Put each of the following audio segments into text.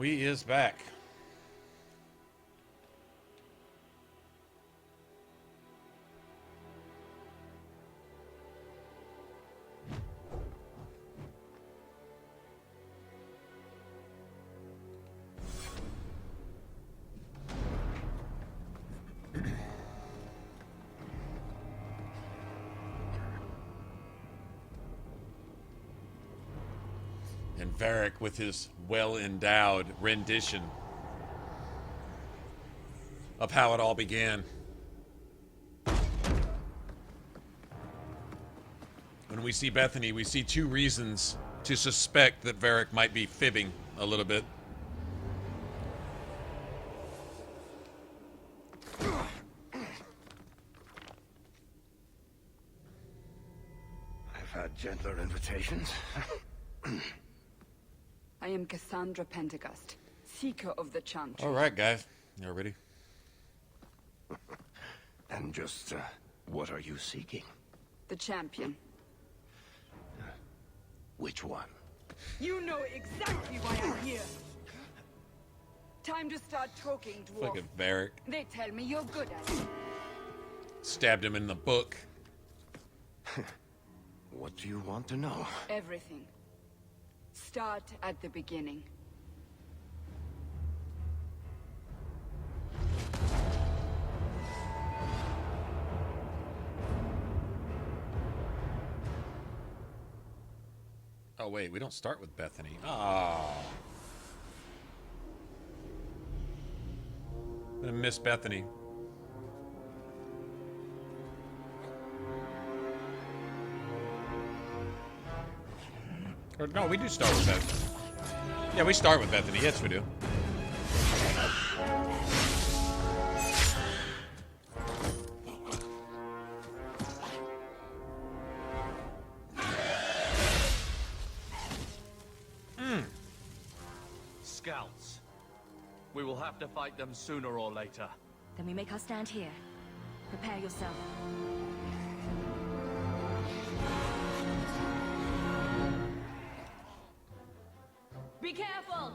We is back. And Varric with his well-endowed rendition of how it all began. When we see Bethany, we see two reasons to suspect that Varric might be fibbing a little bit. I've had gentler invitations. I am Cassandra Pentagust, Seeker of the Chantry. All right, guys. You ready? And just, what are you seeking? The champion. Which one? You know exactly why I'm here. Time to start talking, dwarf. Fucking Varric. They tell me you're good at it. Stabbed him in the book. What do you want to know? Everything. Start at the beginning. Oh, wait. We don't start with Bethany. Oh. I'm gonna miss Bethany. Or, no, we do start with Bethany. Yeah, we start with Bethany. Yes, we do. Scouts. We will have to fight them sooner or later. Then we make our stand here. Prepare yourself. Be careful!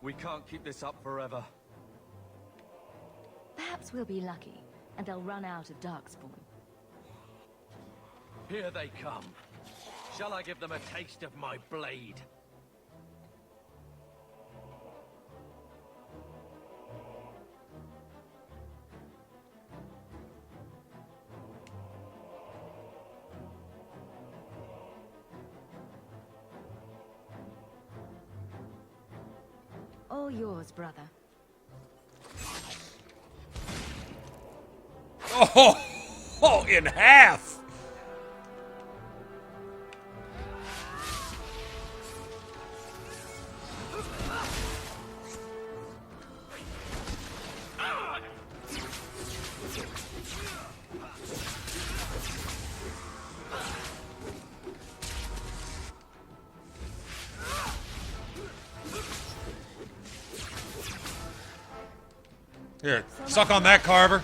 We can't keep this up forever. Perhaps we'll be lucky, and they'll run out of darkspawn. Here they come. Shall I give them a taste of my blade? All yours, brother. Oh, in half! Here, suck on that, Carver.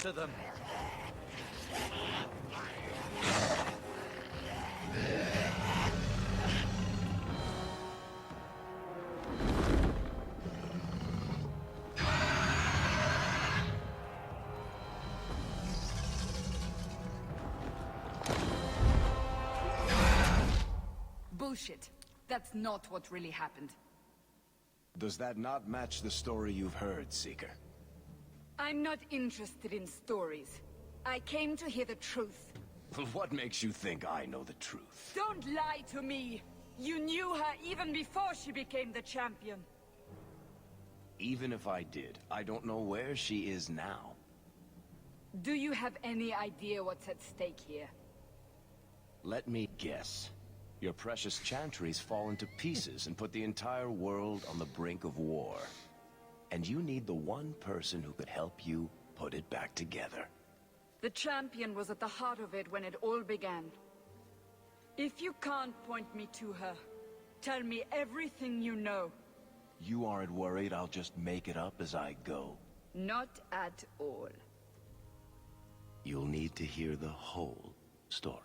To them. bullshit. That's not what really happened. Does that not match the story you've heard, Seeker? I'm not interested in stories. I came to hear the truth. Well, what makes you think I know the truth? Don't lie to me! You knew her even before she became the champion. Even if I did, I don't know where she is now. Do you have any idea what's at stake here? Let me guess. Your precious chantry's fallen to pieces and put the entire world on the brink of war. And you need the one person who could help you put it back together. The champion was at the heart of it when it all began. If you can't point me to her, tell me everything you know. You aren't worried I'll just make it up as I go? Not at all. You'll need to hear the whole story.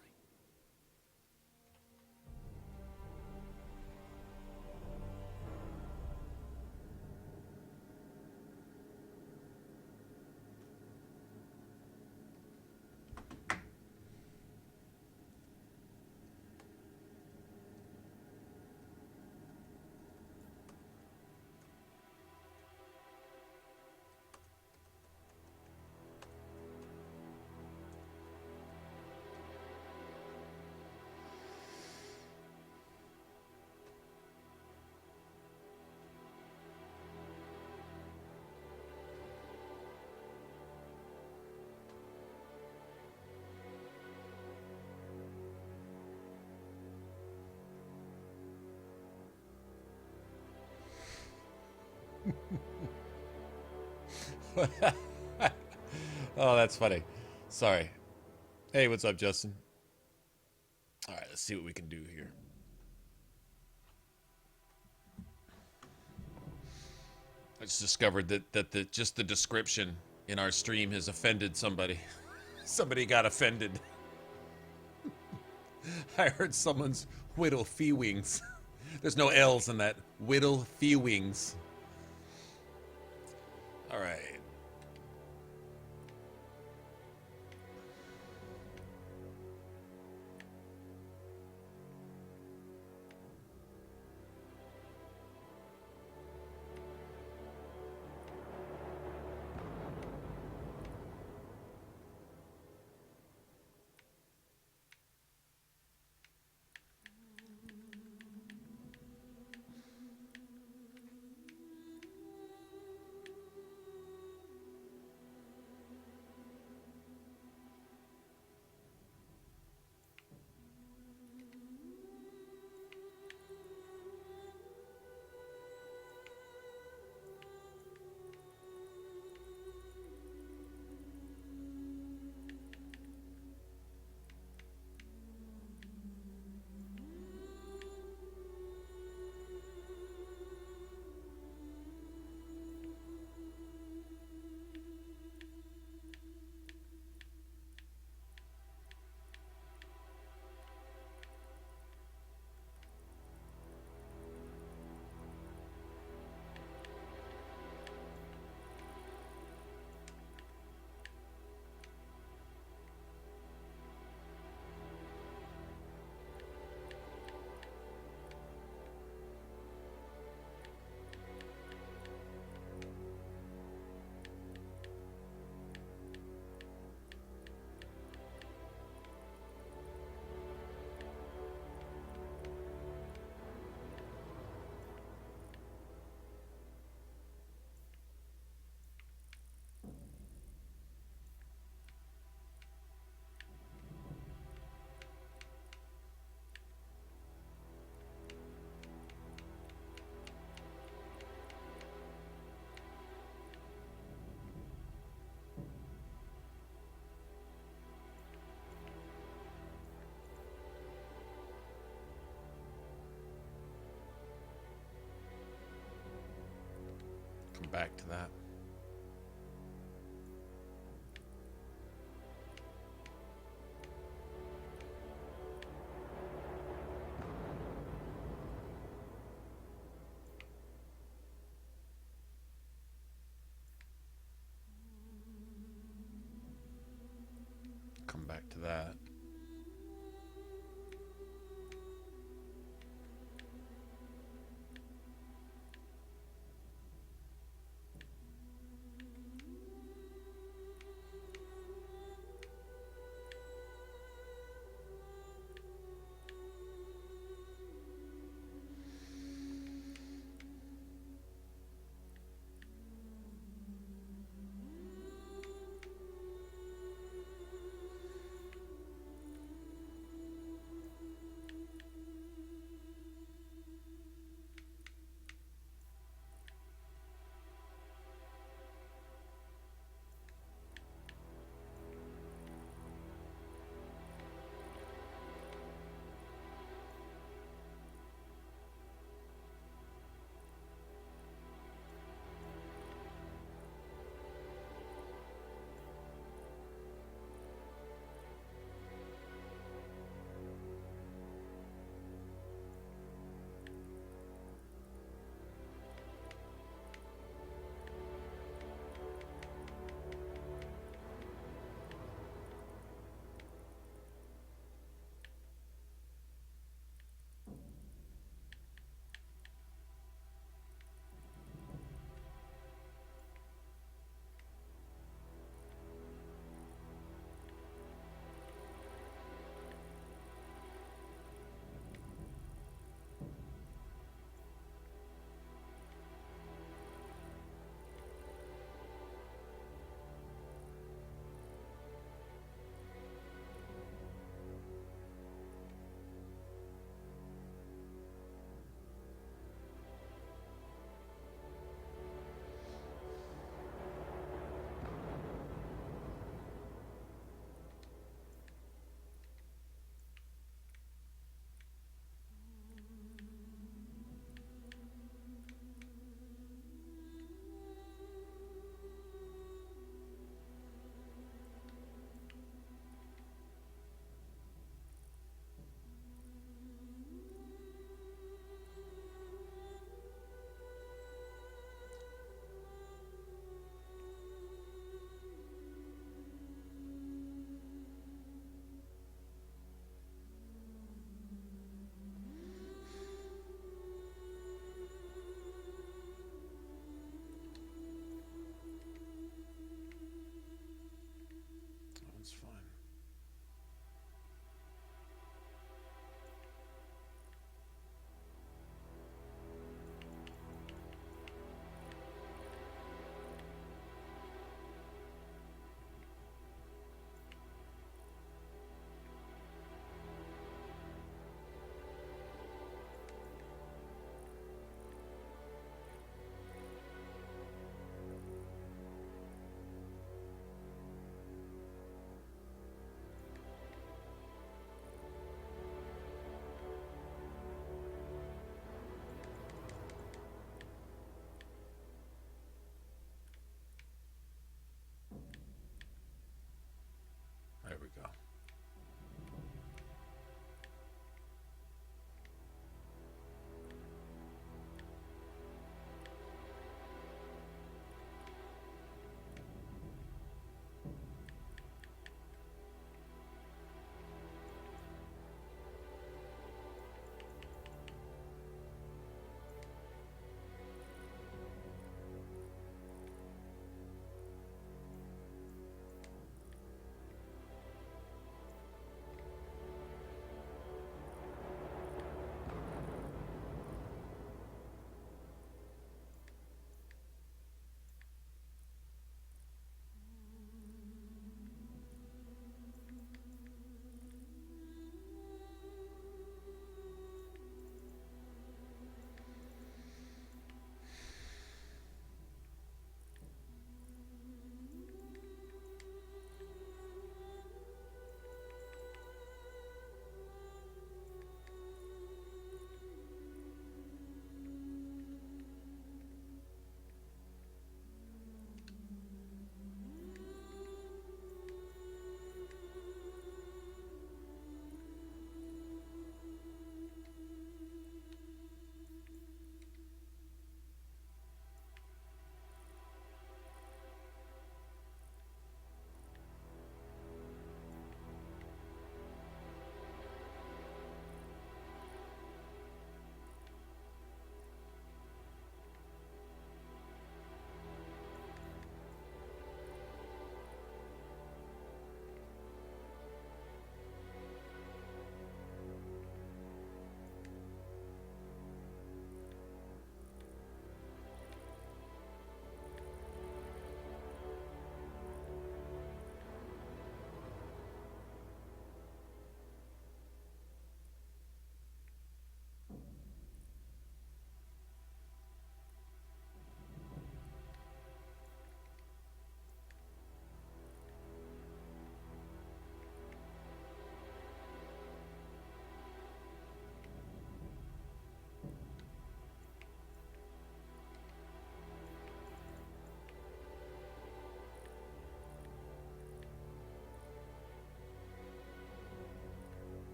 Oh, that's funny. Sorry. Hey, what's up, Justin? All right, let's see what we can do here. I just discovered that just the description in our stream has offended somebody. Somebody got offended. I heard someone's whittle fee wings. There's no L's in that. Whittle fee wings. All right. Come back to that. Come back to that.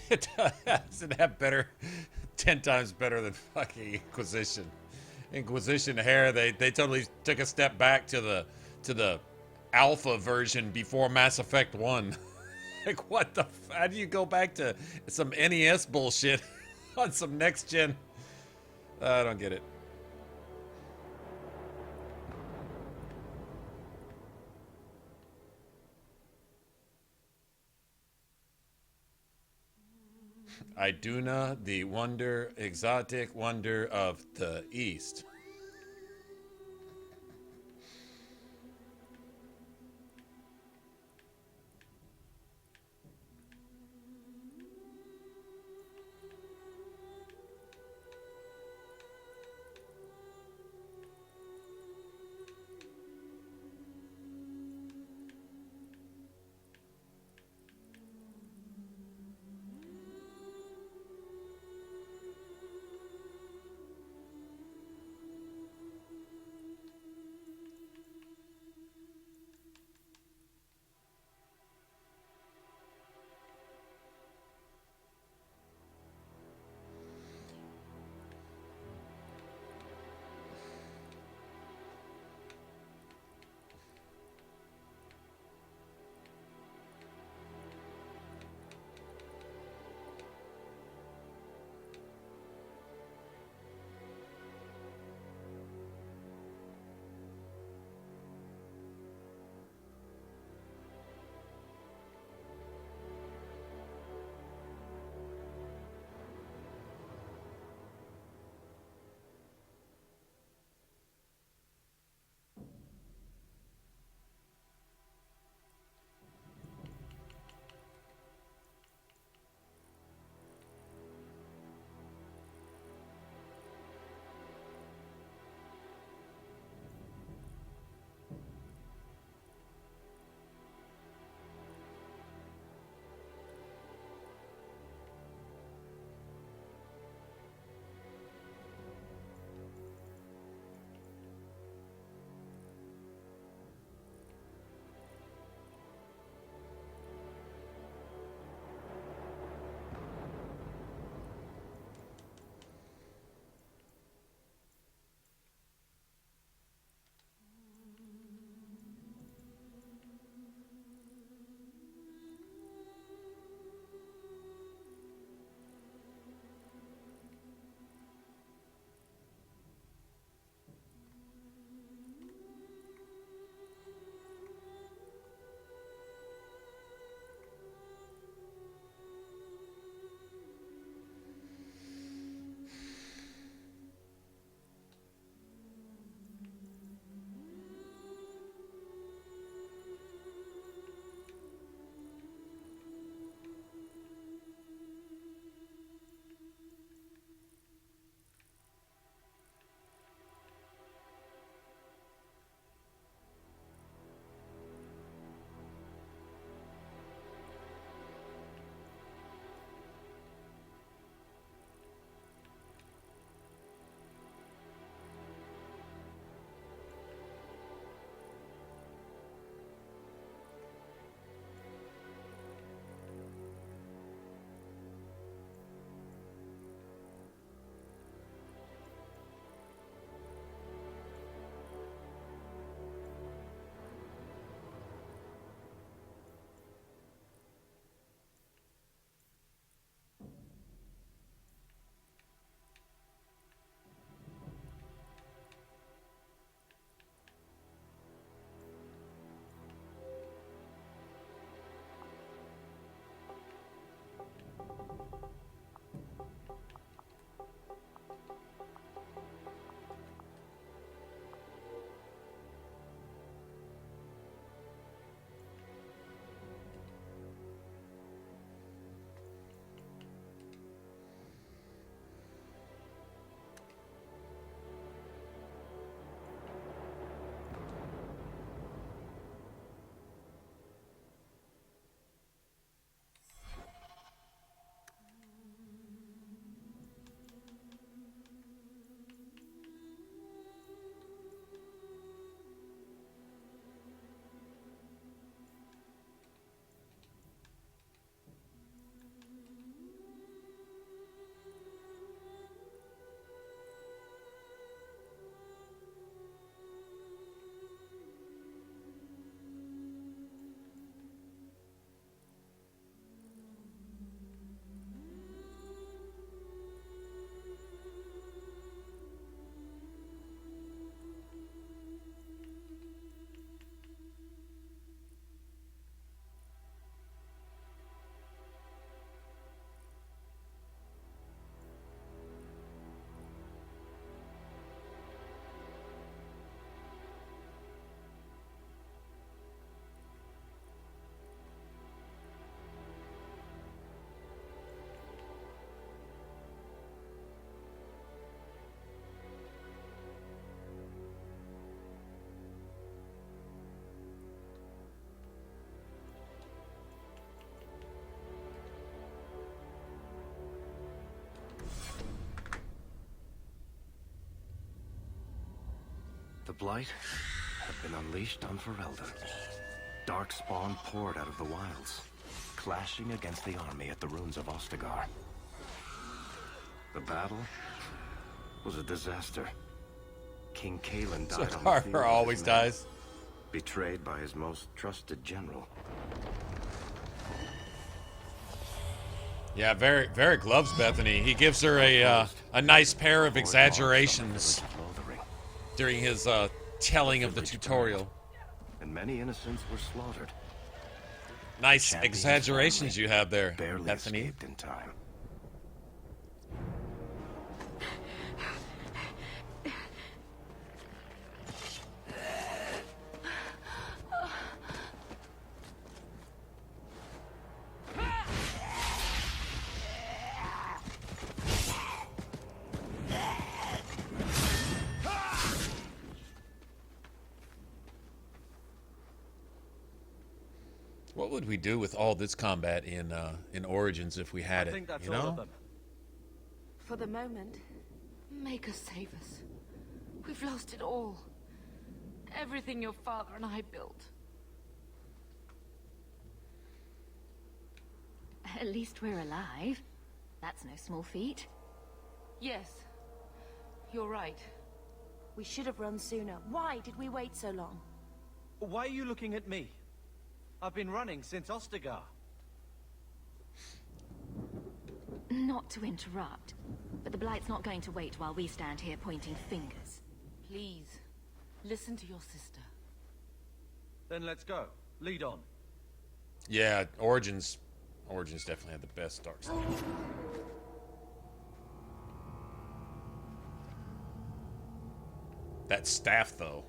It doesn't have better, 10 times better than fucking Inquisition. Inquisition hair, they totally took a step back to the alpha version before Mass Effect 1. Like, what the how do you go back to some NES bullshit on some next gen? I don't get it. Iduna, the wonder, exotic wonder of the East. The Blight had been unleashed on Ferelden. Darkspawn poured out of the wilds, clashing against the army at the ruins of Ostagar. The battle was a disaster. King Kalen So died on the field Harper with always his men, dies. betrayed by his most trusted general. Yeah, very gloves Bethany. He gives her a nice pair of exaggerations during his telling of the tutorial. And many innocents were slaughtered. Nice Champion's exaggerations family you have there, barely Bethany. escaped in time. What would we do with all this combat in Origins if we had I it? think that's You all know? of them. For the moment, make us save us. We've lost it all. Everything your father and I built. At least we're alive. That's no small feat. Yes, you're right. We should have run sooner. Why did we wait so long? Why are you looking at me? I've been running since Ostagar. Not to interrupt, but the Blight's not going to wait while we stand here pointing fingers. Please, listen to your sister. Then let's go. Lead on. Yeah, Origins definitely had the best dark side. That staff, though.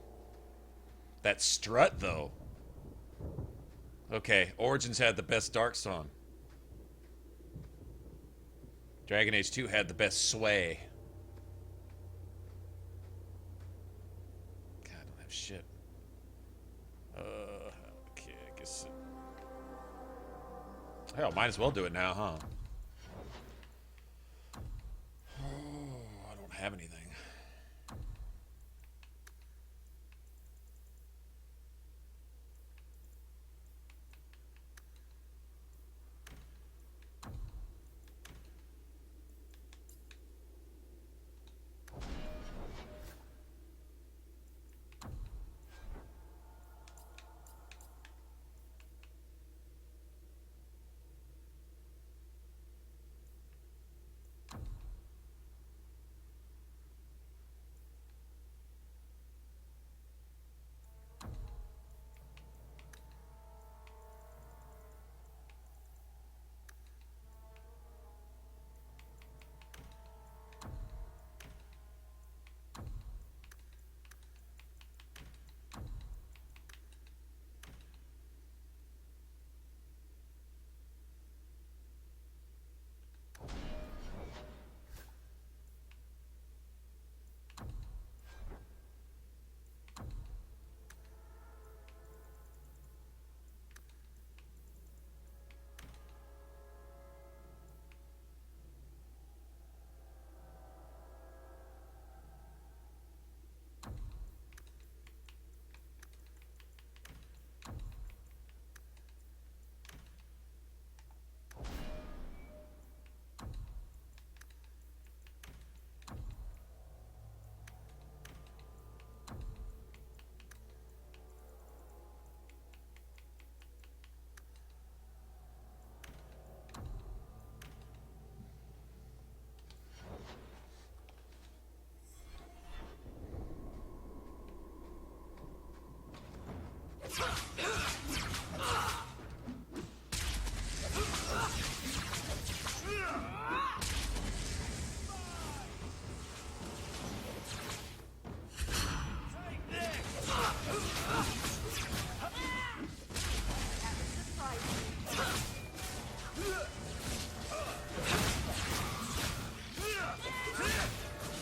That strut, though. Okay, Origins had the best dark song. Dragon Age 2 had the best sway. God, I don't have shit. Okay, I guess. Hell, might as well do it now, huh? Oh, I don't have anything.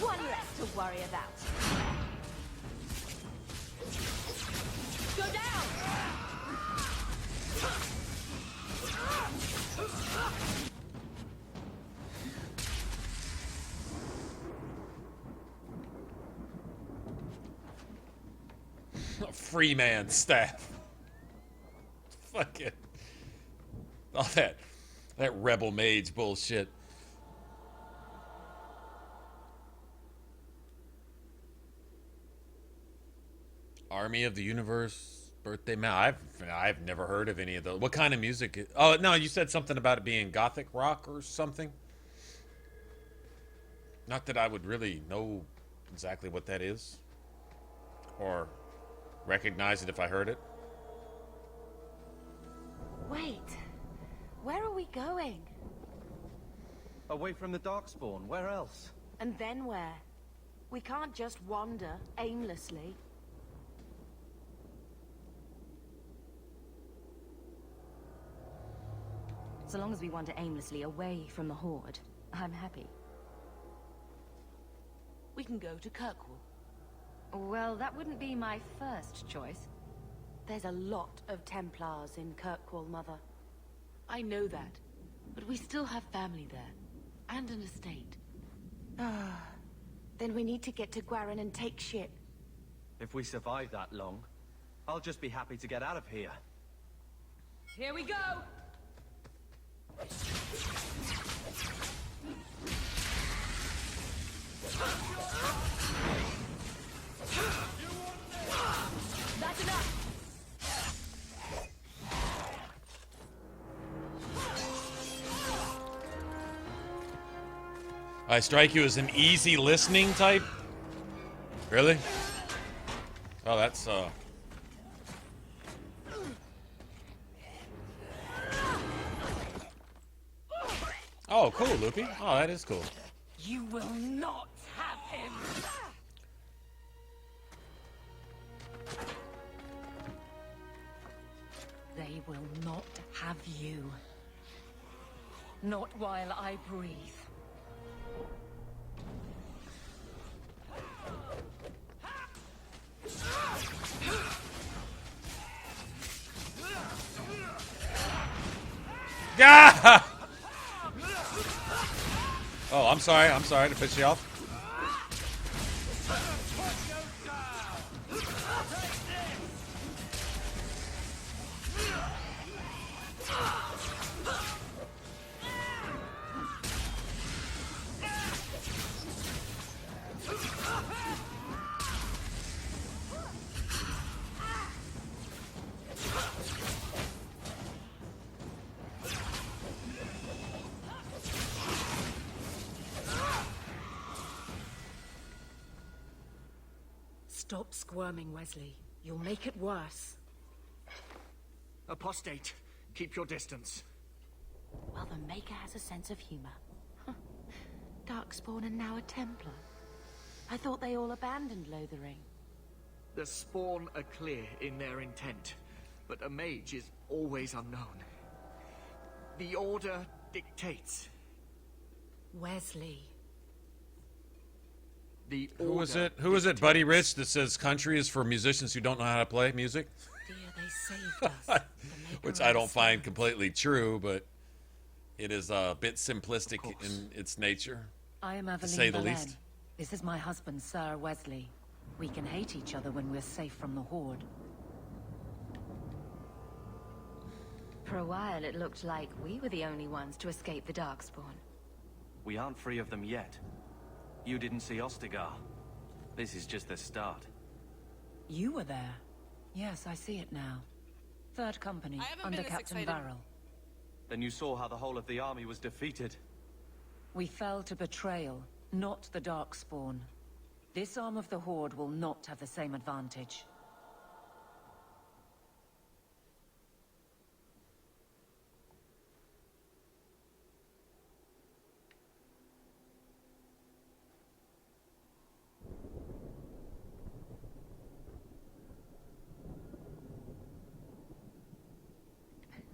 One less to worry about. Go down! Free man staff. Fuck it. All that rebel mage bullshit. Army of the Universe, Birthday Mount. I've never heard of any of those. What kind of music? Oh no, you said something about it being gothic rock or something. Not that I would really know exactly what that is, or recognize it if I heard it. Wait. Where are we going? Away from the darkspawn. Where else? And then where? We can't just wander aimlessly. So long as we wander aimlessly away from the Horde, I'm happy. We can go to Kirkwall. Well, that wouldn't be my first choice. There's a lot of Templars in Kirkwall, Mother. I know that, but we still have family there, and an estate. Then we need to get to Gwaran and take ship. If we survive that long, I'll just be happy to get out of here. Here we go! That's enough! I strike you as an easy listening type? Really? Oh, that's Oh, cool, Loopy. Oh, that is cool. You will not have him! They will not have you. Not while I breathe. Gah! Oh, I'm sorry to piss you off. Stop squirming, Wesley. You'll make it worse. Apostate, keep your distance. Well, the Maker has a sense of humor. Darkspawn and now a Templar. I thought they all abandoned Lothering. The Spawn are clear in their intent, but a mage is always unknown. The Order dictates. Wesley. The Who is it? Who is it, Buddy Rich, that says country is for musicians who don't know how to play music? Dear, they saved us. Which I don't find completely true, but it is a bit simplistic in its nature, I am to say the least. This is my husband, Sir Wesley. We can hate each other when we're safe from the Horde. For a while, it looked like we were the only ones to escape the Darkspawn. We aren't free of them yet. You didn't see Ostagar. This is just the start. You were there. Yes, I see it now. Third Company, under Captain Barrel. Then you saw how the whole of the army was defeated. We fell to betrayal, not the Darkspawn. This arm of the Horde will not have the same advantage.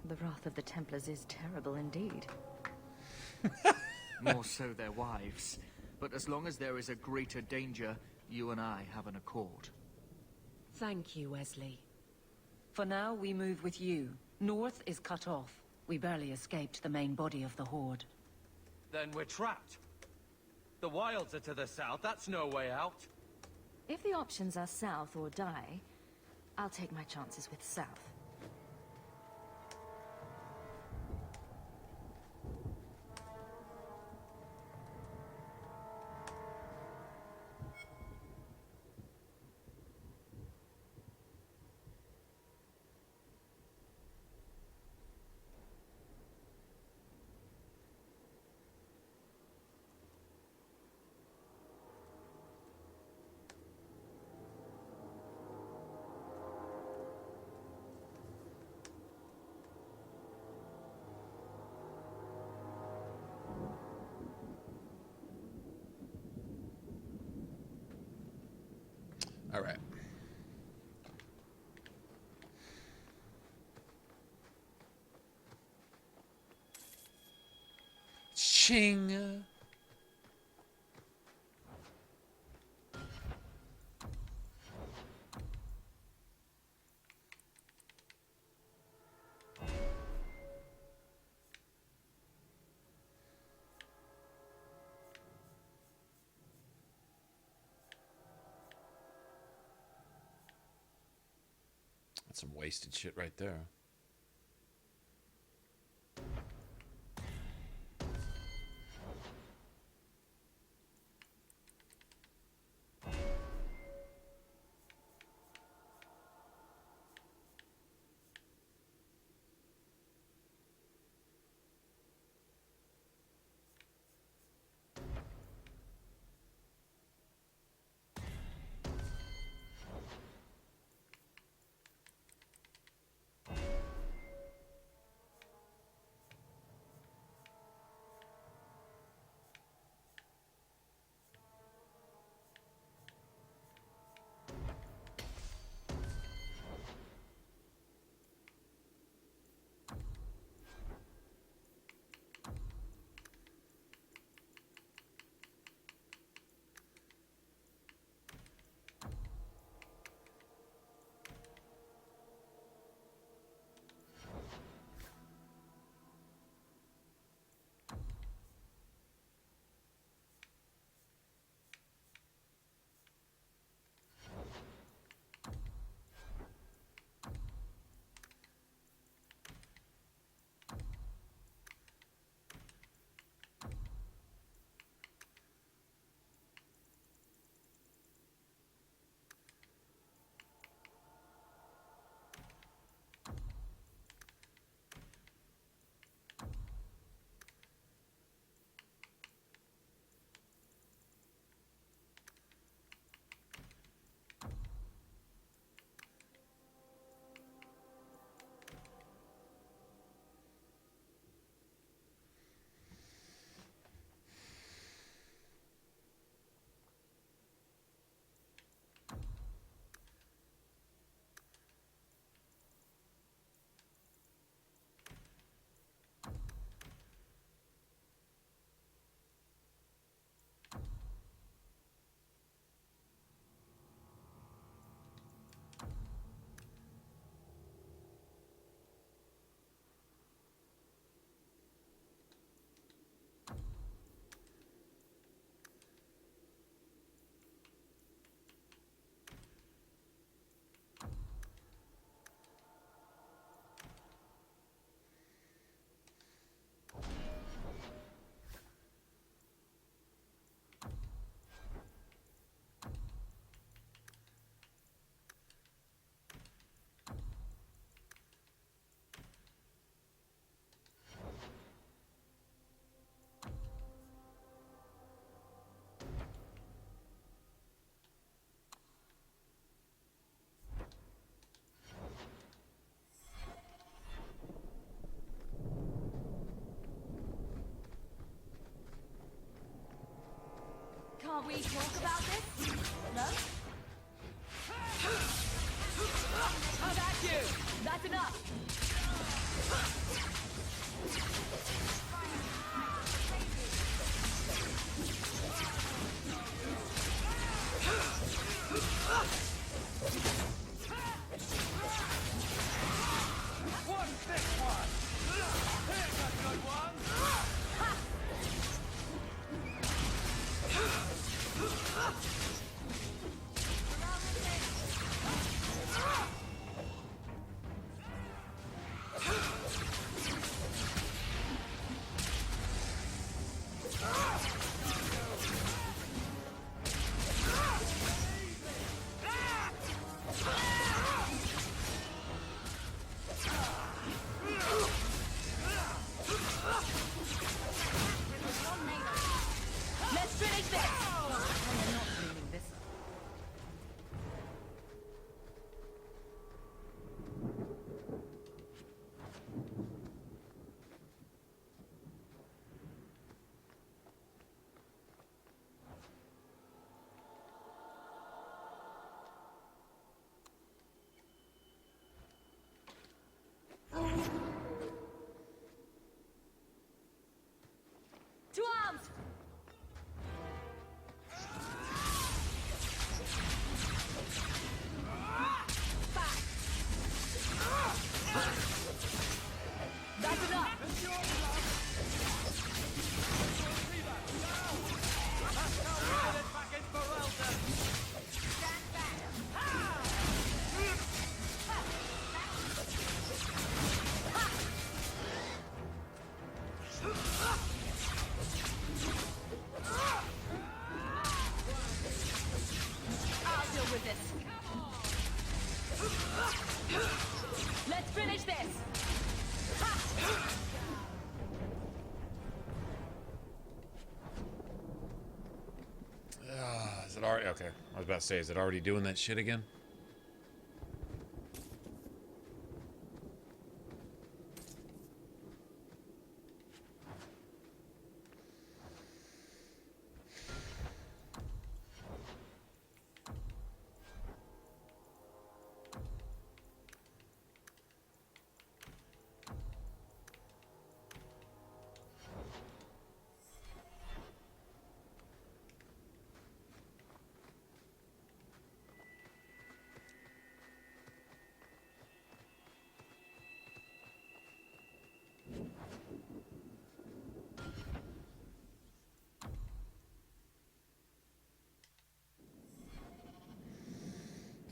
The wrath of the Templars is terrible indeed. More so their wives. But as long as there is a greater danger, you and I have an accord. Thank you, Wesley. For now, we move with you. North is cut off. We barely escaped the main body of the Horde. Then we're trapped. The wilds are to the south. That's no way out. If the options are south or die, I'll take my chances with South. All right. Ching. That's some wasted shit right there. Can't we talk about this? No? How about you? That's enough. What's this one? Here's a good one! this. Let's finish this. Is it already? Okay. I was about to say, is it already doing that shit again?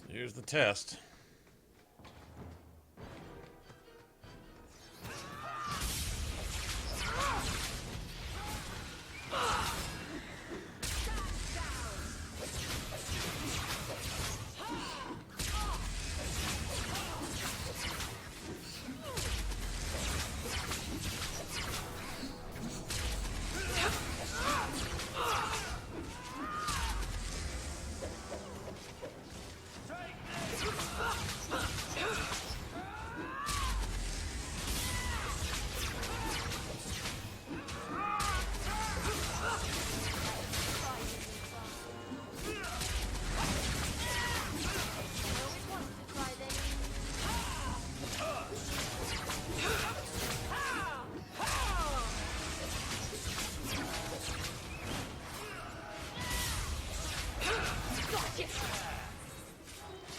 Here's the test.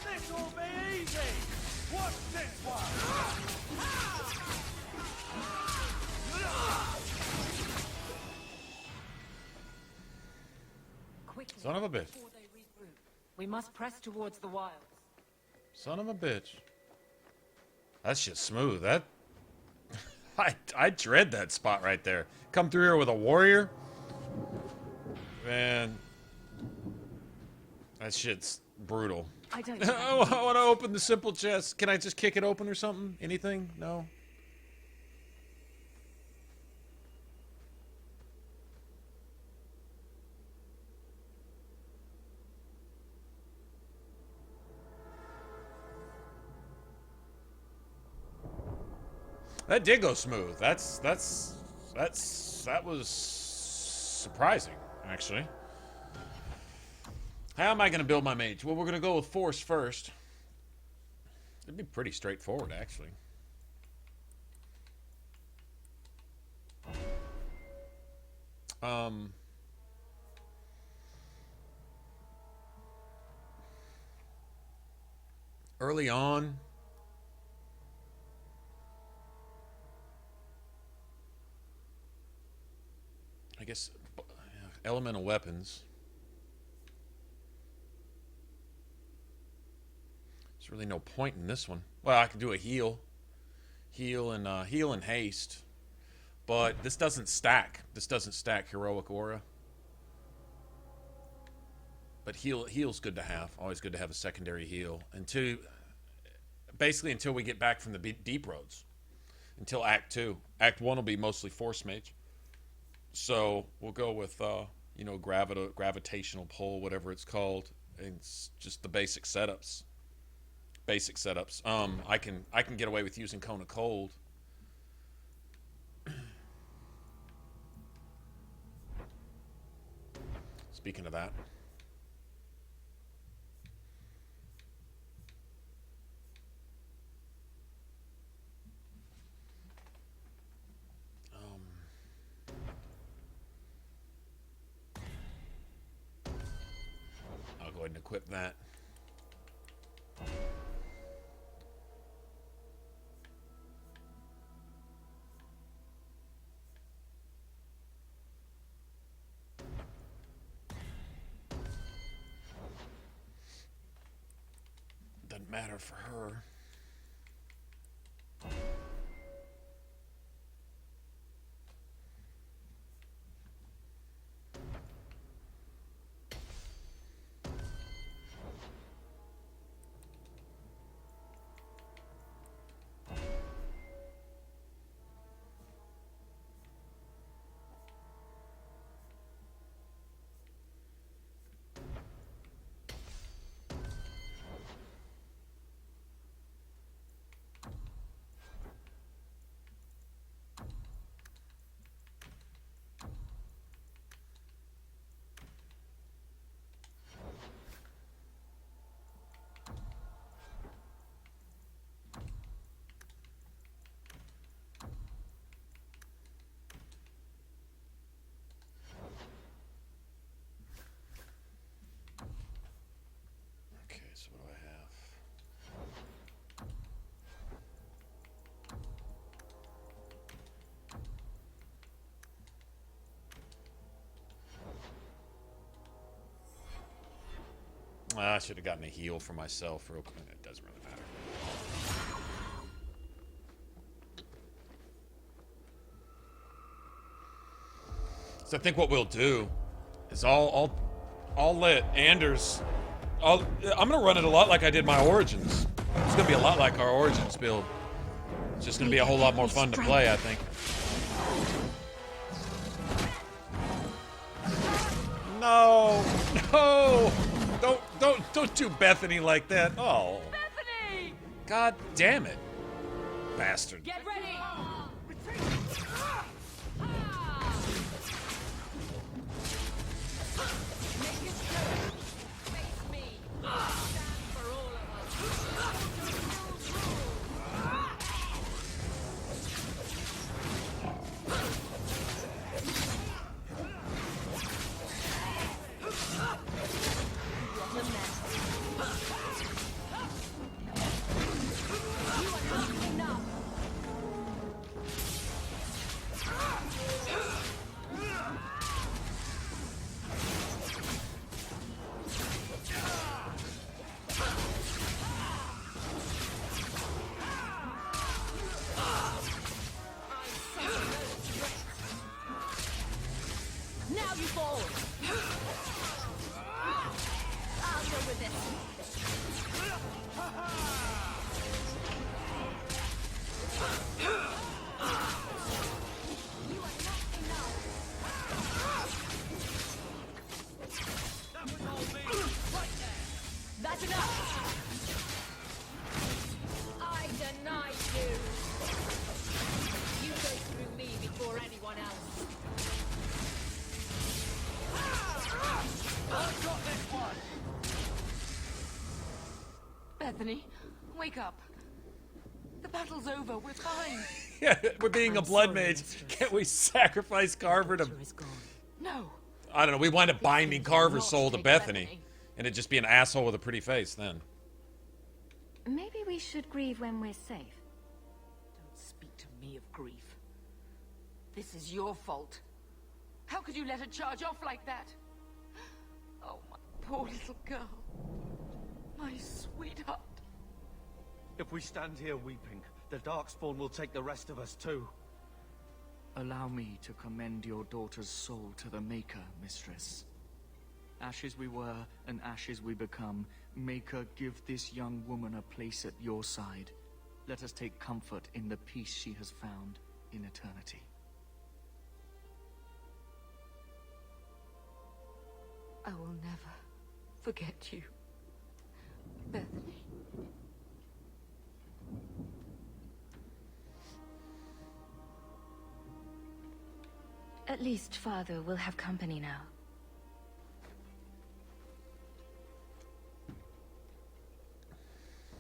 This'll be easy! Watch this one! Quickly, Son of a bitch. before they regroup. We must press towards the wilds. Son of a bitch. That shit's smooth. That I dread that spot right there. Come through here with a warrior. Man. That shit's brutal. I don't Oh, I want to open the simple chest. Can I just kick it open or something? Anything? No? That did go smooth. That was surprising, actually. How am I going to build my mage? Well, we're going to go with force first. It'd be pretty straightforward, actually. Early on, I guess elemental weapons. There's really no point in this one. Well, I can do a heal and haste, but this doesn't stack. This doesn't stack heroic aura. But heal's good to have. Always good to have a secondary heal. Basically until we get back from the deep roads. Until Act 2. Act 1 will be mostly force mage. So we'll go with gravitational pull, whatever it's called. And it's just the basic setups. I can get away with using Cone of Cold. Speaking of that. I'll go ahead and equip that. Doesn't matter for her. I should have gotten a heal for myself real quick. It doesn't really matter. So I think what we'll do is I'll let Anders. I'm gonna run it a lot like I did my Origins. It's gonna be a lot like our Origins build. It's just gonna be a whole lot more fun to play, I think. No, no, don't do Bethany like that. Oh, Bethany! God damn it, bastard. Get ready! Bethany, wake up. The battle's over. We're fine. Yeah, we're being a blood mage. Can't we sacrifice Carver to... No. I don't know, we wind up binding Carver's soul to Bethany. And it'd just be an asshole with a pretty face then. Maybe we should grieve when we're safe. Don't speak to me of grief. This is your fault. How could you let her charge off like that? Oh, my poor little girl. My sweetheart. If we stand here weeping, the darkspawn will take the rest of us too. Allow me to commend your daughter's soul to the Maker, mistress. Ashes we were, and ashes we become. Maker, give this young woman a place at your side. Let us take comfort in the peace she has found in eternity. I will never forget you, Bethany. At least Father will have company now.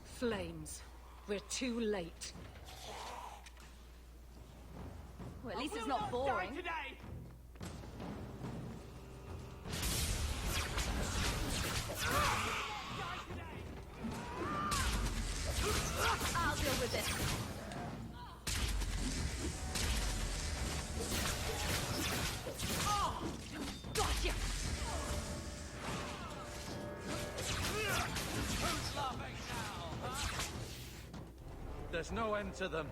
Flames. We're too late. Well, at least it's not boring. I'll deal with this. Oh, gotcha. Who's laughing now, huh? There's no end to them.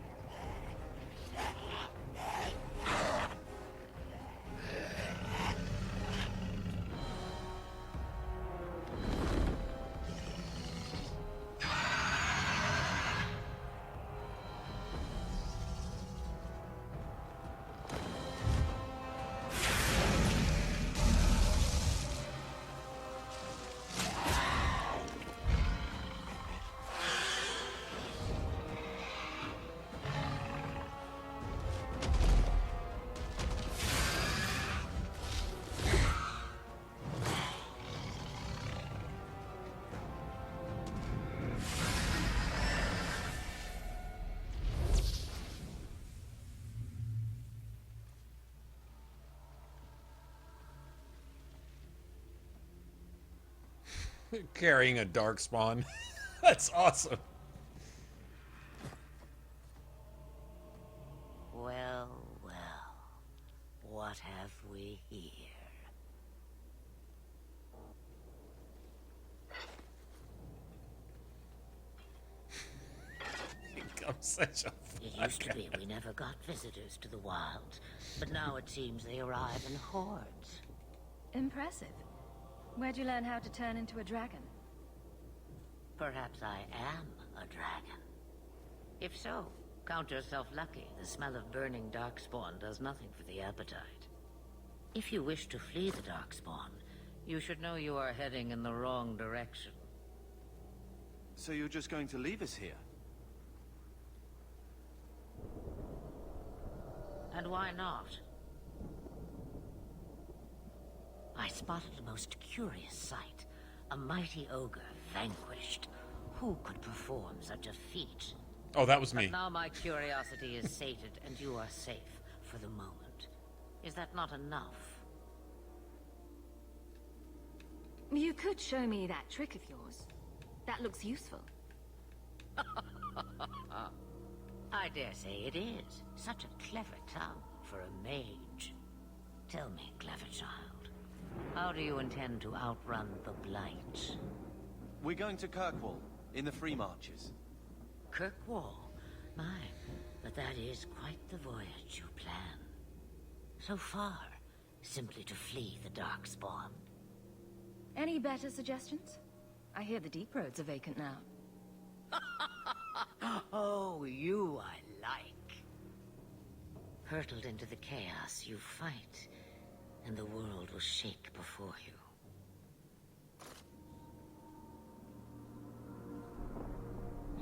Carrying a darkspawn. That's awesome. Well, well. What have we here? Such a It used to be we never got visitors to the wilds, but now it seems they arrive in hordes. Impressive. Where'd you learn how to turn into a dragon? Perhaps I am a dragon. If so, count yourself lucky. The smell of burning darkspawn does nothing for the appetite. If you wish to flee the darkspawn, you should know you are heading in the wrong direction. So you're just going to leave us here? And why not? I spotted a most curious sight. A mighty ogre vanquished. Who could perform such a feat? Oh, that was me. But now my curiosity is sated, and you are safe for the moment. Is that not enough? You could show me that trick of yours. That looks useful. I dare say it is. Such a clever tongue for a mage. Tell me, clever child, how do you intend to outrun the Blight? We're going to Kirkwall, in the Free Marches. Kirkwall? My, but that is quite the voyage you plan. So far, simply to flee the Darkspawn. Any better suggestions? I hear the deep roads are vacant now. Oh, you I like. Hurtled into the chaos, you fight, and the world will shake before you.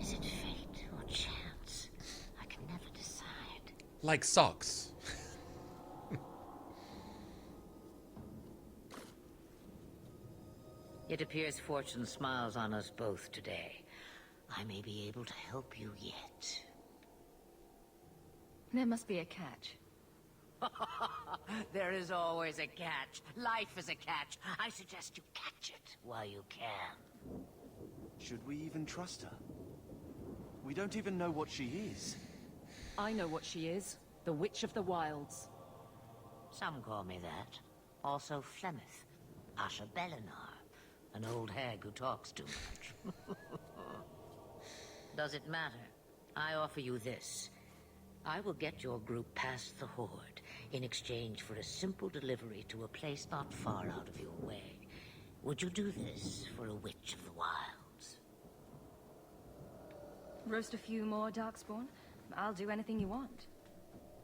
Is it fate or chance? I can never decide. Like socks. It appears fortune smiles on us both today. I may be able to help you yet. There must be a catch. There is always a catch. Life is a catch. I suggest you catch it while you can. Should we even trust her? We don't even know what she is. I know what she is. The Witch of the Wilds. Some call me that. Also Flemeth. Asha Belinar. An old hag who talks too much. Does it matter? I offer you this. I will get your group past the Horde in exchange for a simple delivery to a place not far out of your way. Would you do this for a Witch of the Wilds? Roast a few more Darkspawn? I'll do anything you want.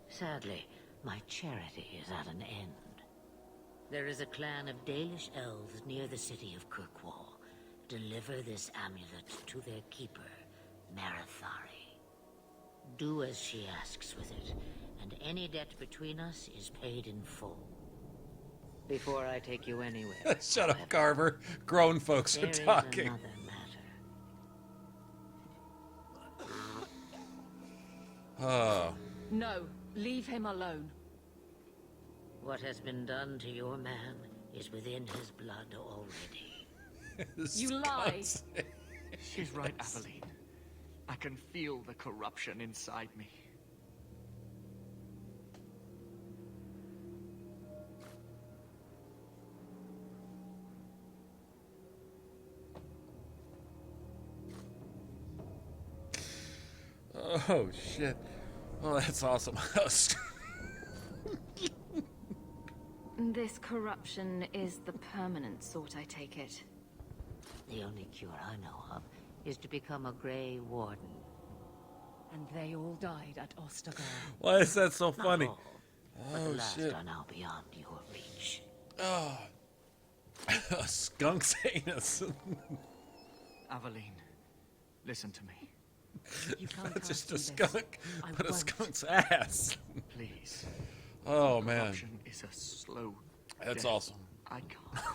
Sadly, my charity is at an end. There is a clan of Dalish elves near the city of Kirkwall. Deliver this amulet to their keeper, Marathari. Do as she asks with it, and any debt between us is paid in full. Before I take you anywhere... Shut up, Carver. Grown folks are talking. There is another matter. Oh. No, leave him alone. What has been done to your man is within his blood already. You lie. She's right, Aveline. I can feel the corruption inside me. Oh, shit. Oh, that's awesome. This corruption is the permanent sort, I take it. The only cure I know of is to become a Grey Warden. And they all died at Ostagar. Why is that so Not funny? all, but Oh, the last shit. are now beyond your reach. Oh. A skunk's anus. Aveline, listen to me. You can't That's just a ask me this. skunk, I but a won't. skunk's ass. Please. Oh, man. Corruption is a slow That's death. awesome. I can't.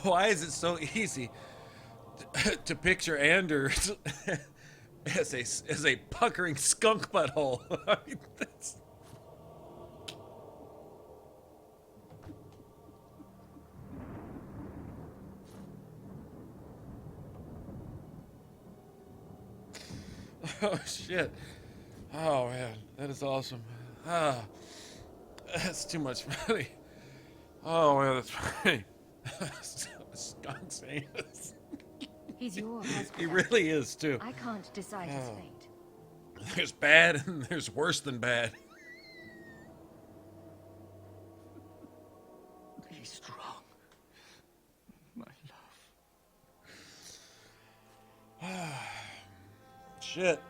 Why is it so easy to picture Anders as a puckering skunk butthole? I mean, that's... Oh shit! Oh man, that is awesome. Ah, that's too much money. Oh, yeah, that's right. Skunk's anus. He's your husband. He really is, too. I can't decide his fate. There's bad and there's worse than bad. Be strong, my love. Shit.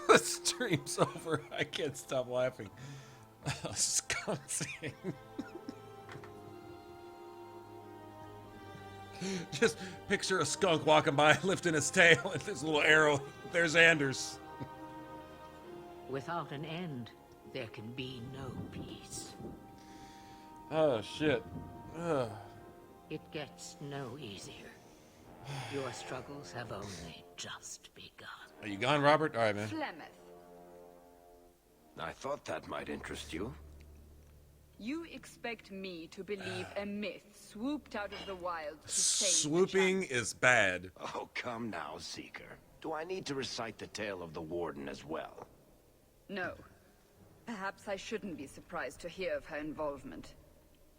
The stream's over. I can't stop laughing. Skunking. Just picture a skunk walking by, lifting his tail, and this little arrow. There's Anders. Without an end, there can be no peace. Oh, shit. Ugh. It gets no easier. Your struggles have only just begun. Are you gone, Robert? All right, man. Flemeth, I thought that might interest you. you expect me to believe a myth swooped out of the wild to save the Swooping champion? is bad. Oh, come now, Seeker. Do I need to recite the tale of the Warden as well? No. Perhaps I shouldn't be surprised to hear of her involvement.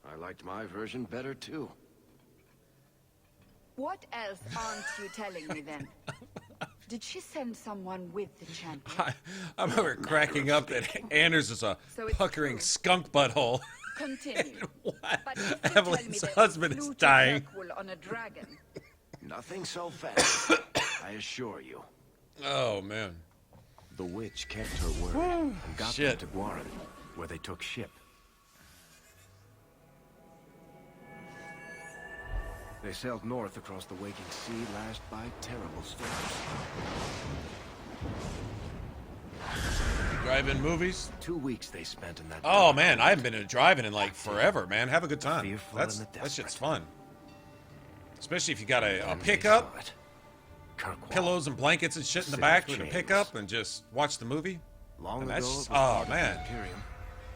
I liked my version better, too. What else aren't you telling me then? Did she send someone with the champion? I remember cracking up that Anders is a So it's puckering true. skunk butthole. Continue. What? But if you Evelyn's tell me that husband you is flew to dying. Kirkwall on a dragon, Nothing so fast, I assure you. Oh, man. The witch kept her word and got Shit. them to Guaran, where they took ship. They sailed north across the waking sea, lashed by terrible storms. Drive-in movies? 2 weeks they spent in that. Oh, man, I haven't been to driving in like forever, man. Have a good time. Fearful That's and the that shit's desperate. fun. Especially if you got a Then they pickup, saw it. Kirkwall. pillows and blankets and shit in the City back of with a Chains. pickup and just watch the movie. Long And ago, that's it just- was oh, part of the man. Imperium.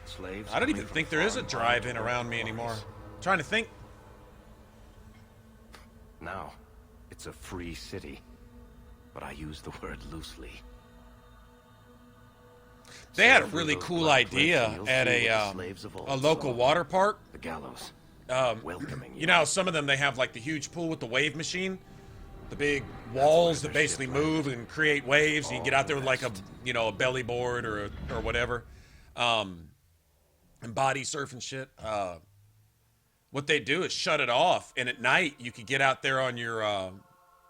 Slaves I don't coming even from think there is a far and drive-in wide around me glorious. anymore. Trying to think. Now, it's a free city, but I use the word loosely. They had a Sail through really those cool black cliffs idea and you'll at see what the a slaves of old local saw. water park. The gallows. Welcoming You know how some of them, they have like the huge pool with the wave machine? The big walls that their basically ship move and create waves. And you can get out there with like a, Best. you know, a belly board or whatever. And body surf and shit. What they do is shut it off. And at night, you could get out there on your,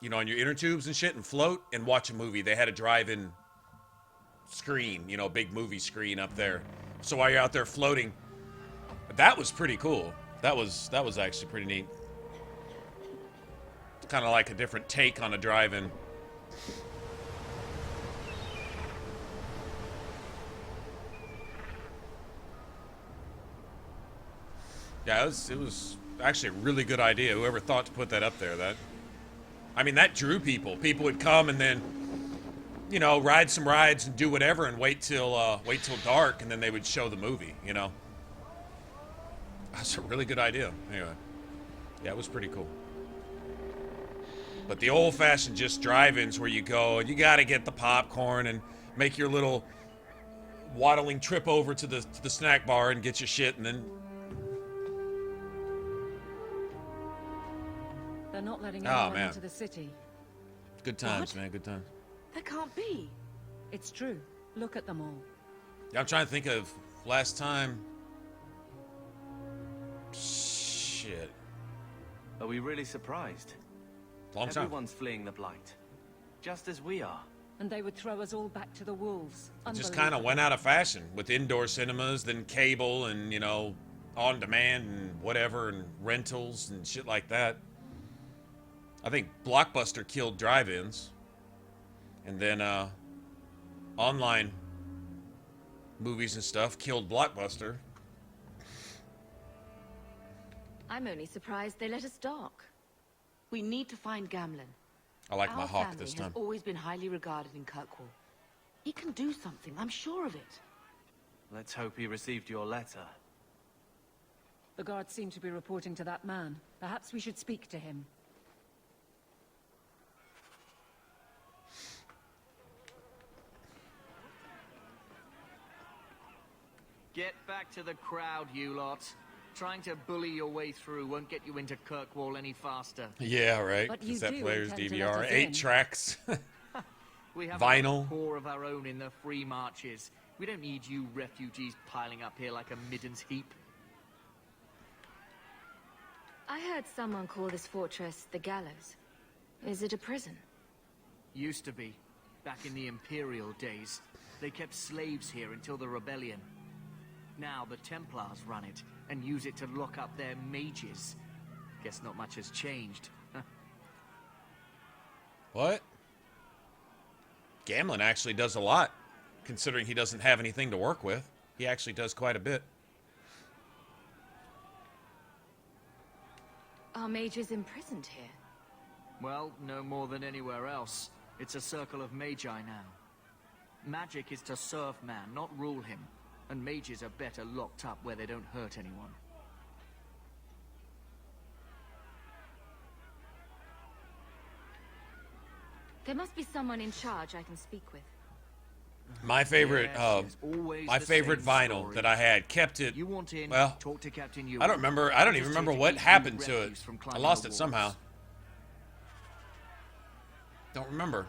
you know, on your inner tubes and shit and float and watch a movie. They had a drive-in screen, you know, big movie screen up there. So while you're out there floating, that was pretty cool. That was actually pretty neat. Kind of like a different take on a drive-in. Yeah, it was actually a really good idea. Whoever thought to put that up there, I mean, that drew people. People would come and then, you know, ride some rides and do whatever and wait till dark, and then they would show the movie, you know. That's a really good idea. Anyway, yeah, it was pretty cool. But the old-fashioned just drive-ins where you go and you got to get the popcorn and make your little waddling trip over to the snack bar and get your shit, and then They're not letting Oh, anyone man. into the city. good times, What? man, good times. That can't be. It's true. Look at them all. Yeah, I'm trying to think of last time. Shit, Are we really surprised? long time. Everyone's fleeing the Blight. Just as we are. And they would throw us all back to the wolves. It just kind of went out of fashion with indoor cinemas, then cable, and you know, on demand and whatever, and rentals and shit like that. I think Blockbuster killed drive-ins, and then online movies and stuff killed Blockbuster. I'm only surprised they let us dock. We need to find Gamlen. I like my Our Hawke family this time. has always been highly regarded in Kirkwall. He can do something, I'm sure of it. Let's hope he received your letter. The guards seem to be reporting to that man. Perhaps we should speak to him. Get back to the crowd, you lot. Trying to bully your way through won't get you into Kirkwall any faster. Yeah, right. But you Cassette do players, intend to let DVR, us 8 in. tracks. We have Vinyl. a core of our own in the free marches. We don't need you refugees piling up here like a middens heap. I heard someone call this fortress the Gallows. Is it a prison? Used to be. Back in the Imperial days. They kept slaves here until the rebellion. Now the Templars run it, and use it to lock up their mages. Guess not much has changed. What? Gamlen actually does a lot, considering he doesn't have anything to work with. He actually does quite a bit. Are mages imprisoned here? Well, no more than anywhere else. It's a circle of Magi now. Magic is to serve man, not rule him. And mages are better locked up where they don't hurt anyone. There must be someone in charge I can speak with. My favorite, Yes, always my the favorite same vinyl story. that I had, kept it. You want in, Well, talk to Captain I don't remember. I don't even Just remember here to what keep happened you to it. refuse from I climbing lost the it somehow. walls. Don't remember.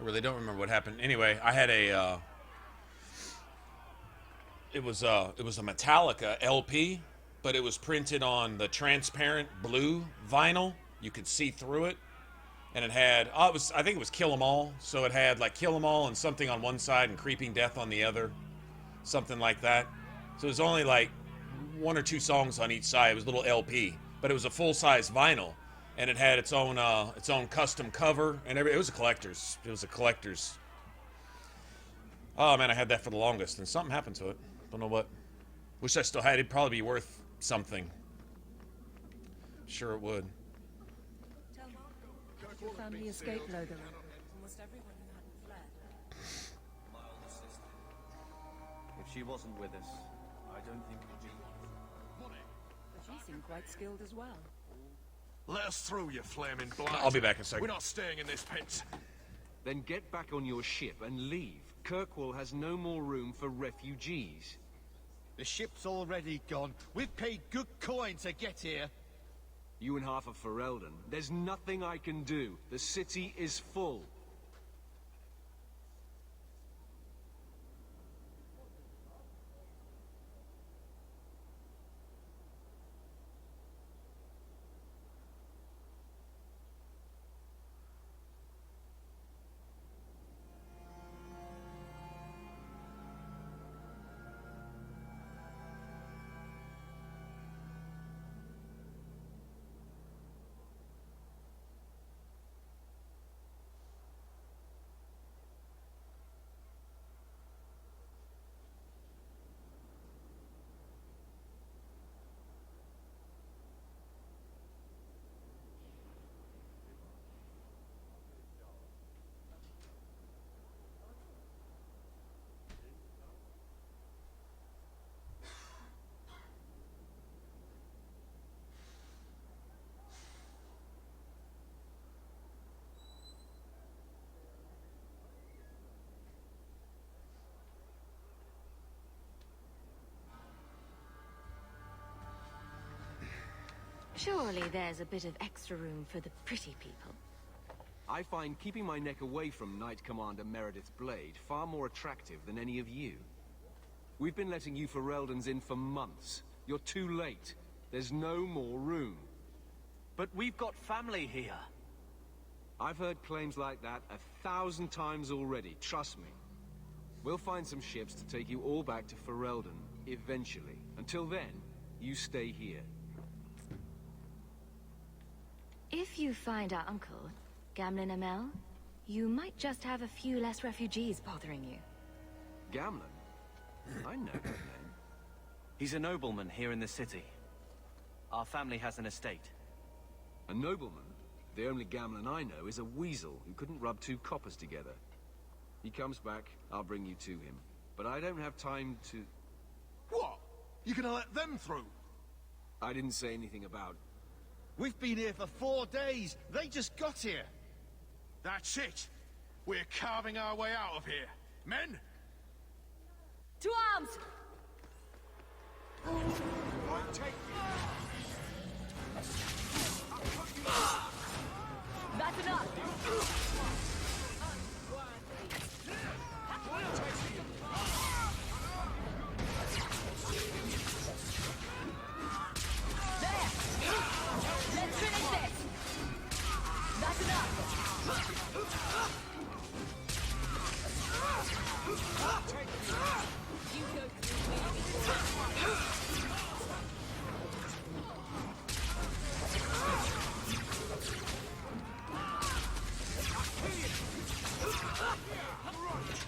I really don't remember what happened. Anyway, I had a. It was a Metallica LP, but it was printed on the transparent blue vinyl. You could see through it, and it had. I think it was Kill 'Em All. So it had like Kill 'Em All and something on one side and Creeping Death on the other, something like that. So it was only like 1 or 2 songs on each side. It was a little LP, but it was a full-size vinyl, and it had its own custom cover and everything. It was a collector's. It was a collector's. Oh man, I had that for the longest, and something happened to it. Don't know what. Wish I still had it. It'd probably be worth something. Sure it would. Your family escaped Logan. Almost everyone who hadn't fled. My older sister. If she wasn't with us, I don't think we'd be. But she seemed quite skilled as well. Let us through, you flaming blind. I'll be back in a second. We're not staying in this pit. Then get back on your ship and leave. Kirkwall has no more room for refugees. The ship's already gone. We've paid good coin to get here. You and half of Ferelden. There's nothing I can do. The city is full. Surely there's a bit of extra room for the pretty people. I find keeping my neck away from Knight Commander Meredith Blade far more attractive than any of you. We've been letting you Fereldans in for months. You're too late. There's no more room. But we've got family here. I've heard claims like that 1,000 times already, trust me. We'll find some ships to take you all back to Ferelden, eventually. Until then, you stay here. If you find our uncle, Gamlen Amel, you might just have a few less refugees bothering you. Gamlen? I know that name. He's a nobleman here in the city. Our family has an estate. A nobleman? The only Gamlen I know is a weasel who couldn't rub 2 coppers together. He comes back, I'll bring you to him. But I don't have time to... What? You gonna let them through? I didn't say anything about... We've been here for 4 days. They just got here. That's it. We're carving our way out of here. Men? To arms! That's enough! There! Let's finish this! That's enough! You go through me.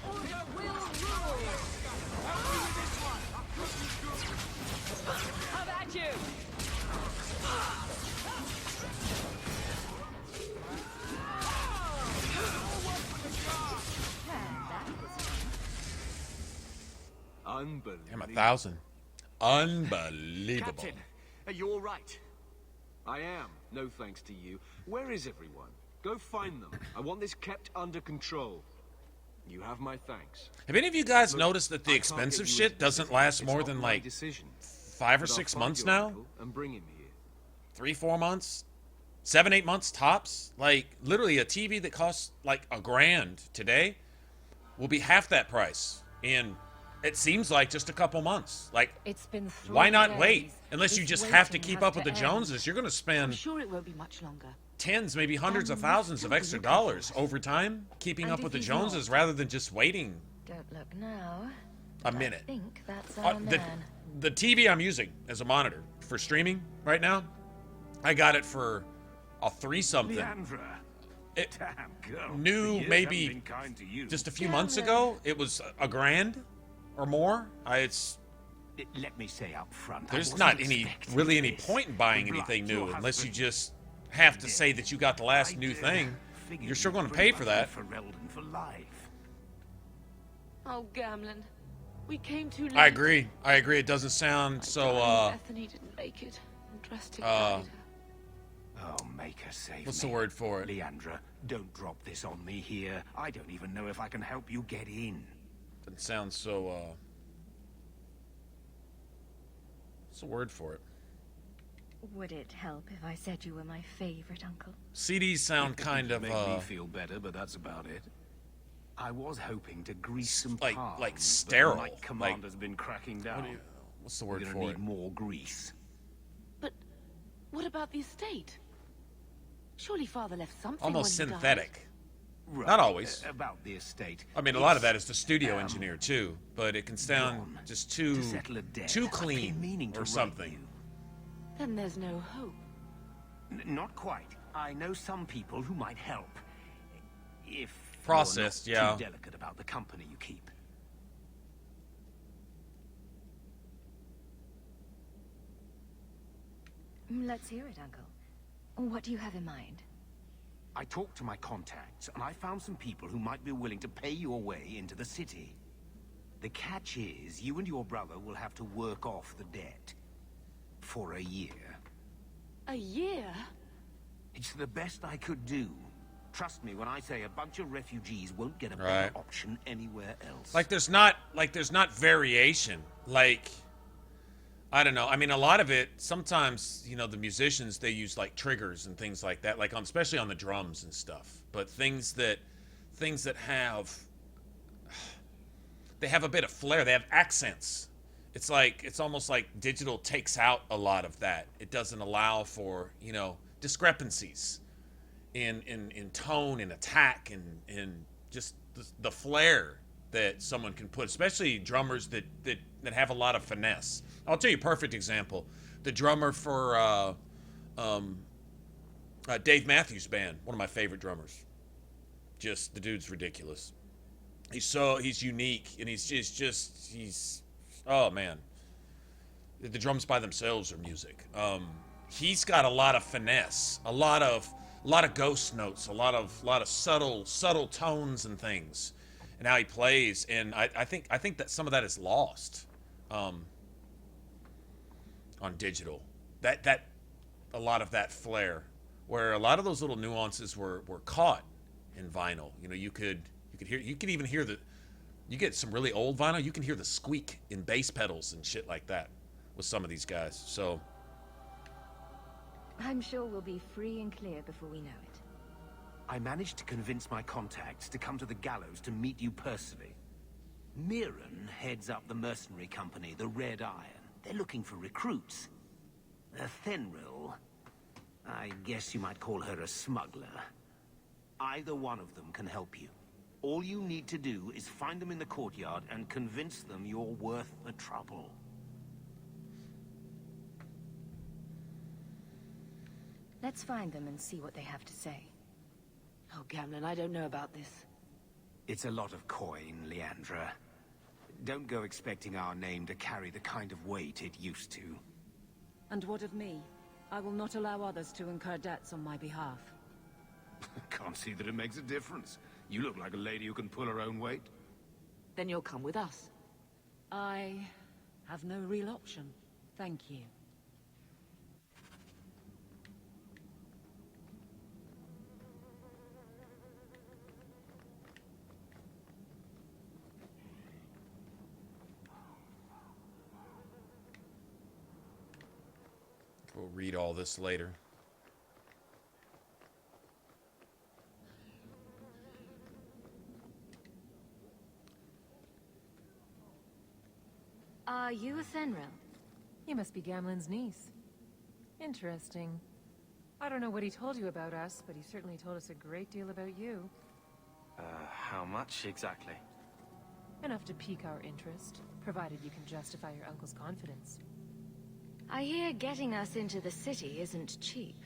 Order will rule! How about you? Unbelievable. Damn, 1,000. Unbelievable. Captain, are you all right? I am, no thanks to you. Where is everyone? Go find them. I want this kept under control. You have my thanks. Have any of you guys Look, noticed that the I can't expensive get you shit a doesn't specific. last It's more not than my like decision. 5 or But I'll 6 find months your now? uncle and bring him here. 3-4 months? 7-8 months tops? Like, literally a TV that costs like $1,000 today will be half that price in, it seems like, just a couple months. Like, It's been 3 why not days. wait? Unless you This just have to waiting keep has up with the end. Joneses, you're going to I'm spend sure it won't be much longer. tens, maybe hundreds of Then thousands what of are extra you looking dollars for? over time, keeping And up if with the he's Joneses not? rather than just waiting Don't look now. a but minute. I think that's our The, man. the TV I'm using as a monitor for streaming right now, I got it for a 3-something. Leandra. It Damn, girl. new The years maybe haven't been kind to you. just a few months ago. It was $1,000 or more. Let me say up front, There's not really any point in buying anything new unless you just have to say that you got the last new thing. You're sure going to pay for that. For Reldon for life. Oh, Gamlen. We came too late. I agree. It doesn't sound so Bethany didn't make it. And Drastic died. Oh, make her save what's me. the word for it? Leandra, don't drop this on me here. I don't even know if I can help you get in. Doesn't sound so what's the word for it? Would it help if I said you were my favorite uncle? CDs sound kind of Make me feel better, but that's about it. I was hoping to grease some like palms, sterile. But the Knight Commander's been cracking down. What's the word We're for gonna it? need more grease. But what about the estate? Surely Father left something Almost when he synthetic. Right, Not always. About the estate. I mean, a lot of that is the studio engineer too, but it can sound just too I've clean been meaning to or write something. you. Then there's no hope. Not quite. I know some people who might help. If Processed, you're not yeah. too delicate about the company you keep. Let's hear it, Uncle. What do you have in mind? I talked to my contacts, and I found some people who might be willing to pay your way into the city. The catch is, you and your brother will have to work off the debt. For a year. A year? It's the best I could do. Trust me when I say a bunch of refugees won't get a better Right. option anywhere else. Like there's not variation. Like, I don't know. I mean, a lot of it, sometimes, you know, the musicians, they use like triggers and things like that, like especially on the drums and stuff. But things that have, they have a bit of flair. They have accents. It's like, it's almost like digital takes out a lot of that. It doesn't allow for, you know, discrepancies in tone and attack and just the flair that someone can put, especially drummers that have a lot of finesse. I'll tell you a perfect example. The drummer for Dave Matthews Band, one of my favorite drummers. Just, the dude's ridiculous. He's unique, and he's oh man. The drums by themselves are music. He's got a lot of finesse, a lot of ghost notes, a lot of subtle tones and things, and how he plays. And I think that some of that is lost. on digital. That a lot of that flair, where a lot of those little nuances were caught in vinyl. You know, you could even hear you get some really old vinyl, you can hear the squeak in bass pedals and shit like that with some of these guys. So I'm sure we'll be free and clear before we know it. I managed to convince my contacts to come to the gallows to meet you personally. Mirren heads up the mercenary company, the Red Iron. They're looking for recruits. Fenris, I guess you might call her a smuggler. Either one of them can help you. All you need to do is find them in the courtyard and convince them you're worth the trouble. Let's find them and see what they have to say. Oh, Gamlen, I don't know about this. It's a lot of coin, Leandra. Don't go expecting our name to carry the kind of weight it used to. And what of me? I will not allow others to incur debts on my behalf. Can't see that it makes a difference. You look like a lady who can pull her own weight. Then you'll come with us. I have no real option. Thank you. we'll read all this later. Are you a Fenris? You must be Gamlen's niece. Interesting. I don't know what he told you about us, but he certainly told us a great deal about you. How much exactly? Enough to pique our interest, provided you can justify your uncle's confidence. I hear getting us into the city isn't cheap.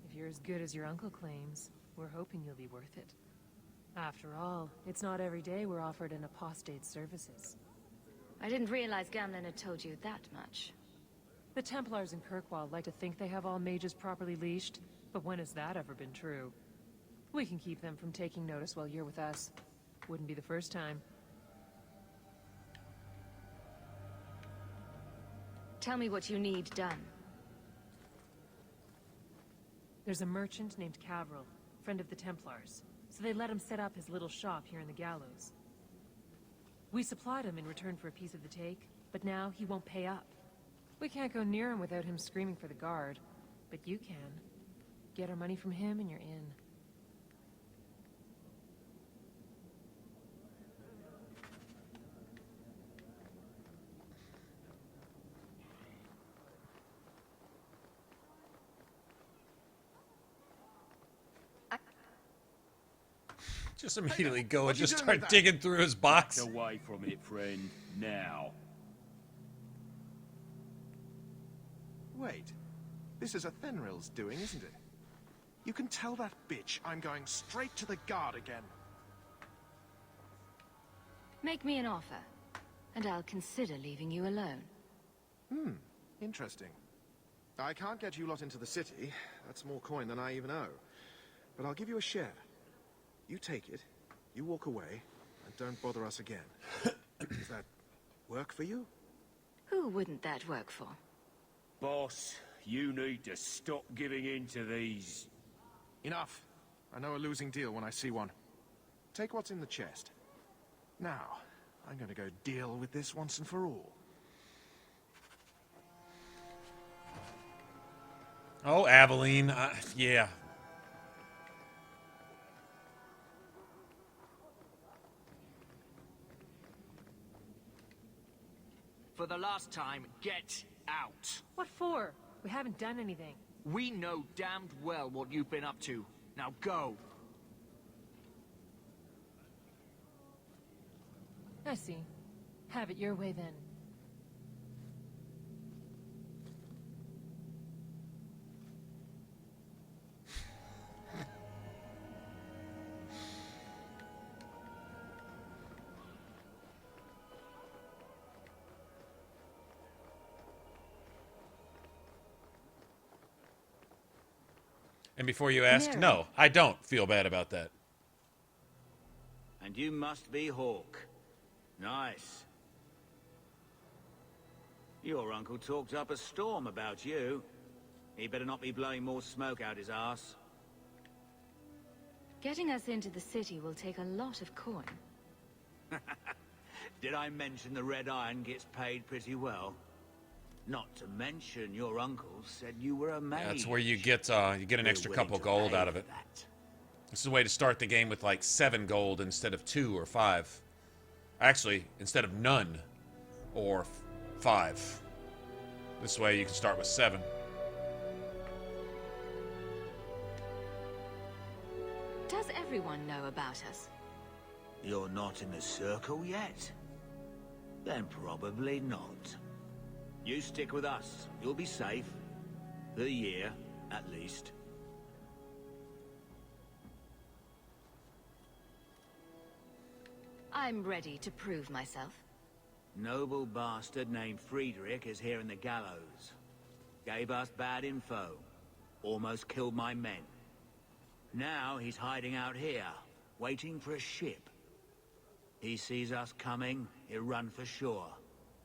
If you're as good as your uncle claims, we're hoping you'll be worth it. After all, it's not every day we're offered an apostate's services. I didn't realize Gamlen had told you that much. The Templars in Kirkwall like to think they have all mages properly leashed, but when has that ever been true? We can keep them from taking notice while you're with us. Wouldn't be the first time. Tell me what you need done. There's a merchant named Cavril, friend of the Templars, so they let him set up his little shop here in the gallows. We supplied him in return for a piece of the take, but now he won't pay up. We can't go near him without him screaming for the guard, but you can. Get our money from him and you're in. Just immediately go and just start digging through his box. Get away from it, friend. Now. Wait. This is a Fenril's doing, isn't it? You can tell that bitch I'm going straight to the guard again. Make me an offer, and I'll consider leaving you alone. Interesting. I can't get you lot into the city. That's more coin than I even owe. But I'll give you a share. You take it, you walk away, and don't bother us again. Does that work for you? Who wouldn't that work for? Boss, you need to stop giving in to these... Enough. I know a losing deal when I see one. Take what's in the chest. Now, I'm gonna go deal with this once and for all. Oh, Aveline. Yeah. For the last time, get out. What for? We haven't done anything. We know damned well what you've been up to. Now go. I see. Have it your way then. And before you ask, no, I don't feel bad about that. And you must be Hawke. Nice. Your uncle talked up a storm about you. He better not be blowing more smoke out his ass. Getting us into the city will take a lot of coin. Did I mention the Red Iron gets paid pretty well? Not to mention your uncle said you were a mage. Yeah, that's where you get an extra couple gold out of it. This is a way to start the game with like 7 gold instead of 2 or 5. Actually, instead of none or 5. This way you can start with 7. Does everyone know about us? You're not in the circle yet? Then probably not. You stick with us. You'll be safe. For a year, at least. I'm ready to prove myself. Noble bastard named Friedrich is here in the gallows. Gave us bad info. Almost killed my men. Now he's hiding out here, waiting for a ship. He sees us coming, he'll run for sure.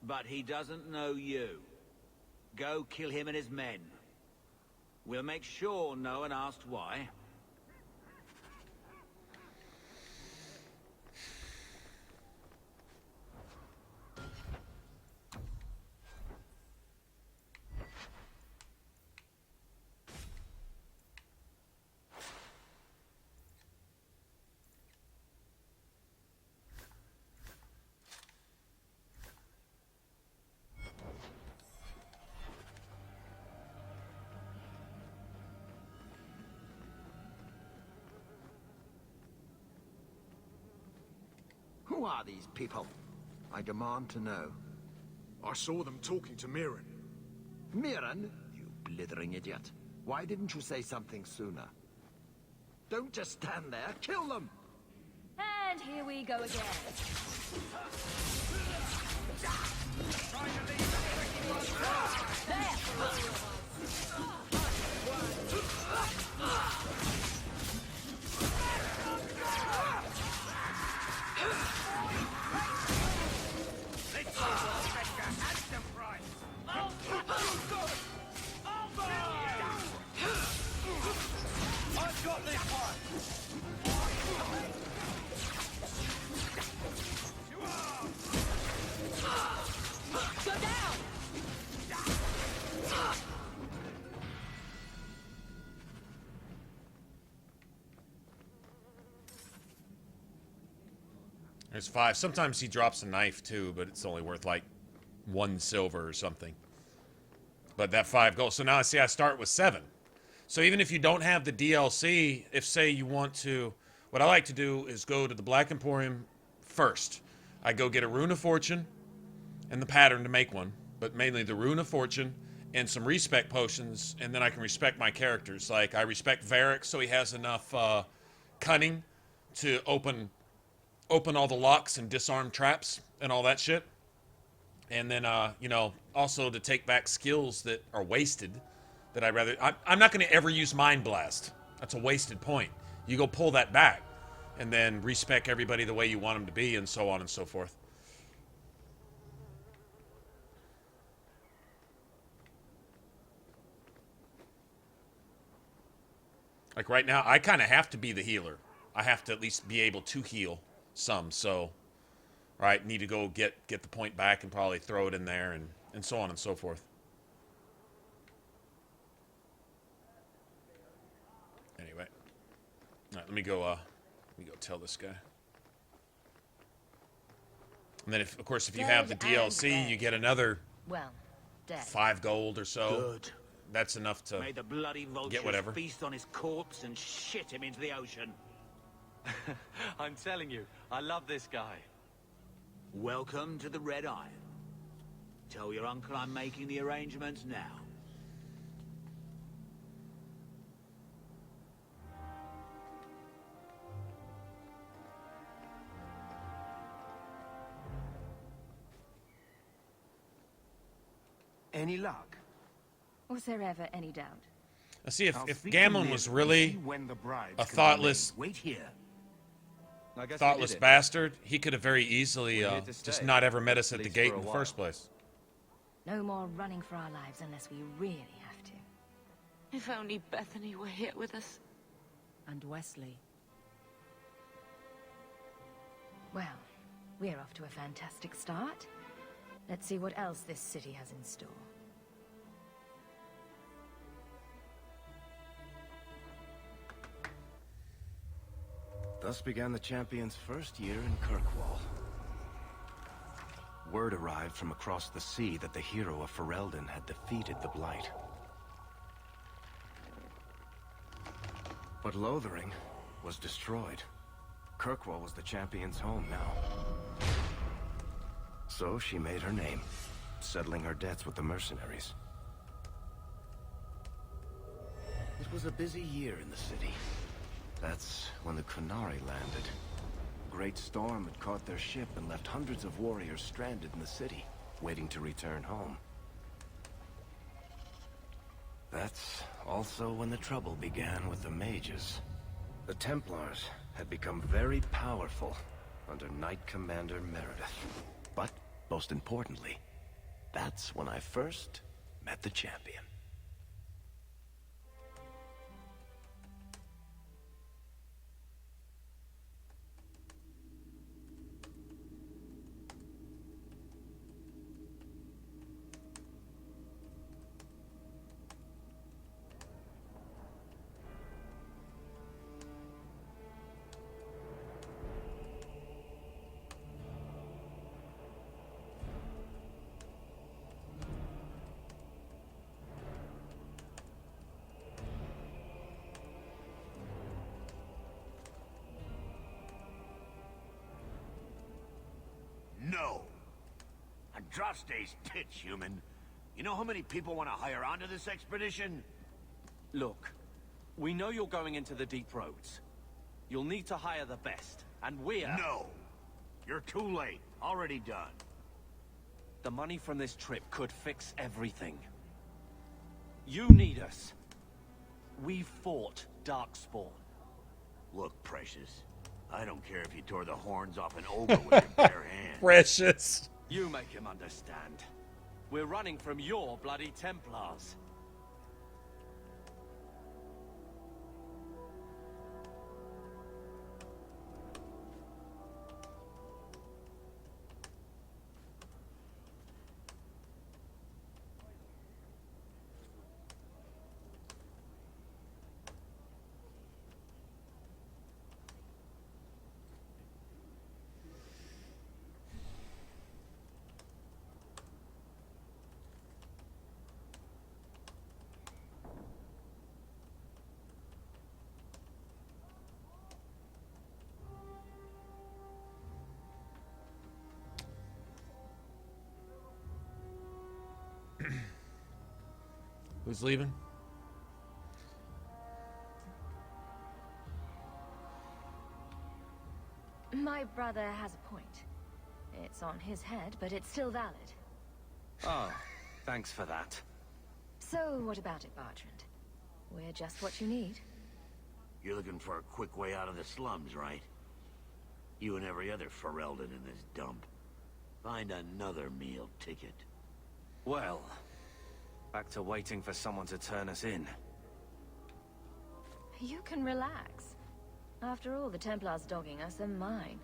But he doesn't know you. Go kill him and his men. We'll make sure no one asks why. Who are these people? I demand to know. I saw them talking to Mirren. Mirren? You blithering idiot. Why didn't you say something sooner? Don't just stand there, kill them! And here we go again. There's 5. Sometimes he drops a knife too, but it's only worth like 1 silver or something. But that 5 gold. So now I see I start with 7. So even if you don't have the DLC, if say you want to, what I like to do is go to the Black Emporium first. I go get a Rune of Fortune and the pattern to make one, but mainly the Rune of Fortune and some respec potions, and then I can respect my characters. Like I respect Varric so he has enough cunning to open all the locks and disarm traps and all that shit. And then, you know, also to take back skills that are wasted that I'd rather... I'm not going to ever use Mind Blast. That's a wasted point. You go pull that back and then respec everybody the way you want them to be and so on and so forth. Like right now, I kind of have to be the healer. I have to at least be able to heal some, so right, need to go get the point back and probably throw it in there and so on and so forth. Anyway, all right, let me go tell this guy. And then if of you have the DLC, you get another 5 gold or so. Good. That's enough to May the bloody vultures get whatever. feast on his corpse and shit him into the ocean. I'm telling you, I love this guy. Welcome to the Red Iron. Tell your uncle I'm making the arrangements now. Any luck? Was there ever any doubt? Now see, if Gamlin was really a thoughtless bastard, he could have very easily just not ever met us at the gate in the first place. No more running for our lives unless we really have to. If only Bethany were here with us. And Wesley. Well, we're off to a fantastic start. Let's see what else this city has in store. Thus began the champion's first year in Kirkwall. Word arrived from across the sea that the hero of Ferelden had defeated the Blight. But Lothering was destroyed. Kirkwall was the champion's home now. So she made her name, settling her debts with the mercenaries. It was a busy year in the city. That's when the Qunari landed. A great storm had caught their ship and left hundreds of warriors stranded in the city, waiting to return home. That's also when the trouble began with the Mages. The Templars had become very powerful under Knight Commander Meredith. But, most importantly, that's when I first met the champion. No. Andraste's tits, human. You know how many people want to hire onto this expedition? Look, we know you're going into the deep roads. You'll need to hire the best, and we're... No. You're too late. Already done. The money from this trip could fix everything. You need us. We fought darkspawn. Look, Precious. I don't care if you tore the horns off an ogre with your bare hands. Precious. You make him understand. We're running from your bloody Templars. Who's leaving? My brother has a point. It's on his head, but it's still valid. Oh, thanks for that. So, what about it, Bertrand? We're just what you need. You're looking for a quick way out of the slums, right? You and every other Ferelden in this dump. Find another meal ticket. Well, back to waiting for someone to turn us in. You can relax. After all, the Templars dogging us are mine.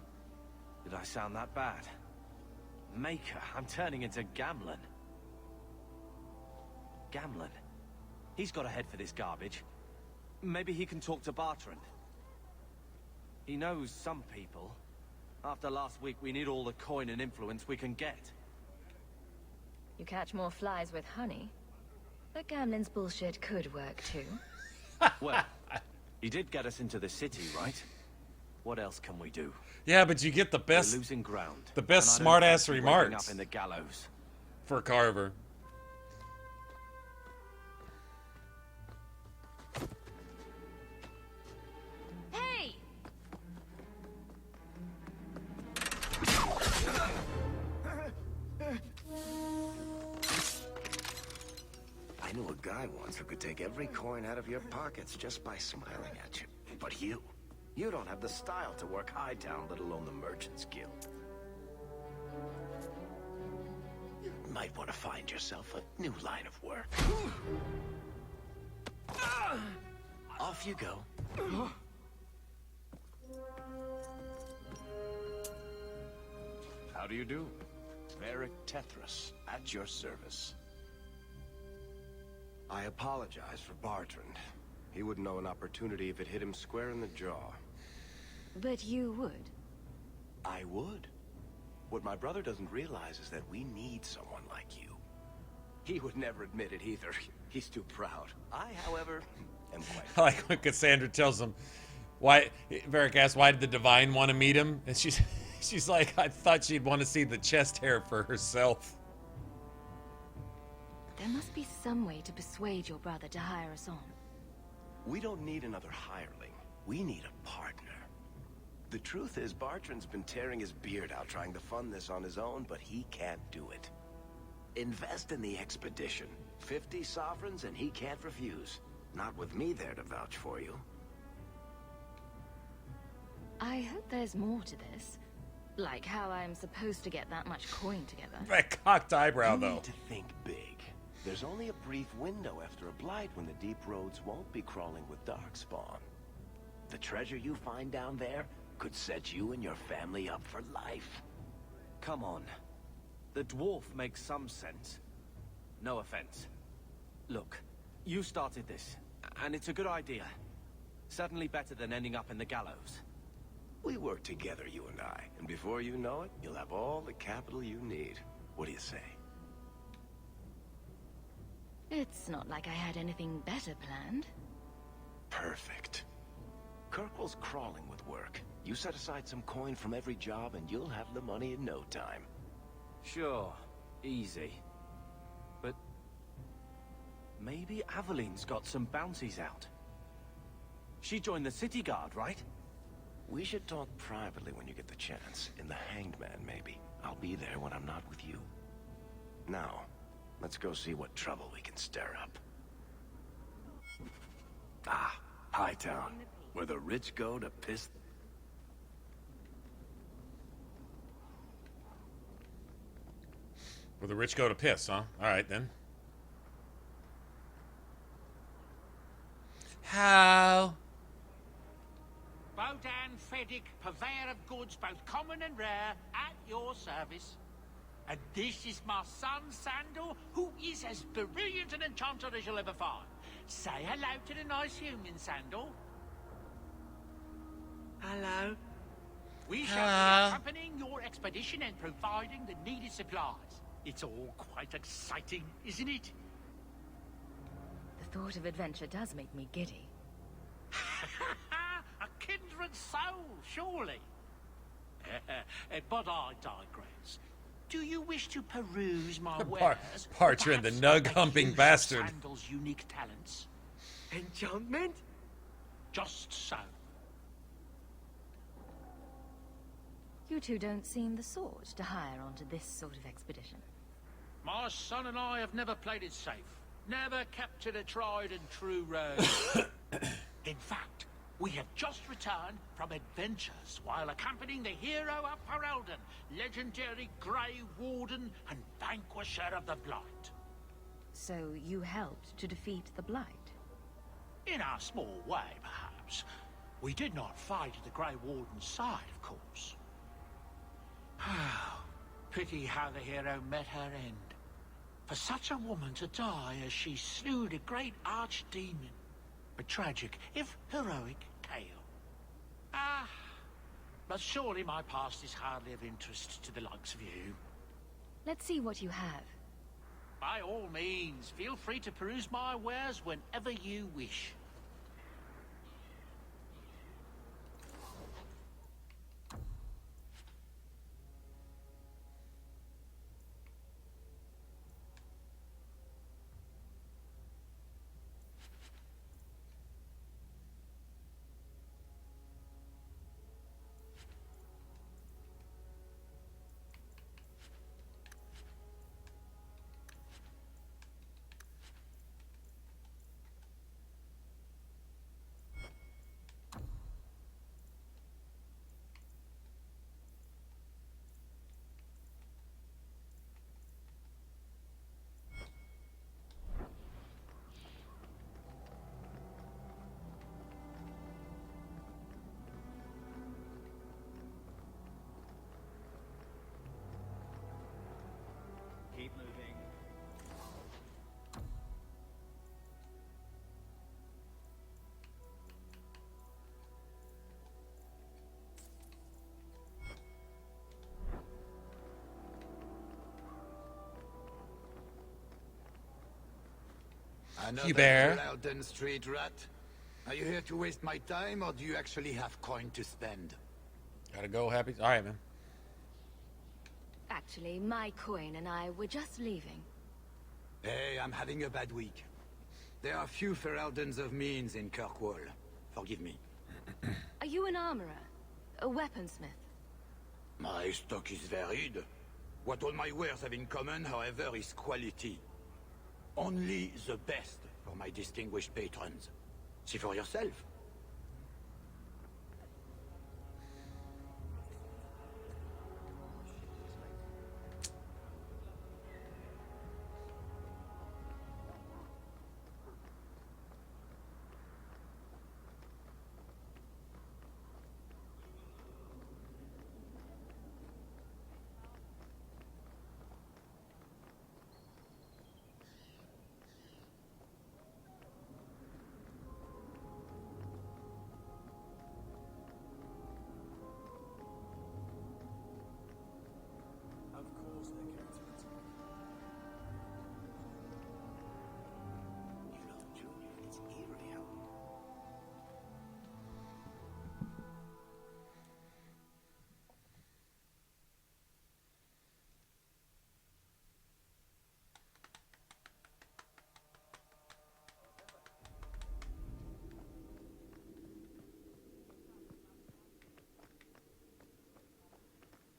Did I sound that bad? Maker, I'm turning into Gamlen. Gamlen? He's got a head for this garbage. Maybe he can talk to Bertrand. He knows some people. After last week, we need all the coin and influence we can get. You catch more flies with honey. But Gamlen's bullshit could work too. Well, he did get us into the city, right? What else can we do? Yeah, but you get the best, we're losing ground, the best and I don't smart-ass fancy waking remarks up in the gallows. for Carver. Hey! I knew a guy once who could take every coin out of your pockets just by smiling at you. But you don't have the style to work Hightown, let alone the Merchants Guild. My might want to find yourself a new line of work. Off you go. How do you do? Tethrus, at your service. I apologize for Bartrand. He wouldn't know an opportunity if it hit him square in the jaw. But you would. I would. What my brother doesn't realize is that we need someone like you. He would never admit it either. He's too proud. I, however, am quite... I like when Cassandra tells him, why, Varric asks, why did the Divine want to meet him? And she's like, I thought she'd want to see the chest hair for herself. There must be some way to persuade your brother to hire us on. We don't need another hireling. We need a partner. The truth is, Bartrand's been tearing his beard out trying to fund this on his own, but he can't do it. Invest in the expedition. 50 sovereigns and he can't refuse. Not with me there to vouch for you. I hope there's more to this. Like how I'm supposed to get that much coin together. That cocked eyebrow, You though. need to think big. There's only a brief window after a blight when the deep roads won't be crawling with darkspawn. The treasure you find down there could set you and your family up for life. Come on. The dwarf makes some sense. No offense. Look, you started this, and it's a good idea. Certainly better than ending up in the gallows. We work together, you and I, and before you know it, you'll have all the capital you need. What do you say? It's not like I had anything better planned. Perfect. Kirkwall's crawling with work. You set aside some coin from every job and you'll have the money in no time. Sure, easy. But maybe Aveline's got some bounties out. She joined the city guard, right? We should talk privately when you get the chance. In the Hanged Man, maybe. I'll be there when I'm not with you. Now, let's go see what trouble we can stir up. Ah, Hightown, where the rich go to piss... Where the rich go to piss, huh? Alright, then. How? Bodan Feddick, purveyor of goods both common and rare, at your service. And this is my son, Sandor, who is as brilliant an enchanter as you'll ever find. Say hello to the nice human, Sandor. Hello. We shall be accompanying your expedition and providing the needed supplies. It's all quite exciting, isn't it? The thought of adventure does make me giddy. A kindred soul, surely. But I digress. Do you wish to peruse my wares? Parcher and the nug-humping bastard. Sandal's unique talents. Enchantment? Just so. You two don't seem the sort to hire onto this sort of expedition. My son and I have never played it safe. Never kept to the tried and true road. In fact, we have just returned from adventures while accompanying the hero of Ferelden, legendary Grey Warden and vanquisher of the Blight. So you helped to defeat the Blight? In our small way, perhaps. We did not fight at the Grey Warden's side, of course. Pity how the hero met her end. For such a woman to die as she slew the great archdemon. A tragic, if heroic, tale. But surely my past is hardly of interest to the likes of you. Let's see what you have. By all means, feel free to peruse my wares whenever you wish. keep moving. Another Hubert. Elden Street rat. Are you here to waste my time, or do you actually have coin to spend? Gotta go, Happy. All right, man. Actually, my coin and I were just leaving. Hey, I'm having a bad week. There are few Fereldans of means in Kirkwall. Forgive me. Are you an armorer? A weaponsmith? My stock is varied. What all my wares have in common, however, is quality. Only the best for my distinguished patrons. See for yourself.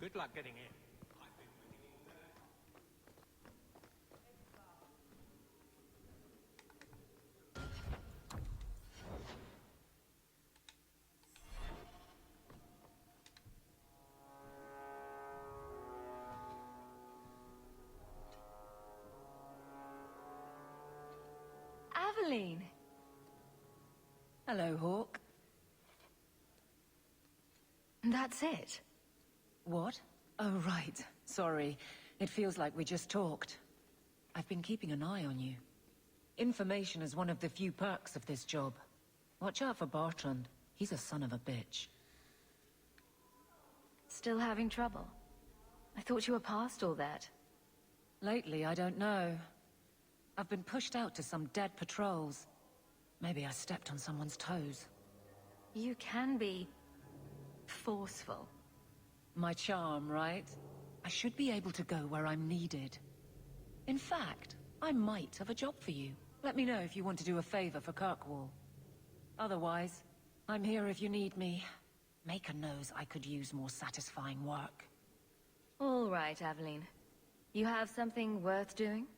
Good luck getting in. Aveline! Hello, Hawke. That's it? What? Oh, right. Sorry. It feels like we just talked. I've been keeping an eye on you. Information is one of the few perks of this job. Watch out for Bartrand. He's a son of a bitch. Still having trouble? I thought you were past all that. Lately, I don't know. I've been pushed out to some dead patrols. Maybe I stepped on someone's toes. You can be forceful. My charm, right? I should be able to go where I'm needed. In fact, I might have a job for you. Let me know if you want to do a favor for Kirkwall. Otherwise, I'm here if you need me. Maker knows I could use more satisfying work. All right, Aveline. You have something worth doing?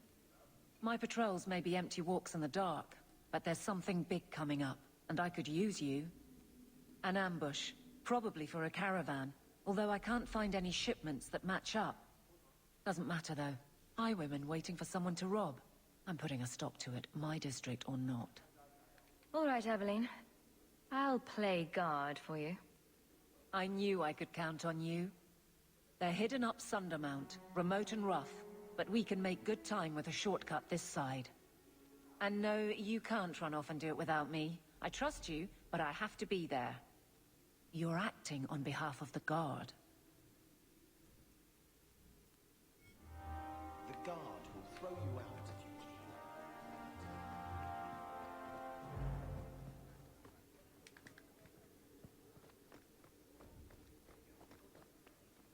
My patrols may be empty walks in the dark, but there's something big coming up, and I could use you. An ambush, probably for a caravan. Although I can't find any shipments that match up. Doesn't matter though. Highwaymen waiting for someone to rob. I'm putting a stop to it, my district or not. All right, Aveline. I'll play guard for you. I knew I could count on you. They're hidden up Sundermount, remote and rough, but we can make good time with a shortcut this side. And no, you can't run off and do it without me. I trust you, but I have to be there. You're acting on behalf of the Guard. The Guard will throw you out if you leave.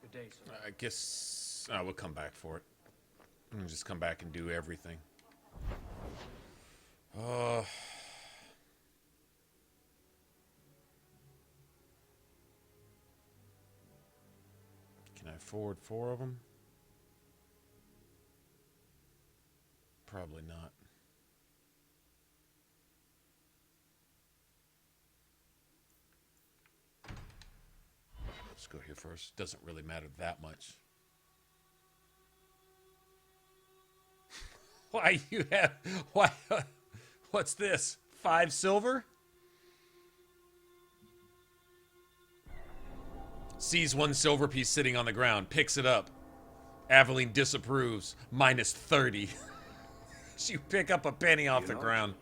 Good day, sir. I guess we'll come back for it. We'll just come back and do everything. Can I afford 4 of them? Probably not. Let's go here first. Doesn't really matter that much. Why you have... Why... What's this? 5 silver? Sees 1 silver piece sitting on the ground, picks it up, Aveline disapproves. Minus 30. You pick up a penny off the ground.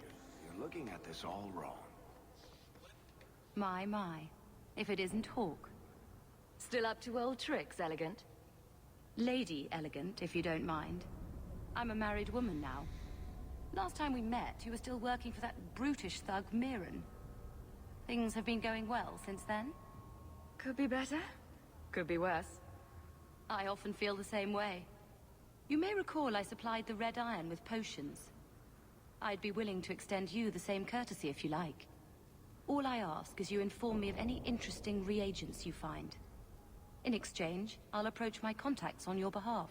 You're looking at this all wrong. My. If it isn't Hawke. Still up to old tricks, Elegant? Lady Elegant, if you don't mind. I'm a married woman now. Last time we met, you were still working for that brutish thug, Mirren. Things have been going well since then? Could be better. Could be worse. I often feel the same way. You may recall I supplied the Red Iron with potions. I'd be willing to extend you the same courtesy if you like. All I ask is you inform me of any interesting reagents you find. In exchange, I'll approach my contacts on your behalf.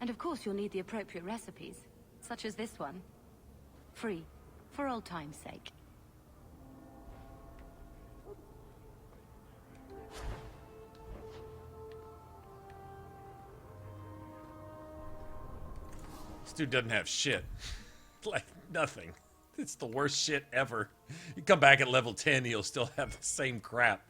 And of course you'll need the appropriate recipes, such as this one. Free, for old time's sake. This dude doesn't have shit. Like, nothing. It's the worst shit ever. You come back at level 10, he'll still have the same crap.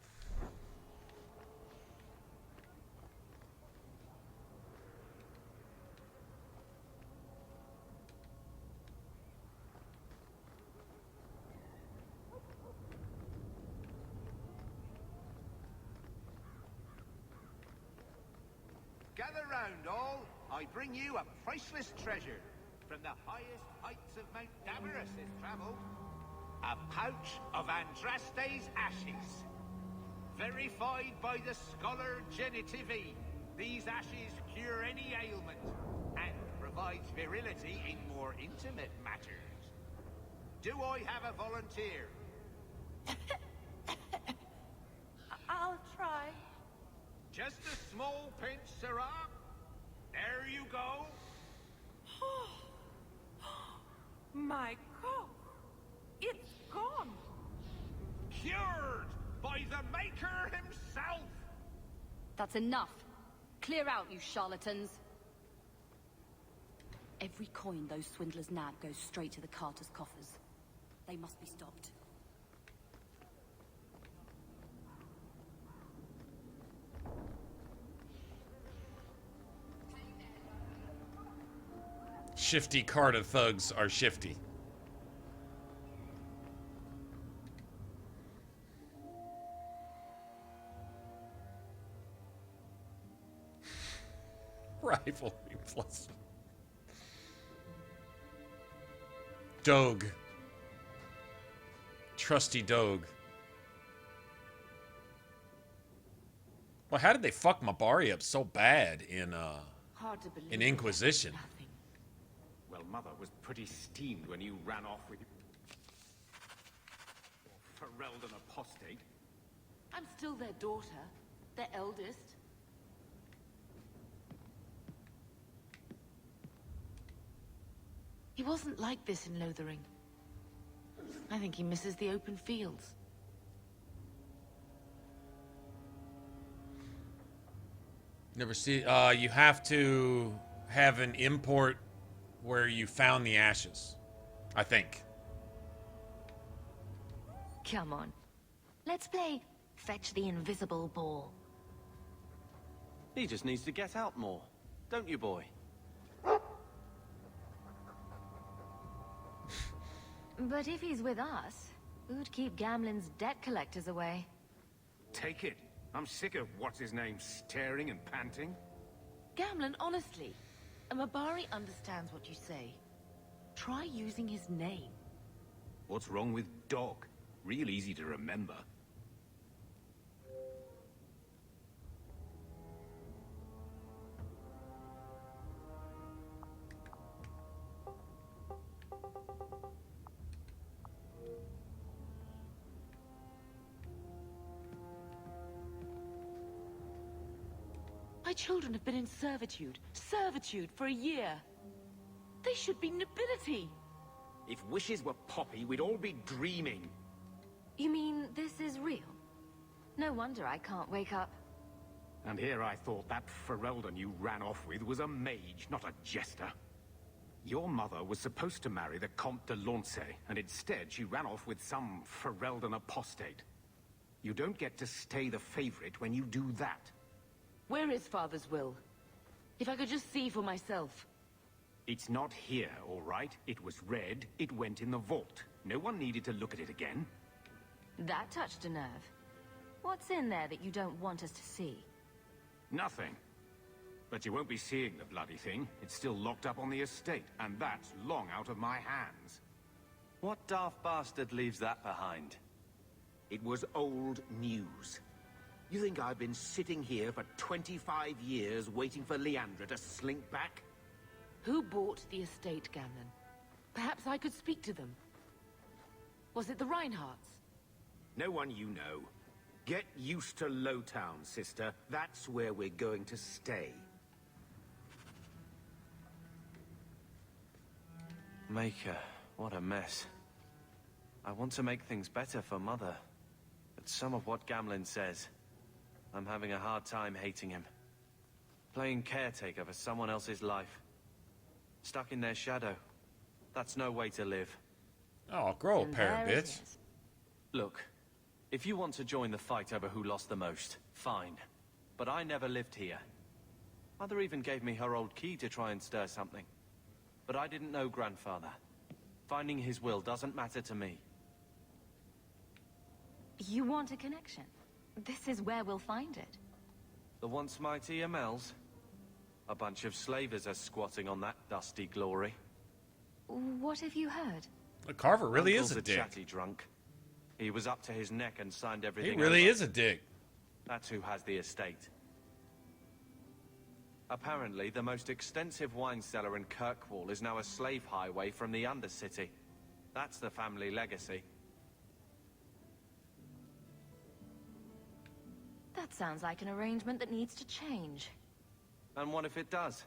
Gather round, all. I bring you a priceless treasure. From the highest heights of Mount Damarus is travelled. A pouch of Andraste's ashes. Verified by the scholar Genitivi, these ashes cure any ailment and provides virility in more intimate matters. Do I have a volunteer? I'll try. Just a small pinch, Seraphim. There you go. My cough. It's gone. Cured by the Maker himself. That's enough. Clear out, you charlatans. Every coin those swindlers nab goes straight to the carter's coffers. They must be stopped. Shifty Carter thugs are shifty. Rivalry plus. Dogue. Trusty Dogue. Well, how did they fuck Mabari up so bad in Inquisition? Well, Mother was pretty steamed when you ran off with Ferelden apostate. I'm still their daughter, their eldest. He wasn't like this in Lothering. I think he misses the open fields. Never see. You have to have an import where you found the ashes, I think. Come on. Let's play Fetch the Invisible Ball. He just needs to get out more, don't you, boy? But if he's with us, who'd keep Gamlen's debt collectors away? Take it. I'm sick of what's-his-name staring and panting. Gamlen, honestly, a Mabari understands what you say. Try using his name. What's wrong with Dog? Real easy to remember. My children have been in servitude for a year. They should be nobility. If wishes were poppy, we'd all be dreaming. You mean this is real? No wonder I can't wake up. And here I thought that Ferelden you ran off with was a mage, not a jester. Your mother was supposed to marry the Comte de Lancey, and instead she ran off with some Ferelden apostate. You don't get to stay the favorite when you do that. Where is Father's will? If I could just see for myself. It's not here, all right? It was read, it went in the vault. No one needed to look at it again. That touched a nerve. What's in there that you don't want us to see? Nothing. But you won't be seeing the bloody thing. It's still locked up on the estate, and that's long out of my hands. What daft bastard leaves that behind? It was old news. You think I've been sitting here for 25 years waiting for Leandra to slink back? Who bought the estate, Gamlen? Perhaps I could speak to them. Was it the Reinhardts? No one you know. Get used to Lowtown, sister. That's where we're going to stay. Maker, what a mess. I want to make things better for Mother. But some of what Gamlen says, I'm having a hard time hating him. Playing caretaker for someone else's life. Stuck in their shadow. That's no way to live. Oh, grow a pair, bitch. Look, if you want to join the fight over who lost the most, fine. But I never lived here. Mother even gave me her old key to try and stir something. But I didn't know Grandfather. Finding his will doesn't matter to me. You want a connection? This is where we'll find it. The once mighty Amels? A bunch of slavers are squatting on that dusty glory. What have you heard? The Carver really Uncle's is a dick. chatty drunk. He was up to his neck and signed everything. He really over. is a dick. That's who has the estate. Apparently, the most extensive wine cellar in Kirkwall is now a slave highway from the Undercity. That's the family legacy. That sounds like an arrangement that needs to change. And what if it does?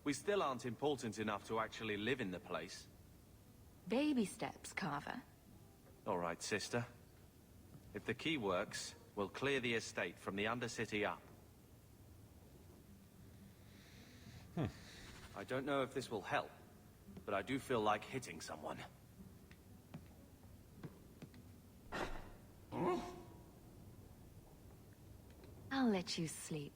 We still aren't important enough to actually live in the place. Baby steps, Carver. All right, sister. If the key works, we'll clear the estate from the Undercity up. I don't know if this will help, but I do feel like hitting someone. I'll let you sleep.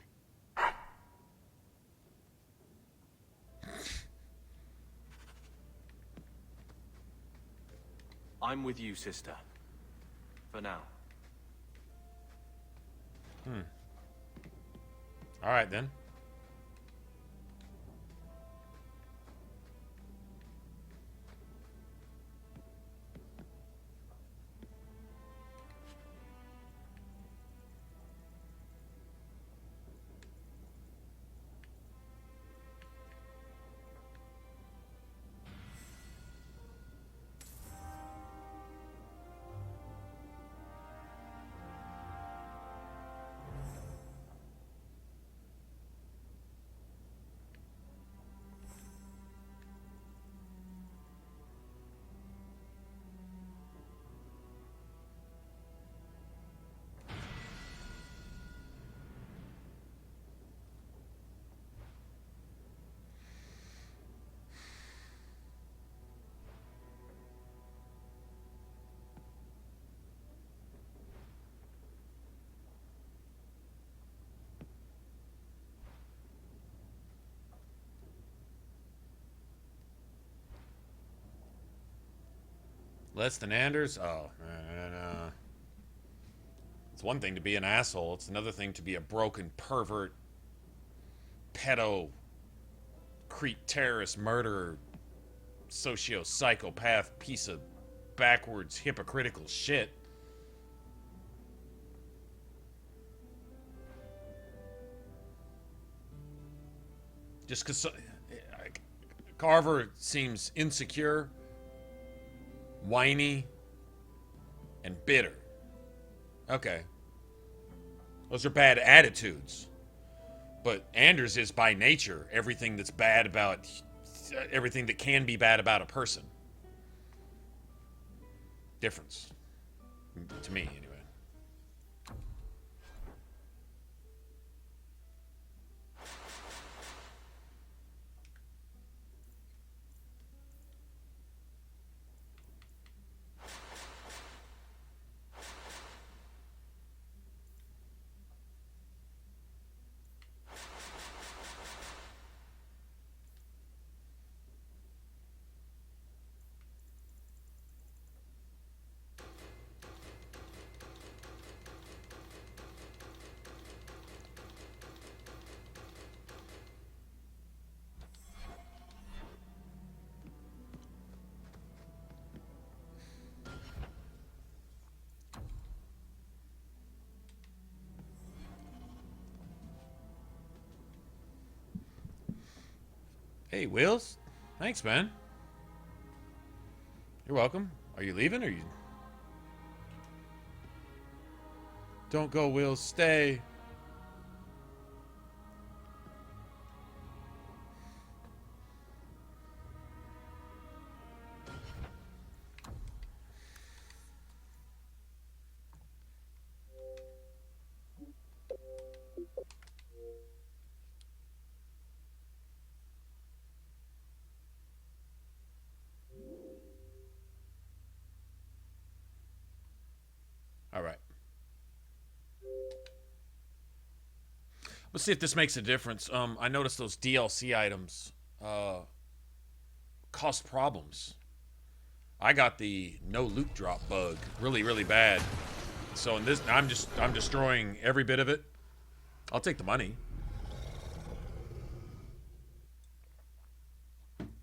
I'm with you, sister. For now. All right, then. Less than Anders? Oh, no. It's one thing to be an asshole. It's another thing to be a broken pervert, pedo, creep, terrorist, murderer, socio-psychopath, piece of backwards, hypocritical shit. Just because Carver seems insecure, whiny, and bitter. Okay. Those are bad attitudes. But Anders is by nature everything that's bad about, everything that can be bad about a person. Difference. To me, anyway. Hey, Wills. Thanks, man. You're welcome. Are you leaving or you... Don't go, Wills. Stay. All right. Let's see if this makes a difference. I noticed those DLC items cost problems. I got the no loot drop bug really, really bad. So in this, I'm destroying every bit of it. I'll take the money.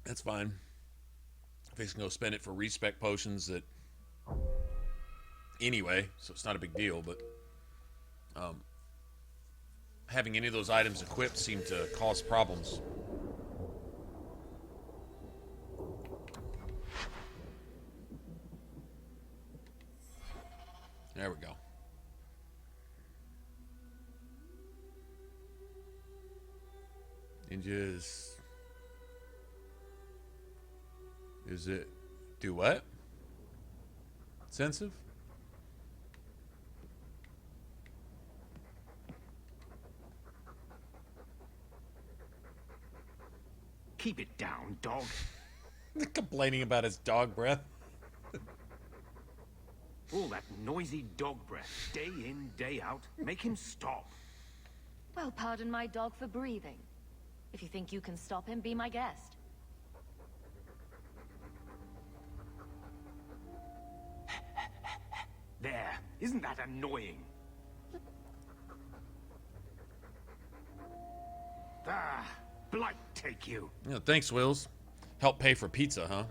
That's fine. If I can go spend it for respec potions that anyway, so it's not a big deal, but having any of those items equipped seemed to cause problems. There we go. Ninjas. Is it do what? Sensitive? Keep it down, dog. Complaining about his dog breath. All that noisy dog breath, day in, day out. Make him stop. Well, pardon my dog for breathing. If you think you can stop him, be my guest. There. Isn't that annoying? Ah, Blight take you. Yeah, thanks, Wills. Help pay for pizza, huh?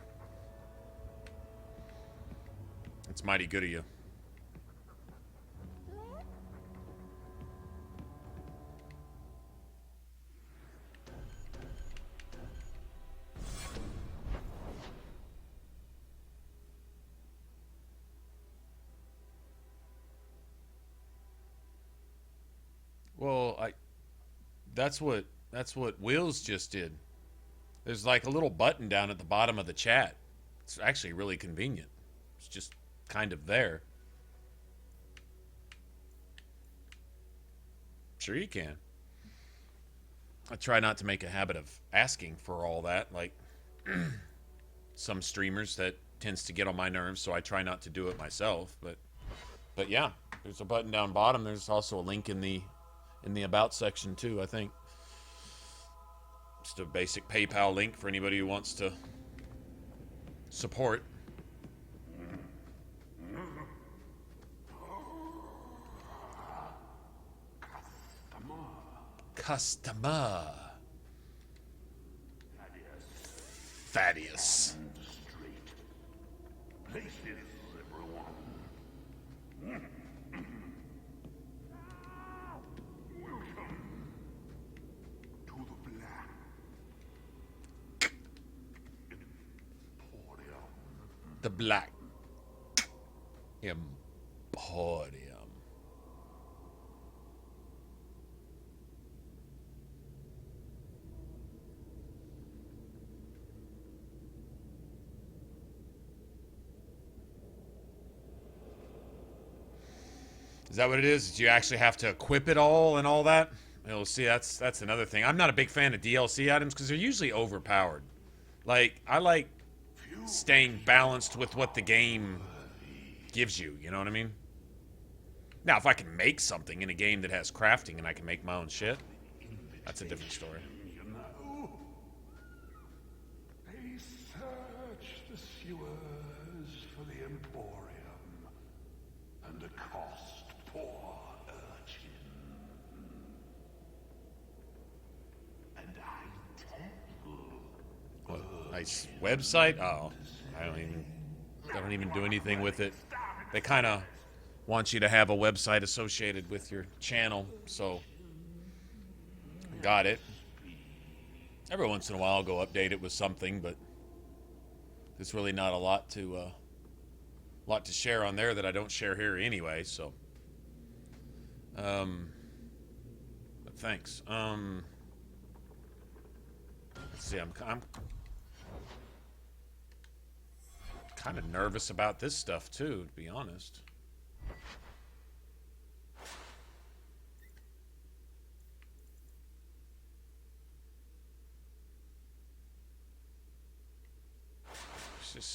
It's mighty good of you. Well, that's what Wills just did. There's like a little button down at the bottom of the chat. It's actually really convenient. It's just kind of there. Sure you can. I try not to make a habit of asking for all that, like some streamers. That tends to get on my nerves, so I try not to do it myself. But yeah, there's a button down bottom. There's also a link in the about section too, I think. Just a basic PayPal link for anybody who wants to support. Customer. Thaddeus. Places, everyone. Welcome to the Black Emporium. The Black Emporium. Is that what it is? Do you actually have to equip it all and all that? You'll see, that's another thing. I'm not a big fan of DLC items because they're usually overpowered. Like, I like staying balanced with what the game gives you, you know what I mean? Now, if I can make something in a game that has crafting and I can make my own shit, that's a different story. They search the sewers for the Emporium and accost poor urchin. And I tell you, What, nice website? Oh, I don't even do anything with it. They kind of want you to have a website associated with your channel, so got it. Every once in a while I'll go update it with something, but there's really not a lot to share on there that I don't share here anyway, so but thanks. Let's see, I'm kind of nervous about this stuff too, to be honest.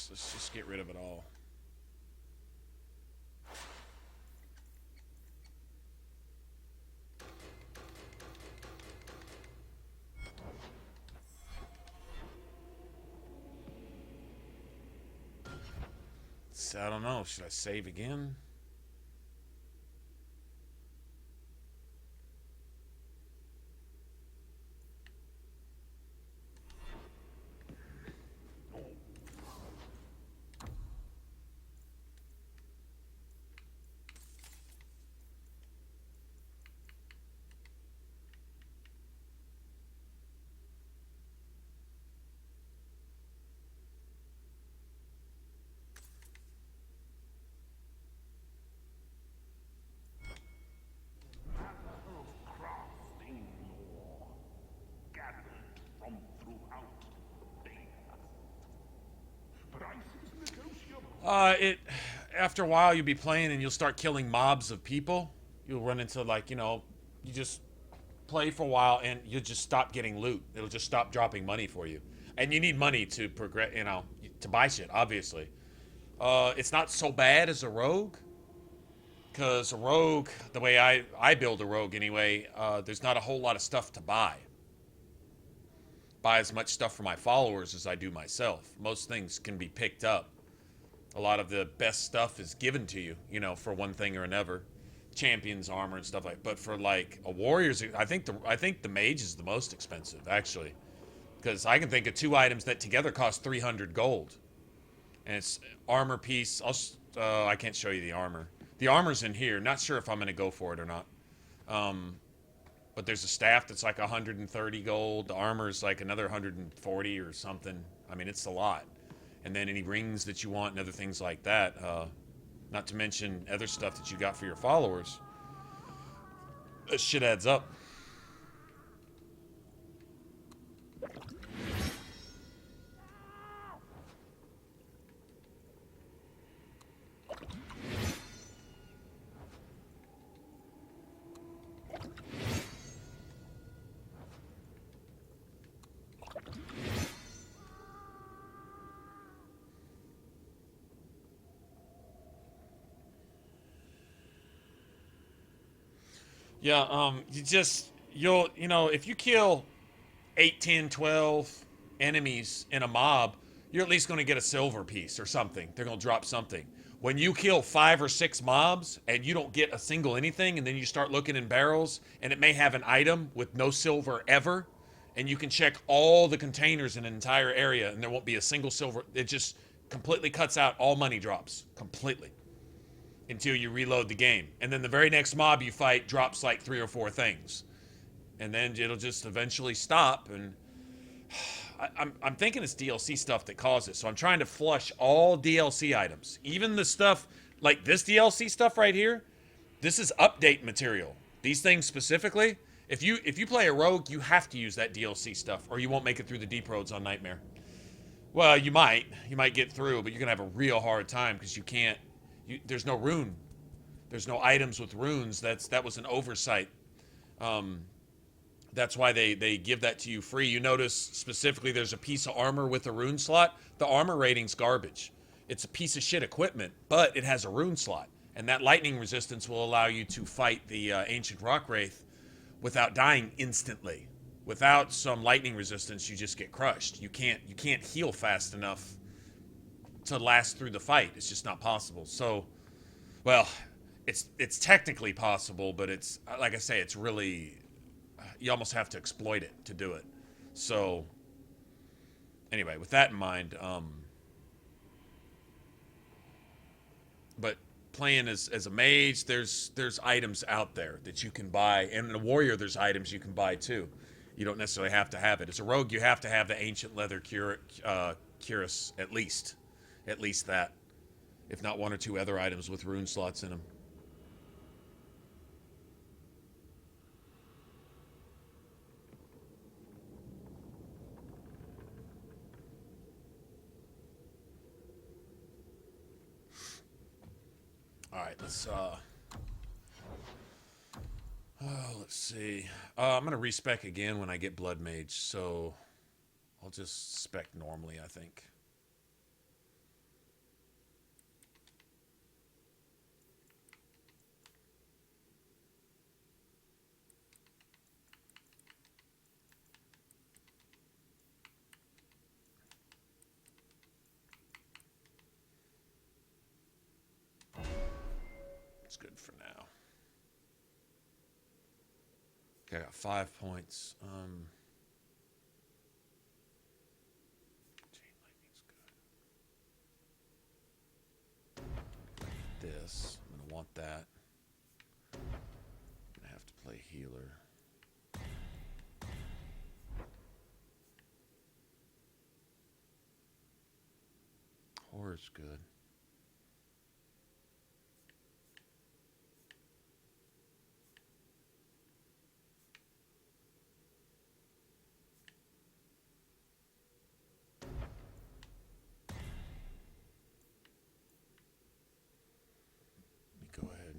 Let's just get rid of it all. I don't know. Should I save again? After a while, you'll be playing and you'll start killing mobs of people. You'll run into, like, you know, you just play for a while and you'll just stop getting loot. It'll just stop dropping money for you. And you need money to progress, you know, to buy shit, obviously. It's not so bad as a rogue. Because a rogue, the way I build a rogue anyway, there's not a whole lot of stuff to buy. Buy as much stuff for my followers as I do myself. Most things can be picked up. A lot of the best stuff is given to you, you know, for one thing or another. Champions armor and stuff like that. But for like a warrior's, I think the mage is the most expensive, actually. Because I can think of 2 items that together cost 300 gold. And it's armor piece. I can't show you the armor. The armor's in here. Not sure if I'm going to go for it or not. But there's a staff that's like 130 gold. The armor's like another 140 or something. I mean, it's a lot. And then any rings that you want and other things like that. Not to mention other stuff that you got for your followers. That shit adds up. Yeah, you know, if you kill 8, 10, 12 enemies in a mob, you're at least going to get a silver piece or something. They're going to drop something. When you kill 5 or 6 mobs and you don't get a single anything, and then you start looking in barrels, and it may have an item with no silver ever, and you can check all the containers in an entire area, and there won't be a single silver. It just completely cuts out all money drops. Completely. Until you reload the game. And then the very next mob you fight drops like 3 or 4 things. And then it'll just eventually stop. And I'm thinking it's DLC stuff that caused it. So I'm trying to flush all DLC items. Even the stuff, like this DLC stuff right here, this is update material. These things specifically, if you play a rogue, you have to use that DLC stuff or you won't make it through the deep roads on Nightmare. Well, you might get through, but you're going to have a real hard time because you can't. There's no rune. There's no items with runes. That was an oversight. That's why they give that to you free. You notice specifically there's a piece of armor with a rune slot. The armor rating's garbage. It's a piece of shit equipment, but it has a rune slot. And that lightning resistance will allow you to fight the ancient rock wraith without dying instantly. Without some lightning resistance, you just get crushed. You can't heal fast enough to last through the fight. It's just not possible. So, well, it's technically possible, but it's, like I say, it's really, you almost have to exploit it to do it. So, anyway, with that in mind, but playing as a mage, there's items out there that you can buy, and in a warrior, there's items you can buy too. You don't necessarily have to have it. As a rogue, you have to have the ancient leather cuirass at least. At least that. If not one or two other items with rune slots in them. Alright, let's see. I'm going to respec again when I get Blood Mage, so I'll just spec normally, I think. It's good for now. Okay, I got 5 points. Chain lightning's good. This. I'm gonna want that. I'm gonna have to play healer. Horror's good. Go ahead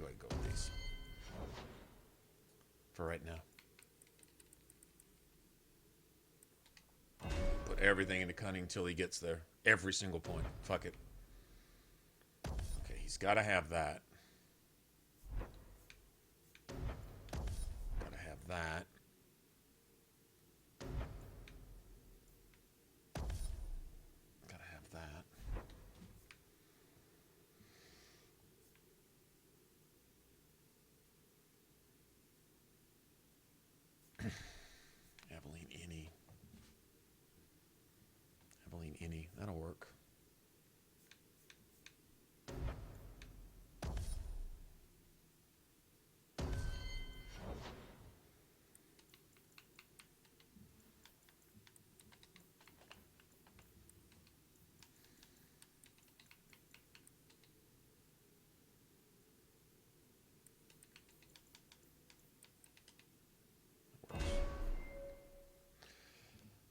and go with these for right now. Put everything into cunning until he gets there. Every single point. Fuck it. Okay, he's got to have that. Got to have that. Any. That'll work.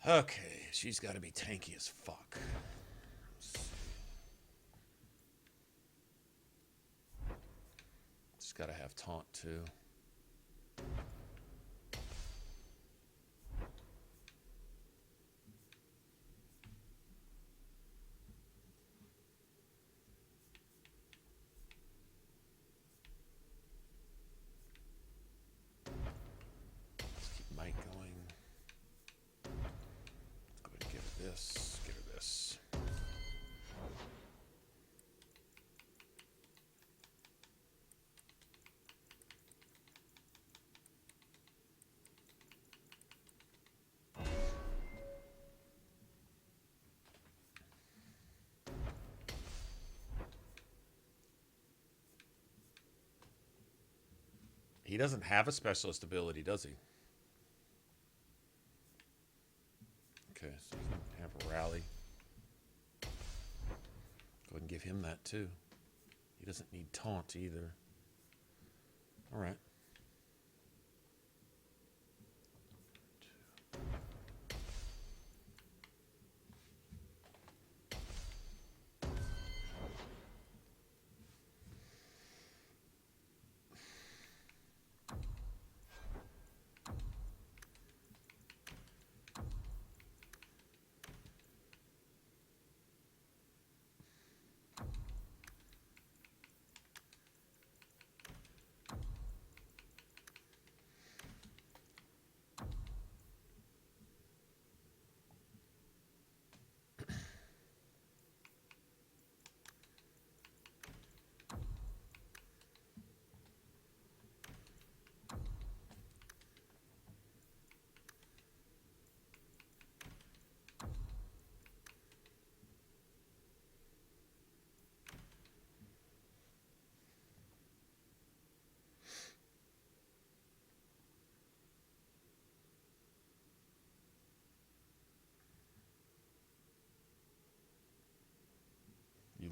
Okay, she's got to be tanky as fuck. She's got to have taunt too. Let's keep Mike going. Let's go ahead and give her this. Give her this. He doesn't have a specialist ability, does he? Okay, so you can have a rally. Go ahead and give him that too. He doesn't need taunt either. All right.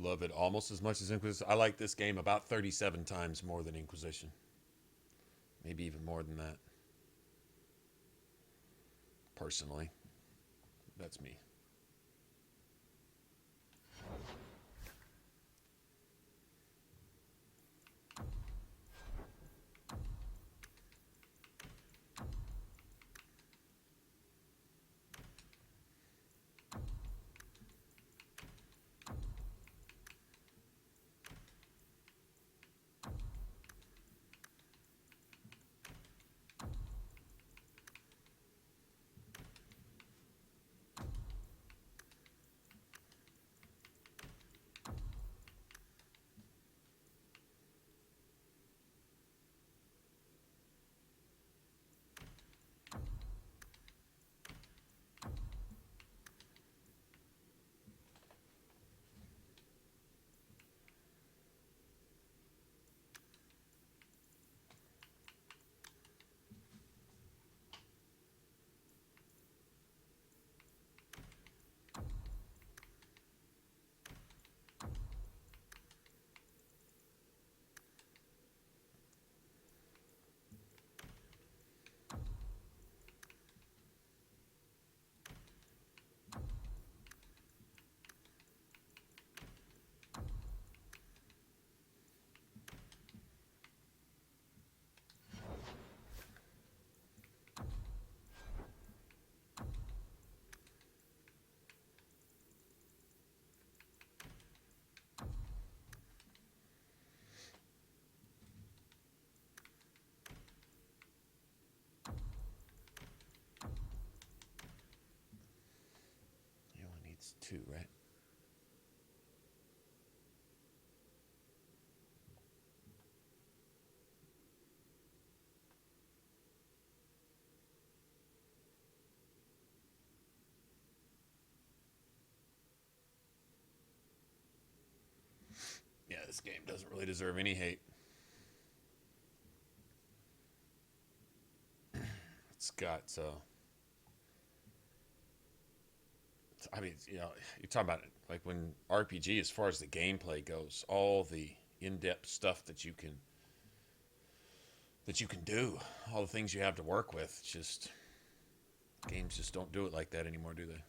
love it almost as much as Inquisition. I like this game about 37 times more than Inquisition. Maybe even more than that. Personally. That's me. It's 2, right? Yeah, this game doesn't really deserve any hate. It's got, I mean, you know, you're talking about it, like when RPG, as far as the gameplay goes, all the in-depth stuff that you can do, all the things you have to work with, just games just don't do it like that anymore, do they?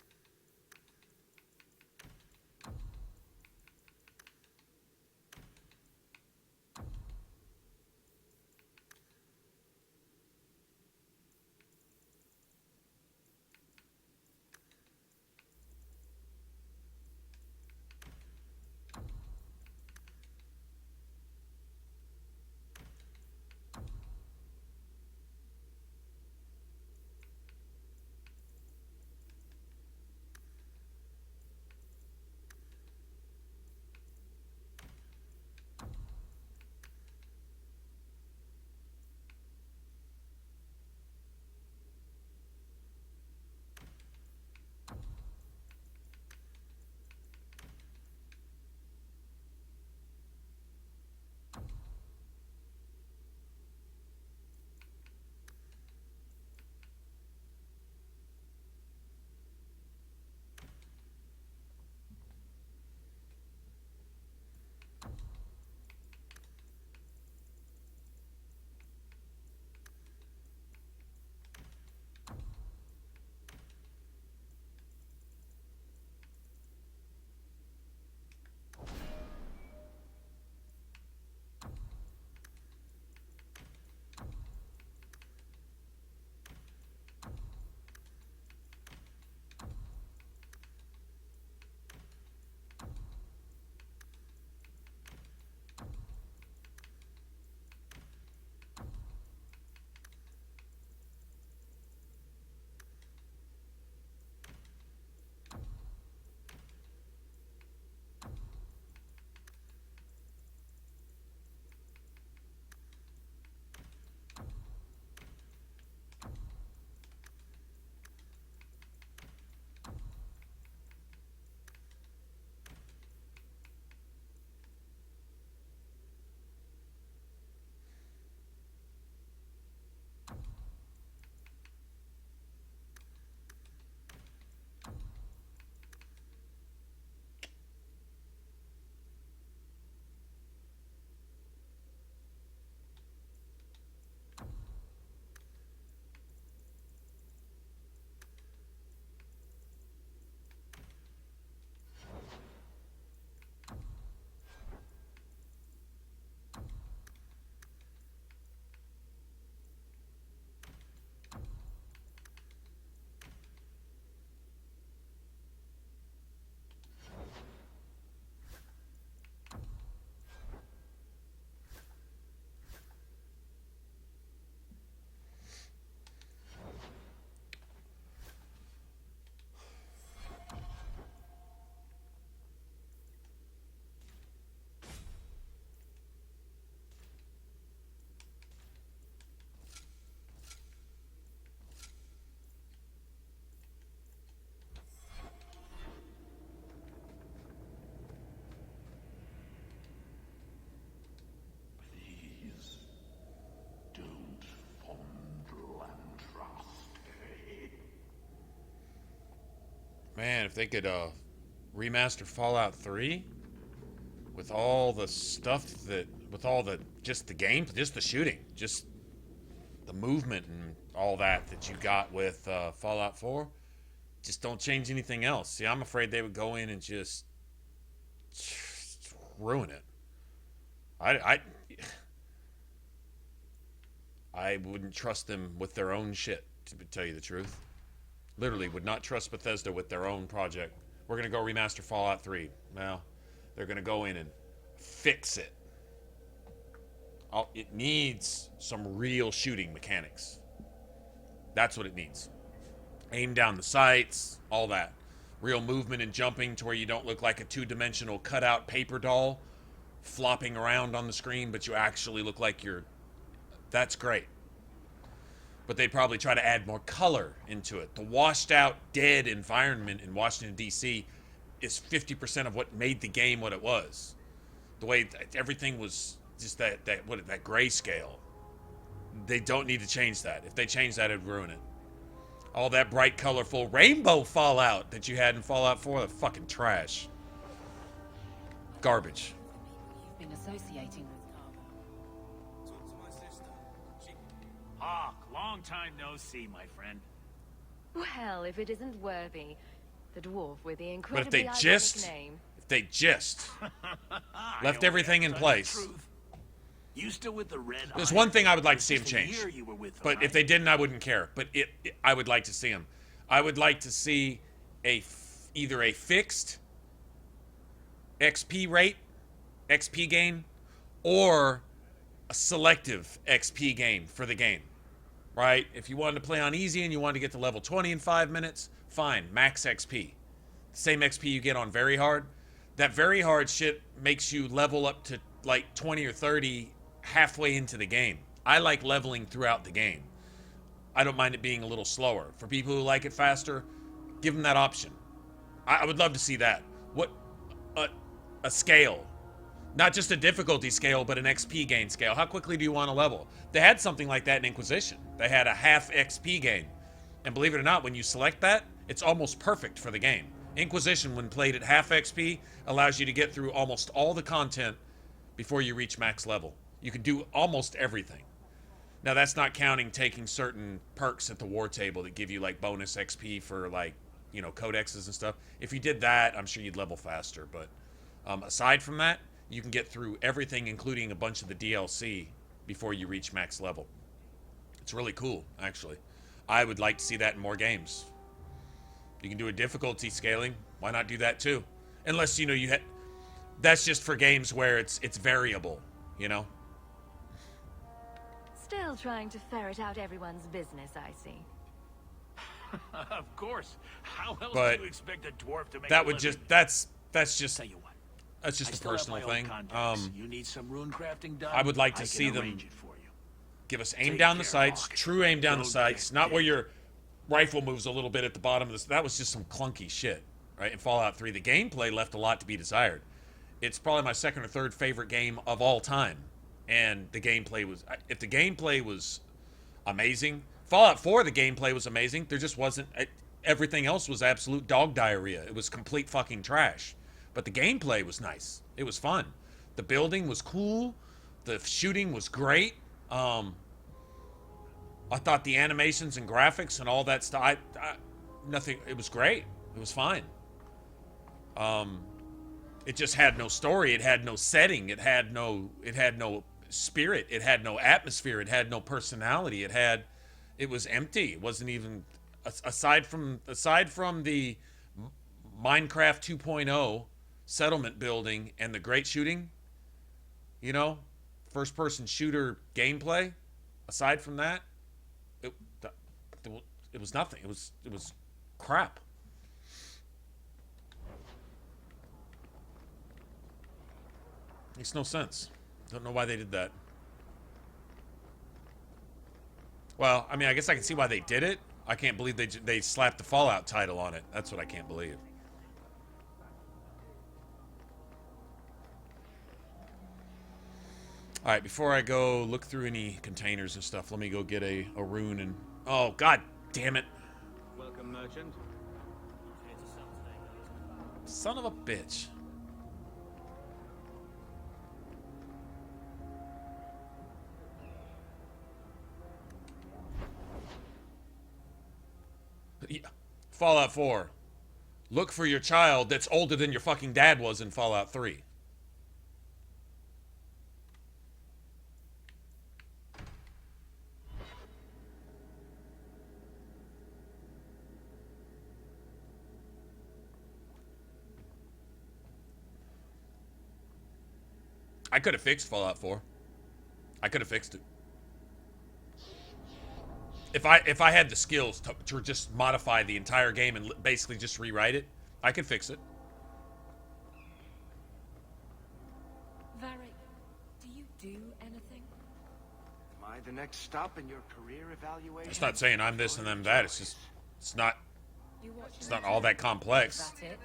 Man, if they could remaster Fallout 3 with all the stuff that, with all the, just the game, just the shooting, just the movement and all that you got with Fallout 4, just don't change anything else. See, I'm afraid they would go in and just ruin it. I wouldn't trust them with their own shit, to tell you the truth. Literally would not trust Bethesda with their own project. We're going to go remaster Fallout 3. Well, they're going to go in and fix it. It needs some real shooting mechanics. That's what it needs. Aim down the sights, all that. Real movement and jumping to where you don't look like a two-dimensional cutout paper doll flopping around on the screen, but you actually look like you're... That's great. But they'd probably try to add more color into it. The washed-out, dead environment in Washington, D.C. is 50% of what made the game what it was. The way everything was just that grayscale. They don't need to change that. If they change that, it'd ruin it. All that bright, colorful rainbow Fallout that you had in Fallout 4, that's fucking trash. Garbage. Been associating with Hawke, long time no see, my friend. Well, if it isn't worthy, the dwarf with the But incredibly if ironic name. they just left everything in place. You still with the red? There's one thing I would like to see him Just a change. year you were with But them, if they didn't, I wouldn't care. But I would like to see him. I would like to see either a fixed XP rate, XP gain, or a selective XP gain for the game. Right? If you wanted to play on easy and you wanted to get to level 20 in 5 minutes, fine, max XP. Same XP you get on very hard. That very hard shit makes you level up to like 20 or 30 halfway into the game. I like leveling throughout the game. I don't mind it being a little slower. For people who like it faster, give them that option. I would love to see that. What a scale. Not just a difficulty scale, but an XP gain scale. How quickly do you want to level? They had something like that in Inquisition. They had a half XP gain. And believe it or not, when you select that, it's almost perfect for the game. Inquisition, when played at half XP, allows you to get through almost all the content before you reach max level. You can do almost everything. Now, that's not counting taking certain perks at the war table that give you, like, bonus XP for, like, you know, codexes and stuff. If you did that, I'm sure you'd level faster. But aside from that, you can get through everything, including a bunch of the DLC, before you reach max level. It's really cool, actually. I would like to see that in more games. You can do a difficulty scaling. Why not do that, too? Unless, you know, that's just for games where it's variable, you know? Still trying to ferret out everyone's business, I see. Of course. How else But do you expect a dwarf to make that a would living? just that's just Tell you what, that's just I a still have personal my old thing. contacts. You need some rune crafting done? I would like to I see can them arrange it for you. give us aim Take down the care, sights, Hawke. true aim down the Don't sights, get not where dead. your rifle moves a little bit at the bottom of this. That was just some clunky shit, right? In Fallout 3, the gameplay left a lot to be desired. It's probably my second or third favorite game of all time, and the gameplay was. If the gameplay was amazing, Fallout 4, the gameplay was amazing. There just wasn't. Everything else was absolute dog diarrhea. It was complete fucking trash. But the gameplay was nice. It was fun. The building was cool. The shooting was great. I thought the animations and graphics and all that stuff. Nothing. It was great. It was fine. It just had no story. It had no setting. It had no spirit. It had no atmosphere. It had no personality. It was empty. It wasn't even aside from the Minecraft 2.0 settlement building and the great shooting, you know, first person shooter gameplay. Aside from that, it was nothing. It was crap. Makes no sense. Don't know why they did that. Well, I mean, I guess I can see why they did it. I can't believe they slapped the Fallout title on it. That's what I can't believe. All right, before I go look through any containers and stuff, let me go get a rune and... Oh, god damn it. Welcome, merchant. Son of a bitch. Yeah. Fallout 4. Look for your child that's older than your fucking dad was in Fallout 3. I could have fixed Fallout 4. I could have fixed it. If I had the skills to just modify the entire game and basically just rewrite it, I could fix it. Varric, do you do anything? Am I the next stop in your career evaluation? It's not saying I'm this and I'm that. It's just it's not all that complex. That's it.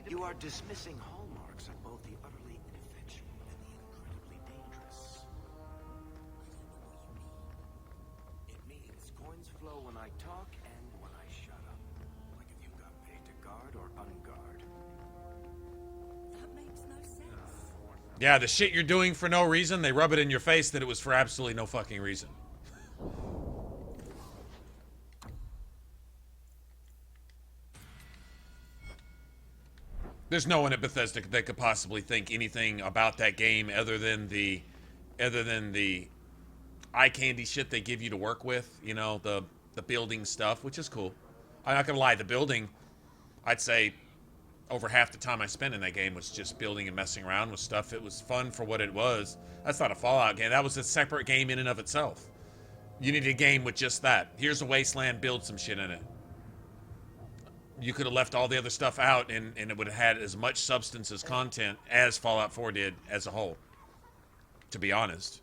You are dismissing hallmarks of both the utterly ineffectual and the incredibly dangerous. It means coins flow when I talk and when I shut up. Like if you got paid to guard or unguard. That makes no sense. Yeah, the shit you're doing for no reason, they rub it in your face that it was for absolutely no fucking reason. There's no one at Bethesda that could possibly think anything about that game other than the eye candy shit they give you to work with, you know, the building stuff, which is cool. I'm not gonna lie, the building, I'd say over half the time I spent in that game was just building and messing around with stuff. It was fun for what it was. That's not a Fallout game. That was a separate game in and of itself. You need a game with just that. Here's a wasteland, build some shit in it. You could have left all the other stuff out and it would have had as much substance as content as Fallout 4 did as a whole, to be honest.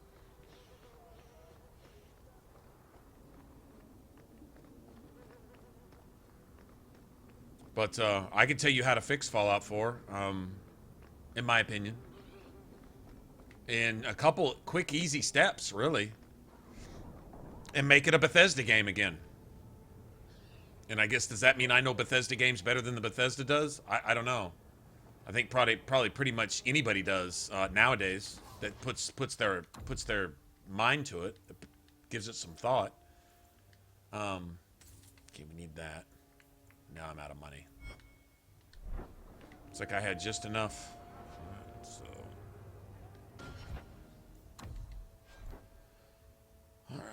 But I can tell you how to fix Fallout 4, in my opinion. In a couple quick, easy steps, really. And make it a Bethesda game again. And I guess, does that mean I know Bethesda games better than the Bethesda does? I don't know. I think probably pretty much anybody does nowadays that puts their mind to it, that gives it some thought. Okay, we need that. Now I'm out of money. It's like I had just enough. So, all right.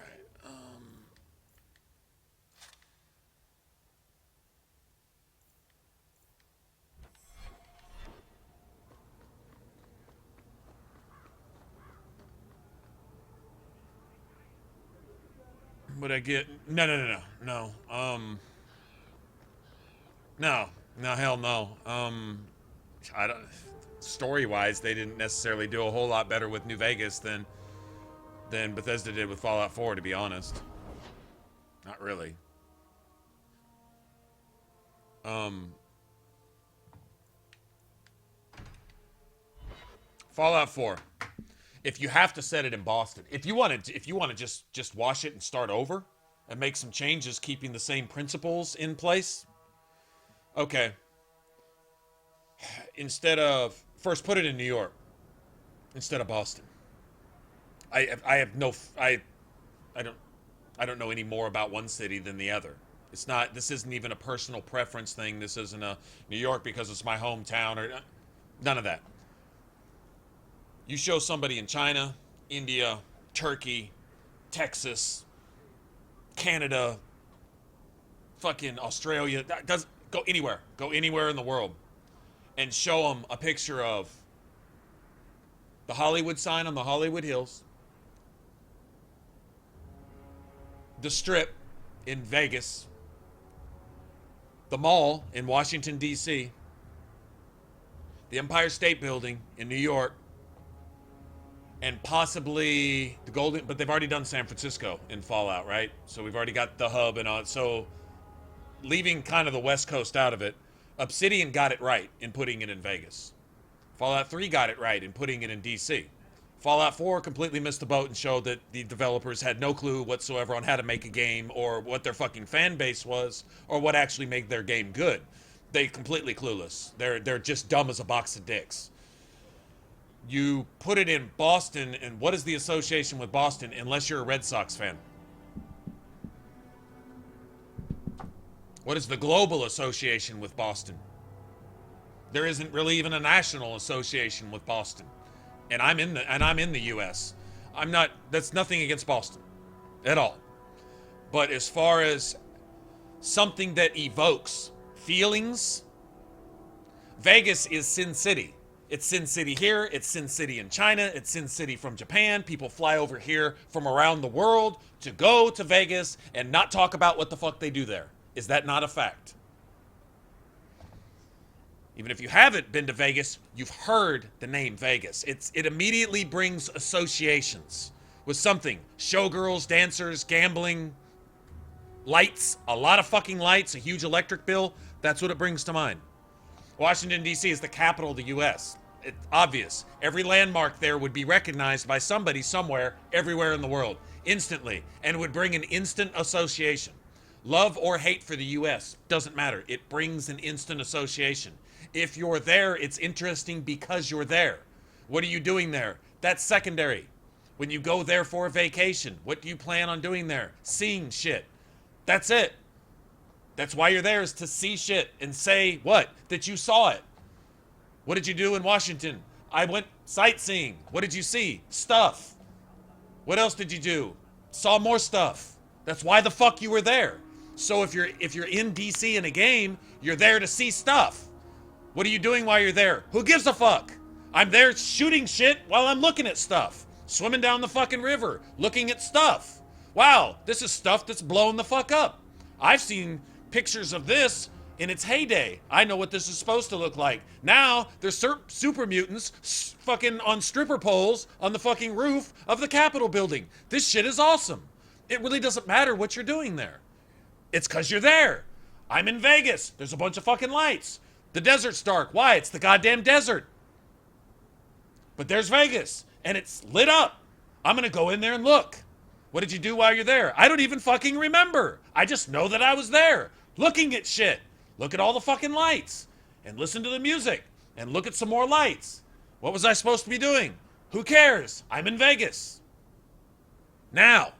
Would I get? No. No, hell no. I don't. Story-wise, they didn't necessarily do a whole lot better with New Vegas than Bethesda did with Fallout 4, to be honest. Not really. Fallout 4. If you have to set it in Boston, if you want to just wash it and start over and make some changes, keeping the same principles in place. Okay. Instead of first put it in New York instead of Boston. I don't know any more about one city than the other. This isn't even a personal preference thing. This isn't a New York because it's my hometown or none of that. You show somebody in China, India, Turkey, Texas, Canada, fucking Australia, go anywhere in the world, and show them a picture of the Hollywood sign on the Hollywood Hills, the Strip in Vegas, the mall in Washington, D.C., the Empire State Building in New York, and possibly the Golden, but they've already done San Francisco in Fallout, right? So we've already got the hub and all. So leaving kind of the West Coast out of it, Obsidian got it right in putting it in Vegas. Fallout 3 got it right in putting it in DC. Fallout 4 completely missed the boat and showed that the developers had no clue whatsoever on how to make a game or what their fucking fan base was or what actually made their game good. They completely clueless. They're just dumb as a box of dicks. You put it in Boston, and what is the association with Boston unless you're a Red Sox fan? What is the global association with Boston? There isn't really even a national association with Boston. And I'm in the US. That's nothing against Boston at all. But as far as something that evokes feelings, Vegas is Sin City. It's Sin City here, it's Sin City in China, it's Sin City from Japan. People fly over here from around the world to go to Vegas and not talk about what the fuck they do there. Is that not a fact? Even if you haven't been to Vegas, you've heard the name Vegas. It immediately brings associations with something. Showgirls, dancers, gambling, lights, a lot of fucking lights, a huge electric bill. That's what it brings to mind. Washington, D.C. is the capital of the U.S. It's obvious. Every landmark there would be recognized by somebody somewhere, everywhere in the world, instantly, and would bring an instant association. Love or hate for the U.S. doesn't matter. It brings an instant association. If you're there, it's interesting because you're there. What are you doing there? That's secondary. When you go there for a vacation, what do you plan on doing there? Seeing shit. That's it. That's why you're there, is to see shit and say what? That you saw it. What did you do in Washington? I went sightseeing. What did you see? Stuff. What else did you do? Saw more stuff. That's why the fuck you were there. So if you're in DC in a game, you're there to see stuff. What are you doing while you're there? Who gives a fuck? I'm there shooting shit while I'm looking at stuff. Swimming down the fucking river, looking at stuff. Wow, this is stuff that's blowing the fuck up. I've seen pictures of this in its heyday. I know what this is supposed to look like. Now, there's super mutants fucking on stripper poles on the fucking roof of the Capitol building. This shit is awesome. It really doesn't matter what you're doing there. It's because you're there. I'm in Vegas. There's a bunch of fucking lights. The desert's dark. Why? It's the goddamn desert. But there's Vegas, and it's lit up. I'm going to go in there and look. What did you do while you're there? I don't even fucking remember. I just know that I was there, looking at shit. Look at all the fucking lights, and listen to the music, and look at some more lights. What was I supposed to be doing? Who cares? I'm in Vegas. Now,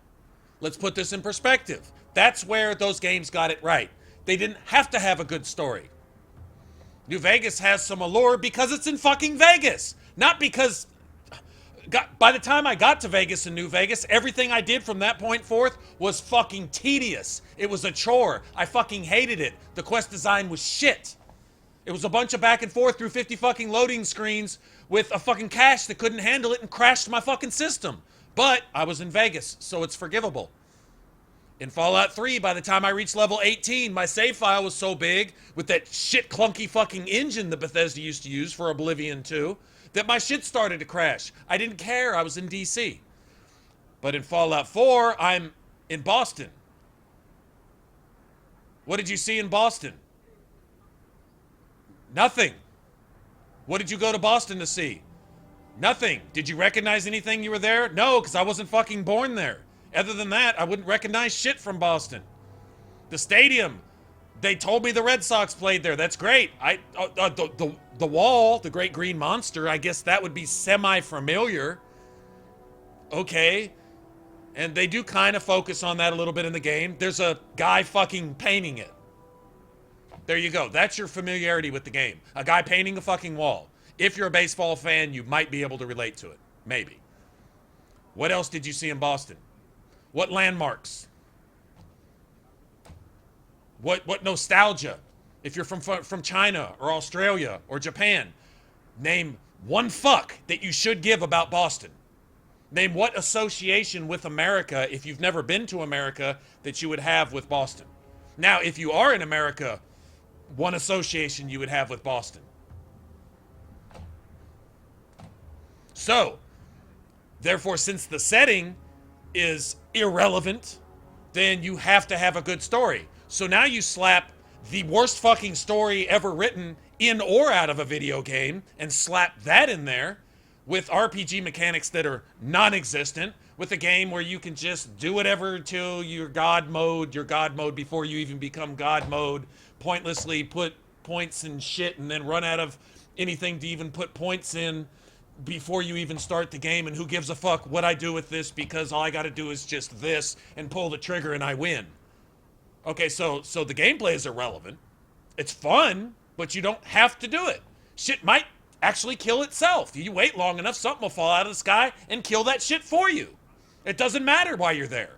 let's put this in perspective. That's where those games got it right. They didn't have to have a good story. New Vegas has some allure because it's in fucking Vegas. Not because... by the time I got to Vegas in New Vegas, everything I did from that point forth was fucking tedious. It was a chore. I fucking hated it. The quest design was shit. It was a bunch of back and forth through 50 fucking loading screens with a fucking cache that couldn't handle it and crashed my fucking system. But I was in Vegas, so it's forgivable. In Fallout 3, by the time I reached level 18, my save file was so big with that shit clunky fucking engine that Bethesda used to use for Oblivion 2 that my shit started to crash. I didn't care. I was in DC. But in Fallout 4, I'm in Boston. What did you see in Boston? Nothing. What did you go to Boston to see? Nothing. Did you recognize anything you were there? No, because I wasn't fucking born there. Other than that, I wouldn't recognize shit from Boston. The stadium, they told me the Red Sox played there. That's great. The wall, the Great Green Monster, I guess that would be semi-familiar. Okay. And they do kind of focus on that a little bit in the game. There's a guy fucking painting it. There you go. That's your familiarity with the game. A guy painting a fucking wall. If you're a baseball fan, you might be able to relate to it. Maybe. What else did you see in Boston? What landmarks? What nostalgia? If you're from China or Australia or Japan, name one fuck that you should give about Boston. Name what association with America, if you've never been to America, that you would have with Boston. Now, if you are in America, one association you would have with Boston. So, therefore, since the setting is irrelevant, then you have to have a good story. So now you slap the worst fucking story ever written in or out of a video game and slap that in there with RPG mechanics that are non-existent, with a game where you can just do whatever till your god mode before you even become god mode, pointlessly put points and shit and then run out of anything to even put points in before you even start the game, and who gives a fuck what I do with this because all I gotta do is just this and pull the trigger and I win. Okay, so the gameplay is irrelevant. It's fun, but you don't have to do it. Shit might actually kill itself. You wait long enough, something will fall out of the sky and kill that shit for you. It doesn't matter why you're there.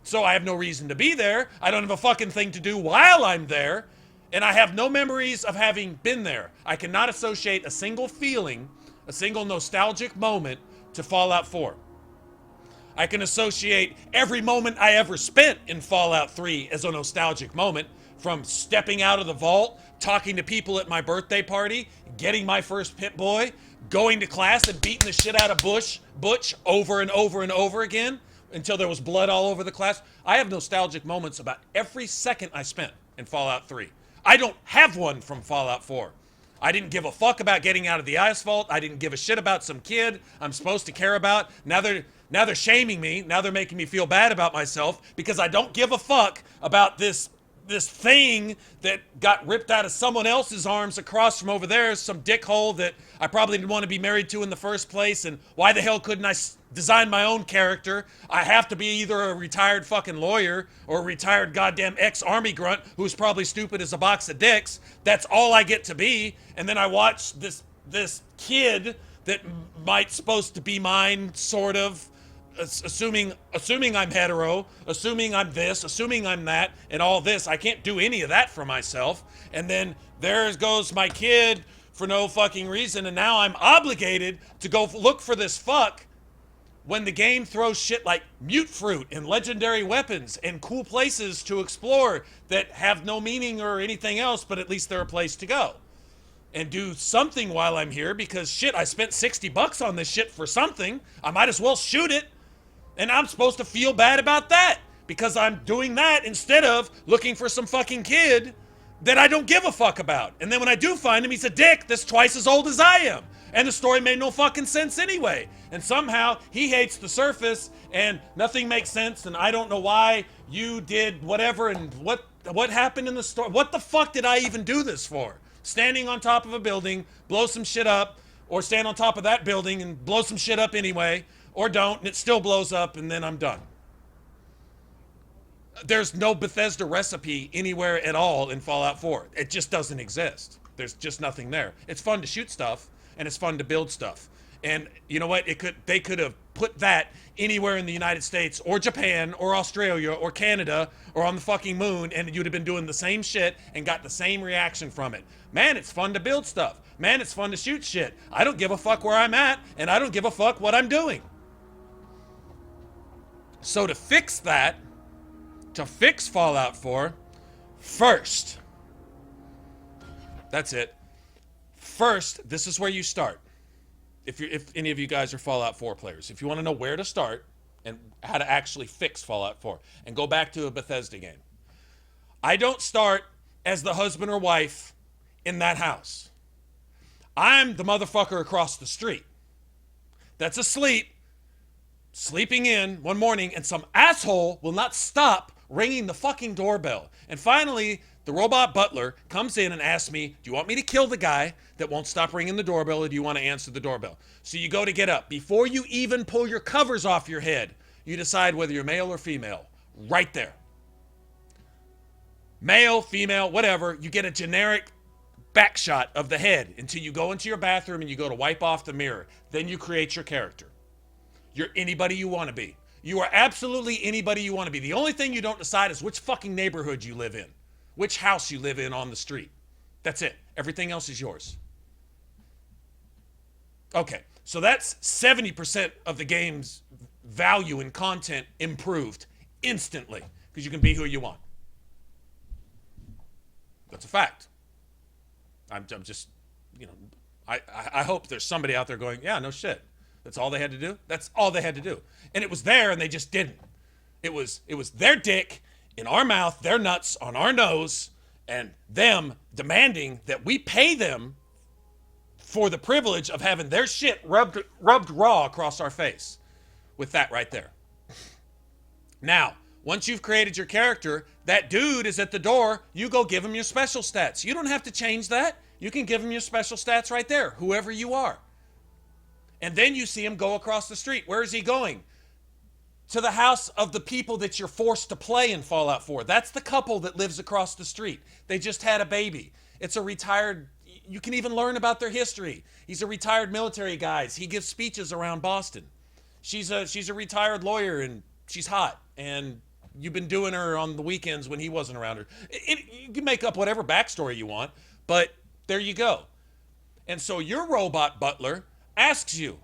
So I have no reason to be there. I don't have a fucking thing to do while I'm there. And I have no memories of having been there. I cannot associate a single feeling, a single nostalgic moment to Fallout 4. I can associate every moment I ever spent in Fallout 3 as a nostalgic moment, from stepping out of the vault, talking to people at my birthday party, getting my first Pit Boy, going to class and beating the shit out of Butch over and over and over again until there was blood all over the class. I have nostalgic moments about every second I spent in Fallout 3. I don't have one from Fallout 4. I didn't give a fuck about getting out of the asphalt. I didn't give a shit about some kid I'm supposed to care about. Now they're shaming me. Now they're making me feel bad about myself because I don't give a fuck about this thing that got ripped out of someone else's arms across from over there, some dickhole that I probably didn't want to be married to in the first place, and why the hell couldn't I design my own character? I have to be either a retired fucking lawyer or a retired goddamn ex-army grunt who's probably stupid as a box of dicks. That's all I get to be. And then I watch this kid that might supposed to be mine, sort of, assuming I'm hetero, assuming I'm this, assuming I'm that, and all this. I can't do any of that for myself. And then there goes my kid for no fucking reason, and now I'm obligated to go look for this fuck when the game throws shit like mute fruit and legendary weapons and cool places to explore that have no meaning or anything else, but at least they're a place to go and do something while I'm here, because shit, I spent $60 on this shit for something. I might as well shoot it. And I'm supposed to feel bad about that because I'm doing that instead of looking for some fucking kid that I don't give a fuck about. And then when I do find him, he's a dick that's twice as old as I am. And the story made no fucking sense anyway. And somehow he hates the surface and nothing makes sense. And I don't know why you did whatever and what happened in the story. What the fuck did I even do this for? Standing on top of a building, blow some shit up, or stand on top of that building and blow some shit up anyway. Or don't, and it still blows up, and then I'm done. There's no Bethesda recipe anywhere at all in Fallout 4. It just doesn't exist. There's just nothing there. It's fun to shoot stuff, and it's fun to build stuff. And you know what? They could have put that anywhere in the United States, or Japan, or Australia, or Canada, or on the fucking moon, and you'd have been doing the same shit and got the same reaction from it. Man, it's fun to build stuff. Man, it's fun to shoot shit. I don't give a fuck where I'm at, and I don't give a fuck what I'm doing. So to fix that, to fix Fallout 4, first, that's it. First, this is where you start. If any of you guys are Fallout 4 players, if you want to know where to start and how to actually fix Fallout 4 and go back to a Bethesda game, I don't start as the husband or wife in that house. I'm the motherfucker across the street that's asleep, sleeping in one morning, and some asshole will not stop ringing the fucking doorbell. And finally, the robot butler comes in and asks me, do you want me to kill the guy that won't stop ringing the doorbell, or do you want to answer the doorbell? So you go to get up. Before you even pull your covers off your head, you decide whether you're male or female. Right there. Male, female, whatever. You get a generic back shot of the head until you go into your bathroom and you go to wipe off the mirror. Then you create your character. You're anybody you want to be. You are absolutely anybody you want to be. The only thing you don't decide is which fucking neighborhood you live in, which house you live in on the street. That's it. Everything else is yours. Okay, so that's 70% of the game's value and content improved instantly because you can be who you want. That's a fact. I'm just, you know, I hope there's somebody out there going, yeah, no shit. That's all they had to do? That's all they had to do. And it was there and they just didn't. It was their dick in our mouth, their nuts on our nose, And them demanding that we pay them for the privilege of having their shit rubbed raw across our face. With that right there. Now, once you've created your character, that dude is at the door. You go give him your special stats. You don't have to change that. You can give him your special stats right there, whoever you are. And then you see him go across the street. Where is he going? To the house of the people that you're forced to play in Fallout 4. That's the couple that lives across the street. They just had a baby. It's a retired, you can even learn about their history. He's a retired military guy. He gives speeches around Boston. She's a retired lawyer, and she's hot. And you've been doing her on the weekends when he wasn't around her. You can make up whatever backstory you want, but there you go. And so your robot butler asks you,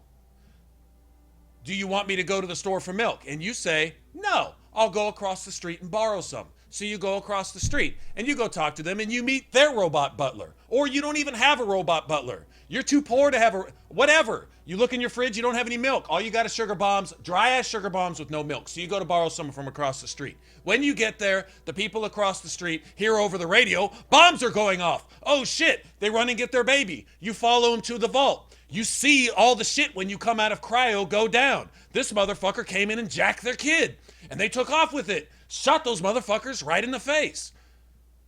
do you want me to go to the store for milk? And you say, no, I'll go across the street and borrow some. So you go across the street and you go talk to them and you meet their robot butler. Or you don't even have a robot butler. You're too poor to have whatever. You look in your fridge, you don't have any milk. All you got is sugar bombs, dry ass sugar bombs with no milk. So you go to borrow some from across the street. When you get there, the people across the street hear over the radio, bombs are going off. Oh shit, they run and get their baby. You follow them to the vault. You see all the shit when you come out of cryo go down. This motherfucker came in and jacked their kid. And they took off with it. Shot those motherfuckers right in the face.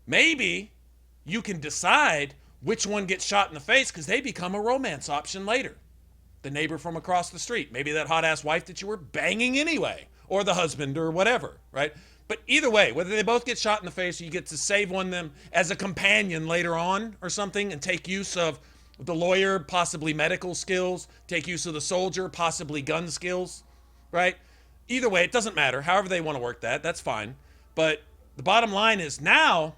Maybe you can decide which one gets shot in the face because they become a romance option later. The neighbor from across the street. Maybe that hot-ass wife that you were banging anyway. Or the husband or whatever, right? But either way, whether they both get shot in the face or you get to save one of them as a companion later on or something and take use of the lawyer, possibly medical skills, take use of the soldier, possibly gun skills, right? Either way, it doesn't matter. However they want to work that, that's fine. But the bottom line is now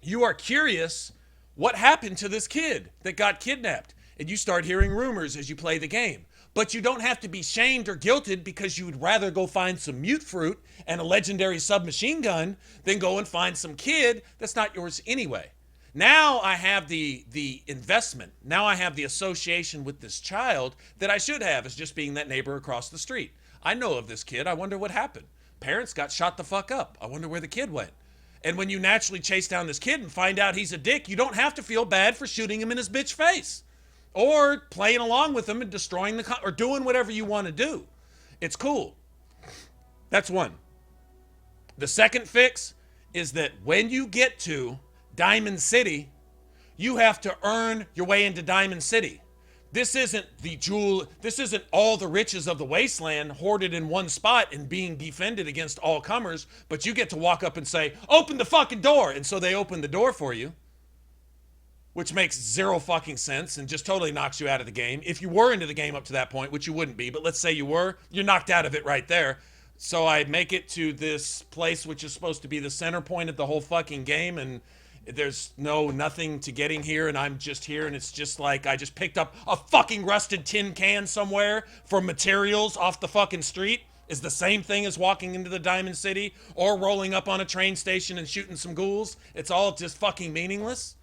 you are curious what happened to this kid that got kidnapped. And you start hearing rumors as you play the game. But you don't have to be shamed or guilted because you would rather go find some mute fruit and a legendary submachine gun than go and find some kid that's not yours anyway. Now I have the investment. Now I have the association with this child that I should have as just being that neighbor across the street. I know of this kid. I wonder what happened. Parents got shot the fuck up. I wonder where the kid went. And when you naturally chase down this kid and find out he's a dick, you don't have to feel bad for shooting him in his bitch face. Or playing along with him and destroying or doing whatever you want to do. It's cool. That's one. The second fix is that when you get to Diamond City, you have to earn your way into Diamond City. This isn't this isn't all the riches of the wasteland hoarded in one spot and being defended against all comers, but you get to walk up and say, open the fucking door. And so they open the door for you, which makes zero fucking sense and just totally knocks you out of the game. If you were into the game up to that point, which you wouldn't be, but let's say you were, you're knocked out of it right there. So I make it to this place, which is supposed to be the center point of the whole fucking game, and there's nothing to getting here, and I'm just here, and it's just like I just picked up a fucking rusted tin can somewhere for materials off the fucking street. Is the same thing as walking into the Diamond City or rolling up on a train station and shooting some ghouls. It's all just fucking meaningless.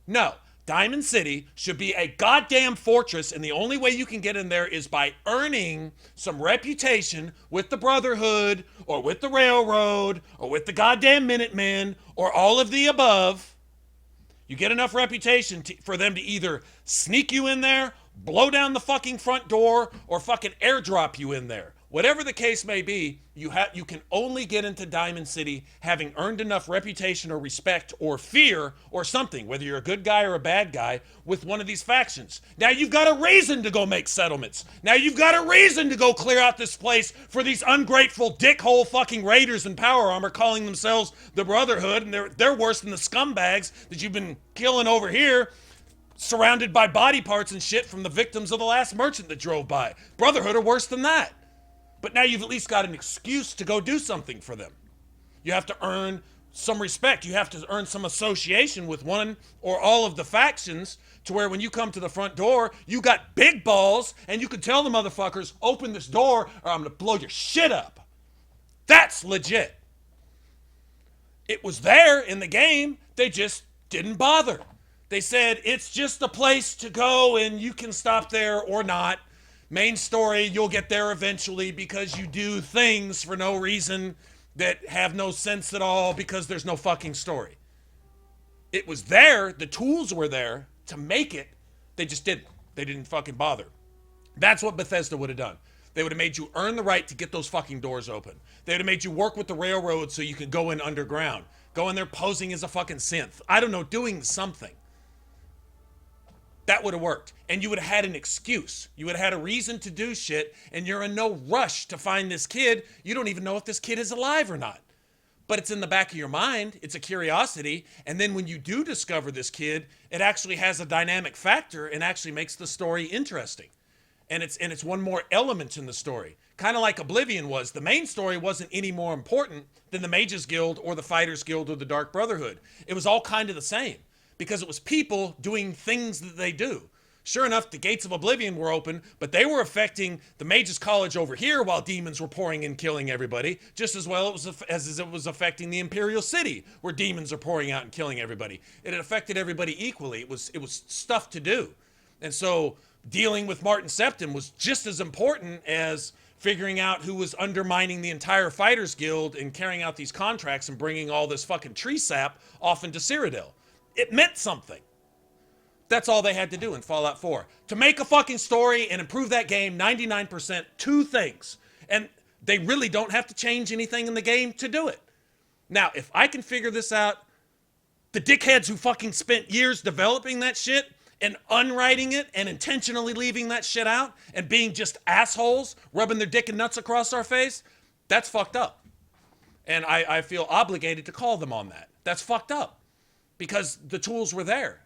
No, Diamond City should be a goddamn fortress, and the only way you can get in there is by earning some reputation with the Brotherhood, or with the Railroad, or with the goddamn Minutemen, or all of the above. You get enough reputation for them to either sneak you in there, blow down the fucking front door, or fucking airdrop you in there. Whatever the case may be, you can only get into Diamond City having earned enough reputation or respect or fear or something, whether you're a good guy or a bad guy, with one of these factions. Now you've got a reason to go make settlements. Now you've got a reason to go clear out this place for these ungrateful dickhole fucking raiders in power armor calling themselves the Brotherhood, and they're worse than the scumbags that you've been killing over here, surrounded by body parts and shit from the victims of the last merchant that drove by. Brotherhood are worse than that. But now you've at least got an excuse to go do something for them. You have to earn some respect. You have to earn some association with one or all of the factions to where when you come to the front door, you got big balls and you can tell the motherfuckers, open this door or I'm going to blow your shit up. That's legit. It was there in the game. They just didn't bother. They said, it's just a place to go and you can stop there or not. Main story, you'll get there eventually because you do things for no reason that have no sense at all because there's no fucking story. It was there. The tools were there to make it. They just didn't. They didn't fucking bother. That's what Bethesda would have done. They would have made you earn the right to get those fucking doors open. They would have made you work with the railroad so you could go in underground. Go in there posing as a fucking synth. I don't know, doing something. That would have worked. And you would have had an excuse. You would have had a reason to do shit, and you're in no rush to find this kid. You don't even know if this kid is alive or not. But it's in the back of your mind. It's a curiosity. And then when you do discover this kid, it actually has a dynamic factor and actually makes the story interesting. And it's one more element in the story. Kind of like Oblivion was. The main story wasn't any more important than the Mages Guild or the Fighters Guild or the Dark Brotherhood. It was all kind of the same because it was people doing things that they do. Sure enough, the gates of Oblivion were open, but they were affecting the Mages College over here while demons were pouring in, killing everybody, just as well as it was affecting the Imperial City, where demons are pouring out and killing everybody. It affected everybody equally. It was stuff to do. And so dealing with Martin Septim was just as important as figuring out who was undermining the entire Fighters Guild and carrying out these contracts and bringing all this fucking tree sap off into Cyrodiil. It meant something. That's all they had to do in Fallout 4. To make a fucking story and improve that game 99%, 2 things. And they really don't have to change anything in the game to do it. Now, if I can figure this out, the dickheads who fucking spent years developing that shit and unwriting it and intentionally leaving that shit out and being just assholes, rubbing their dick and nuts across our face, that's fucked up. And I feel obligated to call them on that. That's fucked up. Because the tools were there.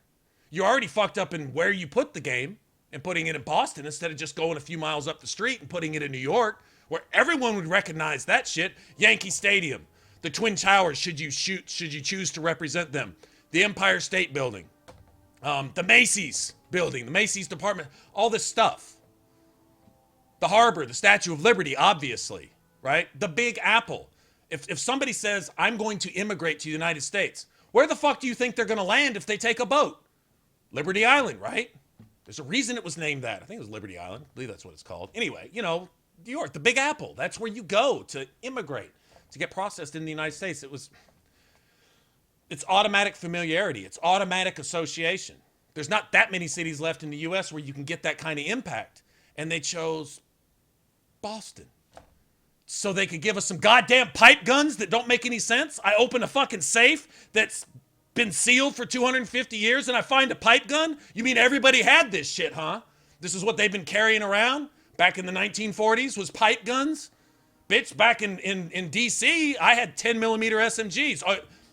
You already fucked up in where you put the game and putting it in Boston instead of just going a few miles up the street and putting it in New York, where everyone would recognize that shit. Yankee Stadium, the Twin Towers, should you choose to represent them, the Empire State Building, the Macy's building, the Macy's department, all this stuff. The harbor, the Statue of Liberty, obviously, right? The Big Apple. If somebody says, I'm going to immigrate to the United States, where the fuck do you think they're going to land if they take a boat? Liberty Island, right? There's a reason it was named that. I think it was Liberty Island. I believe that's what it's called. Anyway, you know, New York, the Big Apple. That's where you go to immigrate, to get processed in the United States. It's automatic familiarity. It's automatic association. There's not that many cities left in the U.S. where you can get that kind of impact. And they chose Boston. So they could give us some goddamn pipe guns that don't make any sense. I open a fucking safe that's been sealed for 250 years and I find a pipe gun? You mean everybody had this shit, huh? This is what they've been carrying around back in the 1940s was pipe guns? Bitch, back in DC, I had 10 millimeter SMGs.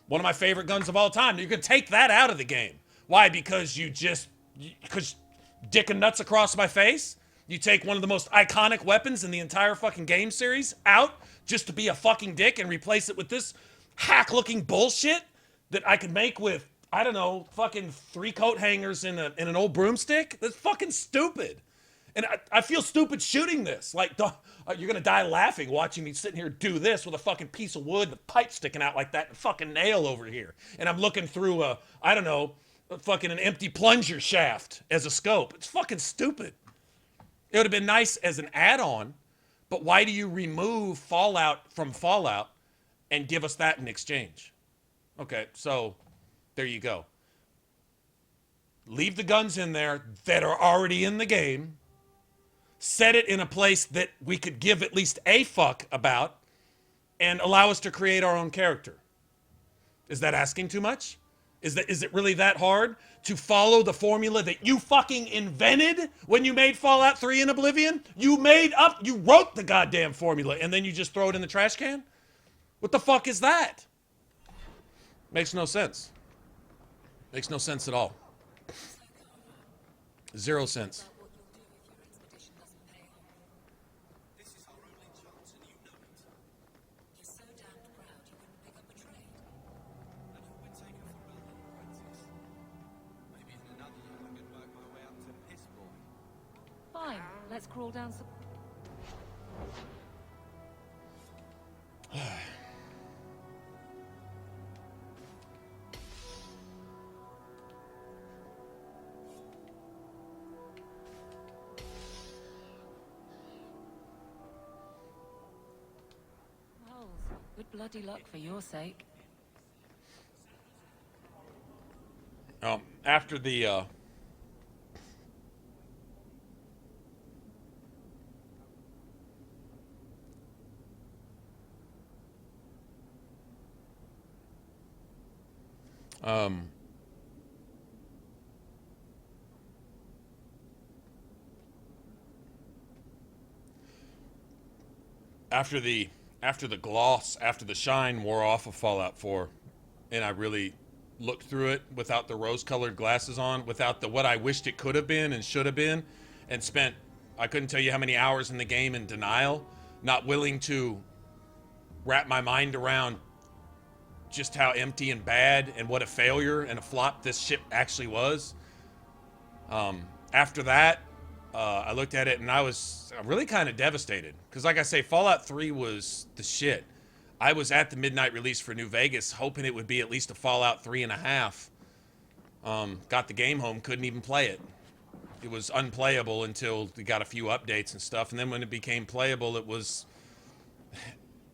One of my favorite guns of all time. You could take that out of the game. Why? Because because dick and nuts across my face? You take one of the most iconic weapons in the entire fucking game series out just to be a fucking dick and replace it with this hack-looking bullshit that I could make with, I don't know, fucking 3 coat hangers and an old broomstick? That's fucking stupid. And I feel stupid shooting this. Like, you're gonna die laughing watching me sitting here do this with a fucking piece of wood, the pipe sticking out like that, and a fucking nail over here. And I'm looking through I don't know, fucking an empty plunger shaft as a scope. It's fucking stupid. It would have been nice as an add-on, but why do you remove Fallout from Fallout and give us that in exchange? Okay, so there you go. Leave the guns in there that are already in the game. Set it in a place that we could give at least a fuck about and allow us to create our own character. Is that asking too much? Is it really that hard to follow the formula that you fucking invented when you made Fallout 3 and Oblivion? You wrote the goddamn formula and then you just throw it in the trash can? What the fuck is that? Makes no sense. Makes no sense at all. 0 cents. Fine, let's crawl down some... Good bloody luck for your sake. after the after the gloss, after the shine wore off of Fallout 4, and I really looked through it without the rose-colored glasses on, without the what I wished it could have been and should have been, and spent, I couldn't tell you how many hours in the game in denial, not willing to wrap my mind around just how empty and bad and what a failure and a flop this ship actually was. After that, I looked at it and I was really kind of devastated. Because like I say, Fallout 3 was the shit. I was at the midnight release for New Vegas, hoping it would be at least a Fallout 3.5. Got the game home, couldn't even play it. It was unplayable until we got a few updates and stuff. And then when it became playable, it was...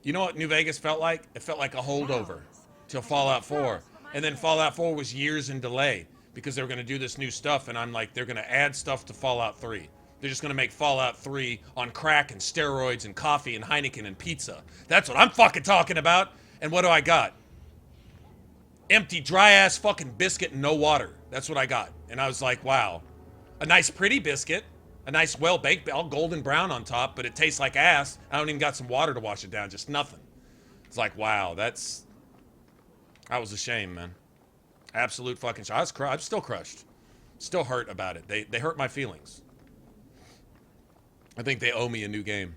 You know what New Vegas felt like? It felt like a holdover till Fallout 4. And then Fallout 4 was years in delay because they were going to do this new stuff. And I'm like, they're going to add stuff to Fallout 3. They're just going to make Fallout 3 on crack and steroids and coffee and Heineken and pizza. That's what I'm fucking talking about. And what do I got? Empty, dry-ass fucking biscuit and no water. That's what I got. And I was like, wow. A nice, pretty biscuit. A nice, well-baked, all golden brown on top, but it tastes like ass. I don't even got some water to wash it down, just nothing. It's like, wow, that was a shame, man. Absolute fucking shame. I'm still crushed. Still hurt about it. They hurt my feelings. I think they owe me a new game.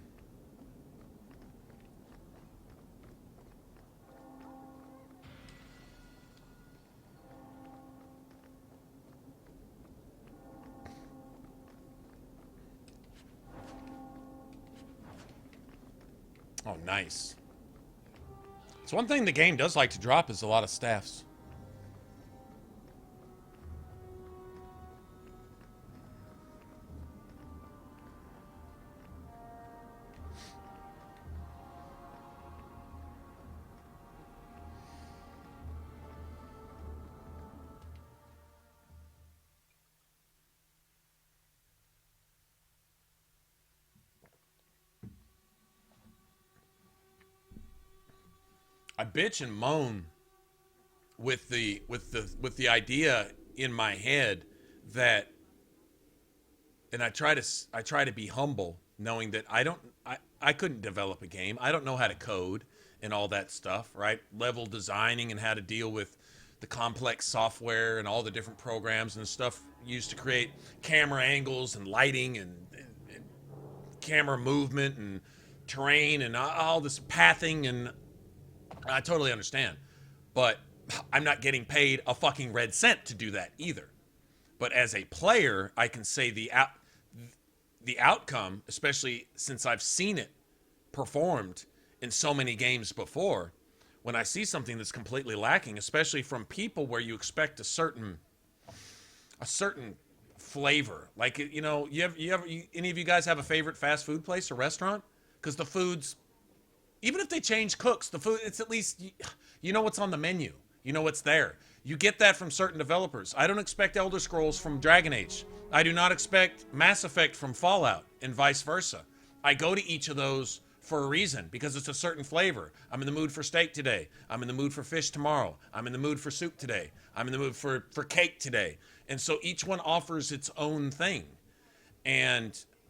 Oh, nice. So one thing the game does like to drop is a lot of staffs. I bitch and moan with the idea in my head that, and I try to be humble, knowing that I couldn't develop a game. I don't know how to code and all that stuff, right? Level designing and how to deal with the complex software and all the different programs and stuff used to create camera angles and lighting and camera movement and terrain and all this pathing, and I totally understand, but I'm not getting paid a fucking red cent to do that either. But as a player, I can say the outcome, especially since I've seen it performed in so many games before, when I see something that's completely lacking, especially from people where you expect a certain flavor. Like, you know, any of you guys have a favorite fast food place or restaurant? Because the food's, even if they change cooks, the food, it's at least, you know what's on the menu. You know what's there. You get that from certain developers. I don't expect Elder Scrolls from Dragon Age. I do not expect Mass Effect from Fallout, and vice versa. I go to each of those for a reason, because it's a certain flavor. I'm in the mood for steak today. I'm in the mood for fish tomorrow. I'm in the mood for soup today. I'm in the mood for cake today. And so each one offers its own thing.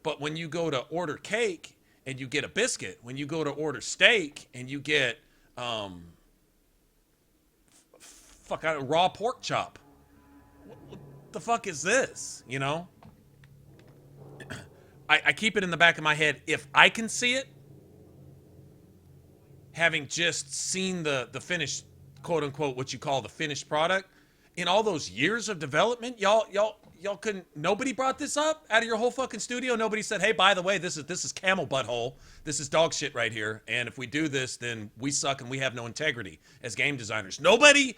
But when you go to order cake and you get a biscuit, when you go to order steak and you get a raw pork chop, what the fuck is this, you know? I keep it in the back of my head. If I can see it, having just seen the finished, quote unquote, what you call the finished product, in all those years of development, y'all couldn't, nobody brought this up out of your whole fucking studio. Nobody said, hey, by the way, this is camel butthole. This is dog shit right here. And if we do this, then we suck and we have no integrity as game designers. Nobody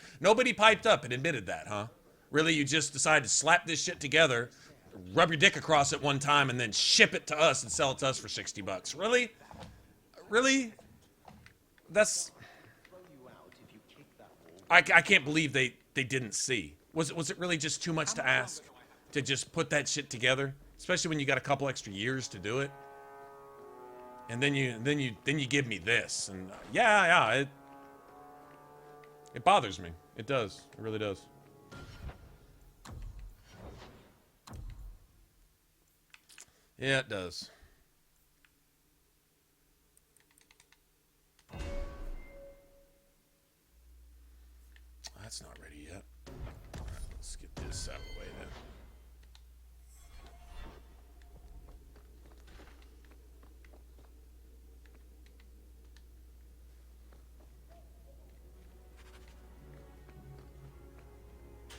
piped up and admitted that, huh? Really, you just decided to slap this shit together, rub your dick across it one time, and then ship it to us and sell it to us for $60. Really? Really? That's... I can't believe they didn't see. Was it really just too much to ask to just put that shit together, especially when you got a couple extra years to do it? And then you give me this, and yeah, it bothers me. It does. It really does. Yeah, it does. That's not ready yet. All right, let's get this out of the way then.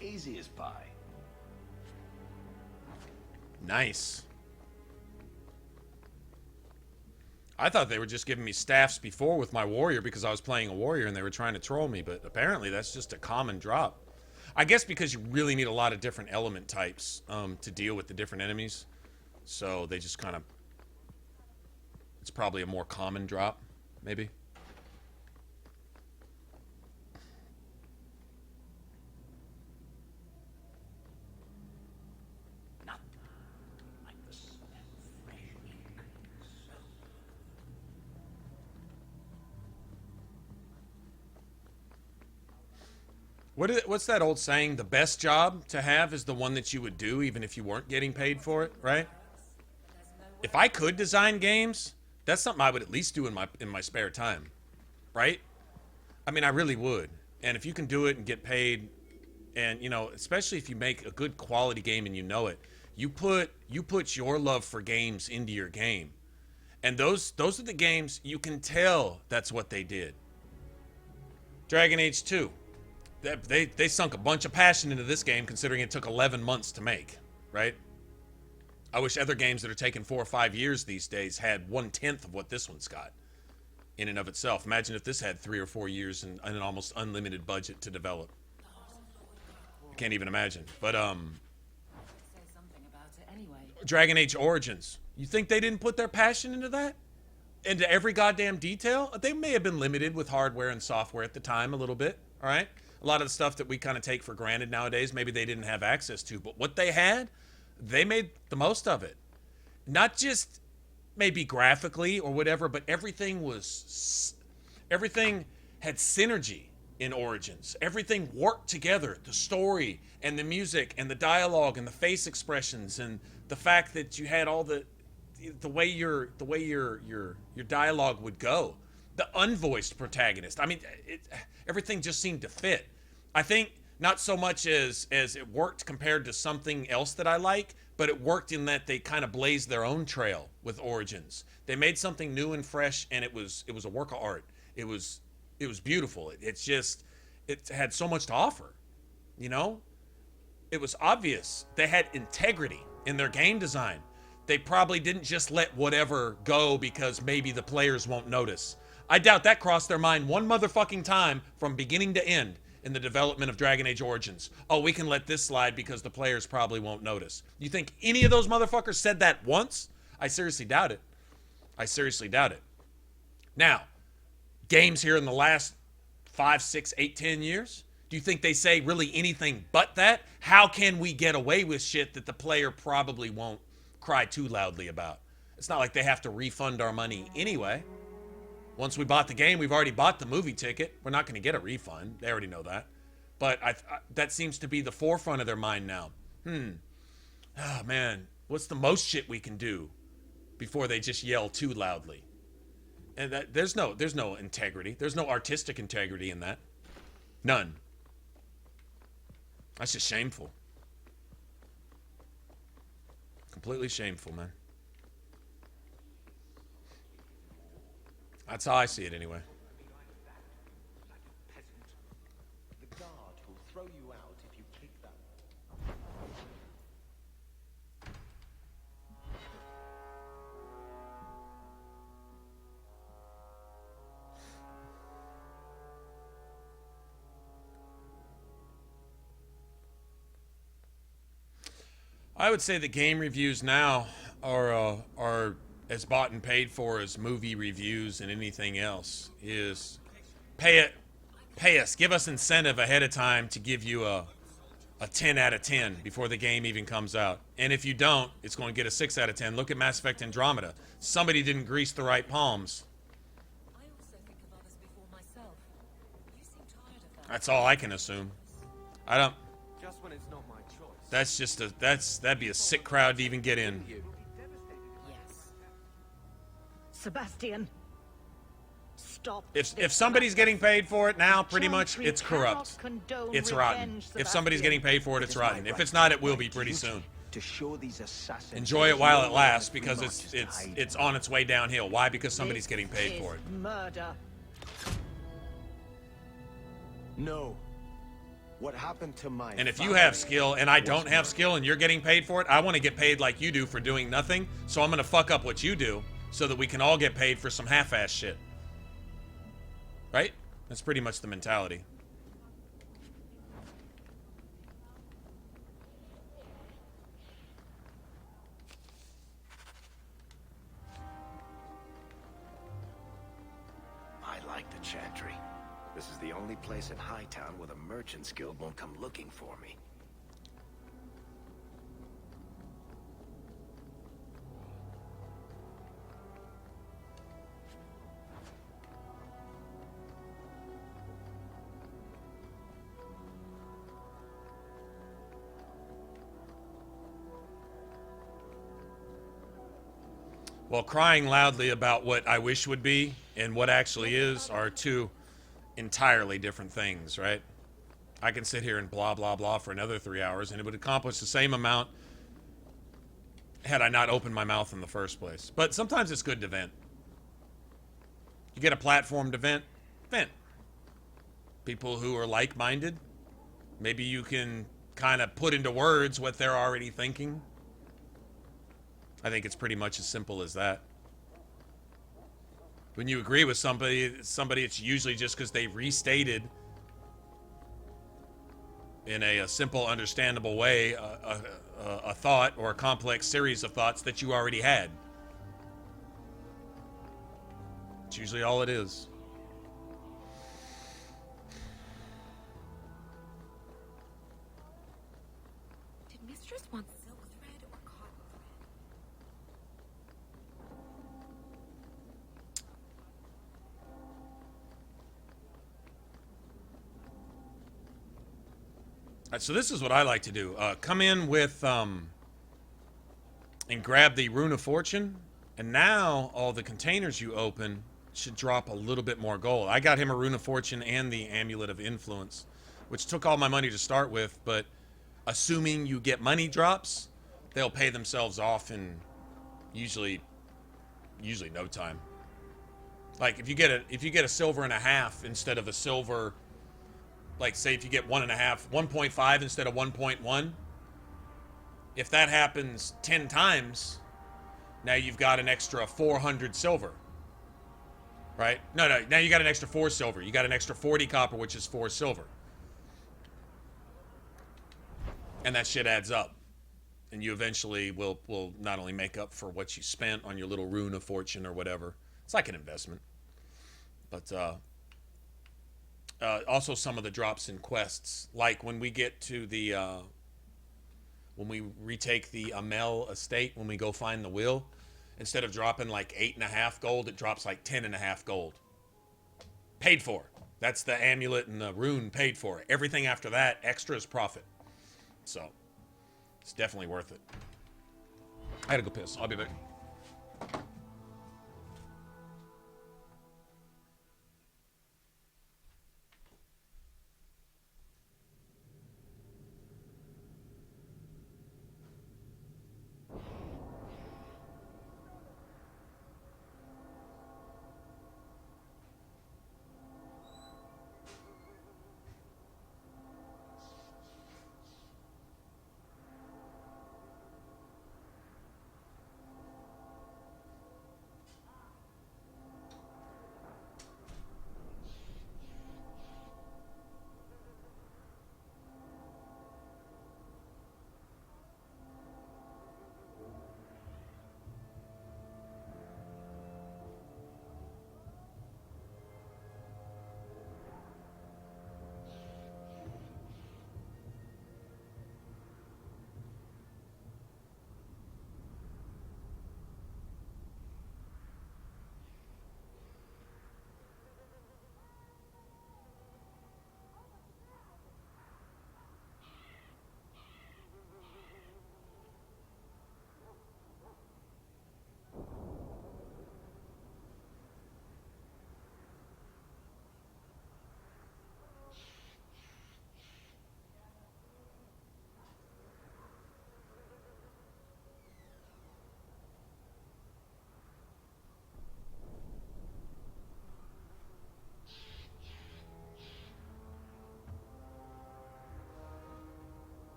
Easy as pie. Nice. I thought they were just giving me staffs before with my warrior because I was playing a warrior and they were trying to troll me, but apparently that's just a common drop. I guess because you really need a lot of different element types to deal with the different enemies. So they just kind of... It's probably a more common drop, maybe. What's that old saying? The best job to have is the one that you would do even if you weren't getting paid for it, right? If I could design games, that's something I would at least do in my spare time, right? I mean, I really would. And if you can do it and get paid, and you know, especially if you make a good quality game and you know it, you put your love for games into your game. And those are the games you can tell that's what they did. Dragon Age 2. They sunk a bunch of passion into this game considering it took 11 months to make, right? I wish other games that are taking 4 or 5 years these days had 1/10 of what this one's got in and of itself. Imagine if this had 3 or 4 years and an almost unlimited budget to develop. I can't even imagine. But Dragon Age Origins. You think they didn't put their passion into that? Into every goddamn detail? They may have been limited with hardware and software at the time a little bit, all right? A lot of the stuff that we kind of take for granted nowadays, maybe they didn't have access to. But what they had, they made the most of it. Not just maybe graphically or whatever, but everything had synergy in Origins. Everything worked together. The story and the music and the dialogue and the face expressions and the fact that you had all the way your dialogue would go. The unvoiced protagonist. I mean, everything just seemed to fit. I think not so much as it worked compared to something else that I like, but it worked in that they kind of blazed their own trail with Origins. They made something new and fresh, and it was a work of art. It was beautiful. It had so much to offer, you know? It was obvious. They had integrity in their game design. They probably didn't just let whatever go because maybe the players won't notice. I doubt that crossed their mind one motherfucking time from beginning to end in the development of Dragon Age Origins. Oh, we can let this slide because the players probably won't notice. You think any of those motherfuckers said that once? I seriously doubt it. I seriously doubt it. Now, games here in the last 5, 6, 8, 10 years, do you think they say really anything but that? How can we get away with shit that the player probably won't cry too loudly about? It's not like they have to refund our money anyway. Once we bought the game, we've already bought the movie ticket. We're not going to get a refund. They already know that. But that seems to be the forefront of their mind now. Oh, man. What's the most shit we can do before they just yell too loudly? And there's no integrity. There's no artistic integrity in that. None. That's just shameful. Completely shameful, man. That's how I see it, anyway. The guard will throw you out if you kick that. I would say the game reviews now are as bought and paid for as movie reviews and anything else. Is pay us, give us incentive ahead of time to give you a a 10 out of 10 before the game even comes out. And if you don't, it's going to get a 6 out of 10. Look at Mass Effect Andromeda. Somebody didn't grease the right palms. That's all I can assume. I don't. Just when it's not my choice. That's just that'd be a sick crowd to even get in. Yes. Sebastian. Stop. If somebody's getting paid for it now, pretty much it's corrupt. It's rotten. If somebody's getting paid for it, it's rotten. If it's not, it will be pretty soon. To show these assassins Enjoy it while it lasts, because it's on its way downhill. Why? Because somebody's getting paid for it. Murder. No. What happened to my And if you have skill and I don't have skill and you're getting paid for it, I want to get paid like you do for doing nothing. So I'm going to fuck up what you do so that we can all get paid for some half-ass shit. Right? That's pretty much the mentality. I like the Chantry. This is the only place in Hightown where the Merchants Guild won't come looking for me. Well, crying loudly about what I wish would be and what actually is are two entirely different things, right? I can sit here and blah, blah, blah for another 3 hours, and it would accomplish the same amount had I not opened my mouth in the first place. But sometimes it's good to vent. You get a platform to vent, vent. People who are like-minded, maybe you can kind of put into words what they're already thinking. I think it's pretty much as simple as that. When you agree with somebody, it's usually just because they restated in a simple, understandable way a thought or a complex series of thoughts that you already had. It's usually all it is. Did Mistress want silk thread or cotton So this is what I like to do. Come in with, and grab the Rune of Fortune. And now all the containers you open should drop a little bit more gold. I got him a Rune of Fortune and the Amulet of Influence, which took all my money to start with, but assuming you get money drops, they'll pay themselves off in usually no time. Like if you get a silver and a half instead of a silver, like say if you get 1.5 instead of 1.1, if that happens 10 times, now you've got an extra 400 silver. Right? No, now you got an extra 4 silver. You got an extra 40 copper, which is 4 silver. And that shit adds up. And you eventually will not only make up for what you spent on your little Rune of Fortune or whatever. It's like an investment. But also some of the drops in quests. Like when we get to the... when we retake the Amel estate, when we go find the will, instead of dropping like 8.5 gold, it drops like 10.5 gold. Paid for. That's the amulet and the rune paid for. Everything after that, extra is profit. So, it's definitely worth it. I gotta go piss. I'll be back.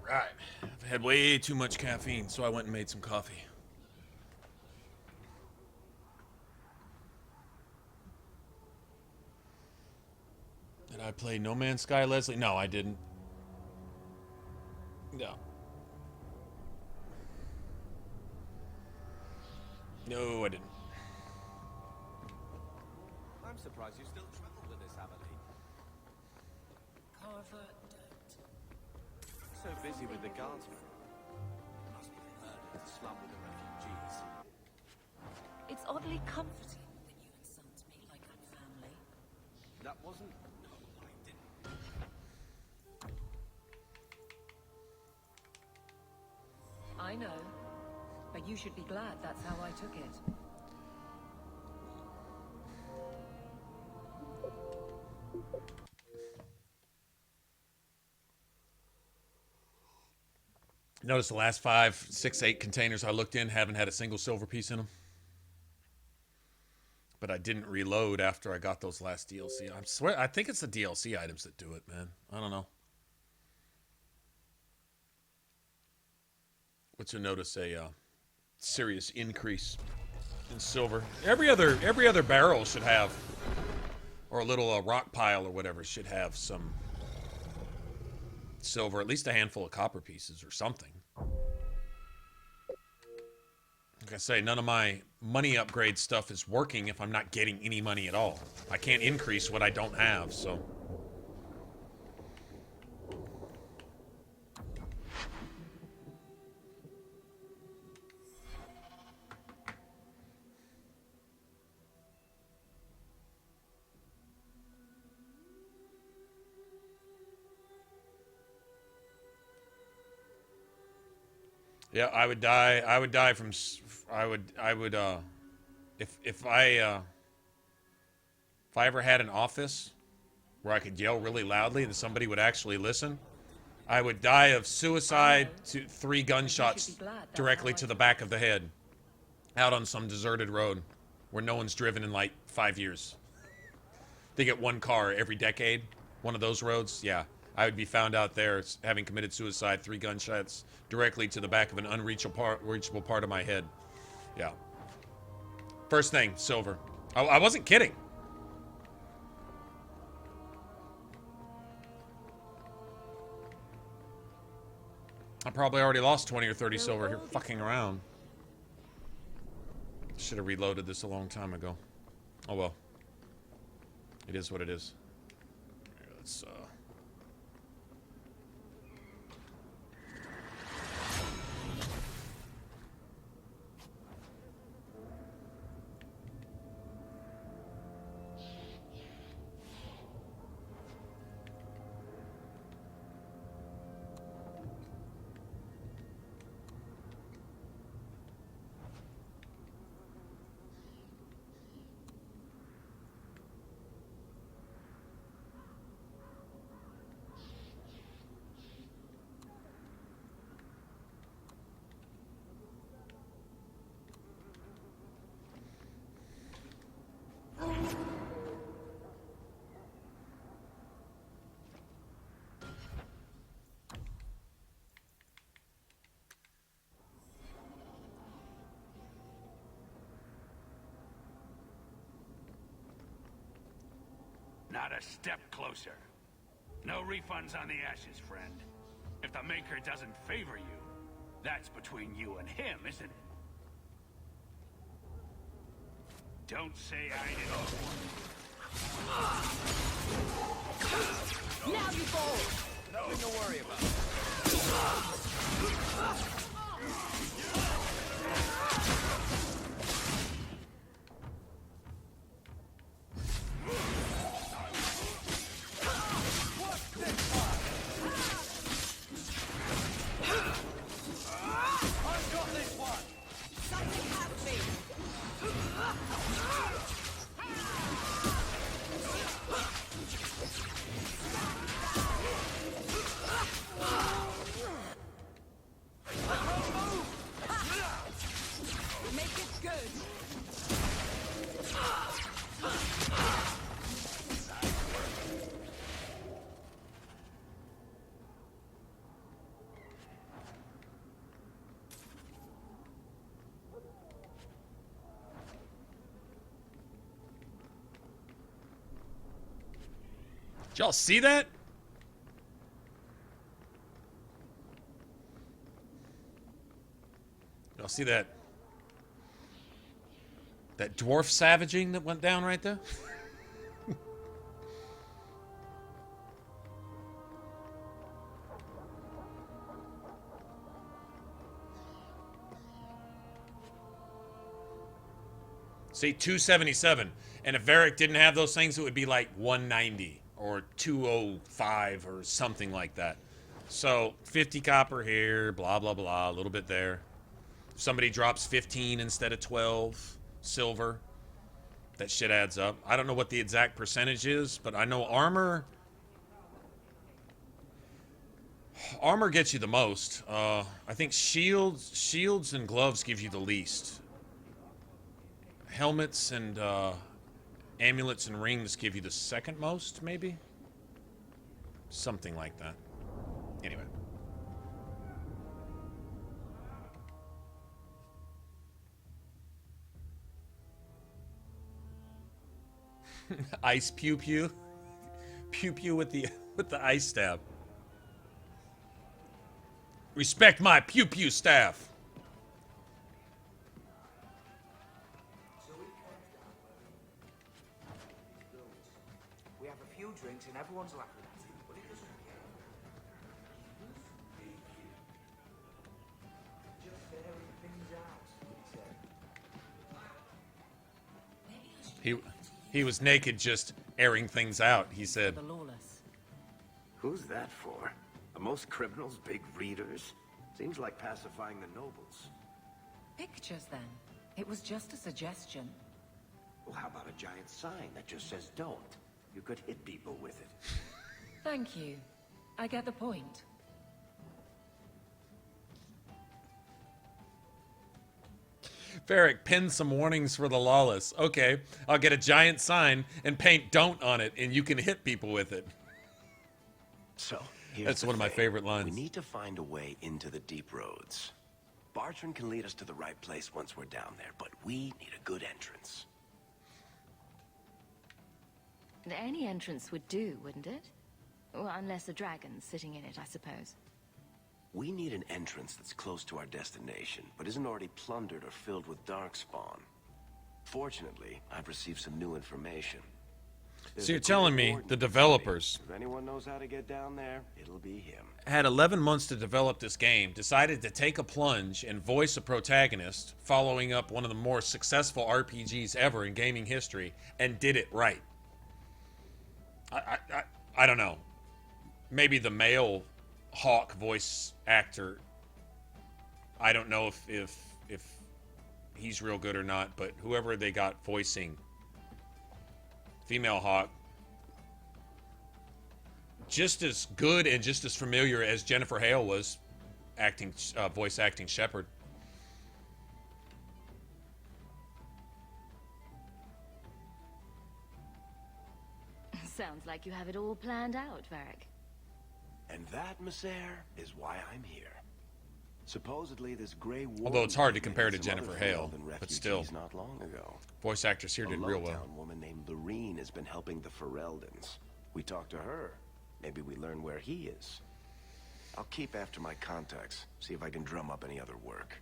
Alright. I've had way too much caffeine, so I went and made some coffee. Did I play No Man's Sky, Leslie? No, I didn't. No. No, I didn't. I'm surprised you still travel with this, Abilene. Carver So busy with the guardsmen. Must be murdered to slum with the refugees. It's oddly comforting that you insult me like I'm family. That wasn't... No, I didn't. I know. But you should be glad that's how I took it. Notice the last 5, 6, 8 containers I looked in haven't had a single silver piece in them. But I didn't reload after I got those last DLC. I think it's the DLC items that do it, man. I don't know. But you'll notice a serious increase in silver. Every other barrel should have, or a little rock pile or whatever should have some silver, at least a handful of copper pieces or something. Like I say, none of my money upgrade stuff is working if I'm not getting any money at all. I can't increase what I don't have, so... Yeah, I would die. I would die from. If I ever had an office where I could yell really loudly and somebody would actually listen, I would die of suicide to 3 gunshots directly to the back of the head, out on some deserted road where no one's driven in like 5 years. They get 1 car every decade. One of those roads, yeah. I would be found out there having committed suicide, 3 gunshots directly to the back of an unreachable part of my head. Yeah. First thing, silver. I wasn't kidding. I probably already lost 20 or 30 silver here fucking around. Should have reloaded this a long time ago. Oh well. It is what it is. Here, let's Not a step closer. No refunds on the ashes, friend. If the Maker doesn't favor you, that's between you and him, isn't it? Don't say I didn't. Now you fall! Nothing to worry about. Ah! Did y'all see that? Y'all see that? That dwarf savaging that went down right there? See, 277. And if Varric didn't have those things, it would be like 190 or 205 or something like that. So 50 copper here, blah, blah, blah, a little bit there. If somebody drops 15 instead of 12 silver, that shit adds up. I don't know what the exact percentage is, but I know armor gets you the most. I think shields and gloves give you the least. Helmets and amulets and rings give you the second most, maybe? Something like that. Anyway. Ice pew pew. Pew pew with the ice stab. Respect my pew pew staff. We have a few drinks and everyone's laughing at you, but it doesn't care. Just airing things out, he said. He was naked, just airing things out, he said. Who's that for? Are most criminals big readers? Seems like pacifying the nobles. Pictures, then. It was just a suggestion. Well, how about a giant sign that just says don't? You could hit people with it. Thank you. I get the point. Varric, pin some warnings for the lawless. Okay, I'll get a giant sign and paint don't on it, and you can hit people with it. So, that's one of my favorite lines. We need to find a way into the deep roads. Bartrand can lead us to the right place once we're down there, but we need a good entrance. Any entrance would do, wouldn't it? Well, unless a dragon's sitting in it, I suppose. We need an entrance that's close to our destination, but isn't already plundered or filled with darkspawn. Fortunately, I've received some new information. So you're telling me the developers, If anyone knows how to get down there, it'll be him. had 11 months to develop this game, decided to take a plunge and voice a protagonist, following up one of the more successful RPGs ever in gaming history, and did it right. I don't know. Maybe the male Hawke voice actor, I don't know if he's real good or not, but whoever they got voicing female Hawke, just as good and just as familiar as Jennifer Hale was acting, voice acting Shepard. Sounds like you have it all planned out, Varric. And that, Messer, is why I'm here. Supposedly, this gray warden Although it's hard to made compare to some Jennifer other Hale, Ferelden but refugees still. not long ago. Voice actress here did real well. A woman named Lorene has been helping the Fereldans. We talked to her. Maybe we learn where he is. I'll keep after my contacts, see if I can drum up any other work.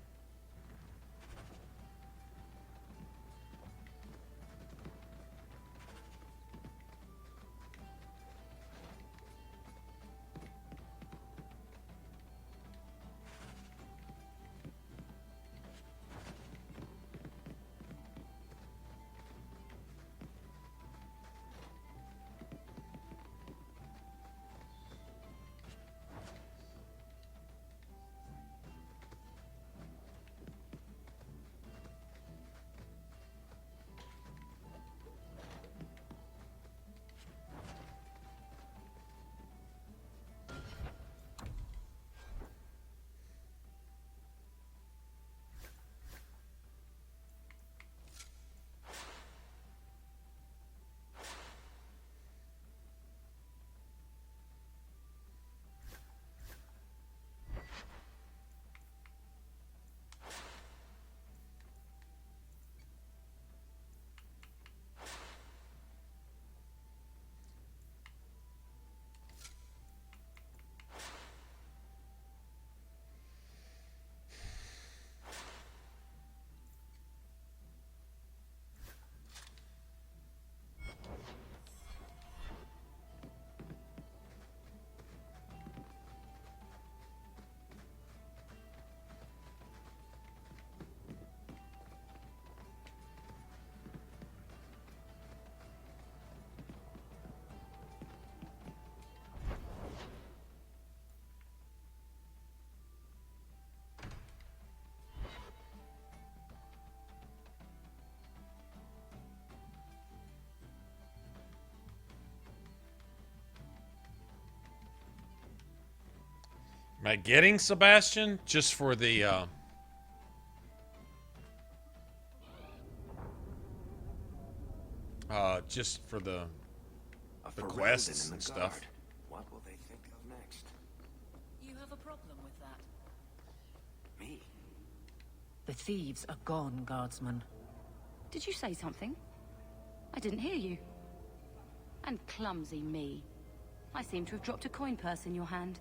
Am I getting Sebastian just for the just for the quests and stuff? What will they think of next? You have a problem with that? Me? The thieves are gone, guardsman. Did you say something? I didn't hear you. And clumsy me. I seem to have dropped a coin purse in your hand.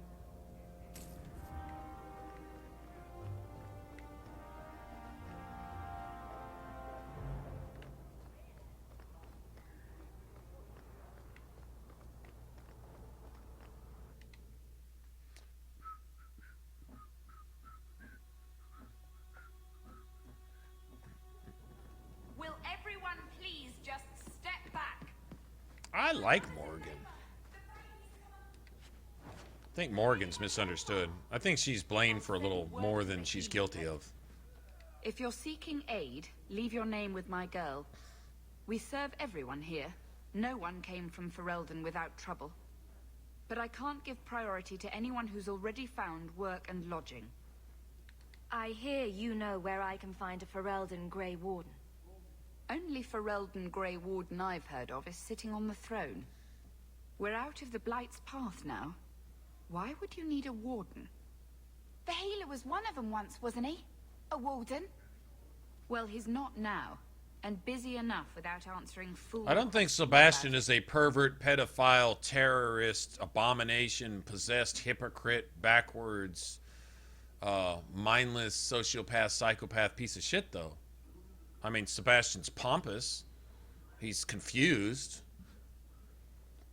Will everyone please just step back? I like Morgan. I think Morgan's misunderstood. I think she's blamed for a little more than she's guilty of. If you're seeking aid, leave your name with my girl. We serve everyone here. No one came from Ferelden without trouble. But I can't give priority to anyone who's already found work and lodging. I hear you know where I can find a Ferelden Grey Warden. Only Ferelden Grey Warden I've heard of is sitting on the throne. We're out of the Blight's path now. Why would you need a warden? The healer was one of them once, wasn't he? A warden? Well, he's not now, and busy enough without answering fool. I don't think Sebastian is a pervert, pedophile, terrorist, abomination, possessed, hypocrite, backwards, mindless, sociopath, psychopath piece of shit, though. I mean, Sebastian's pompous. He's confused.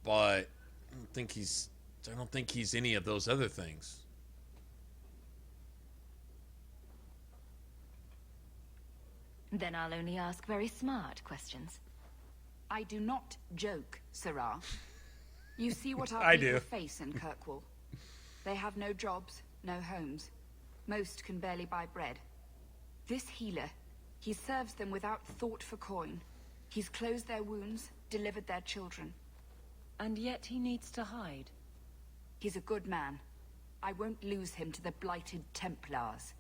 But I don't think he's any of those other things. Then I'll only ask very smart questions. I do not joke, Sarah. You see what our I people do. face in Kirkwall. They have no jobs, no homes. Most can barely buy bread. This healer, he serves them without thought for coin. He's closed their wounds, delivered their children. And yet he needs to hide. He's a good man. I won't lose him to the blighted Templars.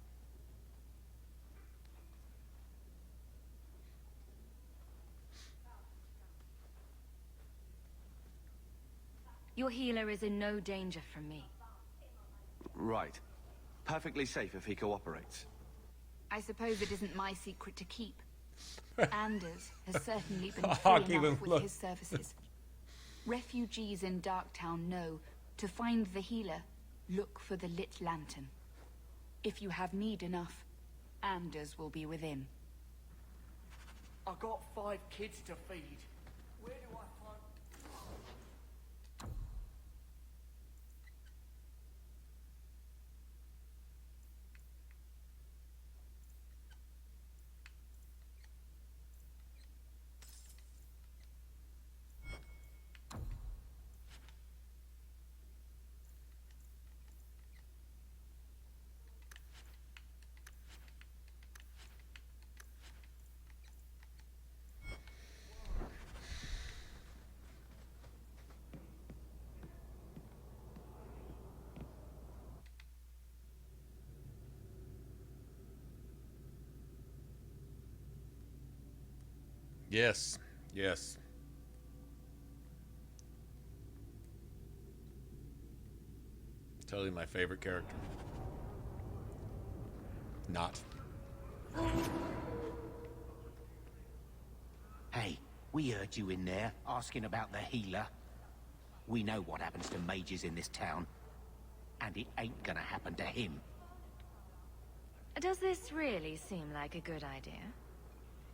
Your healer is in no danger from me. Right. Perfectly safe if he cooperates. I suppose it isn't my secret to keep. Anders has certainly been Hawke free even enough with look. his services. Refugees in Darktown know to find the healer, look for the lit lantern. If you have need enough, Anders will be within. I got 5 kids to feed. Where do I find... Yes. Yes. Totally my favorite character. Not. Hey, we heard you in there, asking about the healer. We know what happens to mages in this town. And it ain't gonna happen to him. Does this really seem like a good idea?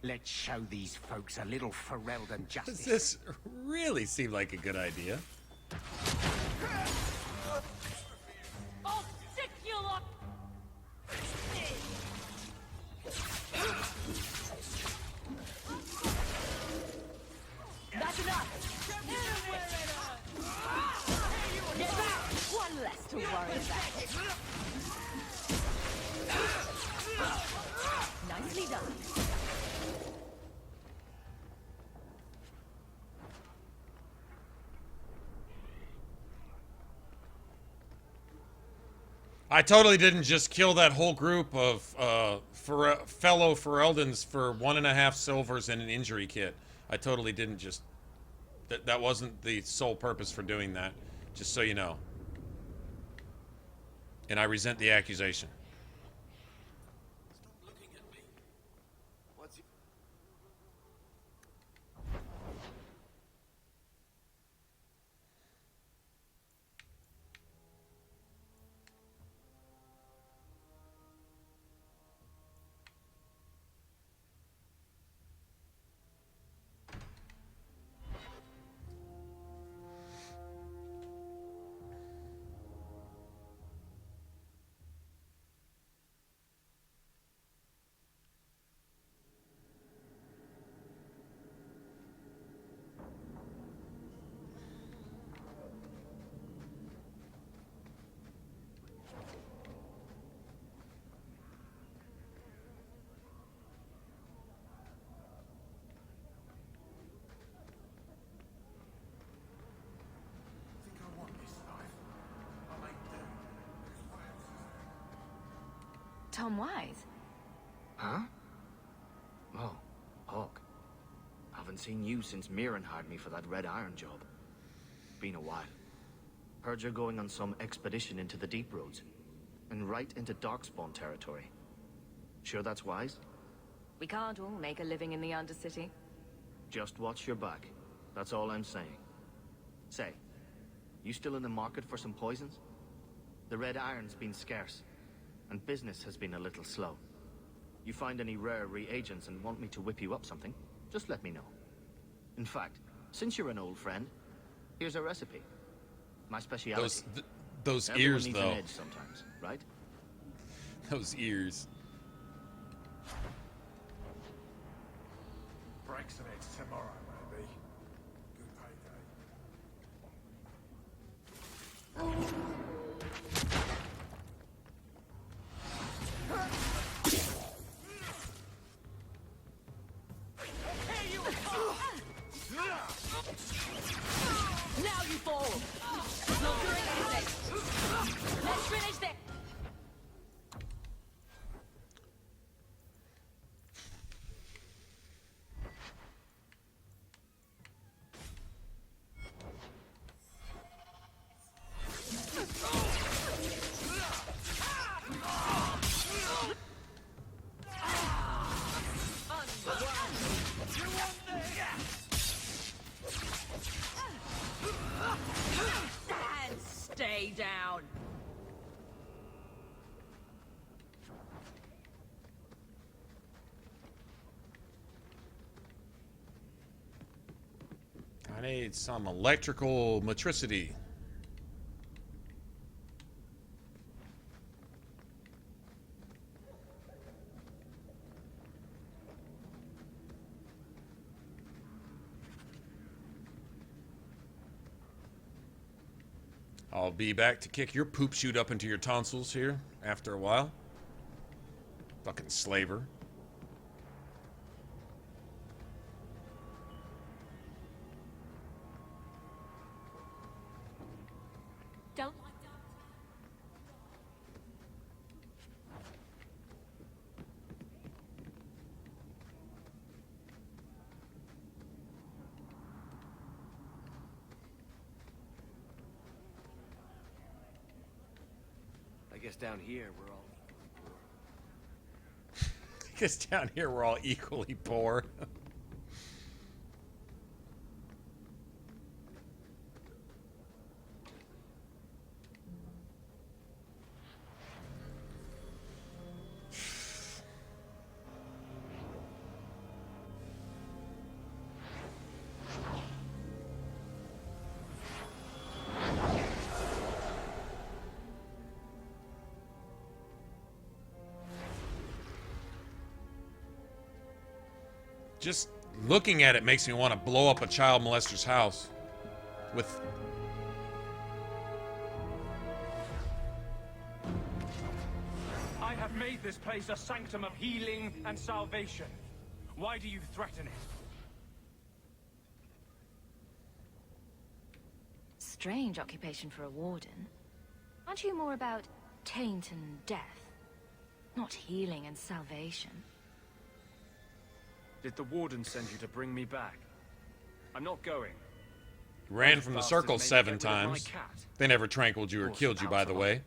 Let's show these folks a little Ferelden justice. Does this really seem like a good idea? I'll stick you up! That's enough! Get back! One less to worry about. Nicely done. I totally didn't just kill that whole group of fellow Fereldans for 1.5 silvers and an injury kit. I totally didn't just... That wasn't the sole purpose for doing that, just so you know. And I resent the accusation. Tom Wise? Huh? Oh, Hawke. Haven't seen you since Mirren hired me for that red iron job. Been a while. Heard you're going on some expedition into the deep roads. And right into darkspawn territory. Sure that's wise? We can't all make a living in the Undercity. Just watch your back. That's all I'm saying. Say, you still in the market for some poisons? The red iron's been scarce. And business has been a little slow. You find any rare reagents and want me to whip you up something, just let me know. In fact, since you're an old friend, here's a recipe. My speciality. Those Everyone ears, needs though. an edge sometimes, right? Those ears. Breaks and eggs tomorrow, maybe. Good payday. Now you fall! Not doing anything! Let's finish this! Stay down. I need some electrical matricity. I'll be back to kick your poop chute up into your tonsils here after a while. Fucking slaver. Don't. I guess down here we're all... I guess down here we're all equally poor. Just looking at it makes me want to blow up a child molester's house with... I have made this place a sanctum of healing and salvation. Why do you threaten it? Strange occupation for a warden. Aren't you more about taint and death, not healing and salvation. Did the Warden send you to bring me back? I'm not going. Ran from the circle 7 times. They never tranquiled you or killed you, by the way.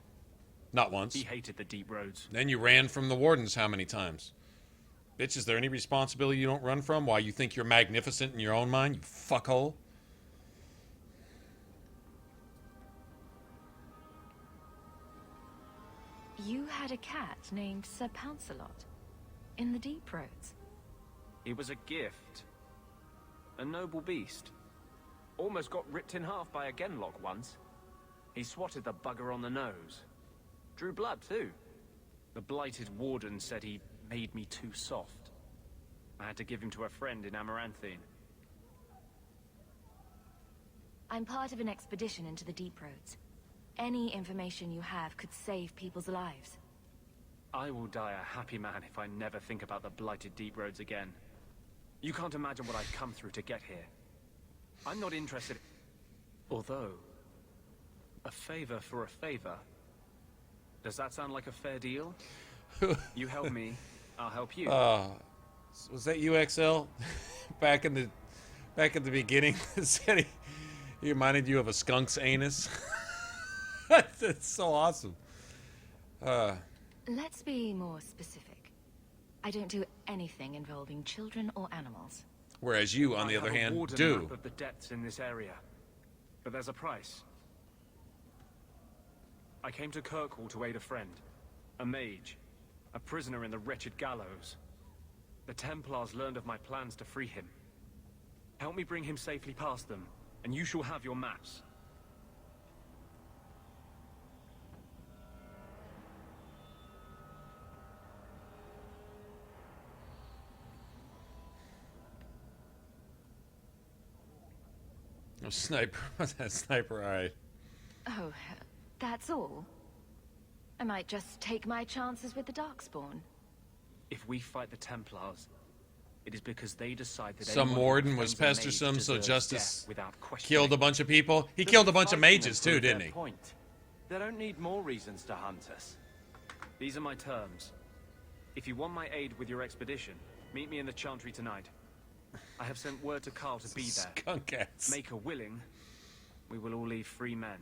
Not once. He hated the deep roads. Then you ran from the Wardens how many times? Bitch, is there any responsibility you don't run from? Why, you think you're magnificent in your own mind, you fuckhole? You had a cat named Sir Pouncelot in the deep roads. He was a gift. A noble beast. Almost got ripped in half by a genlock once. He swatted the bugger on the nose. Drew blood, too. The blighted Warden said he made me too soft. I had to give him to a friend in Amaranthine. I'm part of an expedition into the deep roads. Any information you have could save people's lives. I will die a happy man if I never think about the blighted deep roads again. You can't imagine what I've come through to get here. I'm not interested... Although... a favor for a favor. Does that sound like a fair deal? You help me, I'll help you. Was that UXL? back in the beginning, said he reminded you of a skunk's anus. That's so awesome. Let's be more specific. I don't do anything involving children or animals. Whereas you, on the other hand, do. Map of the depths in this area, but there's a price. I came to Kirkwall to aid a friend, a mage, a prisoner in the wretched gallows. The Templars learned of my plans to free him. Help me bring him safely past them, and you shall have your maps. Oh, sniper. That sniper, alright. Oh, that's all? I might just take my chances with the darkspawn. If we fight the Templars, it is because they decide that some warden was pestersome, so Justice killed a bunch of people. He killed a bunch of mages too, didn't he? Point. They don't need more reasons to hunt us. These are my terms. If you want my aid with your expedition, meet me in the Chantry tonight. I have sent word to Carl to be there. Skunk ass. Maker willing, we will all leave free men.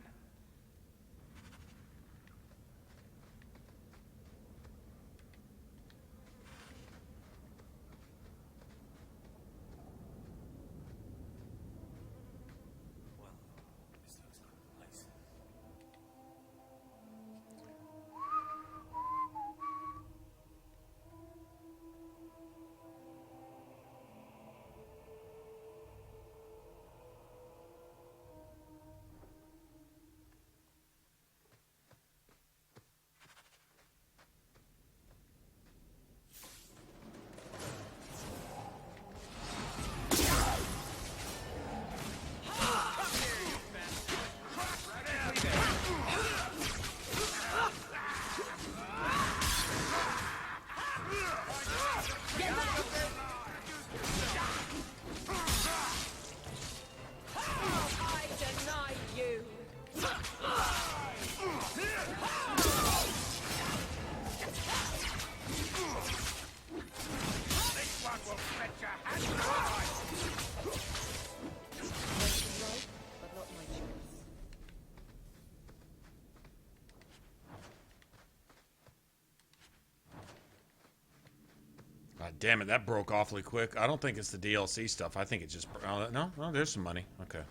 God damn it, that broke awfully quick. I don't think it's the DLC stuff. I think it just... no, there's some money. Okay.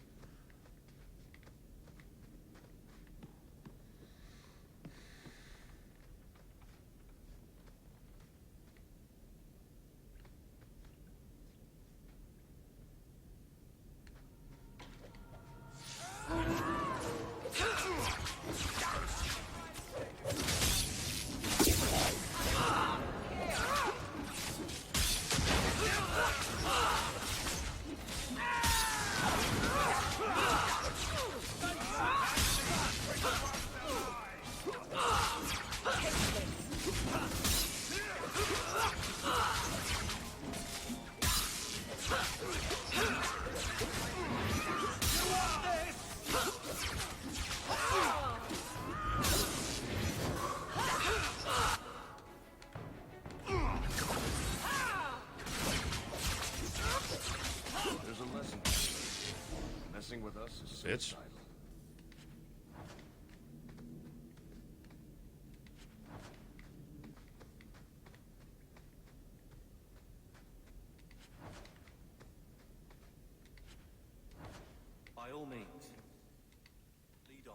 bitch. By all means, lead on.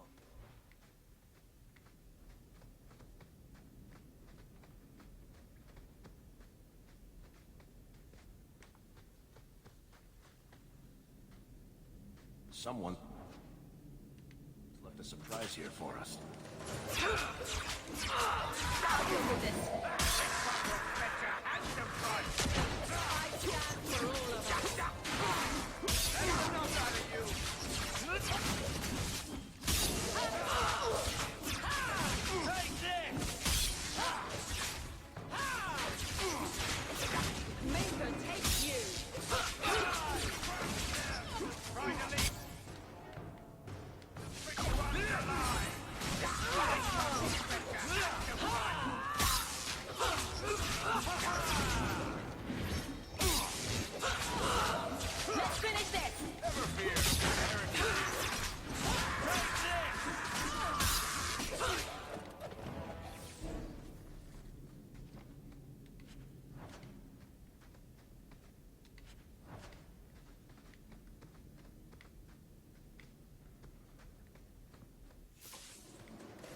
Someone left a surprise here for us.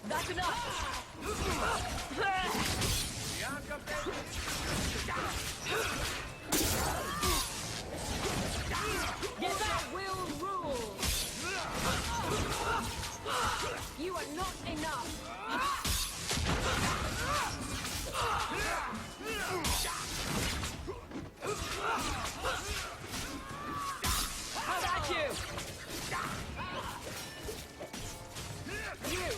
That's enough! Yes, I will rule! You are not enough! How about you? You!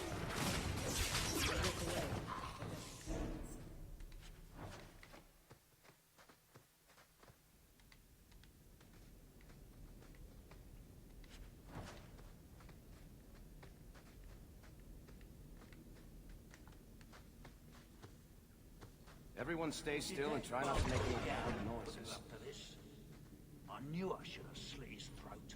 Everyone stay still and try not to make any loud noises. After this, I knew I should have slit his throat.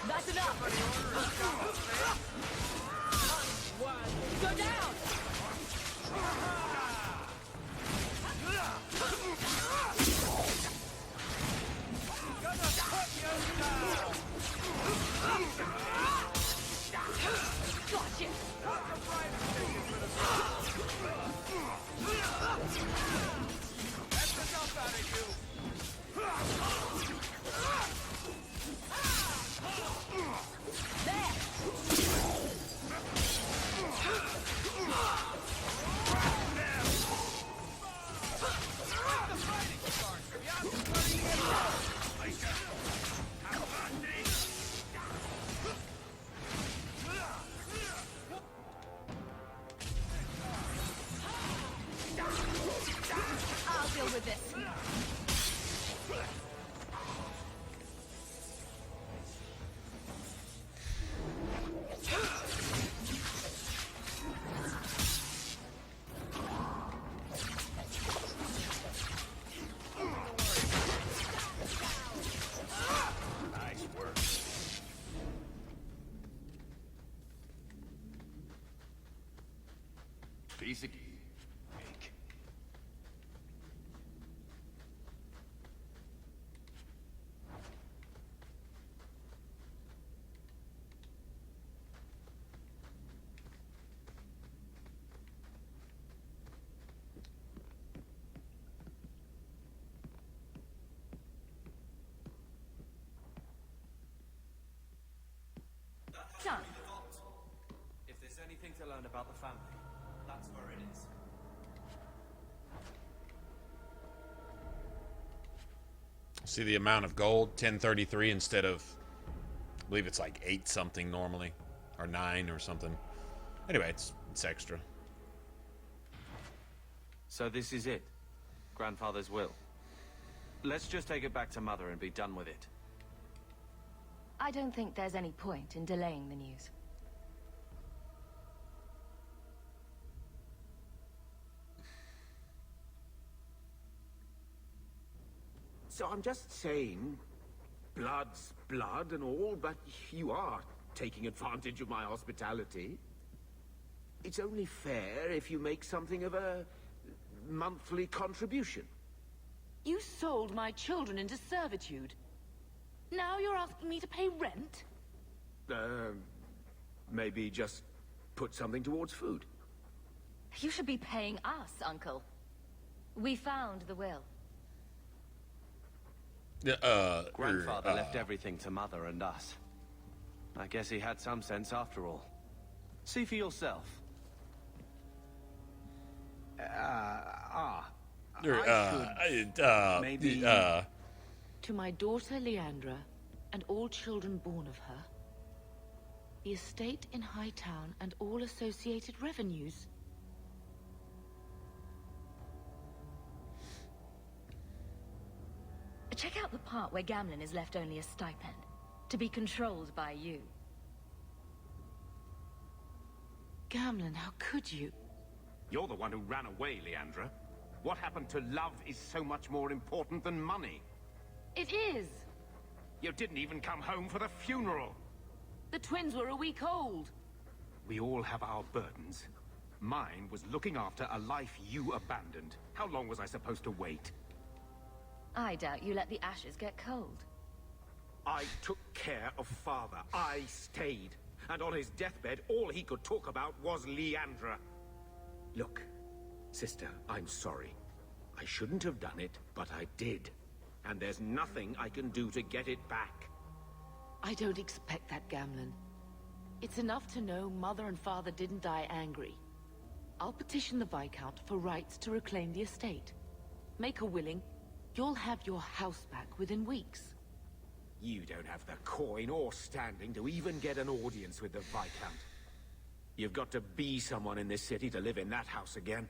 That's enough! Go down! Gotcha! That's enough out of you! I'll deal with this. Nice work. Basic. Done. If there's anything to learn about the family, that's where it is. See the amount of gold? 1033 instead of, I believe it's like 8 something normally, or 9 or something. Anyway, it's extra. So this is it? Grandfather's will? Let's just take it back to Mother and be done with it. I don't think there's any point in delaying the news. So I'm just saying, blood's blood and all, but you are taking advantage of my hospitality. It's only fair if you make something of a monthly contribution. You sold my children into servitude. Now you're asking me to pay rent? Maybe just put something towards food. You should be paying us, Uncle. We found the will. Grandfather left everything to Mother and us. I guess he had some sense after all. See for yourself. Maybe... To my daughter Leandra, and all children born of her, the estate in Hightown and all associated revenues. Check out the part where Gamlen is left only a stipend, to be controlled by you. Gamlen, how could you? You're the one who ran away, Leandra. What happened to love is so much more important than money. It is! You didn't even come home for the funeral. The twins were a week old. We all have our burdens. Mine was looking after a life you abandoned. How long was I supposed to wait? I doubt you let the ashes get cold. I took care of Father. I stayed. And on his deathbed, all he could talk about was Leandra. Look, sister, I'm sorry. I shouldn't have done it, but I did. And there's nothing I can do to get it back. I don't expect that, Gamlen. It's enough to know Mother and Father didn't die angry. I'll petition the Viscount for rights to reclaim the estate. Make a willing. You'll have your house back within weeks. You don't have the coin or standing to even get an audience with the Viscount. You've got to be someone in this city to live in that house again.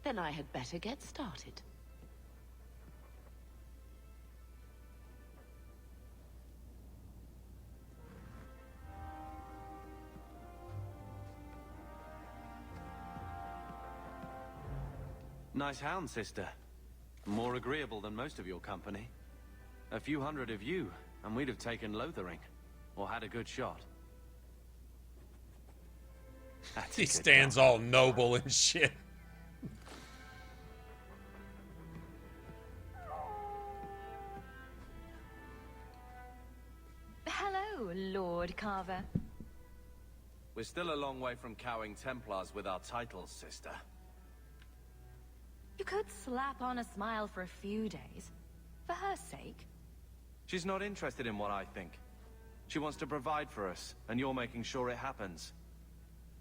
Then I had better get started. Nice hound, sister. More agreeable than most of your company. A few hundred of you, and we'd have taken Lothering. Or had a good shot. He stands all noble and shit. Hello, Lord Carver. We're still a long way from cowing Templars with our titles, sister. You could slap on a smile for a few days. For her sake. She's not interested in what I think. She wants to provide for us, and you're making sure it happens.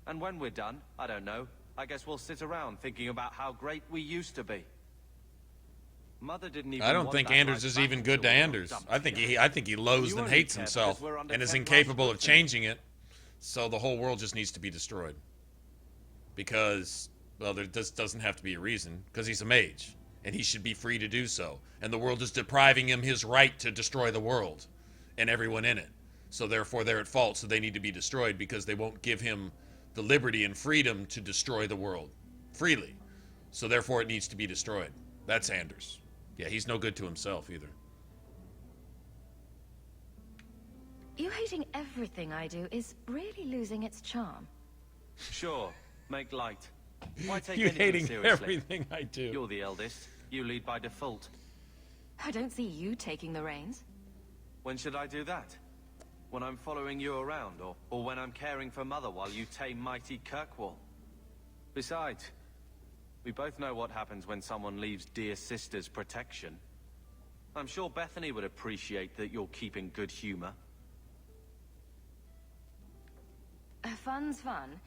And when we're done, I don't know, I guess we'll sit around thinking about how great we used to be. Mother didn't even I don't think Anders is even good to Anders. I think he loathes and hates himself and is incapable of changing it. So the whole world just needs to be destroyed. Because, well, there just doesn't have to be a reason. Because he's a mage. And he should be free to do so. And the world is depriving him his right to destroy the world. And everyone in it. So therefore they're at fault, so they need to be destroyed because they won't give him the liberty and freedom to destroy the world. Freely. So therefore it needs to be destroyed. That's Anders. Yeah, he's no good to himself either. You hating everything I do is really losing its charm. Sure, make light. Why take You anything hating seriously? everything I do. You're the eldest. You lead by default. I don't see you taking the reins. When should I do that? When I'm following you around, or when I'm caring for Mother while you tame mighty Kirkwall? Besides, we both know what happens when someone leaves dear sister's protection. I'm sure Bethany would appreciate that you're keeping good humor. Fun's fun,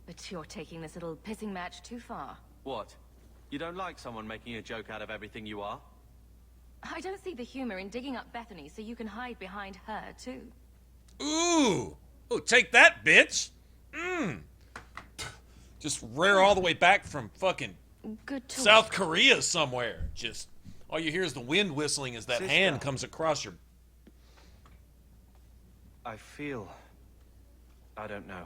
but you're taking this little pissing match too far. What? You don't like someone making a joke out of everything you are? I don't see the humor in digging up Bethany so you can hide behind her, too. Ooh! Oh, take that, bitch! Just rear all the way back from fucking Good talk. South Korea somewhere. Just, all you hear is the wind whistling as that Sister. hand comes across your... I feel... I don't know.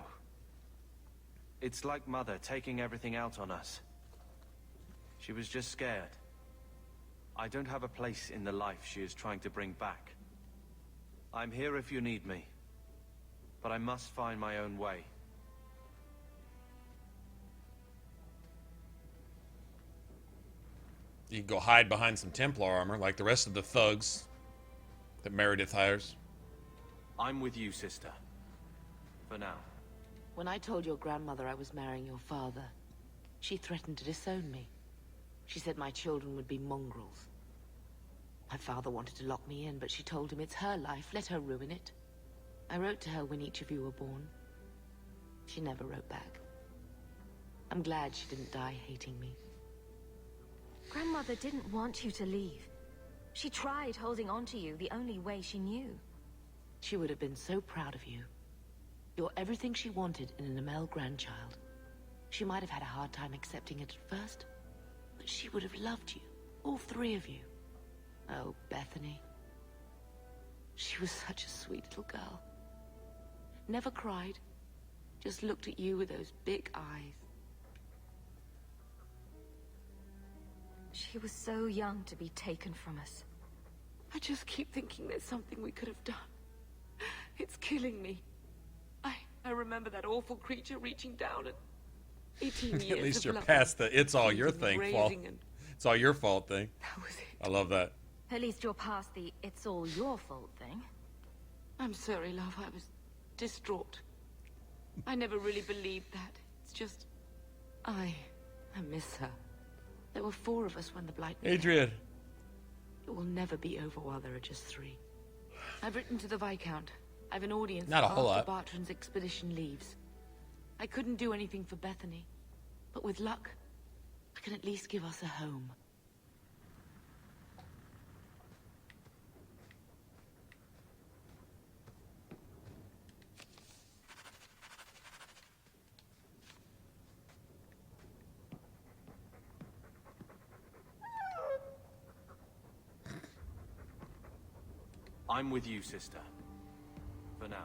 It's like Mother taking everything out on us. She was just scared. I don't have a place in the life she is trying to bring back. I'm here if you need me, but I must find my own way. You can go hide behind some Templar armor like the rest of the thugs that Meredith hires. I'm with you, sister. For now. When I told your grandmother I was marrying your father, she threatened to disown me. She said my children would be mongrels. My father wanted to lock me in, but she told him it's her life, let her ruin it. I wrote to her when each of you were born. She never wrote back. I'm glad she didn't die hating me. Grandmother didn't want you to leave. She tried holding on to you the only way she knew. She would have been so proud of you. You're everything she wanted in an Amel grandchild. She might have had a hard time accepting it at first, but she would have loved you, all three of you. Oh, Bethany. She was such a sweet little girl. Never cried, just looked at you with those big eyes. She was so young to be taken from us. I just keep thinking there's something we could have done. It's killing me. I remember that awful creature reaching down and 18 years At least you're of past the it's all your thing fault. It's all your fault thing. That was it. I love that. At least you're past the it's all your fault thing. I'm sorry, love. I was distraught. I never really believed that. It's just... I miss her. There were 4 of us when the Blight began. Adrian. It will never be over while there are just 3. I've written to the Viscount. I've an audience Not a whole lot. after Bartrand's expedition leaves. I couldn't do anything for Bethany, but with luck, I can at least give us a home. I'm with you, sister. For now.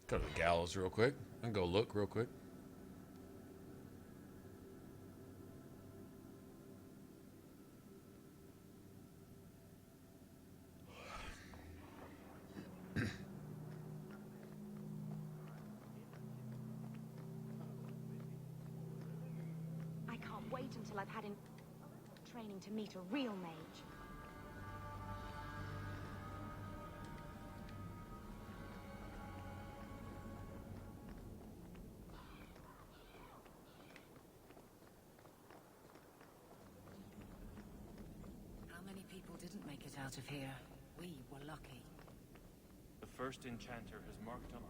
Go to the gallows real quick. And go look real quick. I can't wait until I've had training to meet a real mage. People didn't make it out of here. We were lucky. The first enchanter has marked up.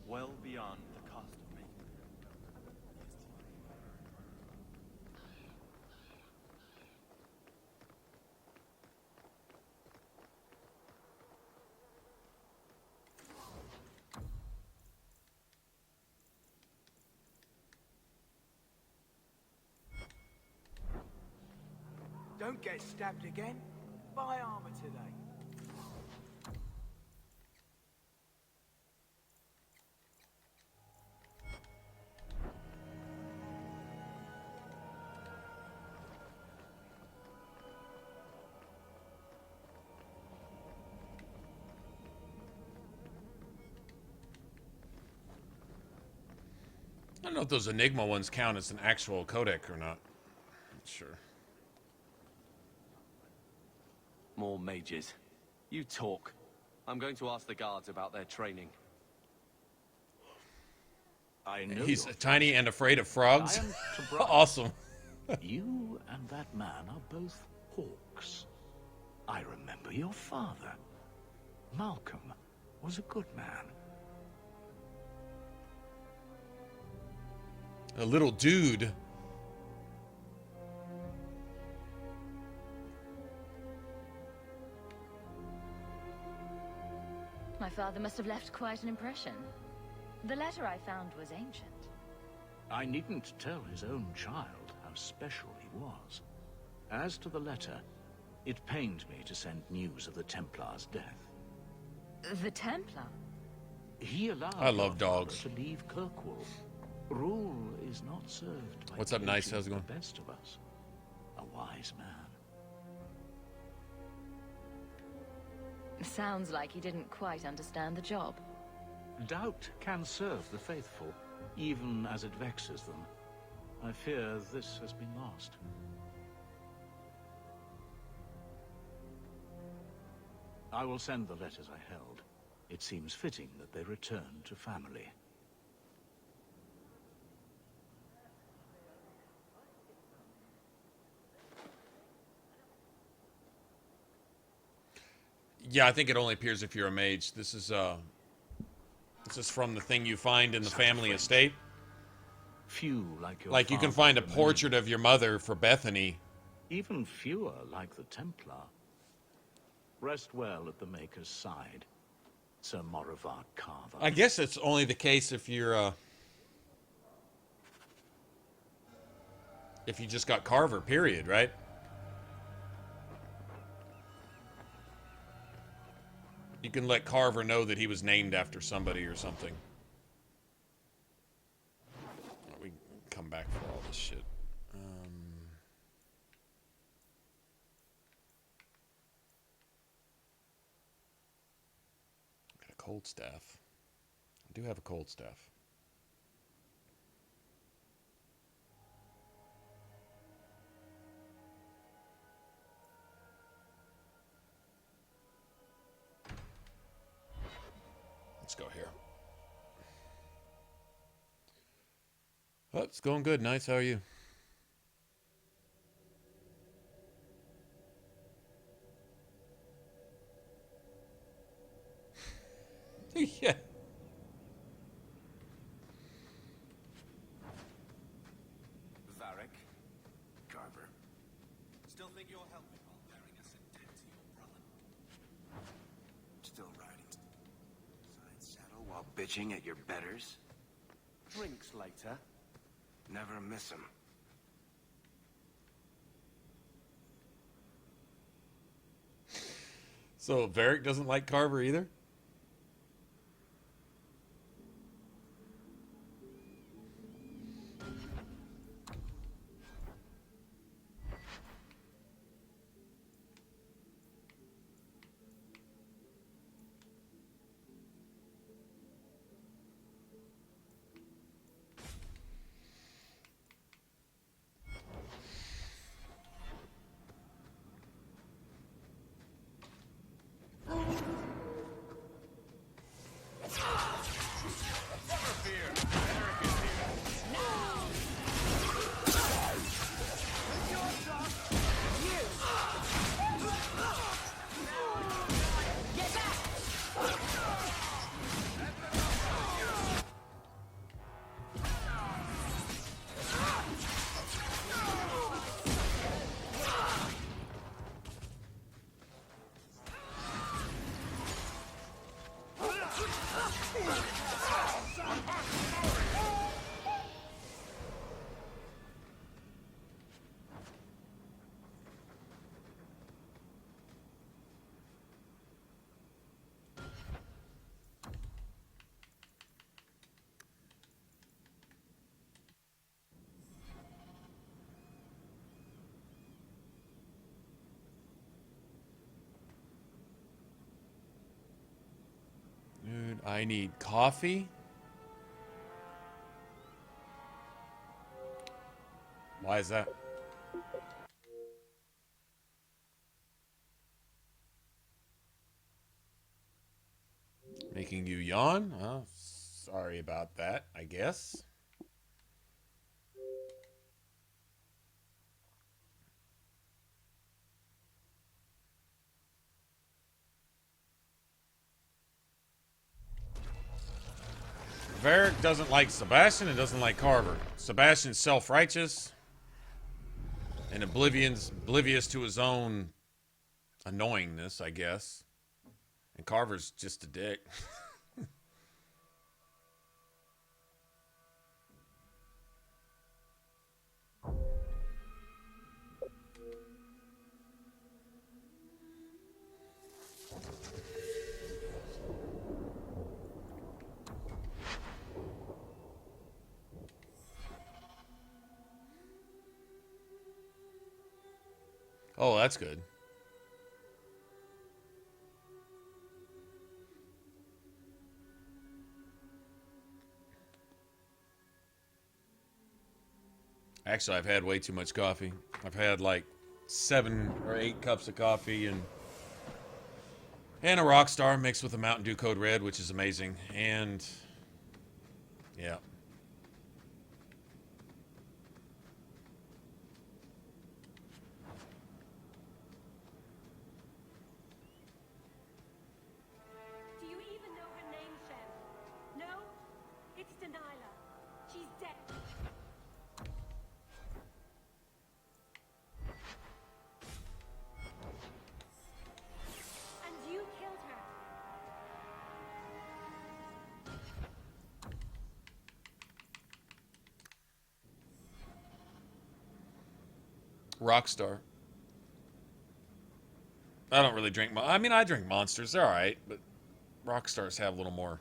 Well beyond the cost of me. Don't get stabbed again. Buy armor today. I don't know if those Enigma ones count as an actual codec or not. Not sure. More mages. You talk. I'm going to ask the guards about their training. I know He's you're tiny and afraid of frogs. I am Tobias. Awesome. You and that man are both Hawks. I remember your father. Malcolm was a good man. A little dude. My father must have left quite an impression. The letter I found was ancient. I needn't tell his own child how special he was. As to the letter, it pained me to send news of the Templars' death. The Templar? He allowed I love your father dogs. to leave Kirkwall. Rule is not served by What's up, Nice? poaching How's it going? the best of us. A wise man. Sounds like he didn't quite understand the job. Doubt can serve the faithful, even as it vexes them. I fear this has been lost. I will send the letters I held. It seems fitting that they return to family. Yeah, I think it only appears if you're a mage. This is from the thing you find in the family estate. Few like your Like you can father find a remain. portrait of your mother for Bethany. Even fewer like the Templar. Rest well at the Maker's side, Sir Morivard Carver. I guess it's only the case if you're if you just got Carver, period, right? You can let Carver know that he was named after somebody or something. We can come back for all this shit. Got a cold staff. I do have a cold staff. Let's go here. Oh, it's going good. Nice. How are you? Yeah. Varric. Carver. Still think you'll help me while bearing us in debt to your brother? Still riding side saddle while bitching at your betters? Drinks later. Never miss 'em. So Varric doesn't like Carver either? Dude, I need coffee. Why is that? Making you yawn? Sorry about that, I guess. Varric doesn't like Sebastian and doesn't like Carver. Sebastian's self-righteous and oblivious to his own annoyingness, I guess. And Carver's just a dick. Oh, that's good. Actually, I've had way too much coffee. I've had like 7 or 8 cups of coffee and a Rockstar mixed with a Mountain Dew Code Red, which is amazing. And yeah. Do you even know her name, Shem? No? It's Delilah. She's dead. And you killed her. Rockstar. I don't really drink. I mean, I drink Monsters. They're all right, but Rockstars have a little more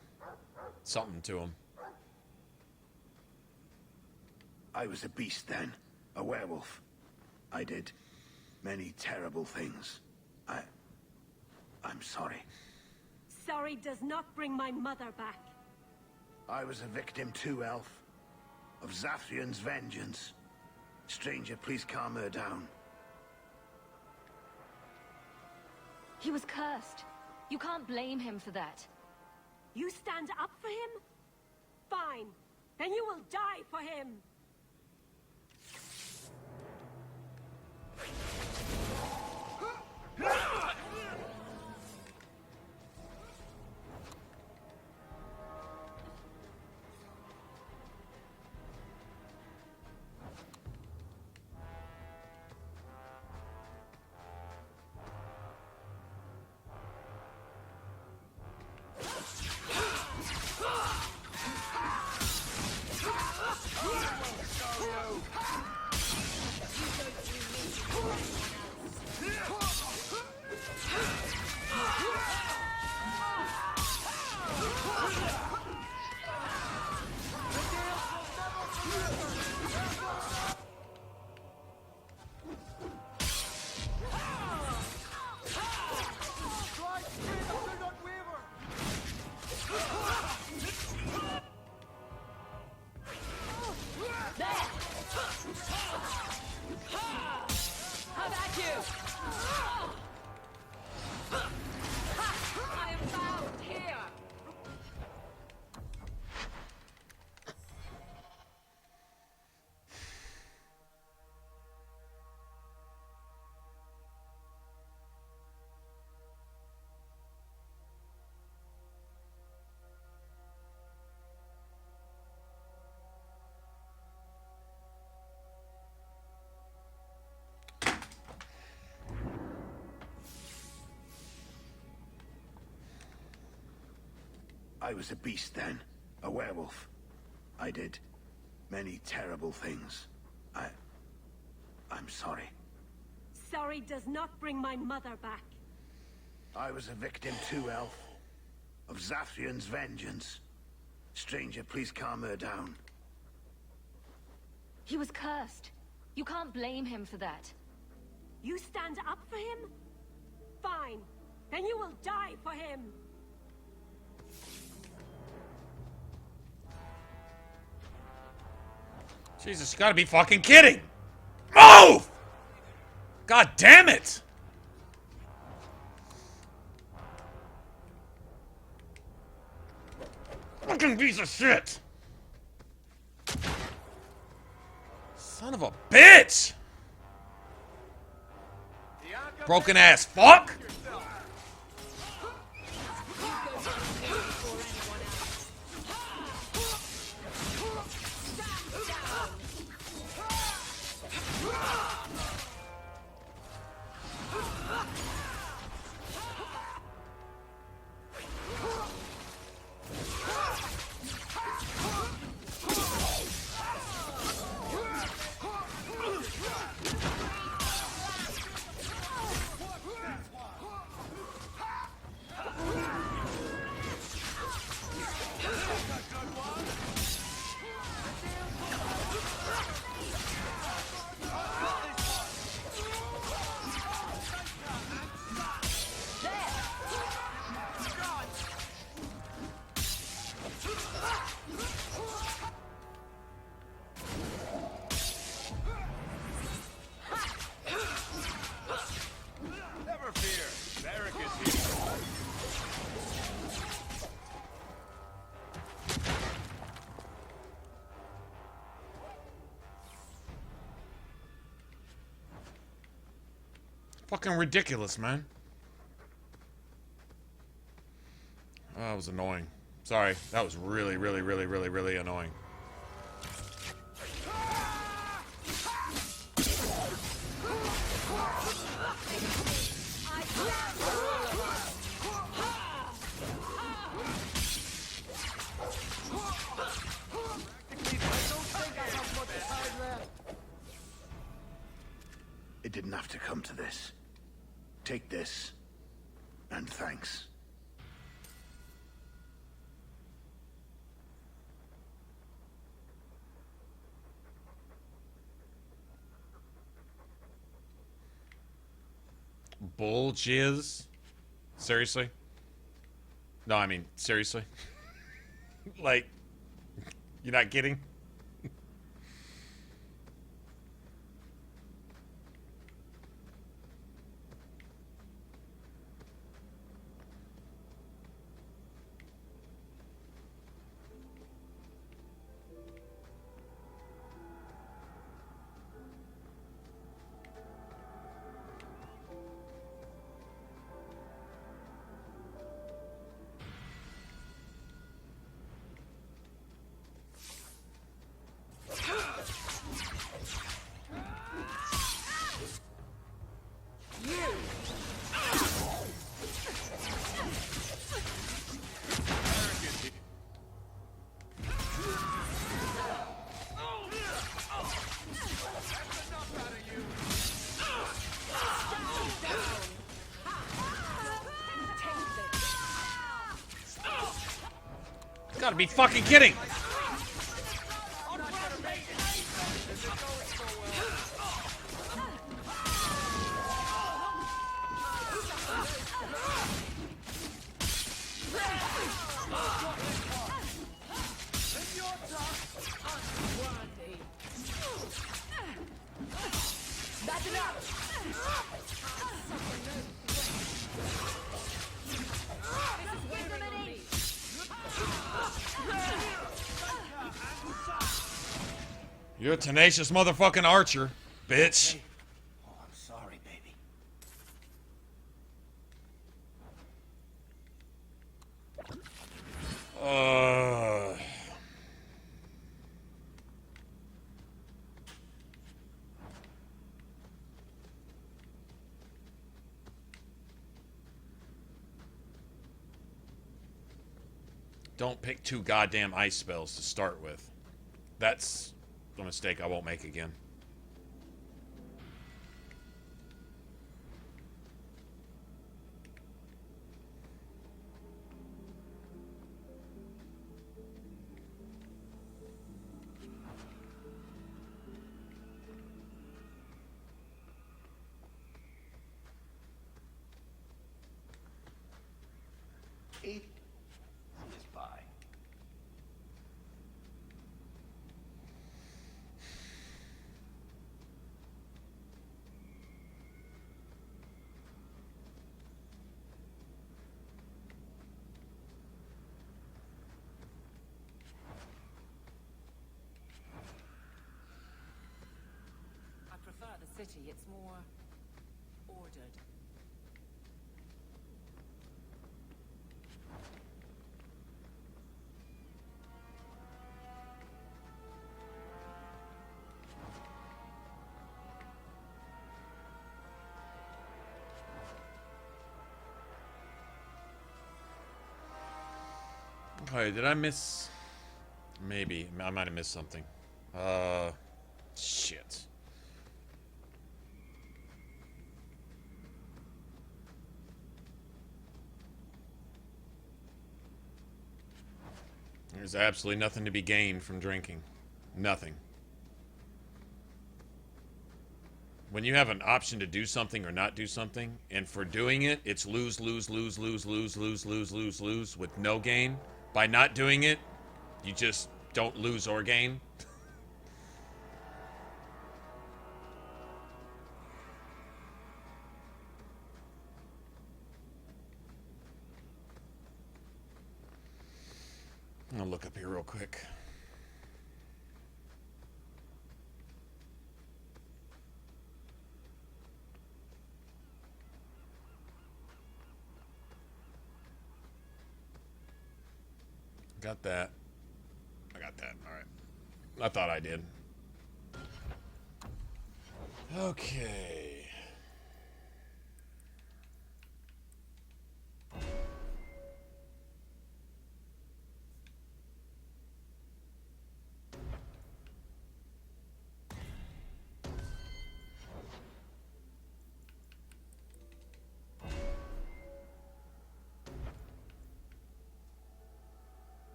something to them. I was a beast then, a werewolf. I did many terrible things. I'm sorry. Sorry does not bring my mother back. I was a victim too, Elf, of Zathrian's vengeance. Stranger, please calm her down. He was cursed. You can't blame him for that. You stand up for him? Fine. Then you will die for him. I was a beast then, a werewolf. I did many terrible things. I'm sorry. Sorry does not bring my mother back. I was a victim too, Elf, of Zathrian's vengeance. Stranger, please calm her down. He was cursed. You can't blame him for that. You stand up for him? Fine. Then you will die for him. Jesus, you gotta be fucking kidding! Move! God damn it! Fucking piece of shit! Son of a bitch! Broken ass fuck! Fucking ridiculous, man. Oh, that was annoying. Sorry, that was really, really, really, really, really annoying. It didn't have to come to this. Take this, and thanks. Bull jizz? Seriously? No, I mean, seriously? Like, you're not kidding? Gotta be fucking kidding! You're a tenacious motherfucking archer, bitch. Oh, I'm sorry, baby. Don't pick 2 goddamn ice spells to start with. That's a mistake I won't make again. Eat this pie. city. It's more ordered. Okay, did I miss? Maybe. I might have missed something. Shit. There's absolutely nothing to be gained from drinking. Nothing. When you have an option to do something or not do something, and for doing it, it's lose, lose, lose, lose, lose, lose, lose, lose, lose, with no gain. By not doing it, you just don't lose or gain. I'll look up here real quick. Got that. I got that. All right. I thought I did. Okay.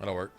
That'll work.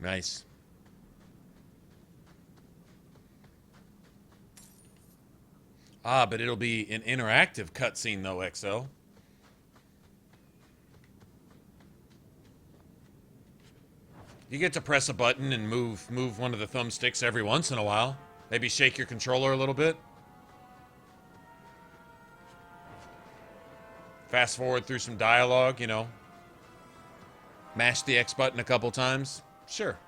Nice. Ah, but it'll be an interactive cutscene though, XO. You get to press a button and move one of the thumbsticks every once in a while. Maybe shake your controller a little bit. Fast forward through some dialogue, you know. Mash the X button a couple times. Sure.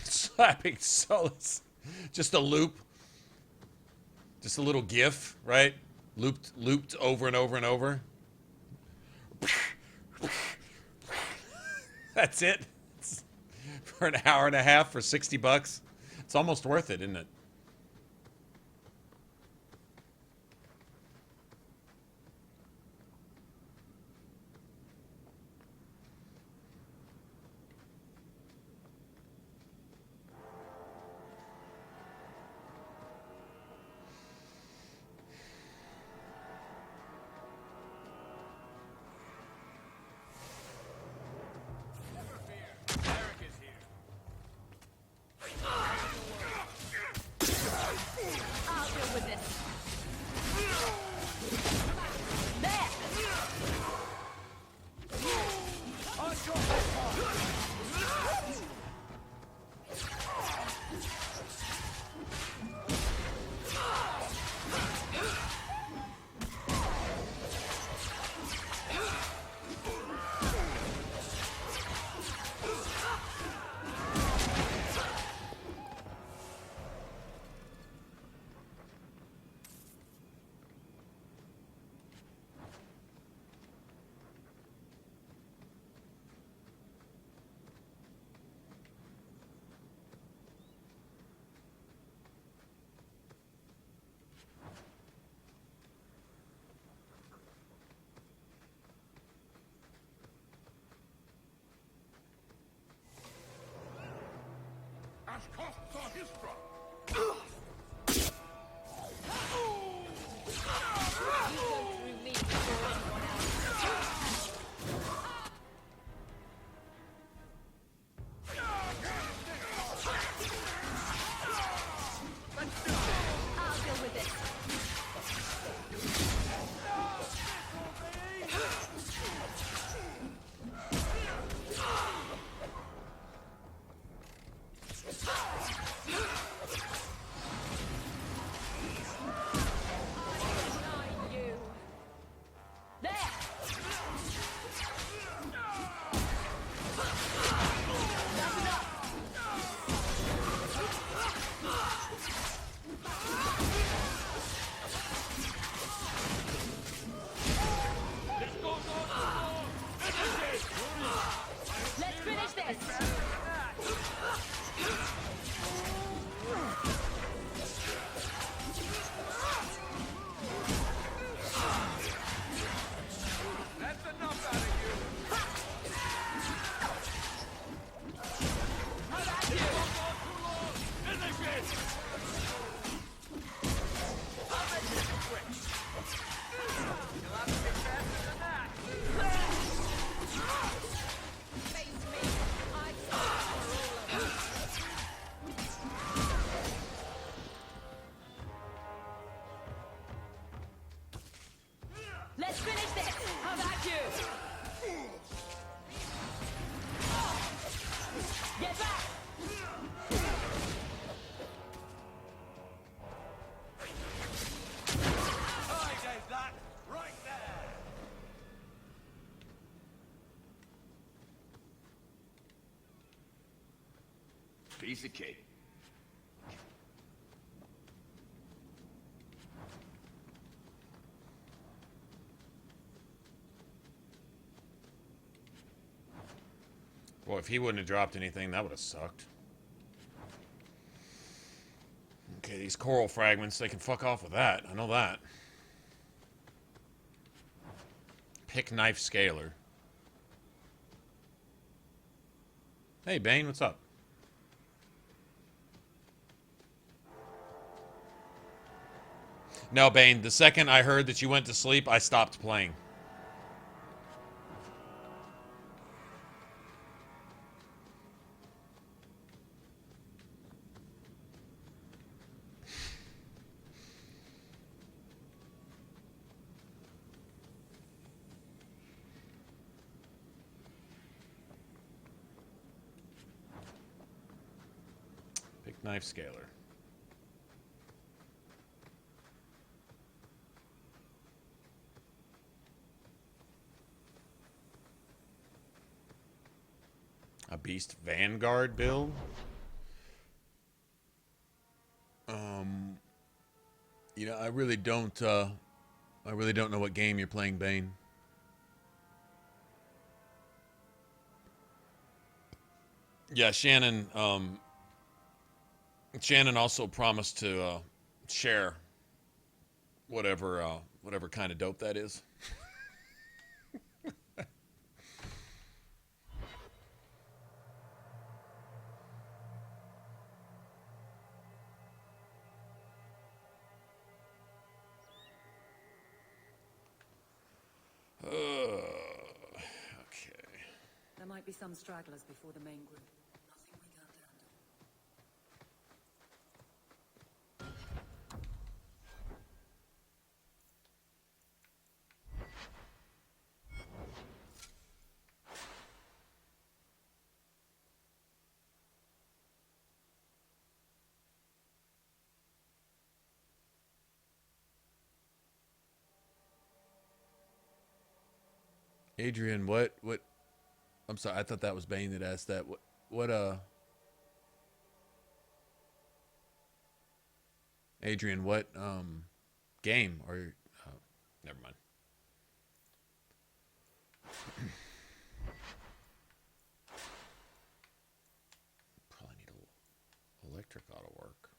Slapping Solus. Just a loop. Just a little GIF, right? Looped over and over and over. That's it. It's for an hour and a half for $60. It's almost worth it, isn't it? Piece of cake. Boy, if he wouldn't have dropped anything, that would have sucked. Okay, these coral fragments, they can fuck off with that. I know that. Pick knife scaler. Hey, Bane, what's up? No, Bane, the second I heard that you went to sleep, I stopped playing. Pick knife scaler. A beast Vanguard build? You know, I really don't know what game you're playing, Bane. Yeah, Shannon also promised to share whatever kind of dope that is. Okay. There might be some stragglers before the main group. Nothing we can't handle. Adrian, what I'm sorry, I thought that was Bane that asked that. Adrian, what game or never mind. Probably need a electric auto work.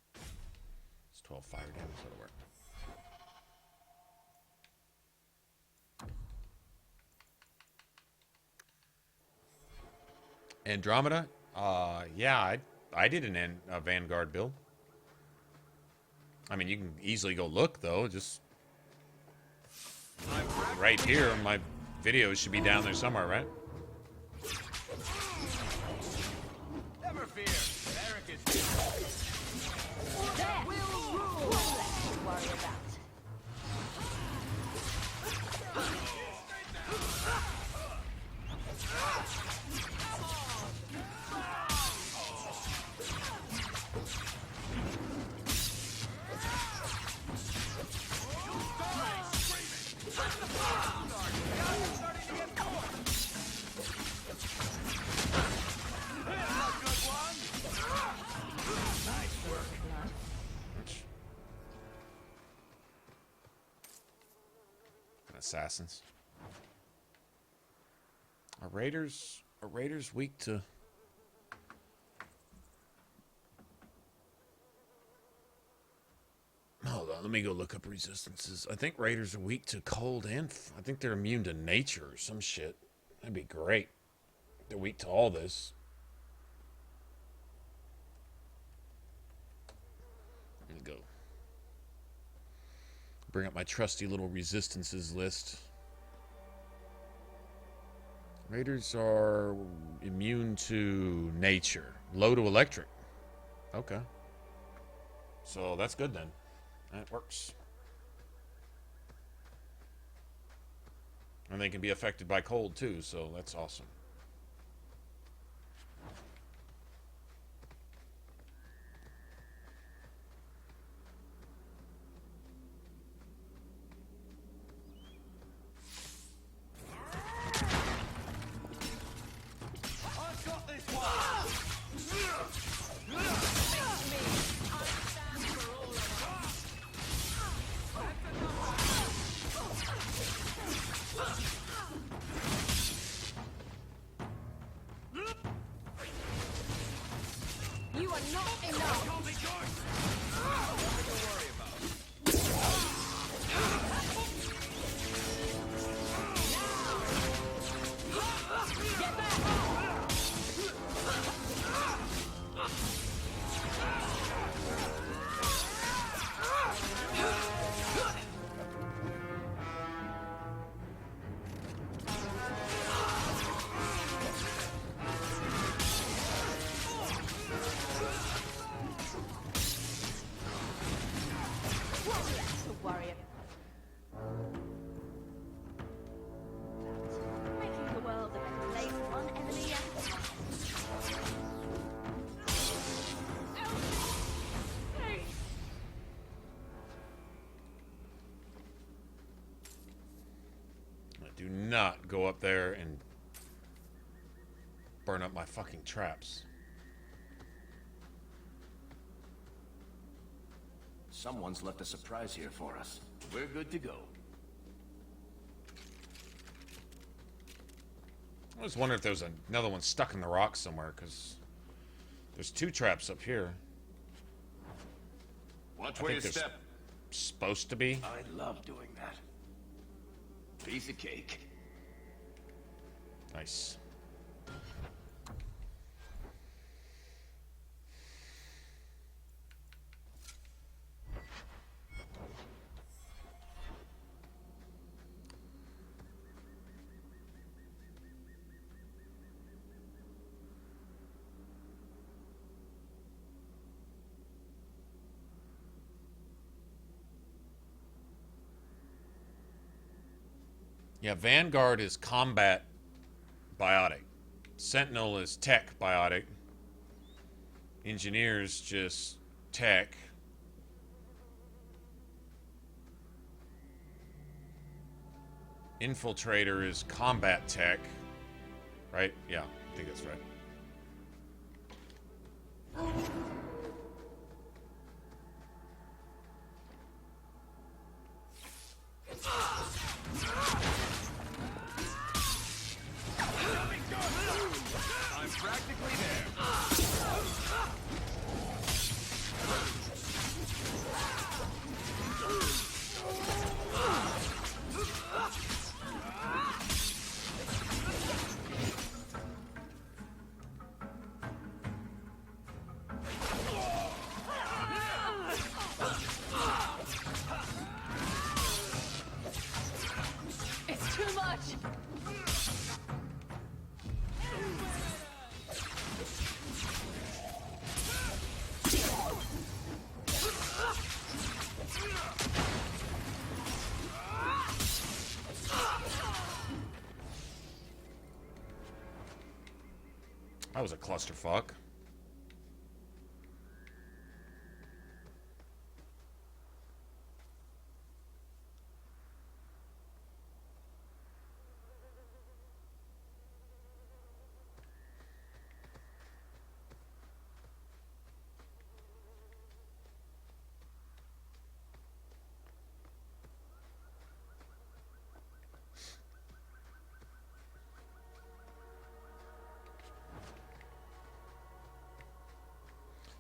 It's 12 fire damage auto work. Andromeda? Yeah, I did a Vanguard build. I mean, you can easily go look, though. Just right here, my videos should be down there somewhere, right? Never fear, Eric is here. There! We'll worry about. Assassins. Are raiders weak to Hold on, let me go look up resistances. I think raiders are weak to cold and I think they're immune to nature or some shit. That'd be great. They're weak to all this. Let me go bring up my trusty little resistances list. Raiders are immune to nature. Low to electric. Okay. So that's good then. That works. And they can be affected by cold too, so that's awesome. You are not enough. Get back! Warrior. Making the world a better place one enemy at a time. Do not go up there and burn up my fucking traps. Someone's left a surprise here for us. We're good to go. I was wondering if there was another one stuck in the rock somewhere, because there's 2 traps up here. Watch where you step. Supposed to be. I love doing that. Piece of cake. Nice. Yeah, Vanguard is combat biotic. Sentinel is tech biotic. Engineers just tech. Infiltrator is combat tech. Right? Yeah, I think that's right. I'm practically there. It's too much. That was a clusterfuck.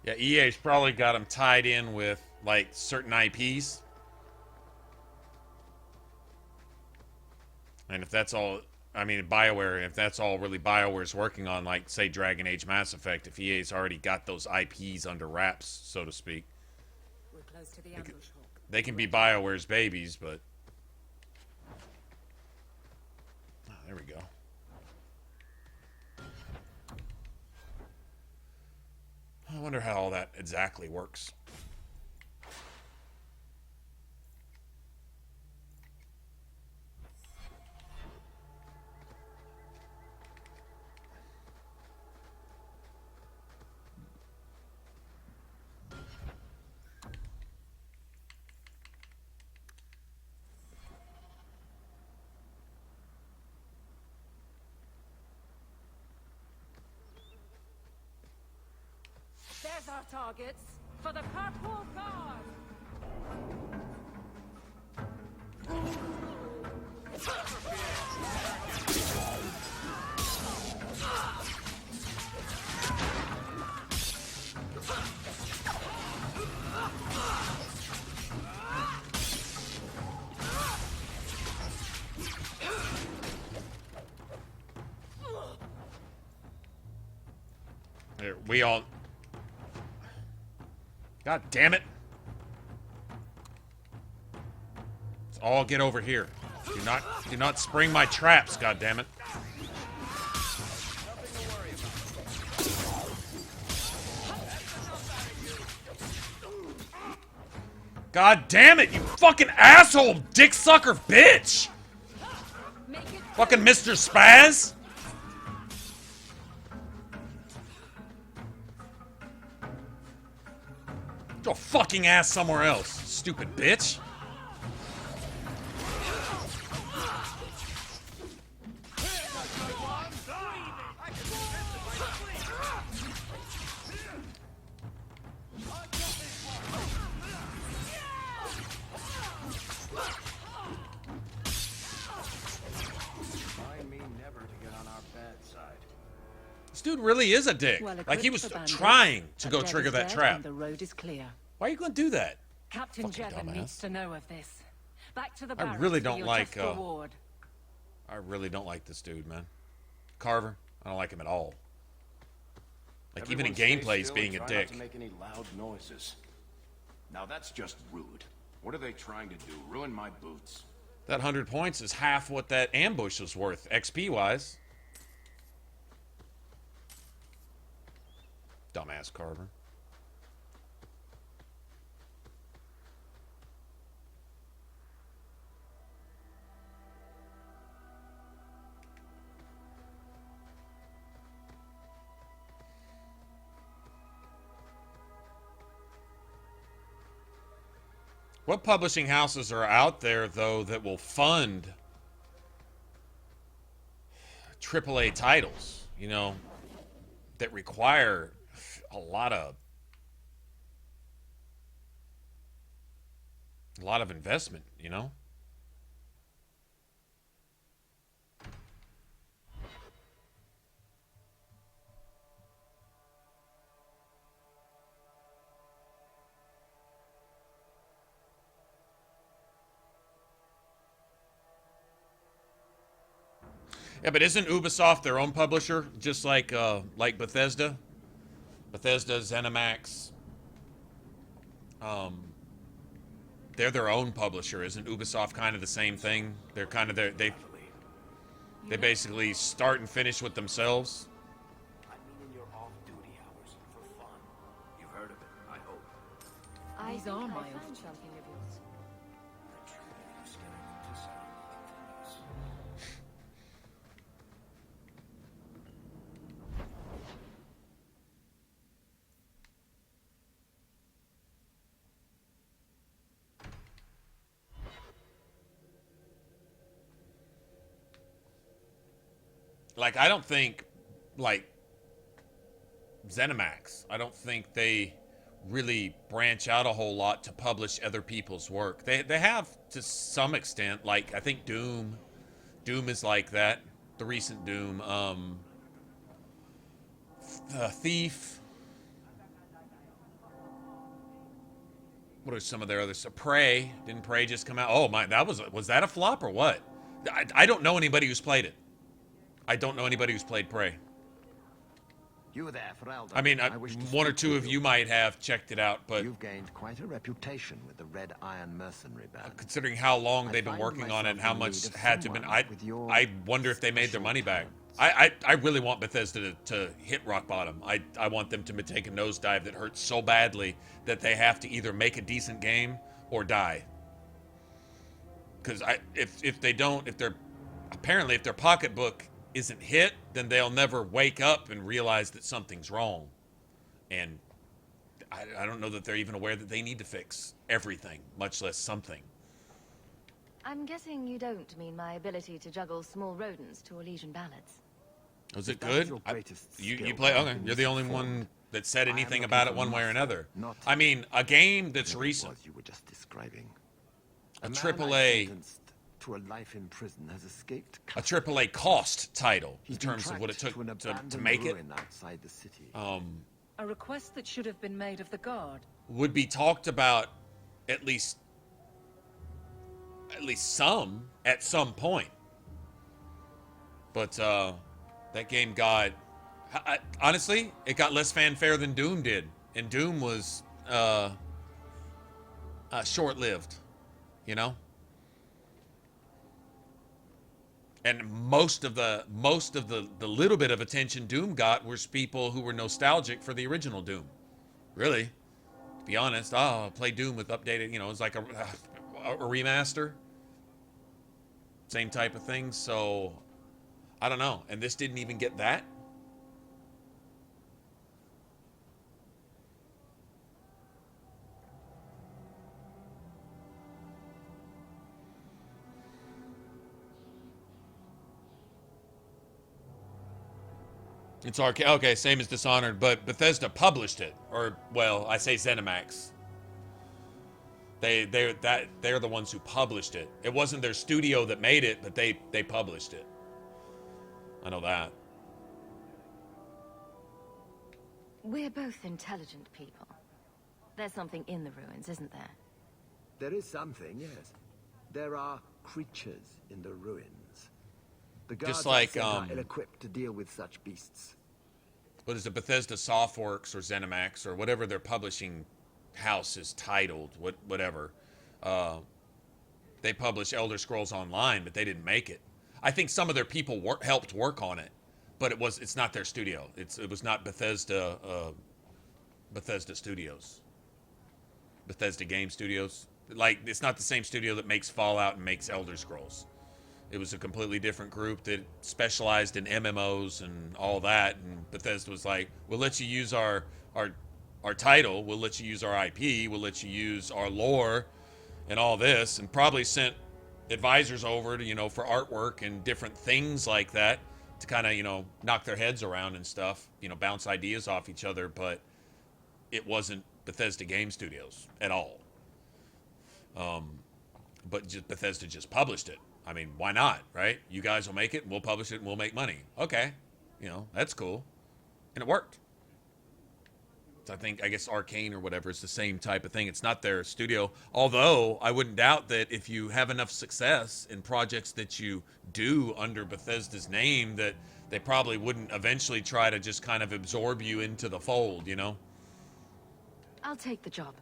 Yeah, EA's probably got them tied in with, like, certain IPs. And if that's all, I mean, BioWare, if that's all really BioWare's working on, like, say, Dragon Age Mass Effect, if EA's already got those IPs under wraps, so to speak. We're close to the ambush, Hawke. They can be BioWare's babies, but... Oh, there we go. I wonder how all that exactly works. There's targets for the Kirkwall Guard. Here, we all... God damn it. Let's all get over here. Do not spring my traps, god damn it. God damn it, you fucking asshole, dick sucker bitch! Fucking Mr. Spaz! Go fucking ass somewhere else, stupid bitch. This dude really is a dick. Well, Like he was trying to go trigger that trap. The road is clear. Why are you gonna do that? Captain Jevon needs to know of this. Back to the I barracks really for don't your like. just reward. I really don't like this dude, man. Carver, I don't like him at all. Like even in gameplay, he's being a dick. Not to make any loud noises. Now that's just rude. What are they trying to do? Ruin my boots? That 100 points is half what that ambush was worth, XP-wise. Dumbass Carver. What publishing houses are out there, though, that will fund AAA titles, you know, that require a lot of investment, you know? Yeah, but isn't Ubisoft their own publisher, just like Bethesda? Bethesda, ZeniMax. They're their own publisher. Isn't Ubisoft kind of the same thing? They're kind of they basically start and finish with themselves. I mean in your off-duty hours, for fun. You've heard of it, I hope. These are my old champion of yours. Like, I don't think, like, ZeniMax, I don't think they really branch out a whole lot to publish other people's work. They have to some extent, like, I think Doom is like that. The recent Doom. Thief. What are some of their others? Prey. Didn't Prey just come out? Oh, my, was that a flop or what? I don't know anybody who's played it. I don't know anybody who's played Prey. You there, Ferelden. I mean, one or two of you might have checked it out, but... You've gained quite a reputation with the Red Iron Mercenary Band. Considering how long they've been working on it and how much had to been... I wonder if they made their money back. I really want Bethesda to hit rock bottom. I want them to take a nosedive that hurts so badly that they have to either make a decent game or die. Because if they don't, if their pocketbook isn't hit, then they'll never wake up and realize that something's wrong. And I don't know that they're even aware that they need to fix everything, much less something. I'm guessing you don't mean my ability to juggle small rodents to Elysian ballads. Was it good? You play? Okay, you're the only one that said anything about it one way or another. Not I mean, a game that's recent. You were just describing. A man AAA. sentenced to a life in prison has escaped. A AAA cost title in He's been terms of what it tracked took to an to make it. ruin outside the city. A request that should have been made of the guard. Would be talked about at least some at some point. But that game got honestly, it got less fanfare than Doom did, and Doom was short-lived, you know. And most of the little bit of attention Doom got was people who were nostalgic for the original Doom. Really, to be honest, play Doom with updated, you know, it's like a remaster, same type of thing. So I don't know, and this didn't even get that. It's arcade. Okay, same as Dishonored, but Bethesda published it, or well, I say ZeniMax. They're the ones who published it. It wasn't their studio that made it, but they published it. I know that. We're both intelligent people. There's something in the ruins, isn't there? There is something, yes. There are creatures in the ruins. The guards Just like are ill-equipped to deal with such beasts. What is it, Bethesda Softworks or ZeniMax or whatever their publishing house is titled, whatever. They publish Elder Scrolls Online, but they didn't make it. I think some of their people helped work on it, but it's not their studio. It was not Bethesda Studios. Bethesda Game Studios. Like, it's not the same studio that makes Fallout and makes Elder Scrolls. It was a completely different group that specialized in MMOs and all that. And Bethesda was like, we'll let you use our title. We'll let you use our IP. We'll let you use our lore and all this. And probably sent advisors over to, you know, for artwork and different things like that to kind of, you know, knock their heads around and stuff, you know, bounce ideas off each other. But it wasn't Bethesda Game Studios at all. But Bethesda just published it. I mean, why not, right? You guys will make it, and we'll publish it, and we'll make money. Okay, you know, that's cool. And it worked. So I guess Arcane or whatever is the same type of thing. It's not their studio. Although, I wouldn't doubt that if you have enough success in projects that you do under Bethesda's name, that they probably wouldn't eventually try to just kind of absorb you into the fold, you know? I'll take the job.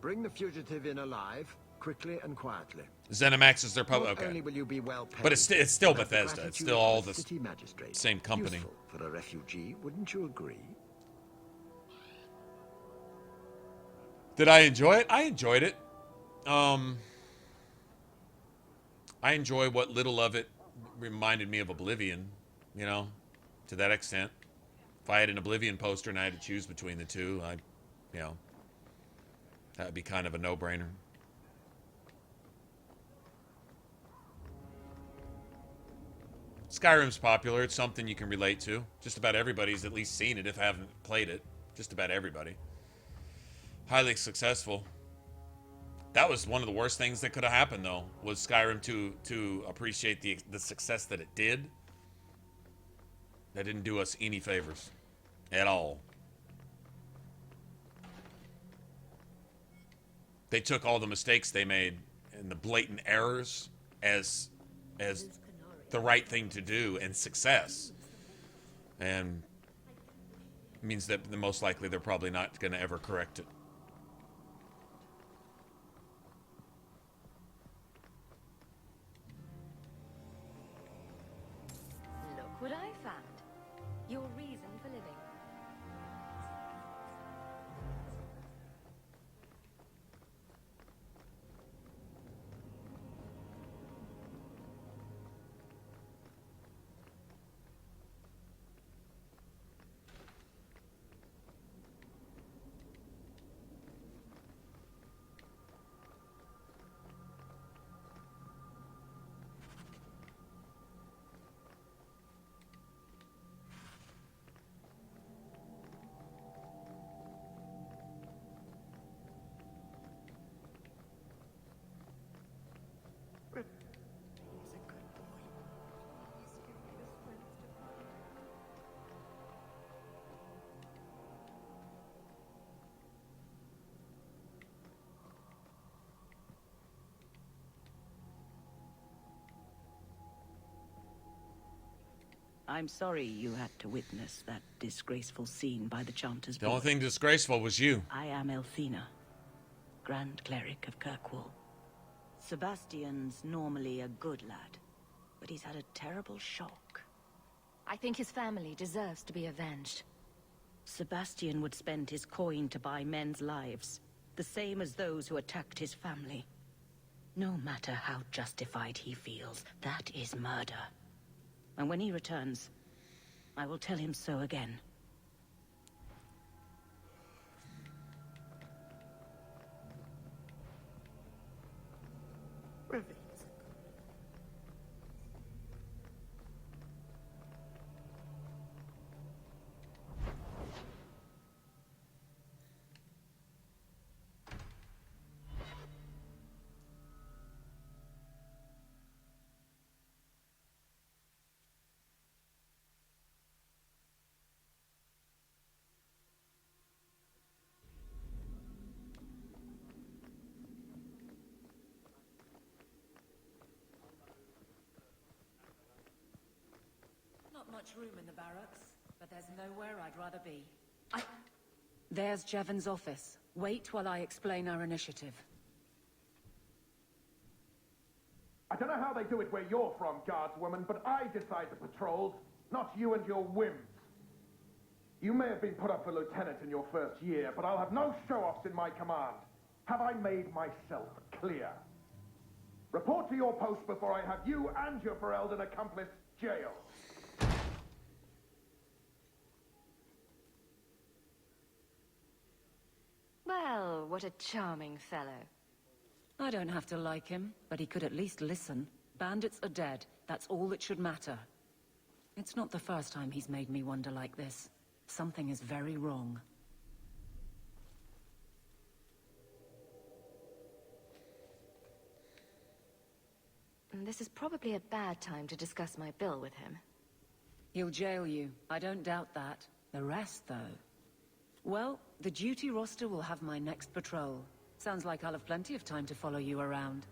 Bring the fugitive in alive, quickly and quietly. ZeniMax is their public. Not Okay. only will you be well paid, But it's still but the Bethesda. It's gratitude still of all the the city magistrate. same company. Useful for a refugee, wouldn't you agree? Did I enjoy it? I enjoyed it. I enjoy what little of it reminded me of Oblivion, you know, to that extent. If I had an Oblivion poster and I had to choose between the two, you know, that would be kind of a no-brainer. Skyrim's popular. It's something you can relate to. Just about everybody's at least seen it if haven't played it. Just about everybody. Highly successful. That was one of the worst things that could have happened, though, was Skyrim to appreciate the success that it did. That didn't do us any favors at all. They took all the mistakes they made and the blatant errors as the right thing to do and success. And it means that the most likely they're probably not going to ever correct it. Look what I found. Your reason for living. I'm sorry you had to witness that disgraceful scene by the Chanter's The only board. thing disgraceful was you. I am Elthina, Grand Cleric of Kirkwall. Sebastian's normally a good lad, but he's had a terrible shock. I think his family deserves to be avenged. Sebastian would spend his coin to buy men's lives, the same as those who attacked his family. No matter how justified he feels, that is murder. And when he returns, I will tell him so again. Not much room in the barracks, but there's nowhere I'd rather be. There's Jevon's office. Wait while I explain our initiative. I don't know how they do it where you're from, guardswoman, but I decide the patrols, not you and your whims. You may have been put up for lieutenant in your first year, but I'll have no show-offs in my command. Have I made myself clear? Report to your post before I have you and your Ferelden accomplice jailed. Well, what a charming fellow. I don't have to like him, but he could at least listen. Bandits are dead. That's all that should matter. It's not the first time he's made me wonder like this. Something is very wrong. This is probably a bad time to discuss my bill with him. He'll jail you. I don't doubt that. The rest, though... Well, the duty roster will have my next patrol. Sounds like I'll have plenty of time to follow you around.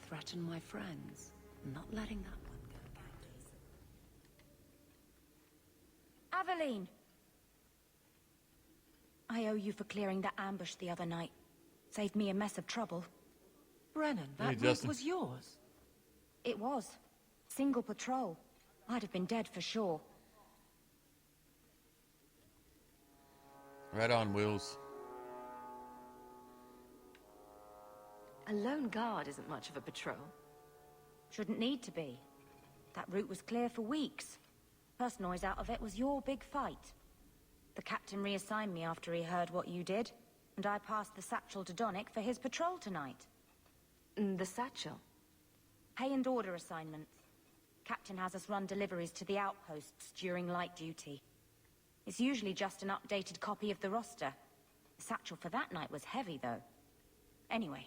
Threaten my friends. Not letting that one go. Aveline! I owe you for clearing that ambush the other night. Saved me a mess of trouble. Brennan, Hey, that Justin. was yours. It was. Single patrol. I'd have been dead for sure. Right on, Wheels. A lone guard isn't much of a patrol. Shouldn't need to be. That route was clear for weeks. First noise out of it was your big fight. The captain reassigned me after he heard what you did, and I passed the satchel to Donick for his patrol tonight. The satchel? Pay and order assignments. Captain has us run deliveries to the outposts during light duty. It's usually just an updated copy of the roster. The satchel for that night was heavy, though. Anyway,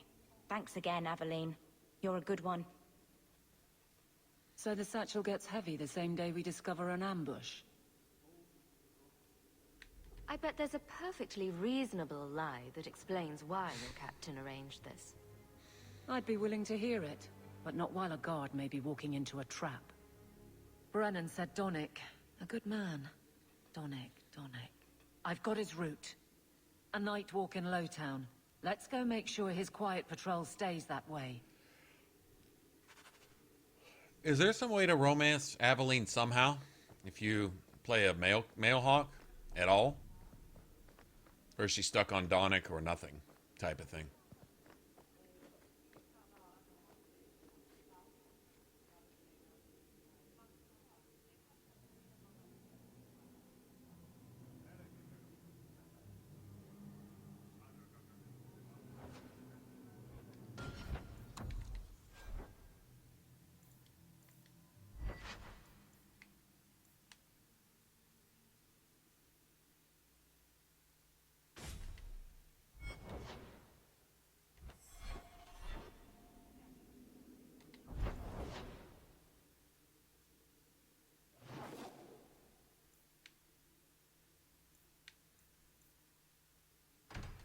thanks again, Aveline. You're a good one. So the satchel gets heavy the same day we discover an ambush? I bet there's a perfectly reasonable lie that explains why your captain arranged this. I'd be willing to hear it, but not while a guard may be walking into a trap. Brennan said Donick. A good man. Donick. I've got his route. A night walk in Lowtown. Let's go make sure his quiet patrol stays that way. Is there some way to romance Aveline somehow? If you play a male Hawke at all? Or is she stuck on Donick or nothing type of thing?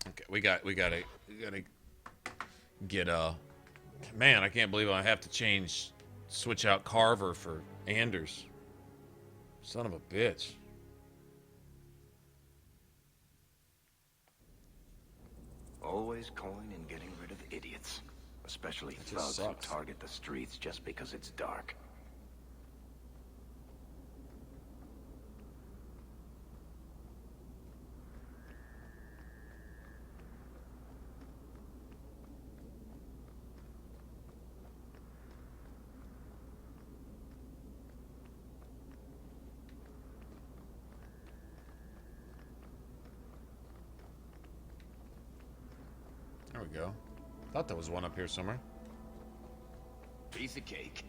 Okay, we gotta get man, I can't believe I have to switch out Carver for Anders. Son of a bitch. Always coin and getting rid of idiots. Especially thugs who target the streets just because it's dark. There we go. Thought there was one up here somewhere. Piece of cake.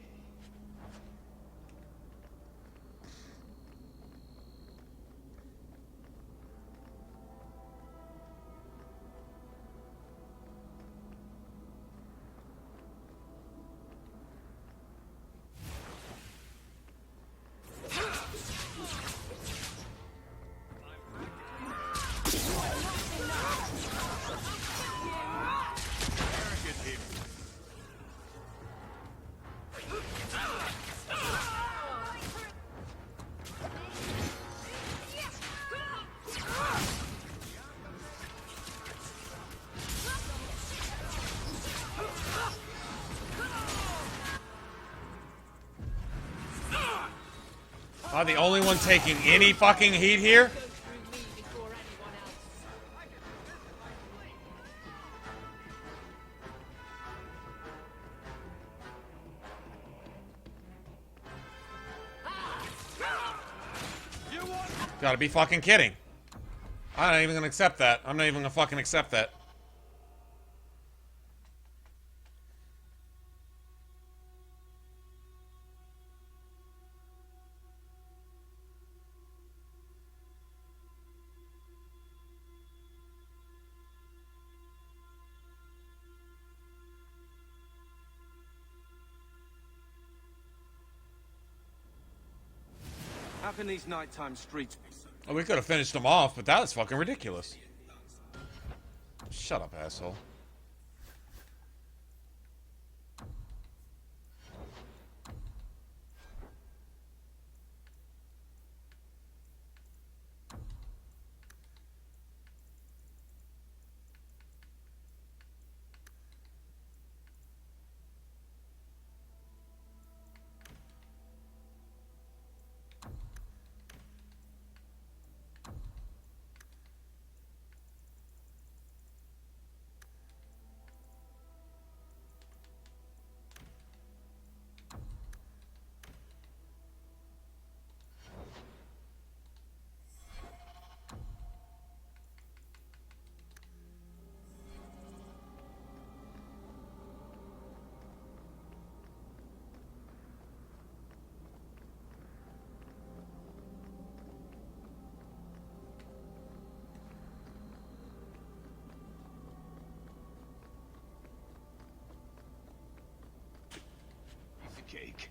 Am I the only one taking any fucking heat here? Gotta be fucking kidding. I'm not even gonna accept that. I'm not even gonna fucking accept that. How can these nighttime streets be so... Oh, we could have finished them off, but that was fucking ridiculous. Shut up, asshole. Cake.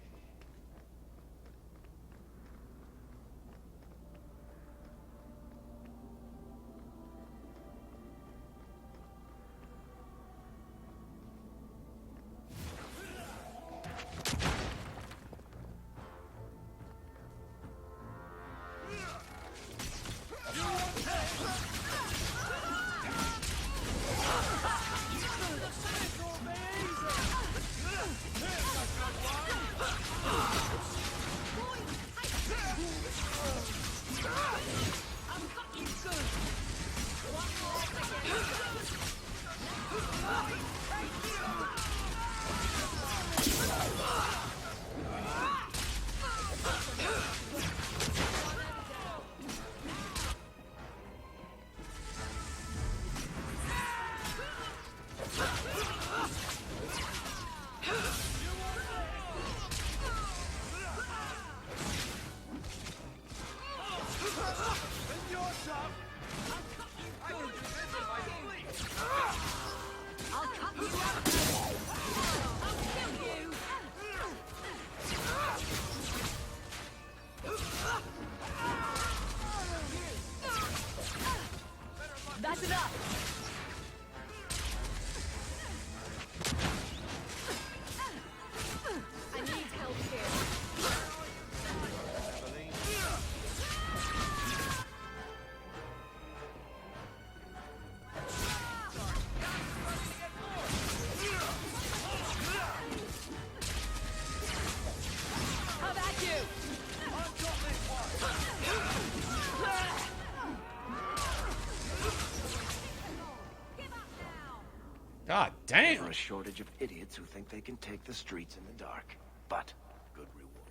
God damn. Never a shortage of idiots who think they can take the streets in the dark. But good rewarding.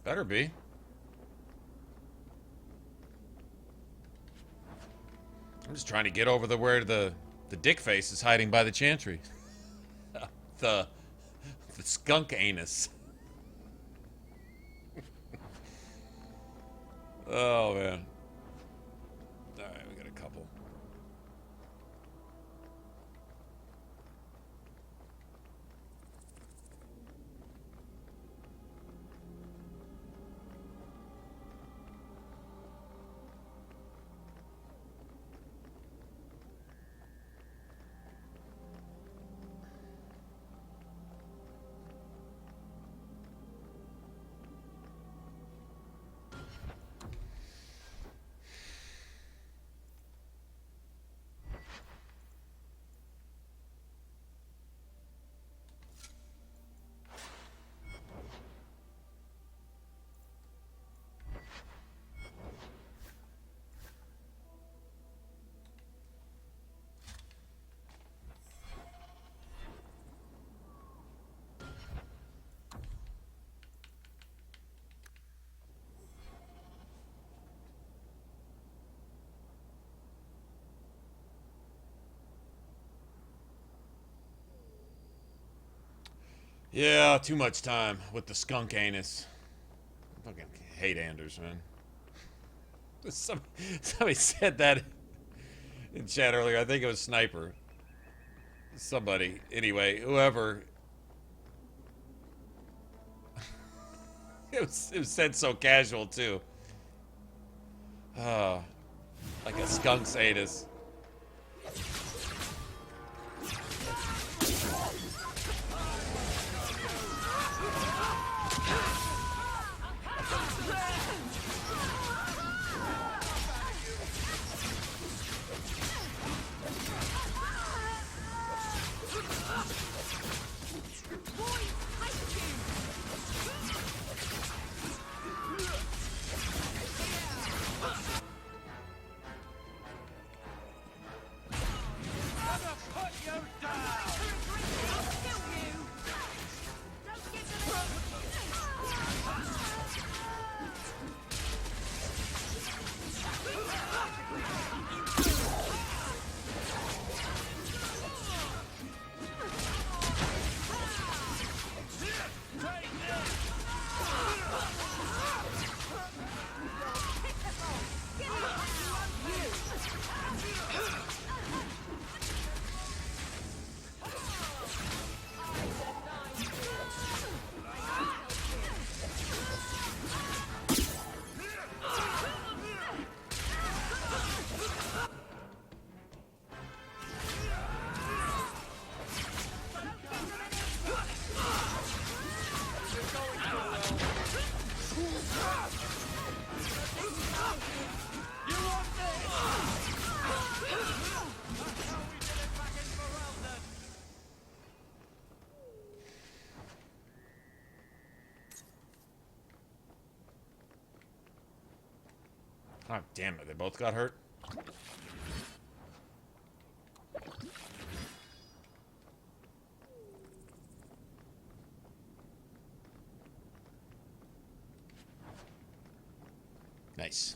Better be. I'm just trying to get over where the dick face is hiding by the chantry. the skunk anus. Oh man. Alright, we got a couple. Yeah, too much time with the skunk anus. I fucking hate Anders, man. Somebody said that in chat earlier. I think it was Sniper. Somebody. Anyway, whoever. It was said so casual, too. Like a skunk's anus. Oh, damn it. They both got hurt? Nice.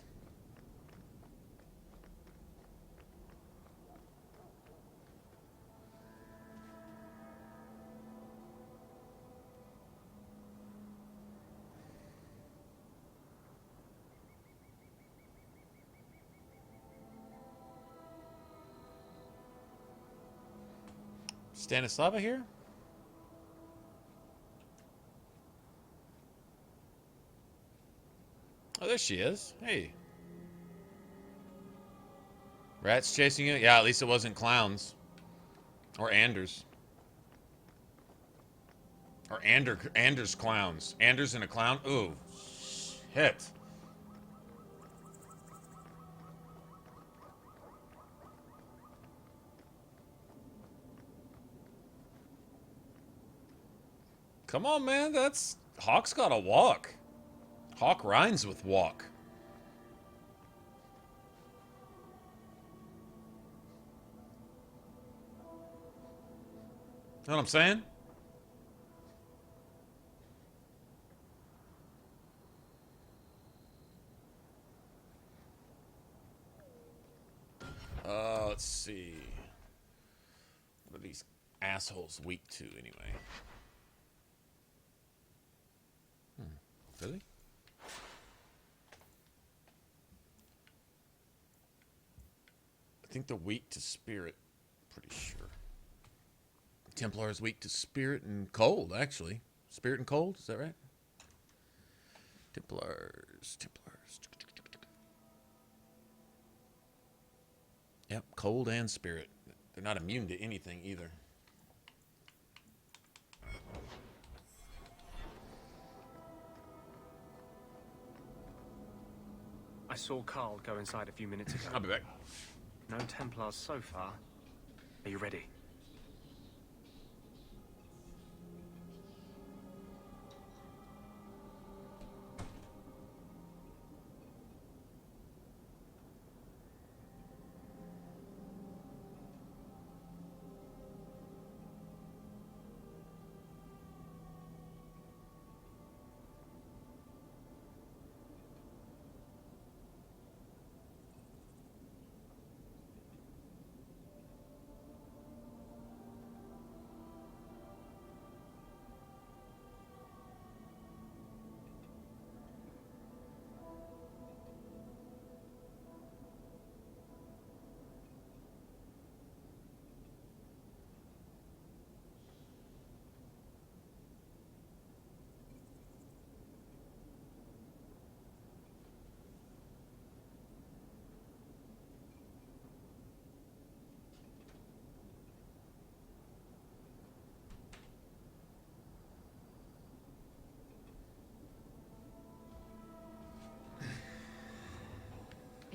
Stanislava here? Oh, there she is. Hey. Rats chasing you? Yeah, at least it wasn't clowns. Or Anders. Or Anders clowns. Anders and a clown? Ooh. Shit. Come on, man. That's... Hawke's got to walk. Hawke rhymes with walk. Know what I'm saying? Let's see. What are these assholes weak to, anyway? Really? I think they're weak to spirit. Pretty sure. Templar is weak to spirit and cold, actually. Spirit and cold, is that right? Templars. Yep, cold and spirit. They're not immune to anything either. I saw Carl go inside a few minutes ago. I'll be back. No Templars so far. Are you ready?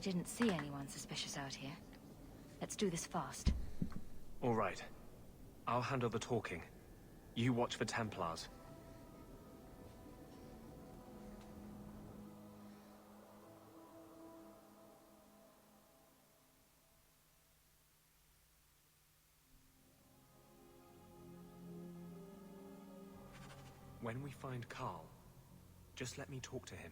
I didn't see anyone suspicious out here. Let's do this fast. All right. I'll handle the talking. You watch for Templars. When we find Carl, just let me talk to him.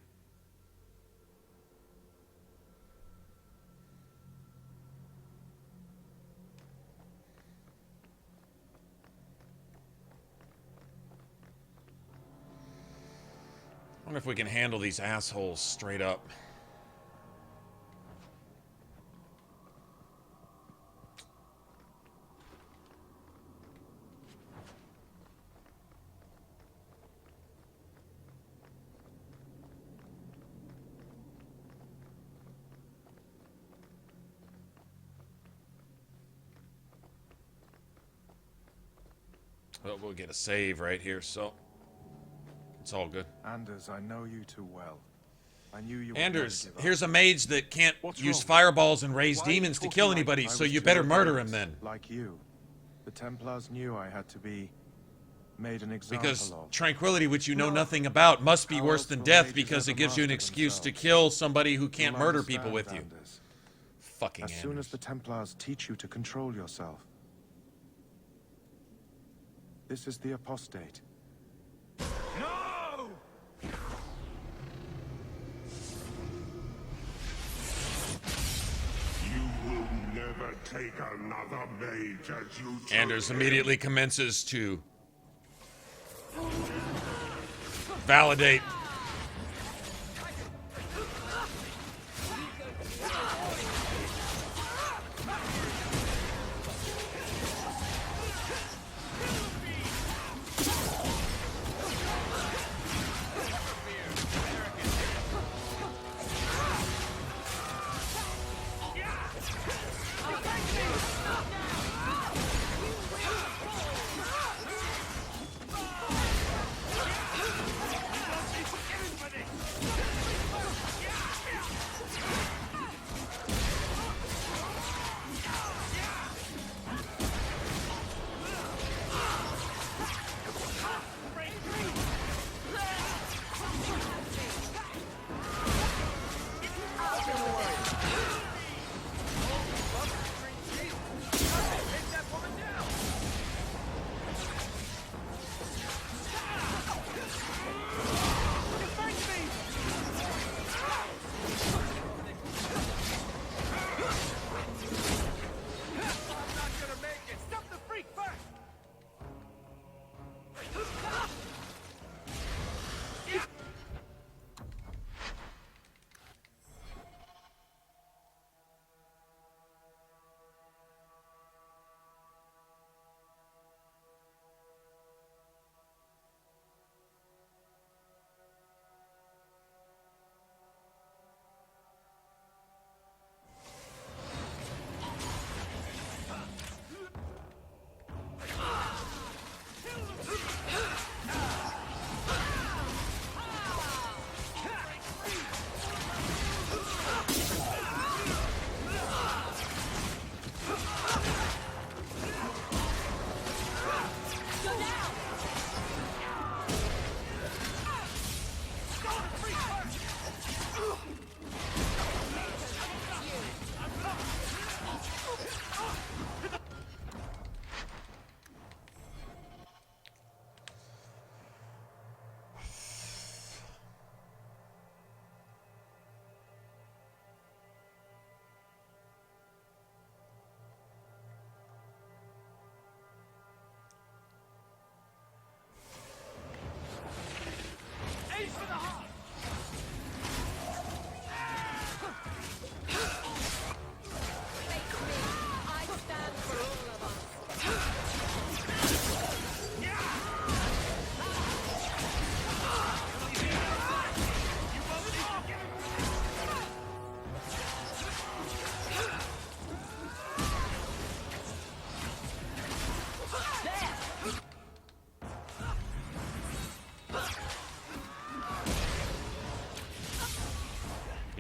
I wonder if we can handle these assholes straight up. Well, we'll get a save right here, so it's all good. Anders, I know you too well. I knew you. Anders, here's a mage that can't use fireballs and raise demons to kill anybody, so you better murder him then. Like you. The Templars knew I had to be made an example because of. tranquility, which you know nothing about, must be worse than death because it gives you an excuse to kill somebody who can't murder people with you. Fucking As soon as the Templars teach you to control yourself. This is the apostate. No! You will never take another mage as you took Anders him. immediately commences to validate.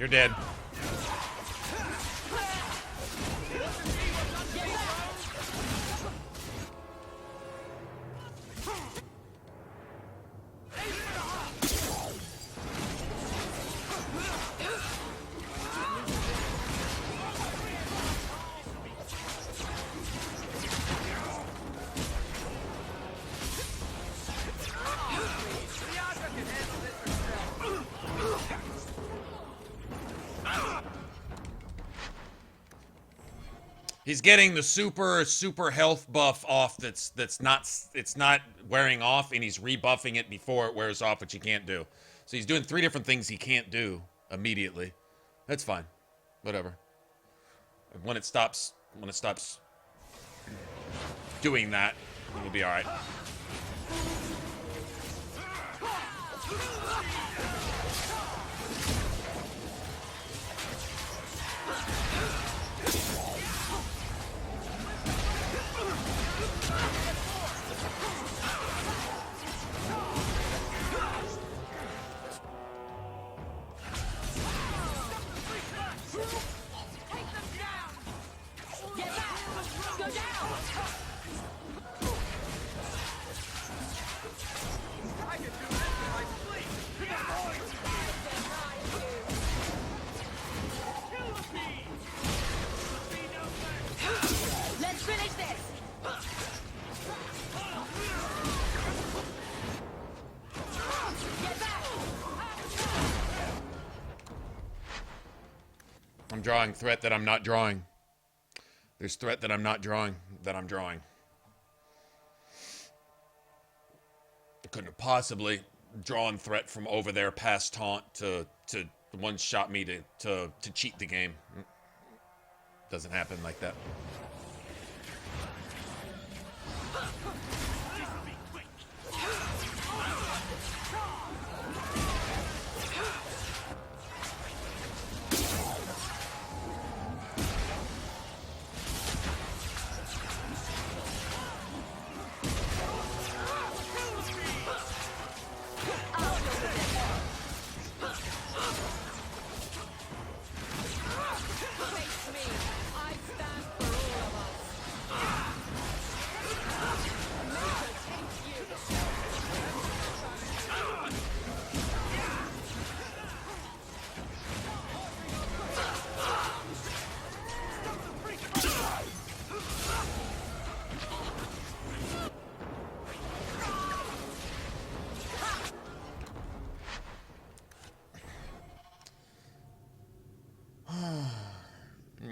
You're dead. He's getting the super health buff off it's not wearing off, and he's rebuffing it before it wears off, which he can't do. So he's doing 3 different things he can't do immediately. That's fine. Whatever. When it stops doing that, it'll be alright. I'm drawing threat that I'm not drawing. There's threat that I'm not drawing, that I'm drawing. I couldn't have possibly drawn threat from over there past taunt to one-shot me to cheat the game. Doesn't happen like that.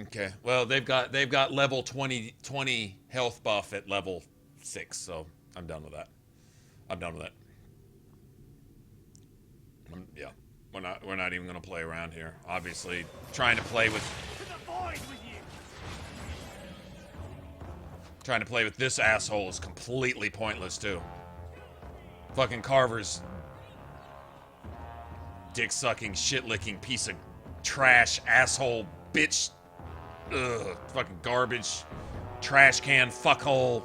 Okay, well they've got level 20 health buff at level 6, so I'm done with that. I'm done with that. Yeah, we're not even gonna play around here. Obviously, trying to play with this asshole is completely pointless too. Fucking Carver's dick-sucking, shit-licking piece of trash, asshole, bitch. Ugh, fucking garbage, trash can, fuckhole.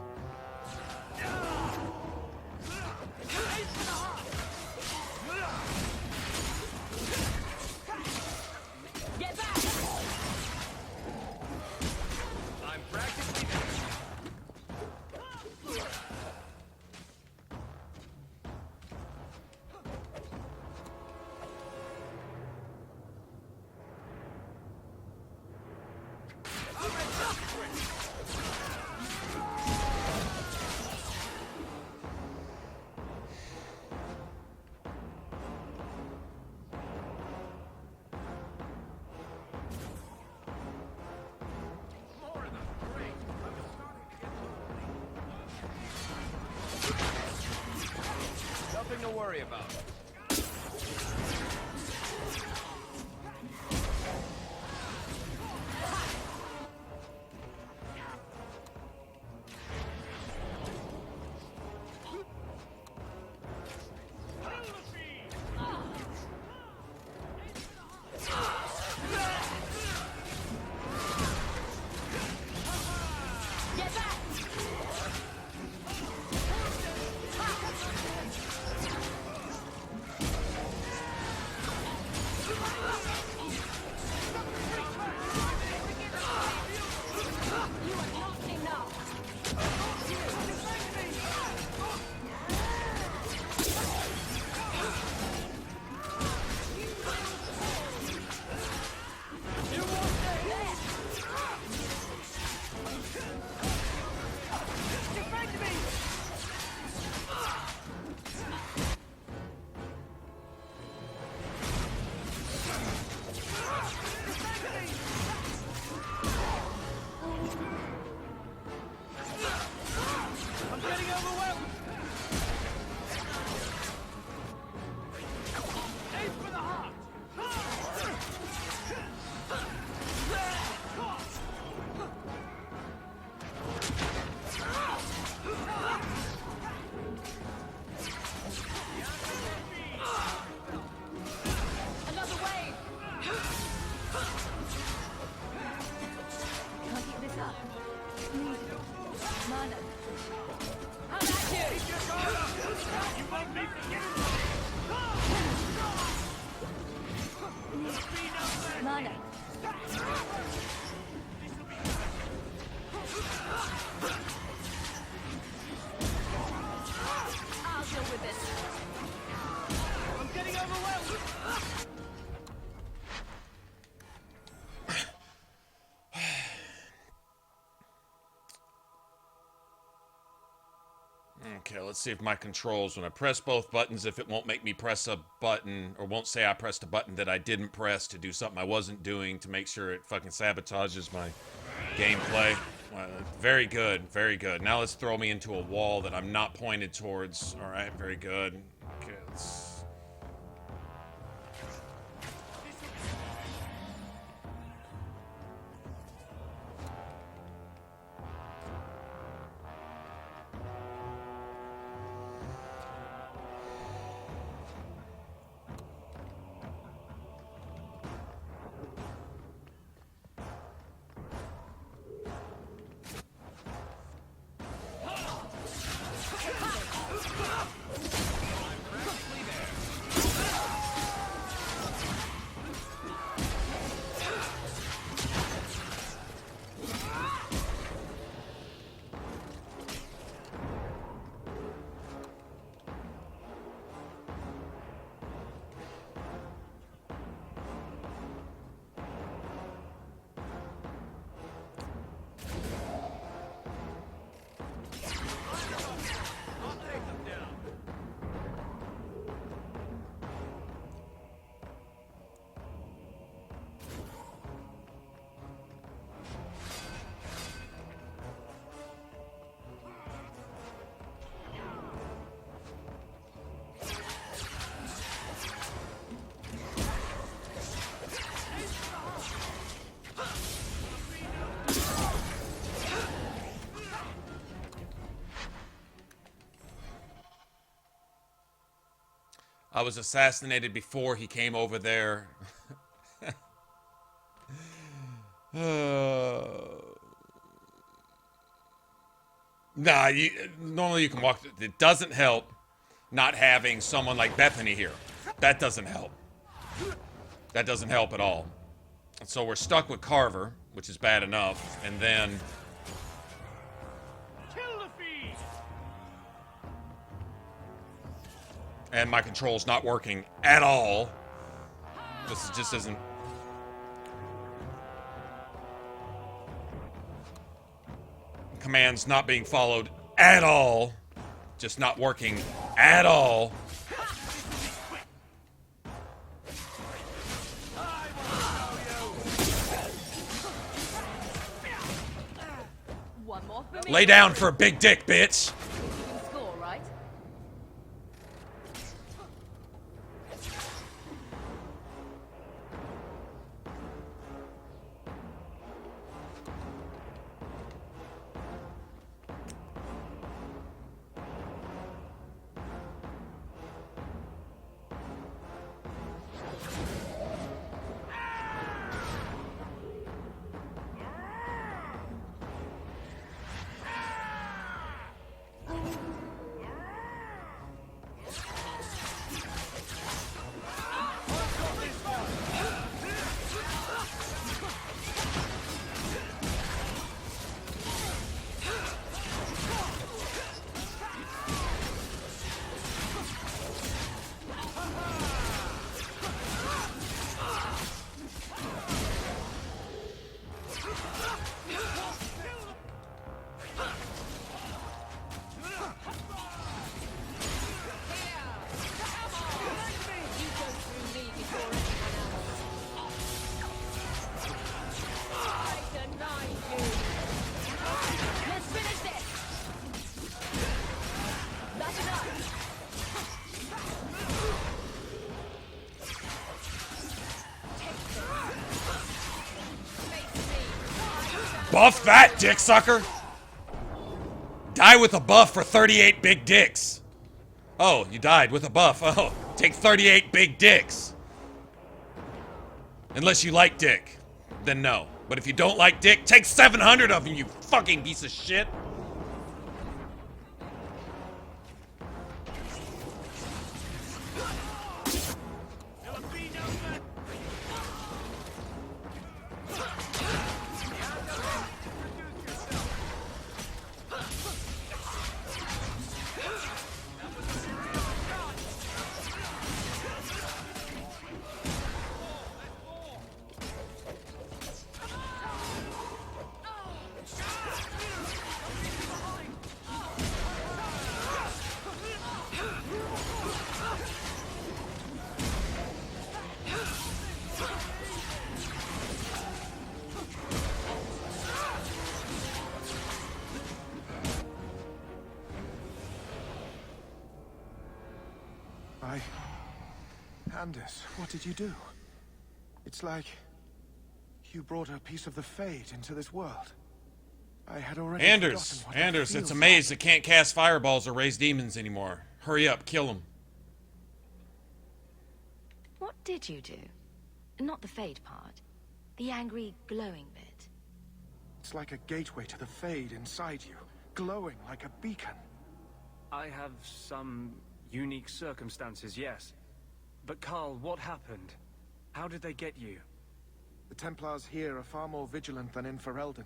Nothing to worry about. I'm getting overwhelmed! Aim for the heart! Another wave! Can't keep this up. Mana. How about you? You won't be Mana. I'll deal with this. I'm getting overwhelmed! Okay, let's see if my controls, when I press both buttons, if it won't make me press a button, or won't say I pressed a button that I didn't press to do something I wasn't doing, to make sure it fucking sabotages my gameplay. Very good, very good. Now let's throw me into a wall that I'm not pointed towards. Alright, very good. Okay, let's... I was assassinated before he came over there. Nah, normally you can walk. It doesn't help not having someone like Bethany here. That doesn't help. That doesn't help at all. So we're stuck with Carver, which is bad enough, and then... Kill the feed! And my control's not working at all. This just isn't... Commands not being followed at all. Just not working at all. One more for me. Lay down for a big dick, bitch. You can score, right? Buff that, dick sucker! Die with a buff for 38 big dicks. Oh, you died with a buff. Oh, take 38 big dicks. Unless you like dick, then no. But if you don't like dick, take 700 of them, you fucking piece of shit. Anders, what did you do? It's like you brought a piece of the fate into this world. I had already Anders, it's a maze that can't cast fireballs or raise demons anymore. Hurry up, kill him. What did you do? Not the fade part. The angry, glowing bit. It's like a gateway to the fade inside you, glowing like a beacon. I have some unique circumstances, yes. But Carl, what happened? How did they get you? The Templars here are far more vigilant than in Ferelden.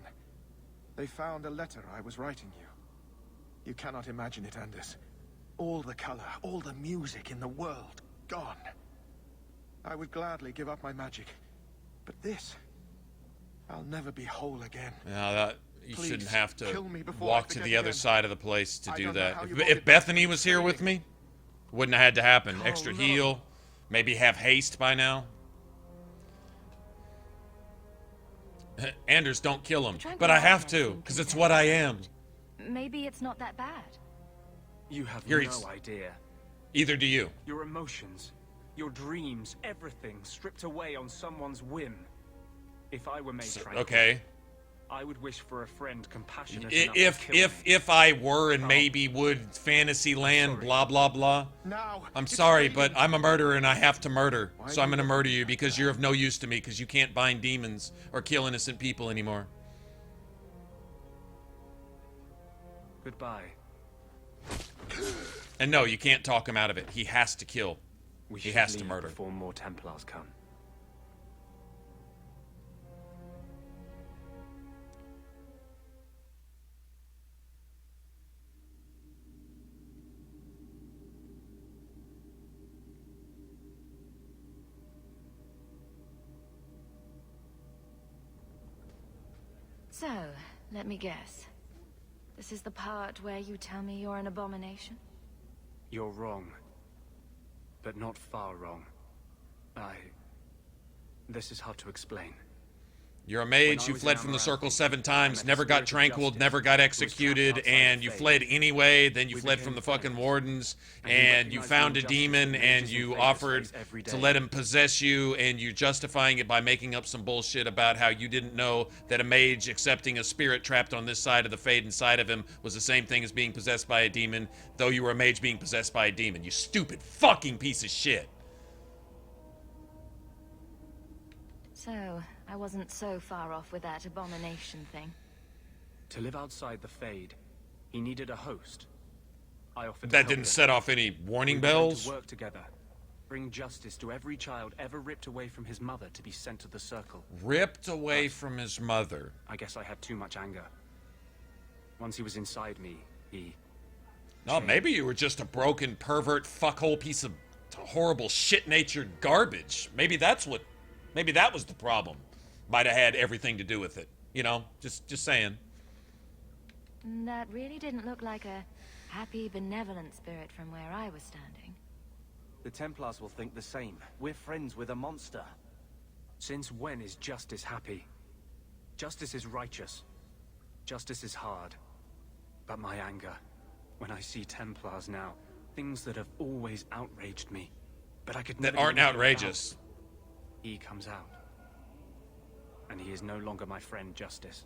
They found a letter I was writing you. You cannot imagine it, Anders. All the color, all the music in the world, gone. I would gladly give up my magic. But this, I'll never be whole again. No, you Please, shouldn't have to kill me before walk I to forget the other again. side of the place to I do don't know that. how you If wanted Bethany that. was here with me, wouldn't have had to happen. Oh, Extra no. heal, maybe have haste by now. Anders, don't kill him. But I have to, because it's what I am. Maybe it's not that bad. You have Here no he's- idea. Either do you. Your emotions, your dreams, everything stripped away on someone's whim. If I were made tranquil, Okay. I would wish for a friend compassionate enough to If kill me. if I were and maybe would fantasy land, blah blah blah. Now, I'm it's sorry, fading. but I'm a murderer and I have to murder. Why So I'm do gonna you- murder you because you're of no use to me because you can't bind demons or kill innocent people anymore. Goodbye. And no, you can't talk him out of it. He has to kill. We He should has to leave murder. before more Templars come. So, let me guess. This is the part where you tell me you're an abomination? You're wrong. But not far wrong. This is hard to explain. You're a When mage, I you was fled in from the Amaranth, circle 7 I times, met never the got spirit of tranquiled, justice never got who was trapped executed, outside and the you fate. fled anyway, then you We fled became from the fucking friends. wardens, And he and you recognized found the a injustice demon, that and mages you and fighters offered face every to day. let him possess you, and you're justifying it by making up some bullshit about how you didn't know that a mage accepting a spirit trapped on this side of the fade inside of him was the same thing as being possessed by a demon, though you were a mage being possessed by a demon. You stupid fucking piece of shit. So, I wasn't so far off with that abomination thing. To live outside the Fade, he needed a host. I offered to That help didn't him. set off any warning We were going bells? to work together. Bring justice to every child ever ripped away from his mother to be sent to the Circle. Ripped away from his mother. I guess I had too much anger. Once he was inside me, he... No, maybe you were just a broken, pervert, fuckhole piece of horrible, shit-natured garbage. Maybe that was the problem. Might have had everything to do with it. You know, just saying. That really didn't look like a happy, benevolent spirit from where I was standing. The Templars will think the same. We're friends with a monster. Since when is justice happy? Justice is righteous. Justice is hard. But my anger, when I see Templars now, things that have always outraged me, but I could never That aren't do anything outrageous. about. He comes out. And he is no longer my friend, Justice.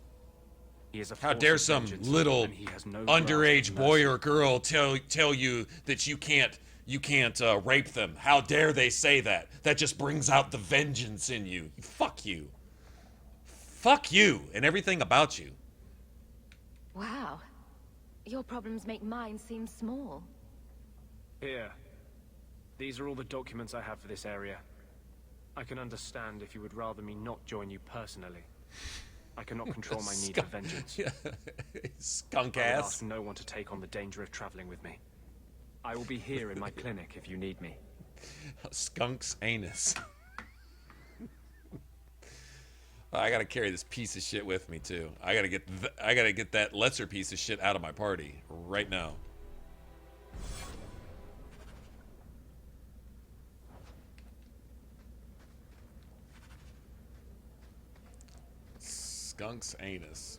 He is a How force dare of some vengeance, little and he has no grasp underage of boy mercy. or girl tell you that you can't rape them? How dare they say that? That just brings out the vengeance in you. Fuck you. Fuck you and everything about you. Wow. Your problems make mine seem small. Here. These are all the documents I have for this area. I can understand if you would rather me not join you personally. I cannot control my need for vengeance. Skunk I would ass. ask no one to take on the danger of traveling with me. I will be here in my clinic if you need me. Skunk's anus. I gotta carry this piece of shit with me too. I gotta get that lesser piece of shit out of my party right now. Skunk's anus.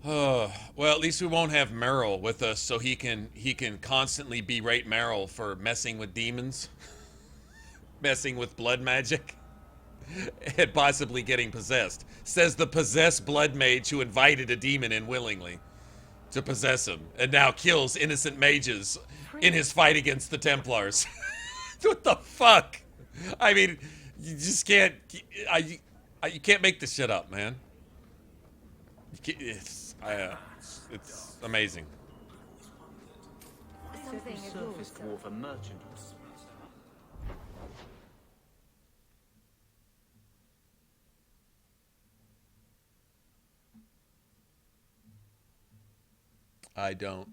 Well, at least we won't have Merrill with us, so he can constantly berate Merrill for messing with demons, messing with blood magic, and possibly getting possessed. Says the possessed blood mage who invited a demon in willingly to possess him, and now kills innocent mages in his fight against the Templars. What the fuck? I mean, you just can't. You can't make this shit up, man. It's amazing. Something surface dwarf, a merchant. I don't.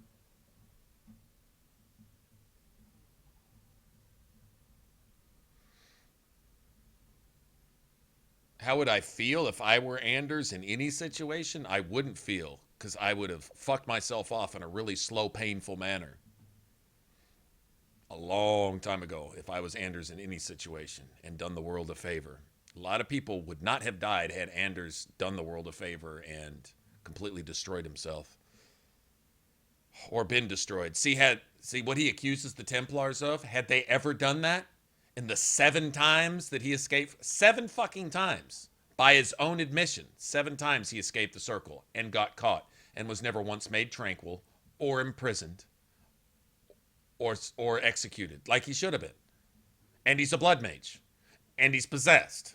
How would I feel if I were Anders in any situation? I wouldn't feel, because I would have fucked myself off in a really slow, painful manner. A long time ago, if I was Anders in any situation and done the world a favor. A lot of people would not have died had Anders done the world a favor and completely destroyed himself. Or been destroyed. See what he accuses the Templars of? Had they ever done that? In the 7 times that he escaped, 7 fucking times, by his own admission, 7 times he escaped the circle and got caught and was never once made tranquil or imprisoned or executed like he should have been. And he's a blood mage. And he's possessed.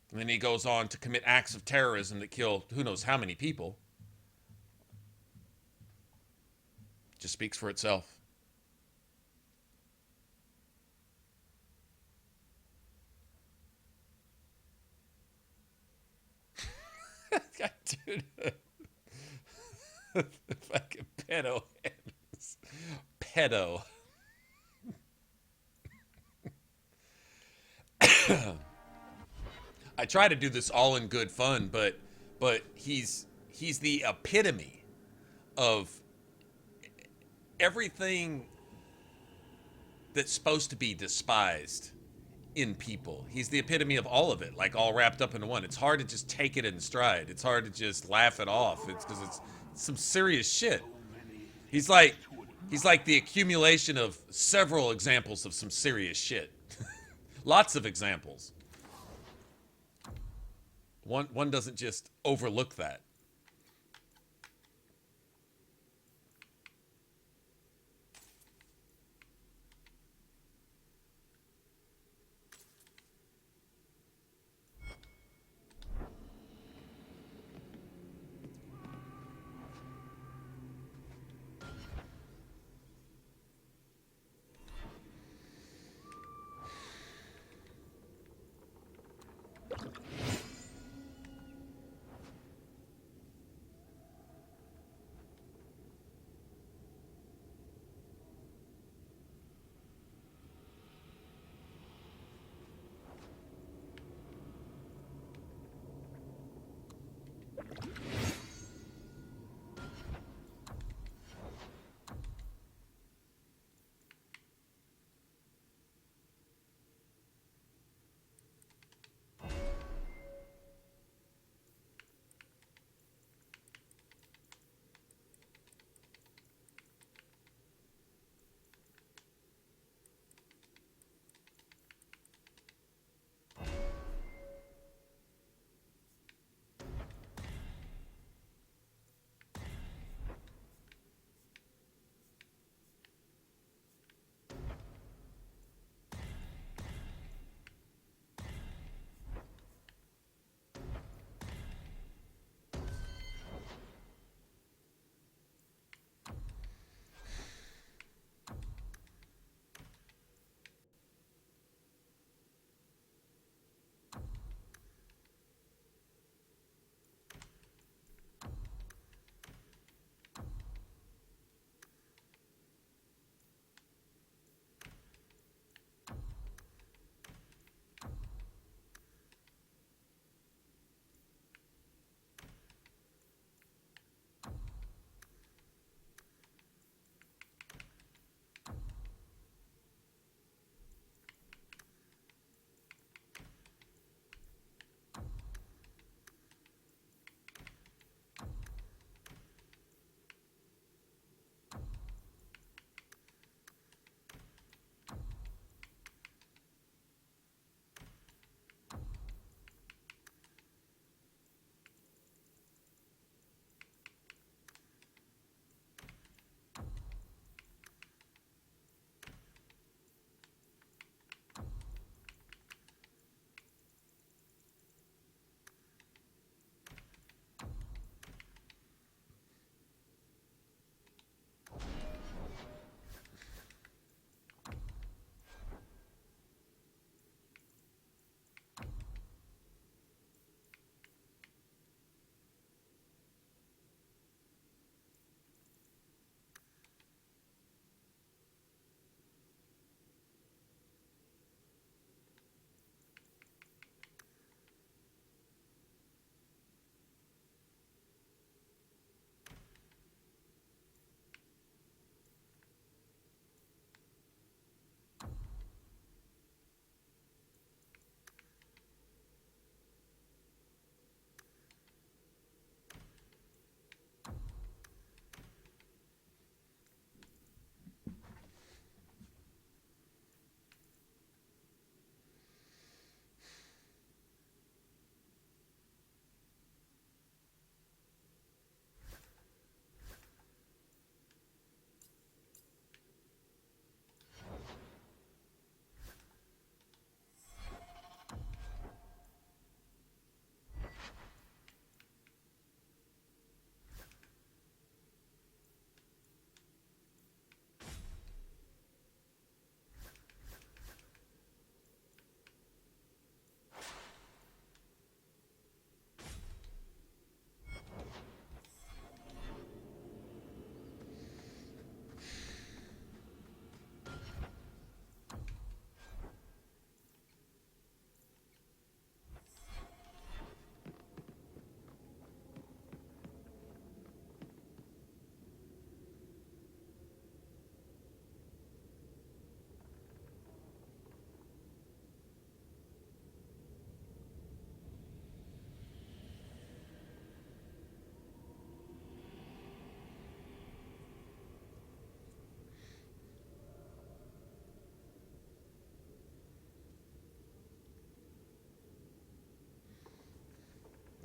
And then he goes on to commit acts of terrorism that kill who knows how many people. Just speaks for itself. Dude. Fucking pedo. Pedo. I try to do this all in good fun, but he's the epitome of everything that's supposed to be despised in people. He's the epitome of all of it, like all wrapped up into one. It's hard to just take it in stride. It's hard to just laugh it off. It's because it's some serious shit. He's like the accumulation of several examples of some serious shit. Lots of examples. One doesn't just overlook that.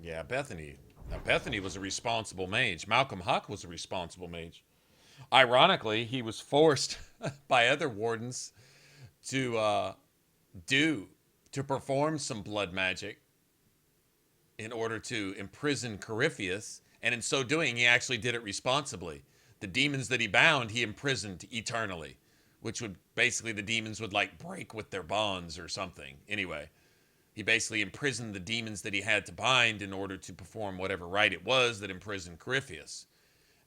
Yeah, Bethany. Now, Bethany was a responsible mage. Malcolm Hawke was a responsible mage. Ironically, he was forced by other wardens to perform some blood magic in order to imprison Corypheus, and in so doing, he actually did it responsibly. The demons that he bound, he imprisoned eternally, which would basically, the demons would like break with their bonds or something. Anyway, he basically imprisoned the demons that he had to bind in order to perform whatever rite it was that imprisoned Corypheus.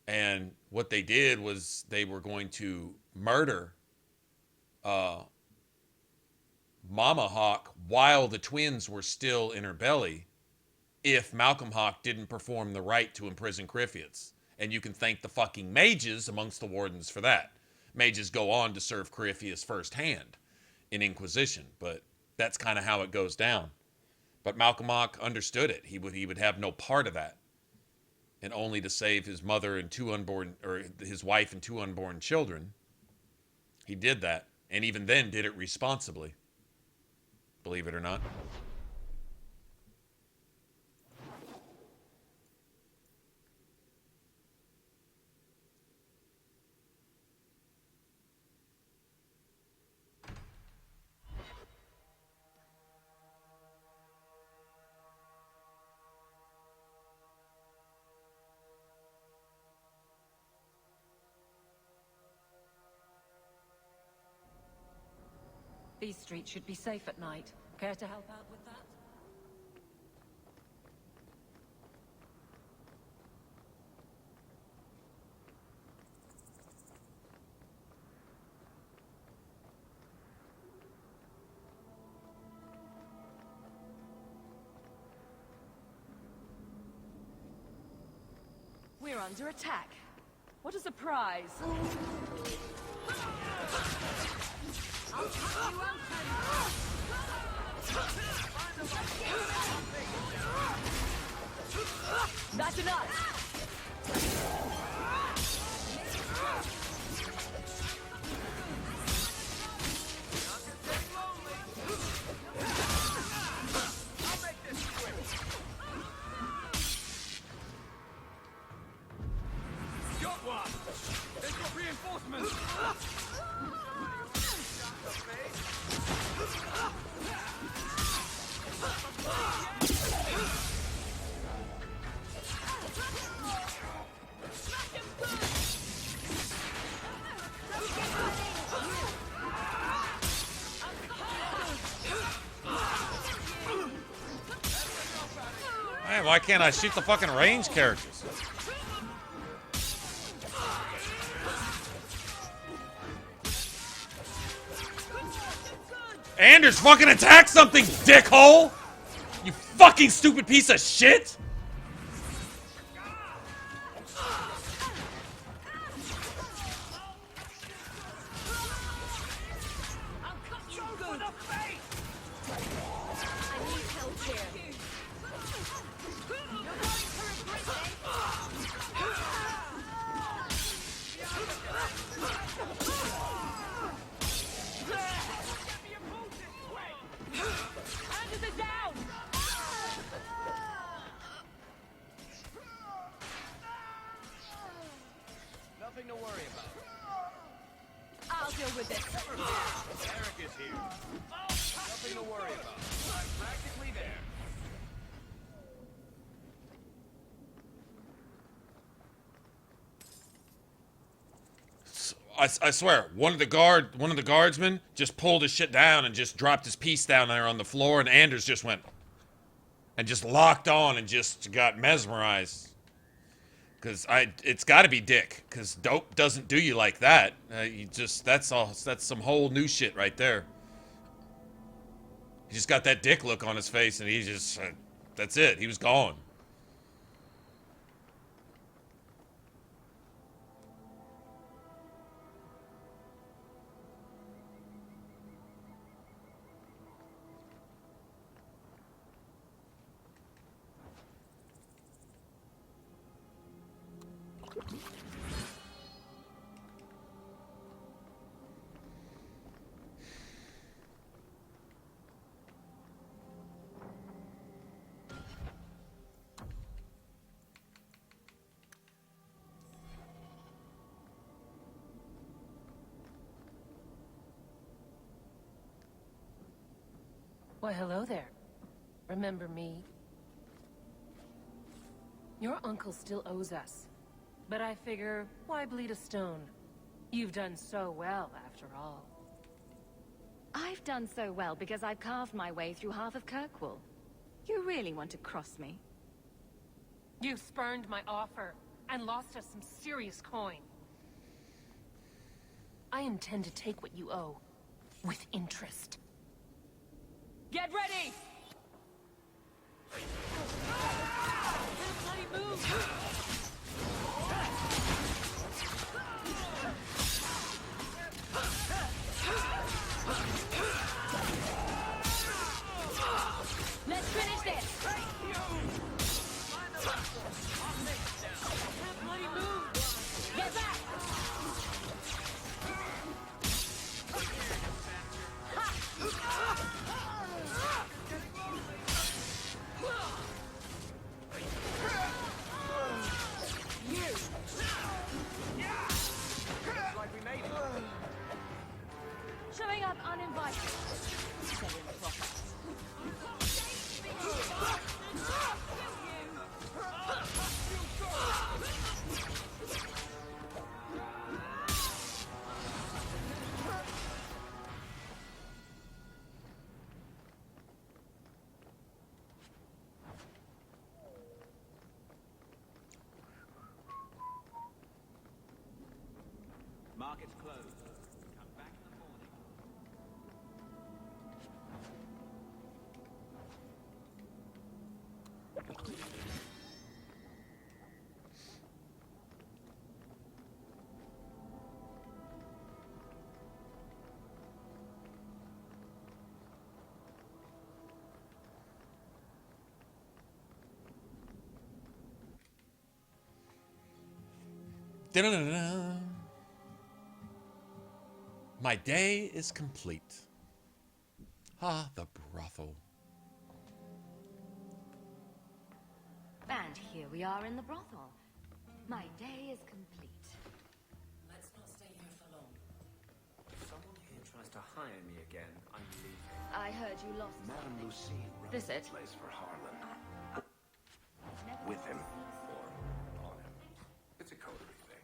And what they did was they were going to murder Mama Hawke while the twins were still in her belly if Malcolm Hawke didn't perform the rite to imprison Corypheus. And you can thank the fucking mages amongst the wardens for that. Mages go on to serve Corypheus firsthand in Inquisition, but that's kind of how it goes down. But Malcolm Hawke understood it. He would have no part of that. And only to save his mother and his wife and 2 unborn children, he did that. And even then did it responsibly. Believe it or not. These streets should be safe at night. Care to help out with that? We're under attack. What a surprise! I'll cut you open! That's enough! Man, why can't I shoot the fucking range characters? Anders, fucking attack something, dickhole! You fucking stupid piece of shit! Nothing to worry about. I'll deal with this. Eric is here. Nothing to worry about. I'm practically there. I swear, one of the guardsmen just pulled his shit down and just dropped his piece down there on the floor, and Anders just went and just locked on and just got mesmerized. Cause it's got to be Dick, cause dope doesn't do you like that. That's some whole new shit right there. He just got that dick look on his face, and he just, that's it. He was gone. Why, hello there. Remember me? Your uncle still owes us. But I figure, why bleed a stone? You've done so well, after all. I've done so well because I've carved my way through half of Kirkwall. You really want to cross me? You spurned my offer, and lost us some serious coin. I intend to take what you owe, with interest. Get ready! Bloody move! Let's finish this! Bloody move! Get back! Like we made it. Showing up uninvited. Saying proper. Market's closed. Come back in the morning. Da-da-da-da. My day is complete. Ah, the brothel. And here we are in the brothel. My day is complete. Let's not stay here for long. If someone here tries to hire me again, I'm leaving. I heard you lost Madame something. Lucy runs This the it? place for Harlan. With him. Or on him. It's a coterie thing.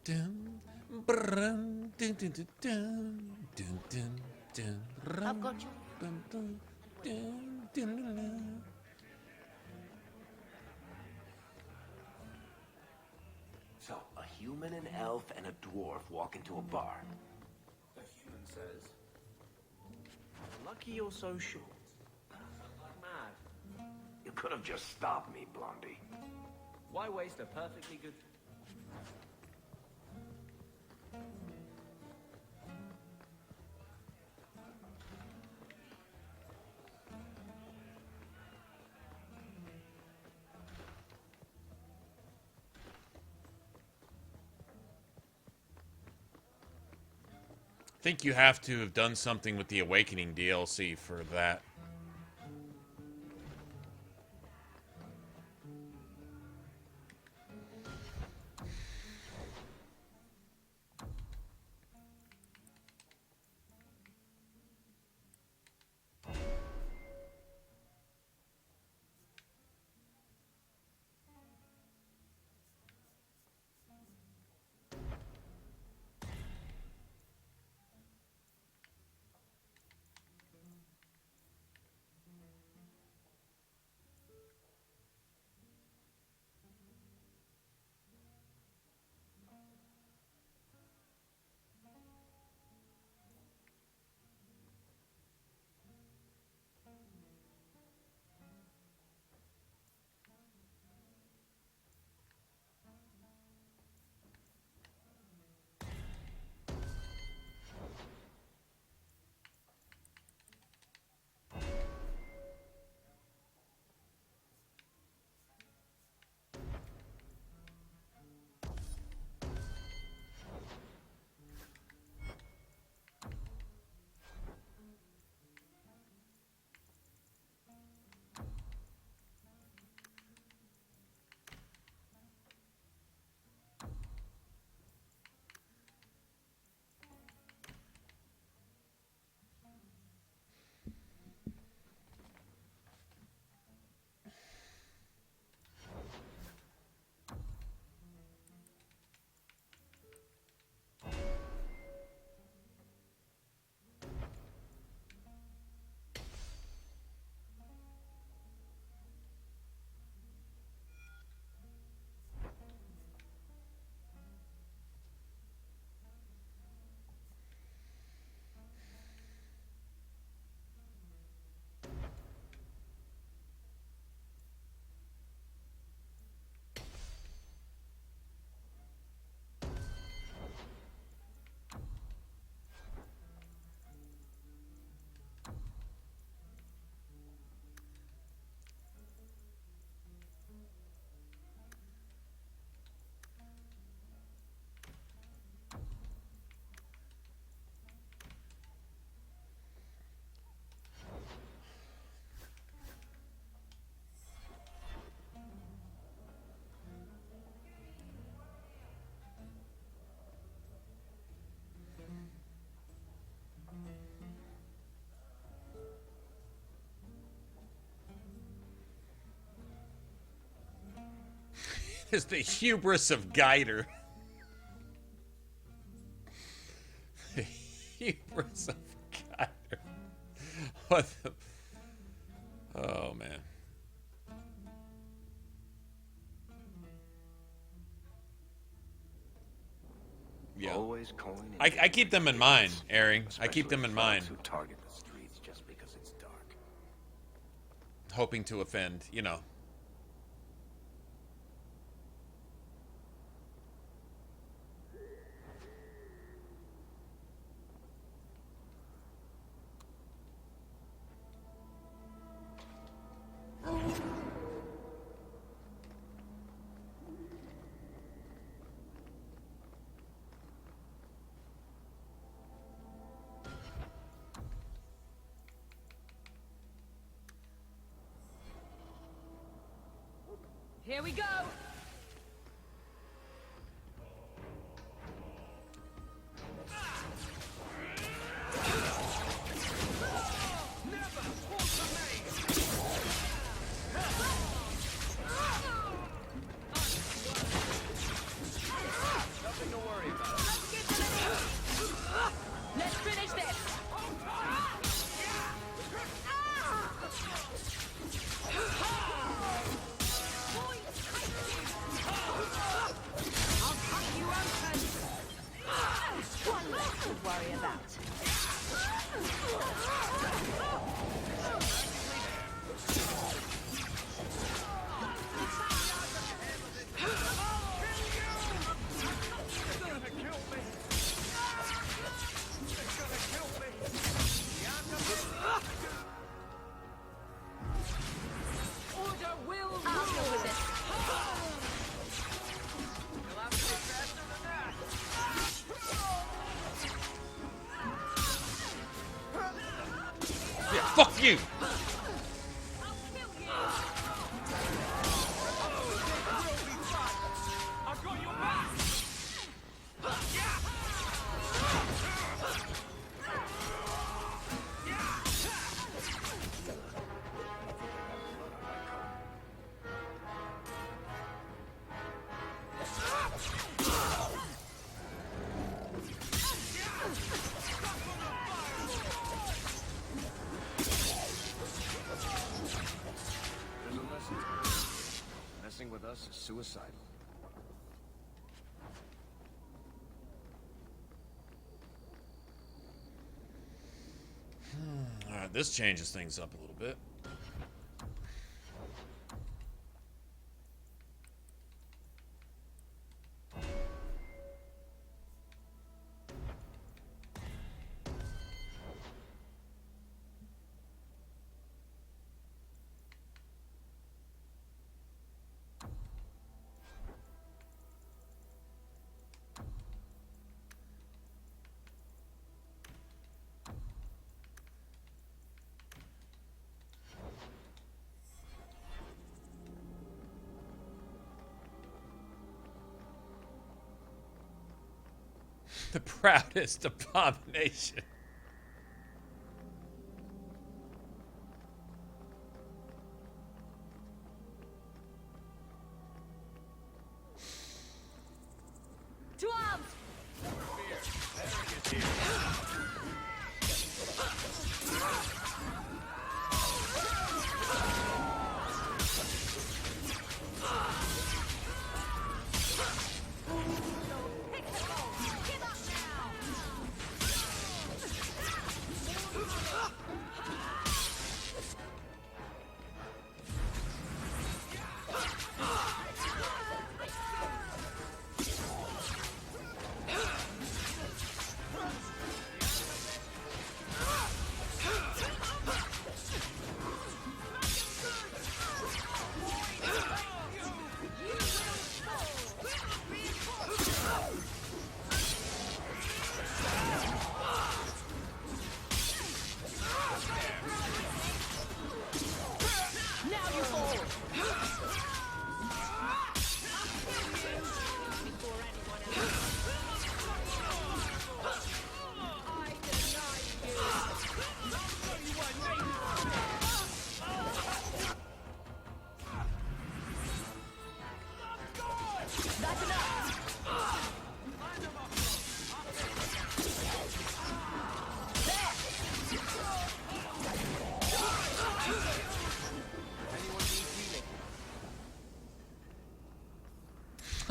Dun, brum, dun, dun, dun, dun, dun, dun, dun, rum, I've got you. dun, dun, dun, dun, dun, dun. So, a human, an elf, and a dwarf walk into a bar. The human says, lucky you're so short. Like mad. You could have just stopped me, Blondie. Why waste a perfectly good... I think you have to have done something with the Awakening DLC for that. is the hubris of Guider. The hubris of Guider. What the... Oh, man. Yeah. Always coin. I keep them in mind, Airing. I keep them in mind. Who target the streets just because it's dark. Hoping to offend, you know. Here we go! Nothing to worry about. Let's finish this! One less to worry about. Order will rule! I'll deal with this. You'll have to be faster than that. Yeah, fuck you! I've got your back. There's a lesson to this. Messing with us is suicidal. Alright, this changes things up a little bit. The proudest abomination. To arms!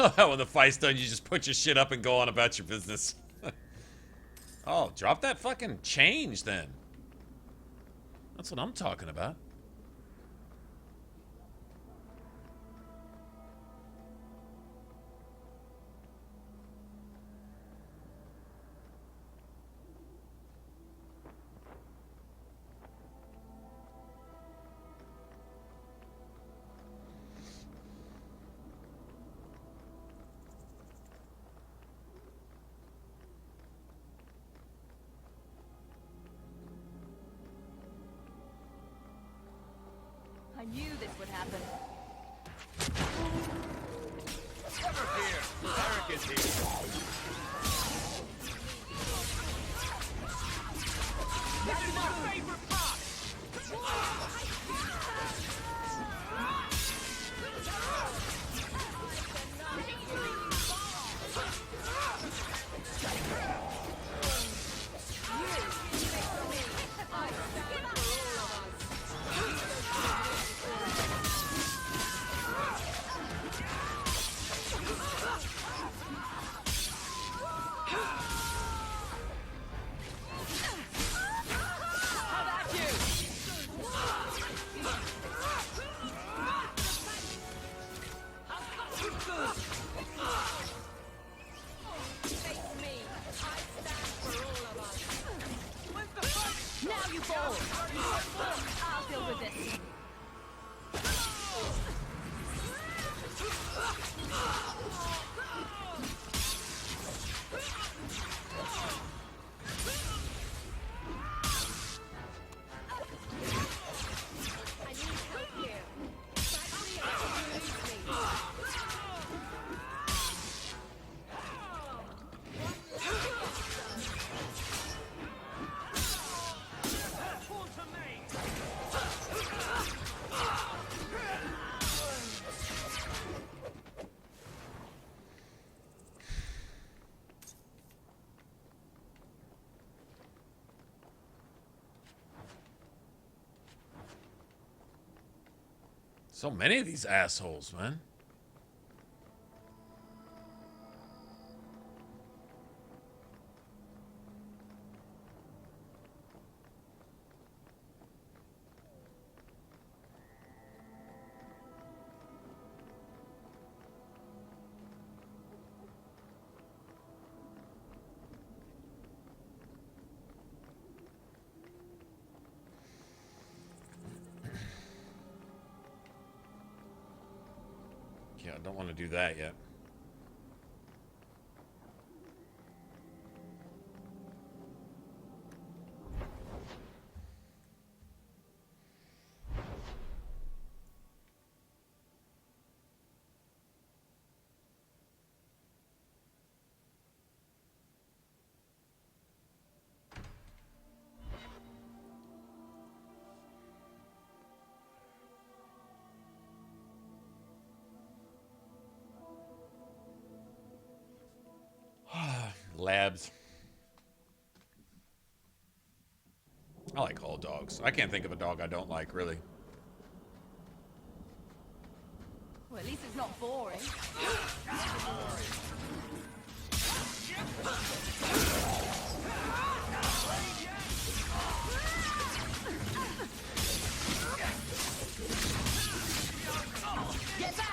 When the fight's done, you just put your shit up and go on about your business. Oh, drop that fucking change then. That's what I'm talking about. I knew this would happen. Sever here. Eric is here. This is my favorite part. I'll deal with this. So many of these assholes, man. Yeah, I don't want to do that yet. Labs. I like all dogs. I can't think of a dog I don't like, really. Well, at least it's not boring. Get back!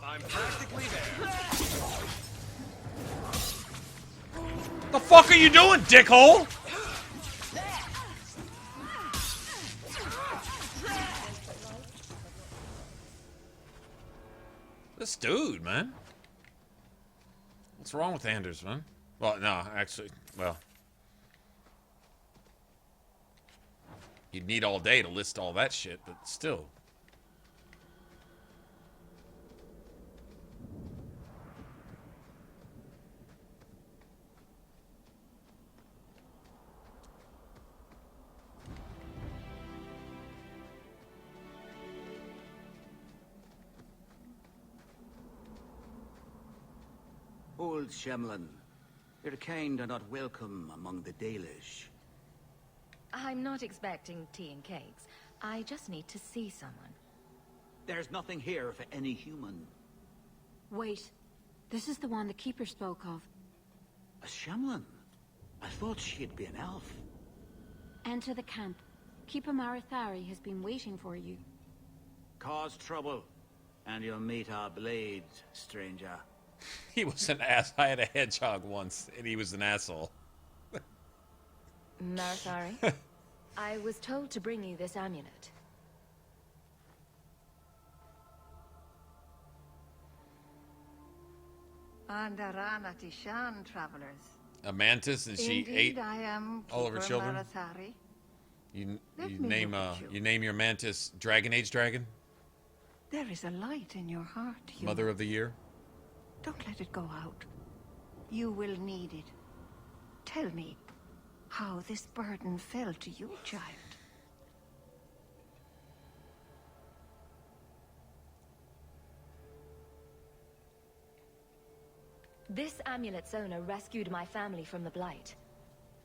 I'm practically there. The fuck are you doing, dickhole? This dude, man. What's wrong with Anders, man? Well, no, actually, well. You'd need all day to list all that shit, but still. Shield, Shemlin. Your kind are not welcome among the Dalish. I'm not expecting tea and cakes. I just need to see someone. There's nothing here for any human. Wait. This is the one the Keeper spoke of. A Shemlin? I thought she'd be an elf. Enter the camp. Keeper Marathari has been waiting for you. Cause trouble, and you'll meet our blades, stranger. He was an ass. I had a hedgehog once, and he was an asshole. Marathari, I was told to bring you this amulet. Andarana Tishan, travelers. A mantis, and she ate I am all of her Keeper children. Marathari. You Let you me name look at you. you name your mantis Dragon Age Dragon, There is a light in your heart, human. Mother of the Year. Don't let it go out. You will need it. Tell me how this burden fell to you, child. This amulet's owner rescued my family from the Blight.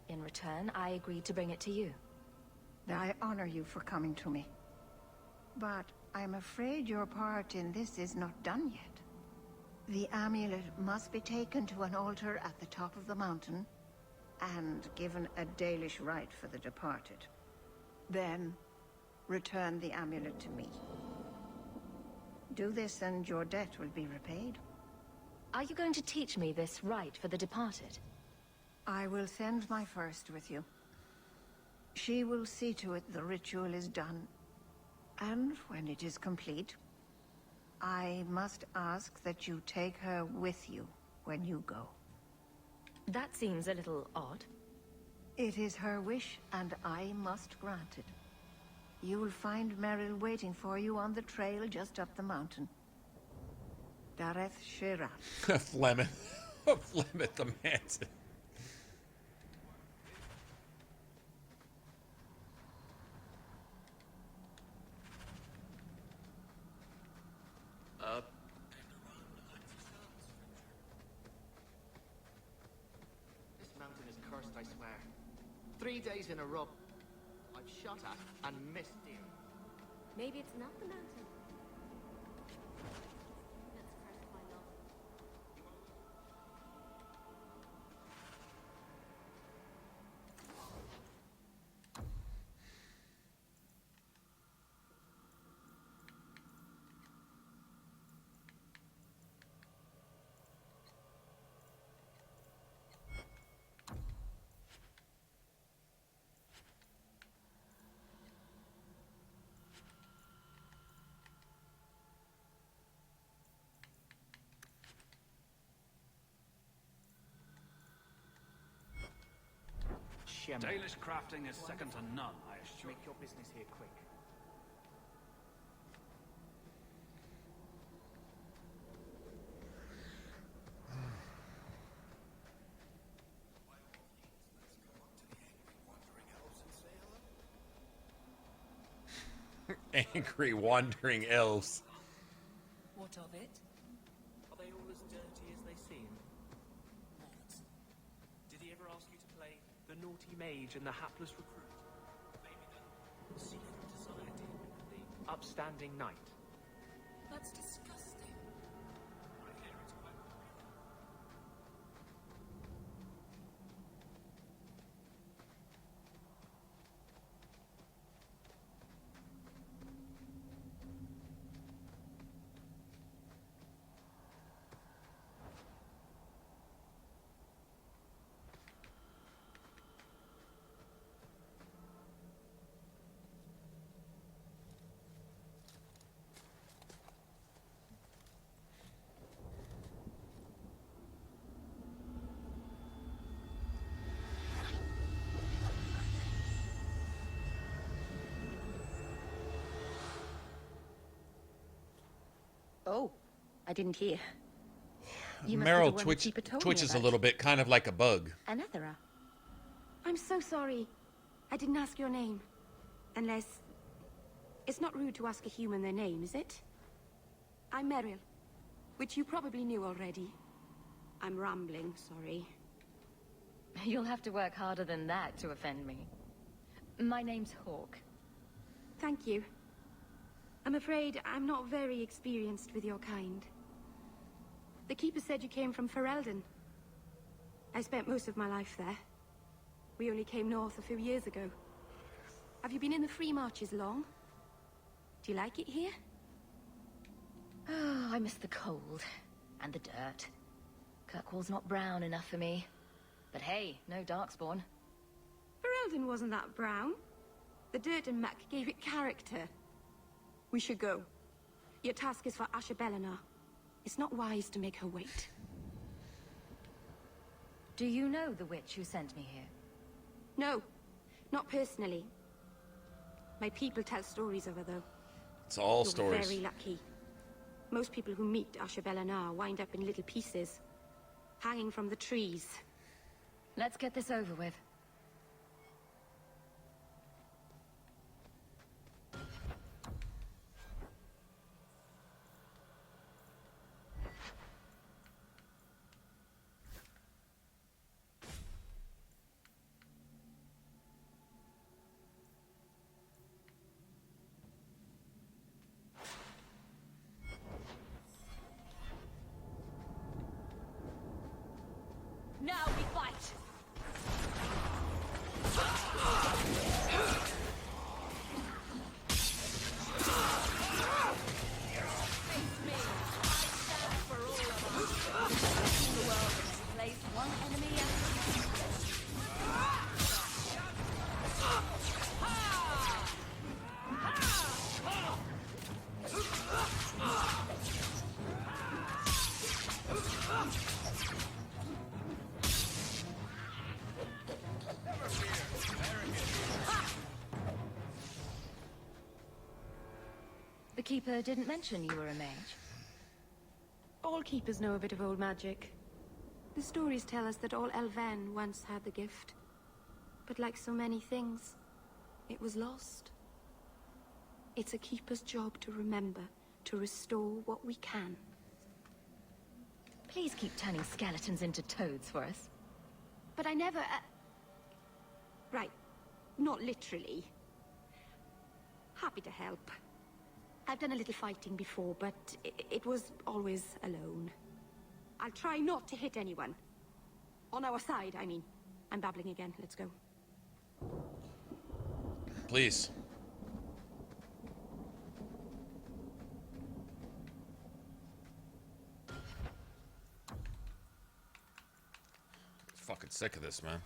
In return, I agreed to bring it to you. I honor you for coming to me. But I'm afraid your part in this is not done yet. The amulet must be taken to an altar at the top of the mountain and given a Dalish rite for the departed. Then, return the amulet to me. Do this and your debt will be repaid. Are you going to teach me this rite for the departed? I will send my first with you. She will see to it the ritual is done. And when it is complete, I must ask that you take her with you when you go. That seems a little odd. It is her wish, and I must grant it. You will find Meryl waiting for you on the trail just up the mountain. Dareth Shira. Flemeth. Flemeth the mantis. This mountain is cursed, I swear. 3 days in a row, I've shot at and missed deer. Maybe it's not the mountain. That's cursed by love. Dalish crafting is second to none, I assure you. Make your business here quick. Angry wandering elves. What of it? Are they all as dirty as they seem? Did he ever ask you to play the naughty mage and the hapless recruit? Maybe the secret society with the upstanding knight? That's disgusting. I hear it's quite popular. Oh, I didn't hear. You must be the Meryl one the twitch, Keeper told me twitches a about. little bit, kind of like a bug. Anethera. I'm so sorry. I didn't ask your name. Unless... It's not rude to ask a human their name, is it? I'm Meryl, which you probably knew already. I'm rambling, sorry. You'll have to work harder than that to offend me. My name's Hawke. Thank you. I'm afraid I'm not very experienced with your kind. The Keeper said you came from Ferelden. I spent most of my life there. We only came north a few years ago. Have you been in the Free Marches long? Do you like it here? Oh, I miss the cold. And the dirt. Kirkwall's not brown enough for me. But hey, no darkspawn. Ferelden wasn't that brown. The dirt and muck gave it character. We should go. Your task is for Ashara. It's not wise to make her wait. Do you know the witch who sent me here? No, not personally. My people tell stories of her, though. It's all You're stories. very lucky. Most people who meet Ashara wind up in little pieces, hanging from the trees. Let's get this over with. Now we fight! The Keeper didn't mention you were a mage. All keepers know a bit of old magic. The stories tell us that all Elven once had the gift. But like so many things, it was lost. It's a keeper's job to remember, to restore what we can. Please keep turning skeletons into toads for us. But I never... Right, not literally. Happy to help. I've done a little fighting before, but it was always alone. I'll try not to hit anyone. On our side, I mean. I'm babbling again. Let's go. Please. Fucking sick of this, man.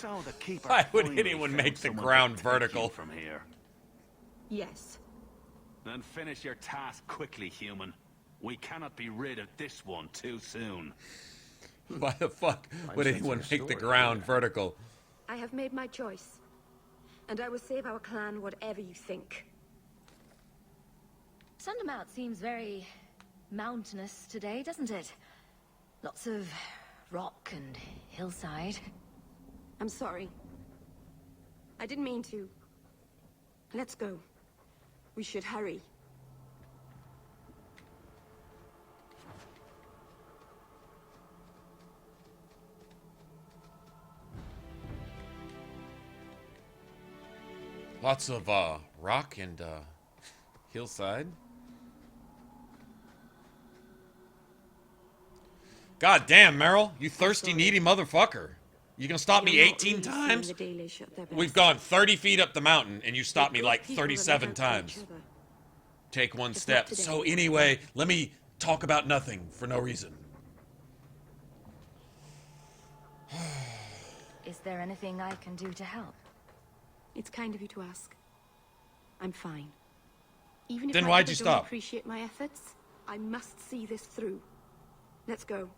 So the keeper Why would finally anyone found make the someone to ground take vertical? you from here. Yes. Then finish your task quickly, human. We cannot be rid of this one too soon. Why the fuck would anyone make the ground vertical? I have made my choice. And I will save our clan whatever you think. Sundermount seems very mountainous today, doesn't it? Lots of rock and hillside. I'm sorry. I didn't mean to. Let's go. We should hurry. Lots of rock and hillside. God damn, Meryl, you thirsty, needy motherfucker. You gonna stop me 18 times? We've gone 30 feet up the mountain, and you stopped me like 37 times. Take one step. So anyway, let me talk about nothing for no reason. Is there anything I can do to help? It's kind of you to ask. I'm fine. Even if Then my why'd people you don't stop? appreciate my efforts, I must see this through. Let's go.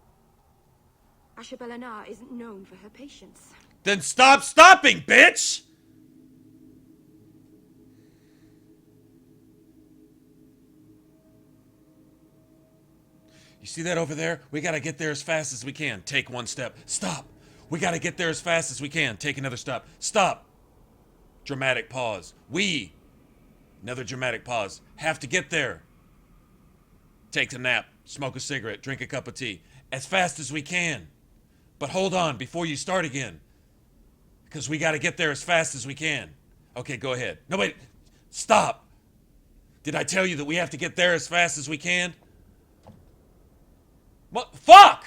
Ashara isn't known for her patience. Then stop stopping, bitch! You see that over there? We gotta get there as fast as we can. Take one step. Stop. We gotta get there as fast as we can. Take another step. Stop. Dramatic pause. We, another dramatic pause, have to get there. Take a nap, smoke a cigarette, drink a cup of tea. As fast as we can. But hold on before you start again. Because we gotta get there as fast as we can. Okay, go ahead. No, wait. Stop. Did I tell you that we have to get there as fast as we can? What? Fuck!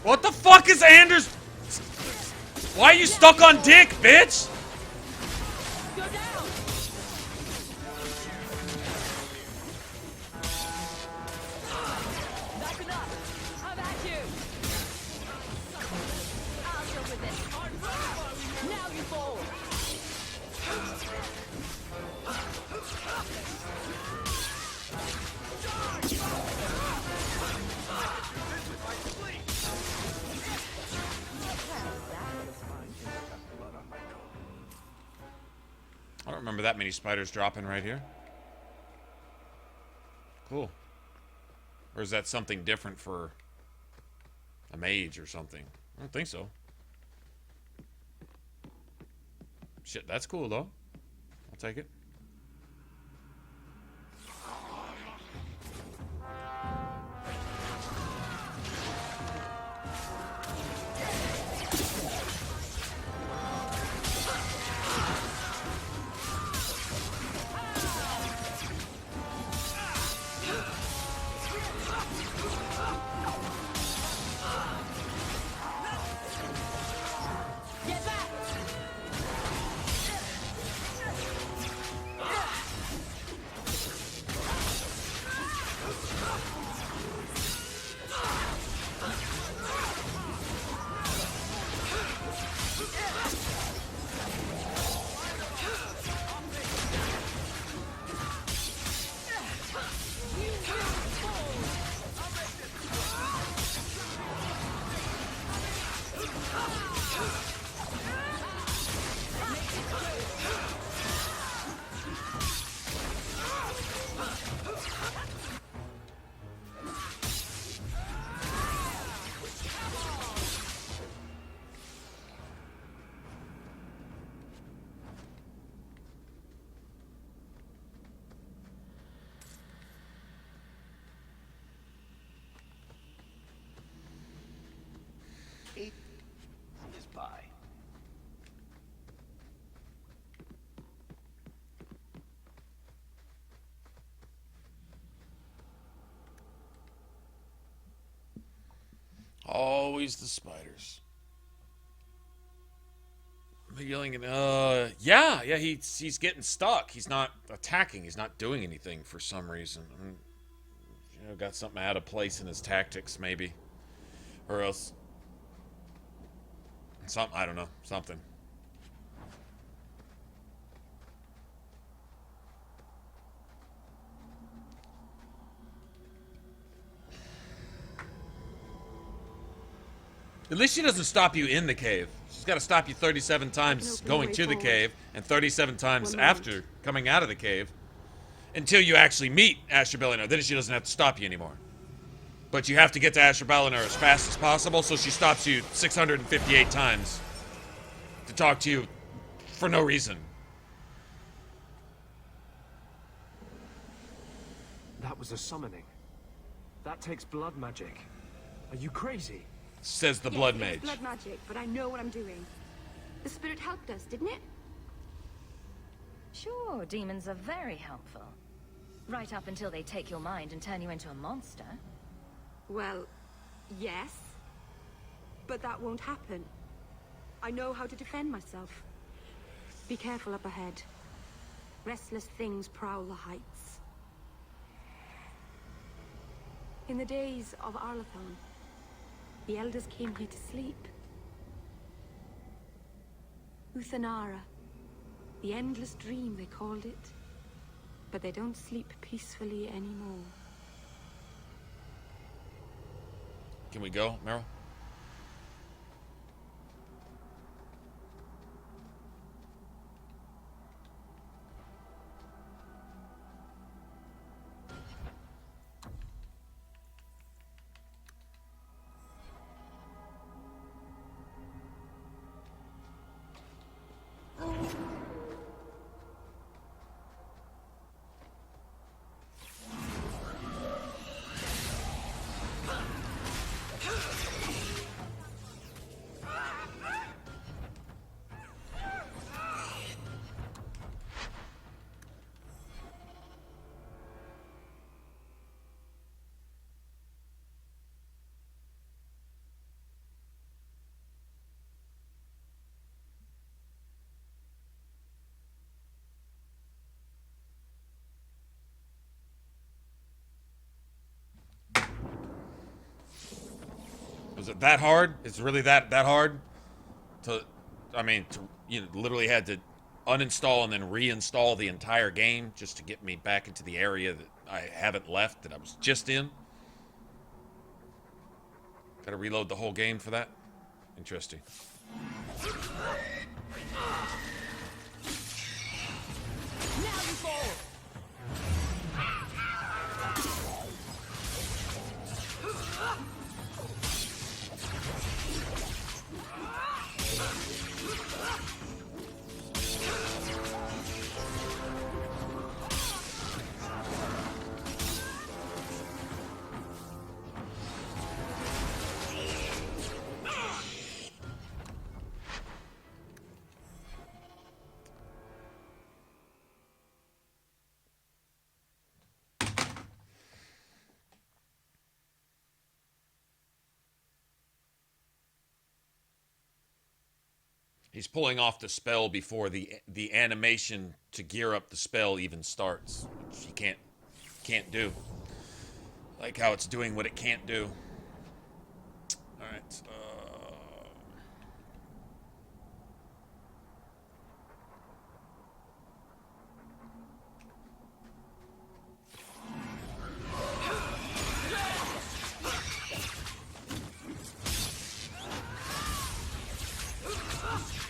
What the fuck is Anders? Why are you stuck on dick, bitch? remember that many spiders dropping right here. Cool. Or is that something different for a mage or something? I don't think so. Shit, that's cool though. I'll take it. Always the spiders. Yelling at, yeah, he's getting stuck. He's not attacking. He's not doing anything for some reason. You know, got something out of place in his tactics, maybe, or else something. I don't know, something. At least she doesn't stop you in the cave. She's got to stop you 37 times going to the cave and 37 times after coming out of the cave until you actually meet Ashara Bellinor. Then she doesn't have to stop you anymore. But you have to get to Ashara Bellinor as fast as possible, so she stops you 658 times to talk to you for no reason. That was a summoning. That takes blood magic. Are you crazy? Says the blood mage. Blood magic, but I know what I'm doing. The spirit helped us, didn't it? Sure, demons are very helpful. Right up until they take your mind and turn you into a monster. Well, yes. But that won't happen. I know how to defend myself. Be careful up ahead. Restless things prowl the heights. In the days of Arlathon, the elders came here to sleep. Uthanara. The endless dream, they called it. But they don't sleep peacefully anymore. Can we go, Meryl? Was it that hard? It's really that hard? You literally had to uninstall and then reinstall the entire game just to get me back into the area that I haven't left, that I was just in. Gotta reload the whole game for that? Interesting. He's pulling off the spell before the animation to gear up the spell even starts, which he can't do. Like how it's doing what it can't do. All right.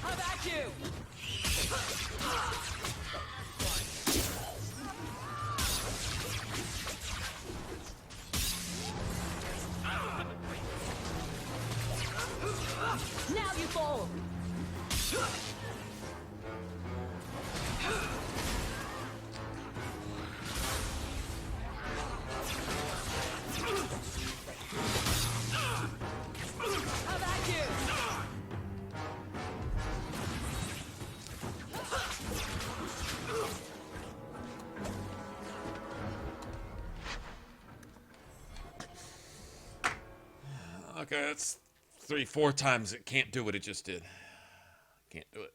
How about you? Now you fall. How about you? Okay, that's 3-4 times it can't do what it just did. Can't do it.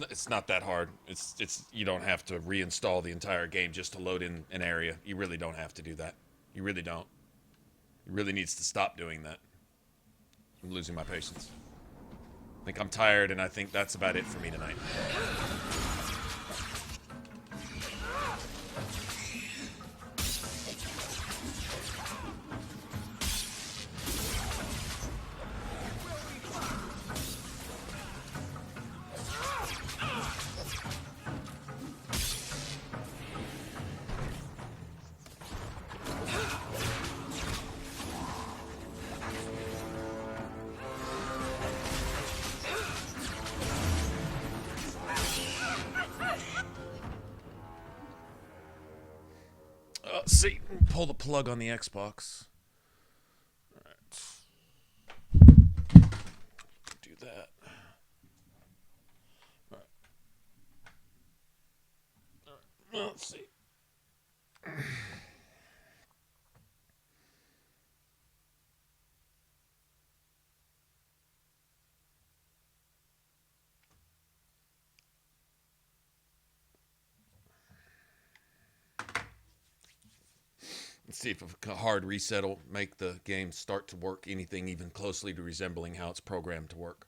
It's not that hard. It's you don't have to reinstall the entire game just to load in an area. You really don't have to do that. You really don't. He really needs to stop doing that. I'm losing my patience. I think I'm tired, and I think that's about it for me tonight. See, pull the plug on the Xbox. All right. Do that. All right. All right. Let's see. Let's see if a hard reset will make the game start to work anything even closely to resembling how it's programmed to work.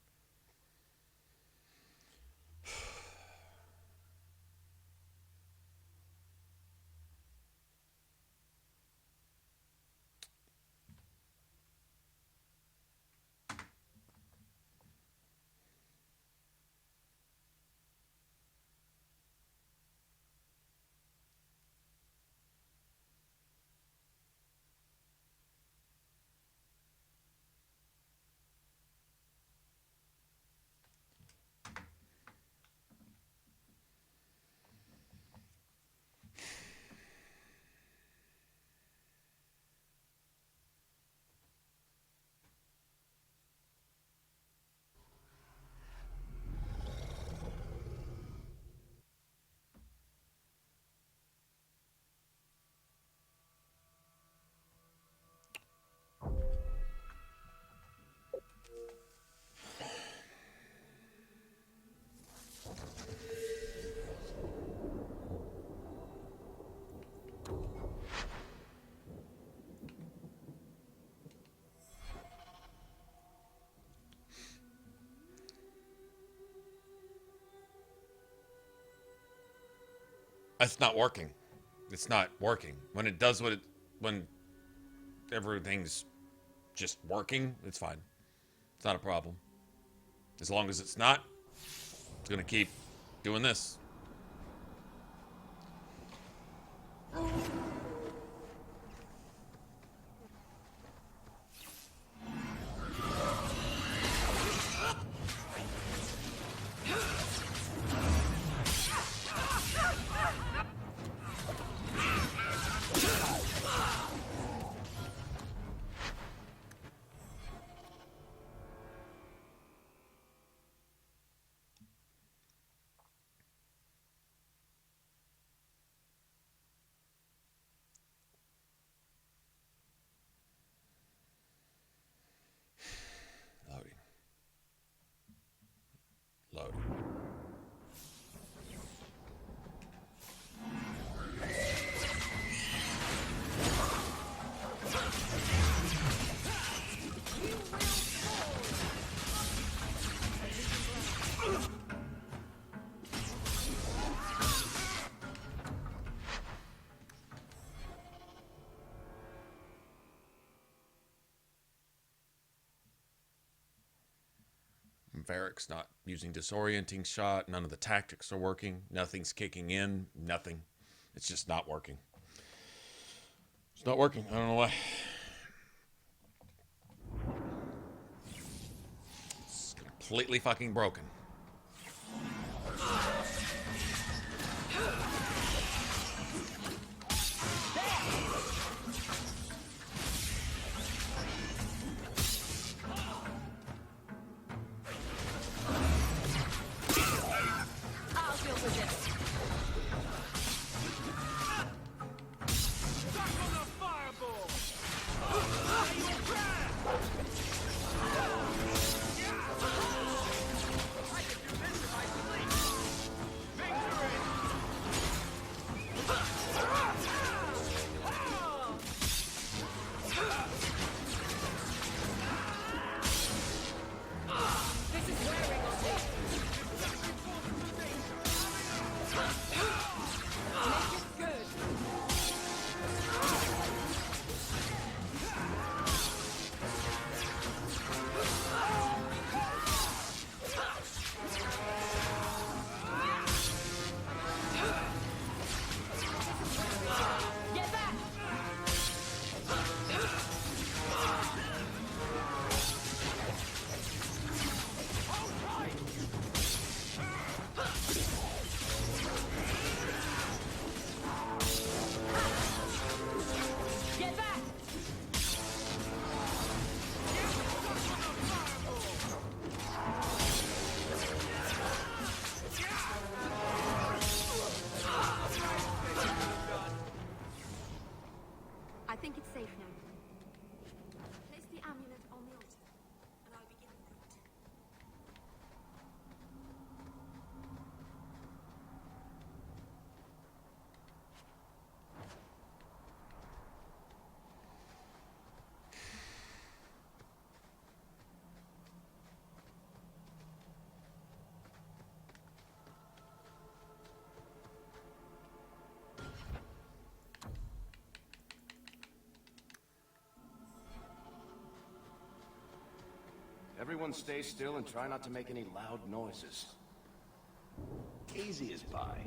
It's not working. It's not working. When it does when everything's just working, it's fine. It's not a problem. As long as it's not, it's gonna keep doing this. load. Varric's not using disorienting shot. None of the tactics are working. Nothing's kicking in. Nothing. It's just not working. It's not working. I don't know why. It's completely fucking broken. I think it's safe now. Place the amulet on the altar, and I'll begin the rite. Everyone stay still and try not to make any loud noises. Easy as pie.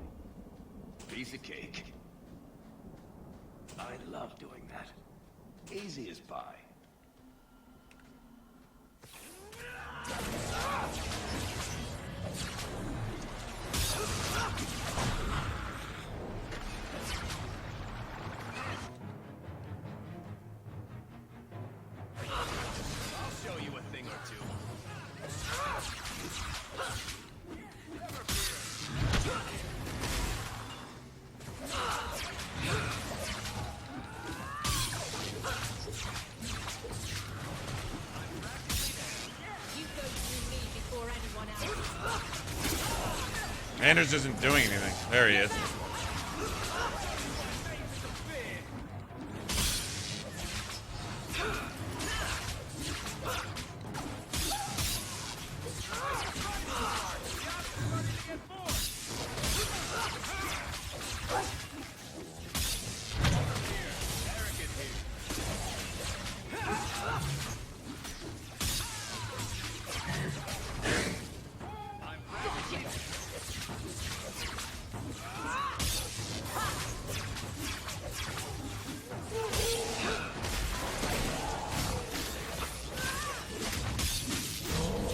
Piece of cake. I love doing that. Easy as pie. Anders isn't doing anything. There he is.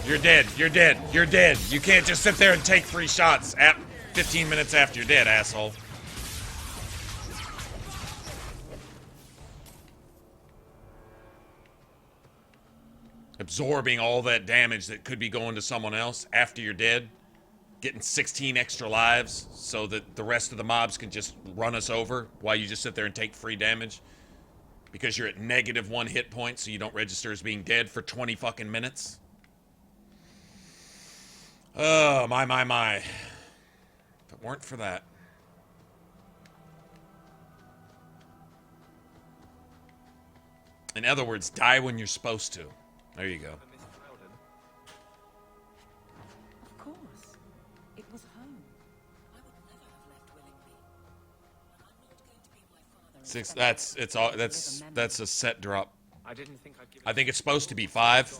You're dead. You're dead. You're dead. You can't just sit there and take free shots at 15 minutes after you're dead, asshole. Absorbing all that damage that could be going to someone else after you're dead. Getting 16 extra lives so that the rest of the mobs can just run us over while you just sit there and take free damage. Because you're at -1 hit point so you don't register as being dead for 20 fucking minutes. Oh, my. If it weren't for that. In other words, die when you're supposed to. There you go. Of course. It was home. I would never have left willingly. But I'm not going to be my father. Six. That's a set drop. I didn't think I'd give I think it's supposed to be 5,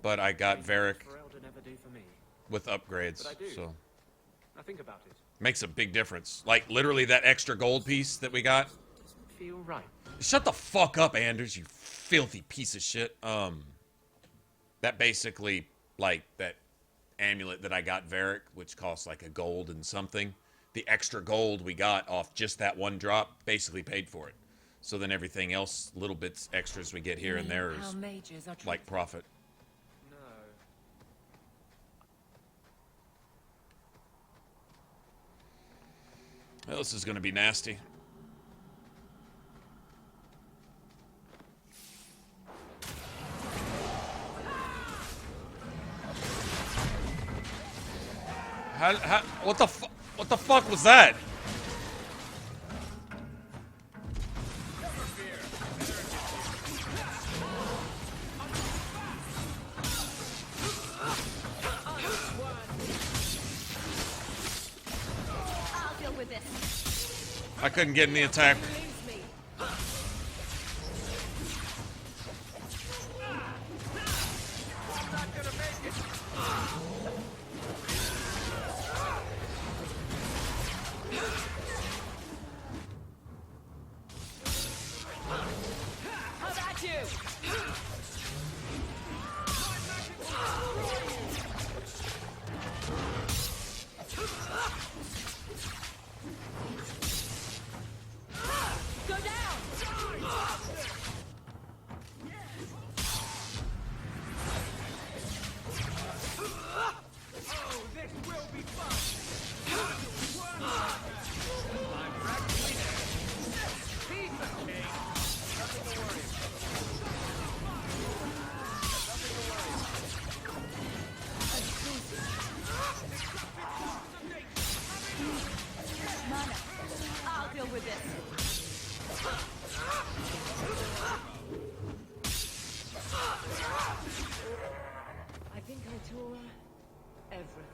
but I got Varric Ferelden ever do for me. with upgrades, But I do. so Now think about it. makes a big difference. Like literally that extra gold piece that we got. Feel right. Shut the fuck up, Anders, you filthy piece of shit. That basically, like, that amulet that I got Varric, which costs like a gold and something, the extra gold we got off just that one drop basically paid for it. So then everything else, little bits extras we get here and there is Mages are like profit. No. Well, this is going to be nasty. What the fuck was that? I'll deal with this. I couldn't get in the attack. I'll deal with this. I think I tore everything.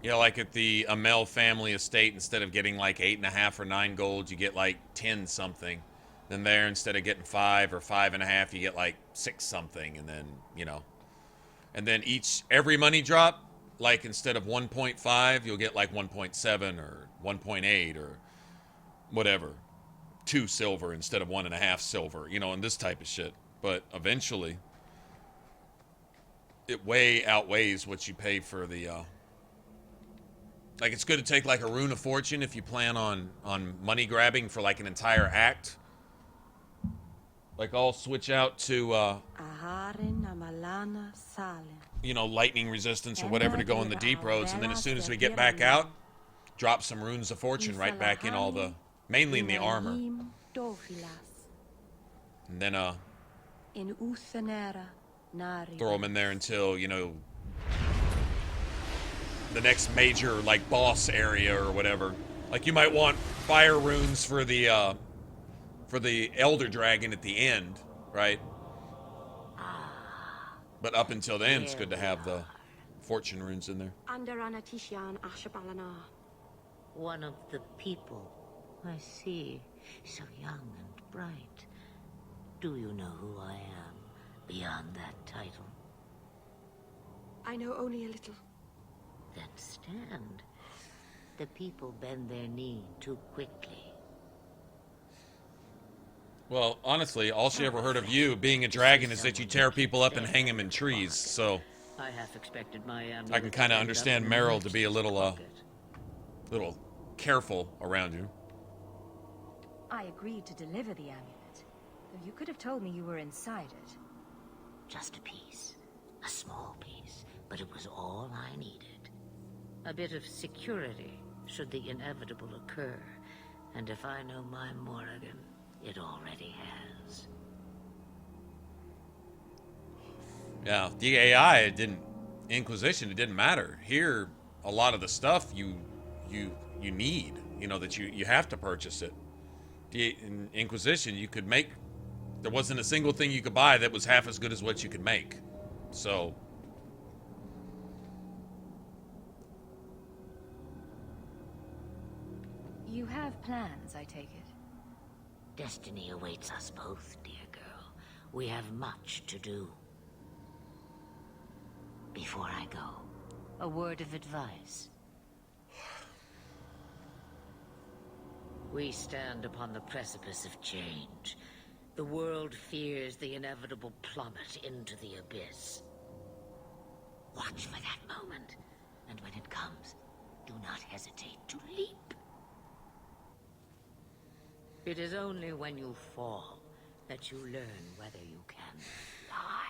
Yeah, like at the Amel family estate, instead of getting like 8.5 or 9 gold, you get like 10 something. Then there, instead of getting 5 or 5.5, you get like 6 something, and then, you know. And then every money drop, like instead of 1.5, you'll get like 1.7 or 1.8 or whatever. 2 silver instead of 1.5 silver, you know, and this type of shit. But eventually, it way outweighs what you pay for the, like, it's good to take like a rune of fortune if you plan on money grabbing for like an entire act. Like, I'll switch out to, you know, lightning resistance or whatever to go in the deep roads, and then as soon as we get back out, drop some runes of fortune right back in all the, mainly in the armor. And then, throw them in there until, you know, the next major, like, boss area or whatever. Like, you might want fire runes for the Elder Dragon at the end, right? But up until then, it's good to have the fortune runes in there. One of the people. I see. So young and bright. Do you know who I am, beyond that title? I know only a little. hand. The people bend their knee too quickly. Well, honestly, all she ever heard of you being a dragon is that you tear people up and hang them in trees, so I half expected my I can kind of understand Meryl to be a little careful around you. I agreed to deliver the amulet, though you could have told me you were inside it. Just a piece. A small piece. But it was all I needed. A bit of security, should the inevitable occur. And if I know my Morrigan, it already has. Yeah, the AI, it didn't... Inquisition, it didn't matter. Here, a lot of the stuff you need, you know, that you have to purchase it. In Inquisition, you could make... There wasn't a single thing you could buy that was half as good as what you could make. So... You have plans, I take it. Destiny awaits us both, dear girl. We have much to do. Before I go, a word of advice. We stand upon the precipice of change. The world fears the inevitable plummet into the abyss. Watch for that moment, and when it comes, do not hesitate to leap. It is only when you fall that you learn whether you can fly.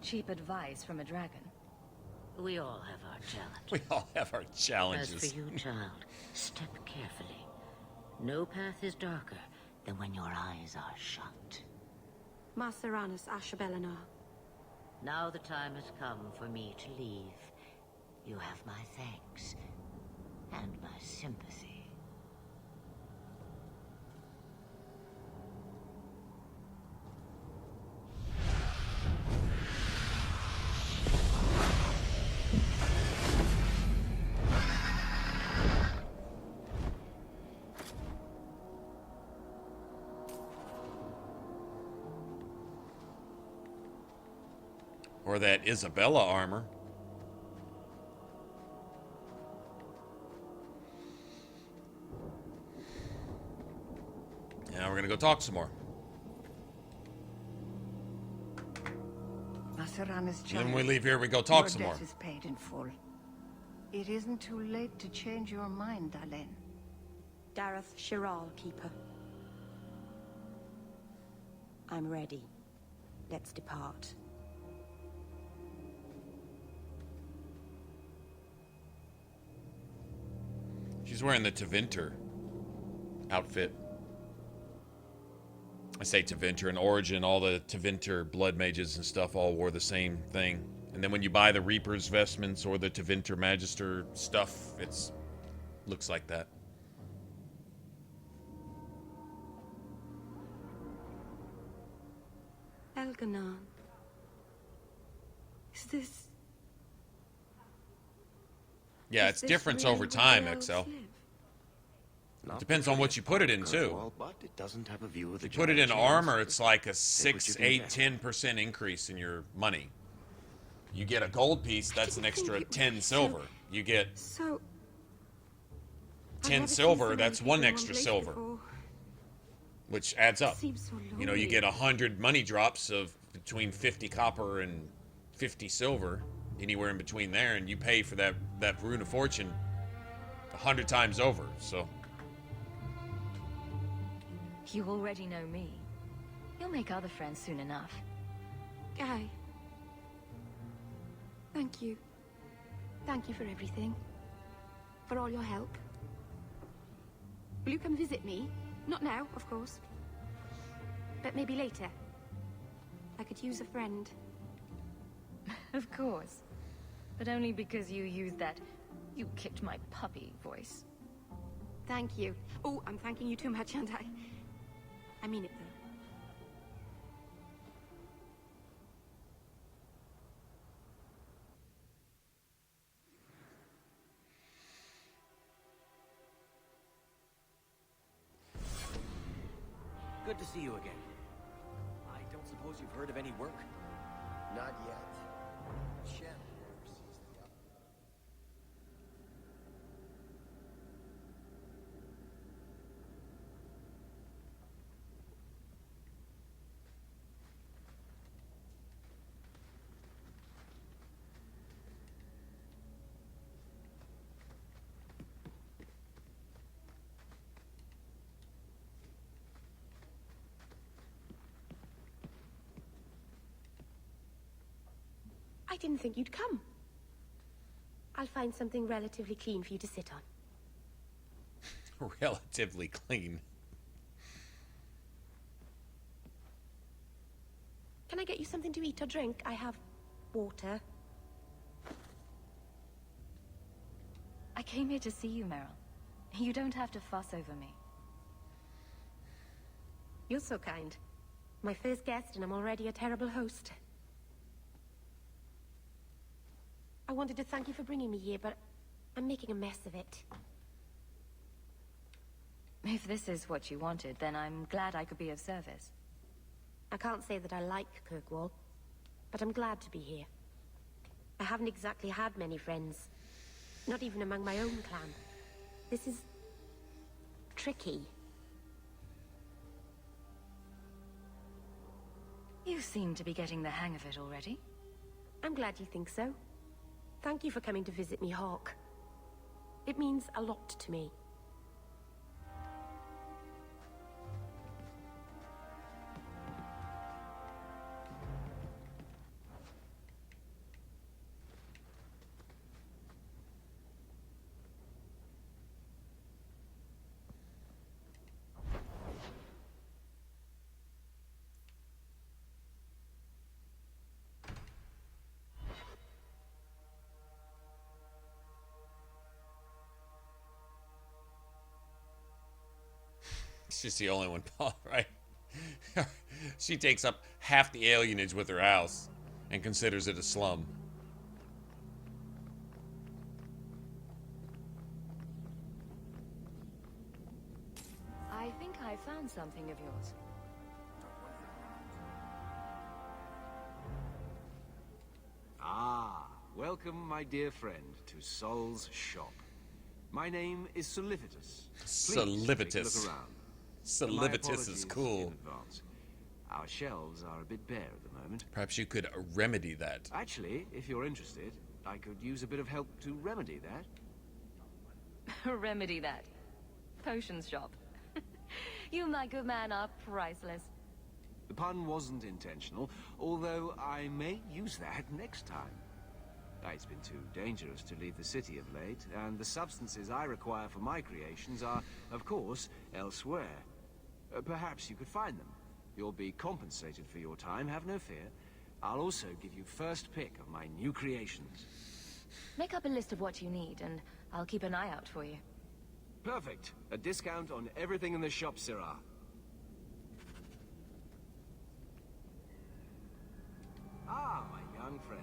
Cheap advice from a dragon. We all have our challenges. We all have our challenges. As for you, child, step carefully. No path is darker than when your eyes are shut. Maceranus Ashabelinar. Now the time has come for me to leave. You have my thanks and my sympathy. Or that Isabella armor. Now we're gonna go talk some more. Maceranus' Then when we leave here, we go talk some more. Your debt is paid in full. It isn't too late to change your mind, Dalen. Dareth Shiral, Keeper. I'm ready. Let's depart. She's wearing the Tevinter outfit. I say Tevinter in Origin, all the Tevinter blood mages and stuff all wore the same thing. And then when you buy the Reaper's vestments or the Tevinter Magister stuff, it's looks like that. Elganon. Is this... Yeah, it's different over time, XL. It depends on what you put it in, too. But it doesn't have a view of the If you put it in giant armor, chains. it's like a Take what 6, you can 8, get. 10% increase in your money. You get a gold piece, that's an extra 10 silver. You get So... 10 silver, that's 1 extra silver. Which adds up. You know, you get 100 money drops of between 50 copper and 50 silver, anywhere in between there, and you pay for that rune of fortune 100 times over, so... You already know me. You'll make other friends soon enough. Guy. Thank you. Thank you for everything. For all your help. Will you come visit me? Not now, of course. But maybe later. I could use a friend. Of course. But only because you used that "you kicked my puppy" voice. Thank you. Oh, I'm thanking you too much, aren't I? I mean it, though. Good to see you again. I don't suppose you've heard of any work? Not yet. Shem oversees the I didn't think you'd come. I'll find something relatively clean for you to sit on. Relatively clean. Can I get you something to eat or drink? I have water. I came here to see you, Meryl. You don't have to fuss over me. You're so kind. My first guest, and I'm already a terrible host. I wanted to thank you for bringing me here, but I'm making a mess of it. If this is what you wanted, then I'm glad I could be of service. I can't say that I like Kirkwall, but I'm glad to be here. I haven't exactly had many friends. Not even among my own clan. This is... tricky. You seem to be getting the hang of it already. I'm glad you think so. Thank you for coming to visit me, Hawke. It means a lot to me. She's the only one, right? She takes up half the alienage with her house and considers it a slum. I think I found something of yours. Ah, welcome, my dear friend, to Sol's shop. My name is Solivitus. Solivitus. Take a look around. Solivitus is cool. Our shelves are a bit bare at the moment. Perhaps you could remedy that. Actually, if you're interested, I could use a bit of help to remedy that. Remedy that. Potions shop. You, my good man, are priceless. The pun wasn't intentional, although I may use that next time. It's been too dangerous to leave the city of late, and the substances I require for my creations are, of course, elsewhere. Perhaps you could find them. You'll be compensated for your time, have no fear. I'll also give you first pick of my new creations. Make up a list of what you need, and I'll keep an eye out for you. Perfect. A discount on everything in the shop, Sirrah. Ah, my young friend.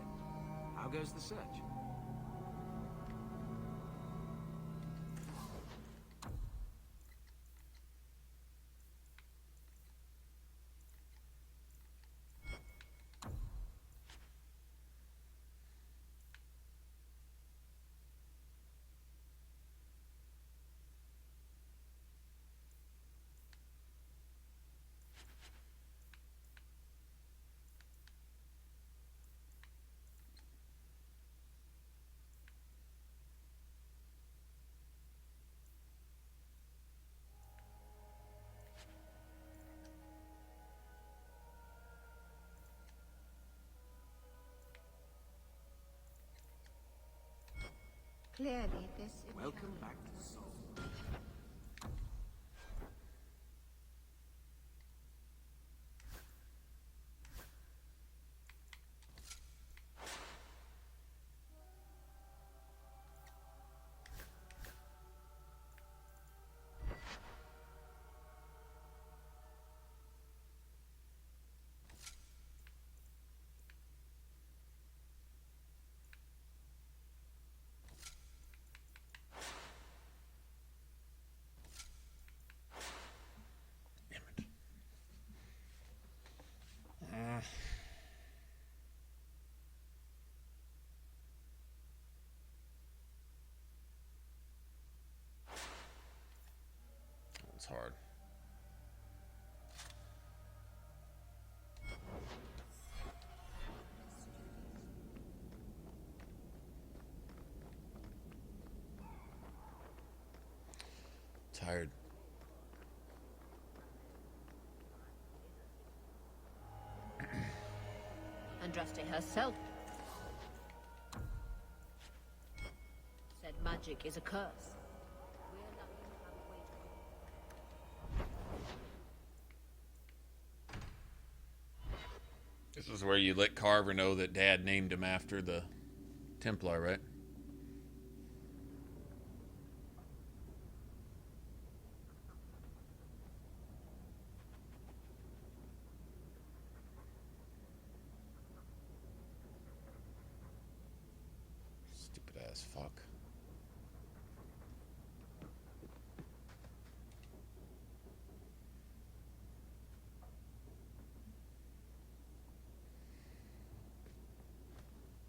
How goes the search? Clearly, this... Welcome back to Sol. It's hard. Tired. Andraste herself. magic is a curse. This is where you let Carver know that Dad named him after the Templar, right? Stupid ass fuck.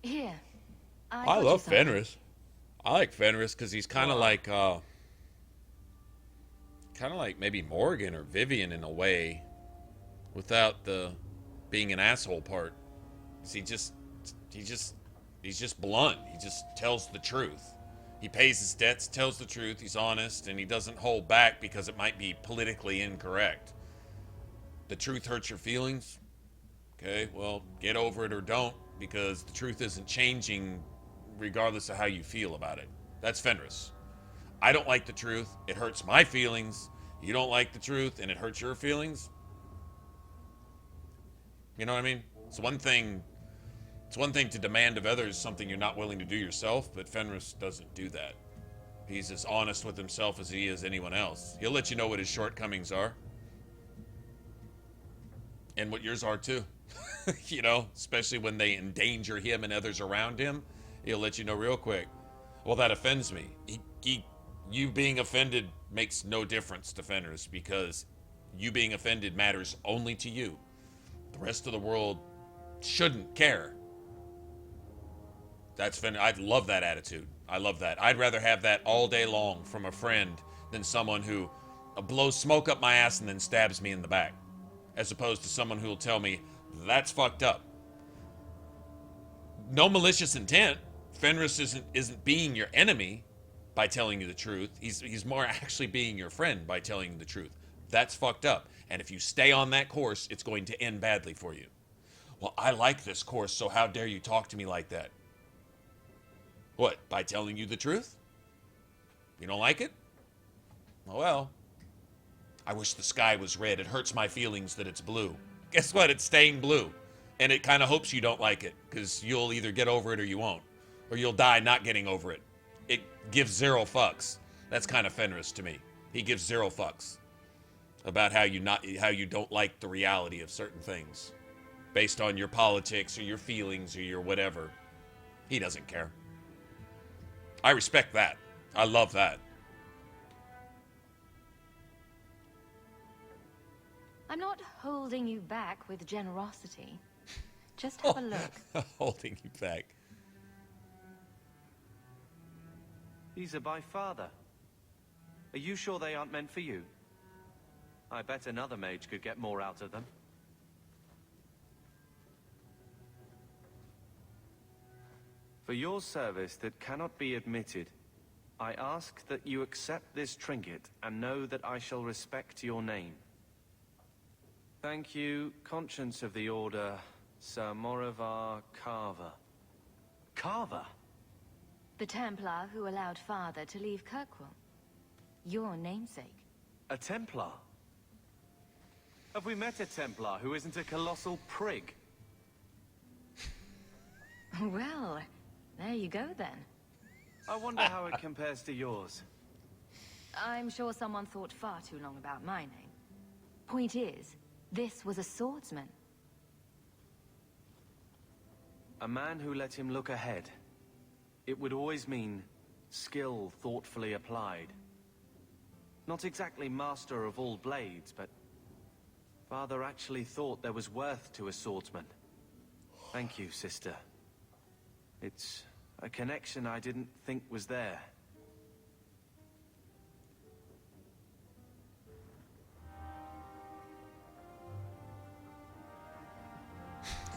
Here. I love Fenris. I like Fenris because he's kind of like maybe Morgan or Vivian in a way, without the being an asshole part. He's just blunt. He just tells the truth. He pays his debts, tells the truth. He's honest, and he doesn't hold back because it might be politically incorrect. The truth hurts your feelings. Okay, well, get over it or don't, because the truth isn't changing regardless of how you feel about it. That's Fenris. I don't like the truth. It hurts my feelings. You don't like the truth and it hurts your feelings. You know what I mean? It's one thing to demand of others something you're not willing to do yourself, but Fenris doesn't do that. He's as honest with himself as he is anyone else. He'll let you know what his shortcomings are. And what yours are too. You know, especially when they endanger him and others around him, he'll let you know real quick. Well, that offends me. You being offended makes no difference to Fenris, because you being offended matters only to you. The rest of the world shouldn't care. That's Fenris. I love that attitude. I love that. I'd rather have that all day long from a friend than someone who blows smoke up my ass and then stabs me in the back, as opposed to someone who will tell me, that's fucked up. No malicious intent. Fenris isn't being your enemy by telling you the truth. He's more actually being your friend by telling you the truth. That's fucked up. And if you stay on that course, it's going to end badly for you. Well, I like this course, so how dare you talk to me like that? What, by telling you the truth? You don't like it? Well, I wish the sky was red. It hurts my feelings that it's blue. Guess what? It's staying blue. And it kind of hopes you don't like it, because you'll either get over it or you won't. Or you'll die not getting over it. It gives zero fucks. That's kind of Fenris to me. He gives zero fucks about how you don't like the reality of certain things based on your politics or your feelings or your whatever. He doesn't care. I respect that. I love that. I'm not holding you back with generosity. Just have a look. Holding you back. These are by father. Are you sure they aren't meant for you? I bet another mage could get more out of them. For your service that cannot be admitted, I ask that you accept this trinket and know that I shall respect your name. Thank you, Conscience of the Order, Sir Morivar Carver. Carver? The Templar who allowed Father to leave Kirkwall. Your namesake. A Templar? Have we met a Templar who isn't a colossal prig? Well, there you go then. I wonder how it compares to yours. I'm sure someone thought far too long about my name. Point is, this was a swordsman. A man who let him look ahead. It would always mean skill thoughtfully applied. Not exactly master of all blades, but Father actually thought there was worth to a swordsman. Thank you, sister. It's a connection I didn't think was there.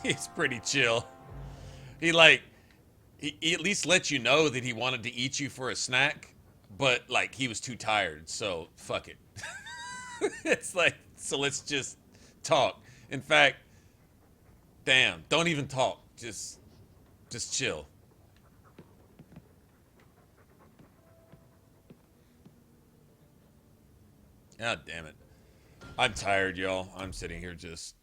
He's pretty chill. He at least let you know that he wanted to eat you for a snack, but like he was too tired, so fuck it. It's like, so let's just talk. In fact, damn, don't even talk. Just chill. God damn it. I'm tired, y'all. I'm sitting here just...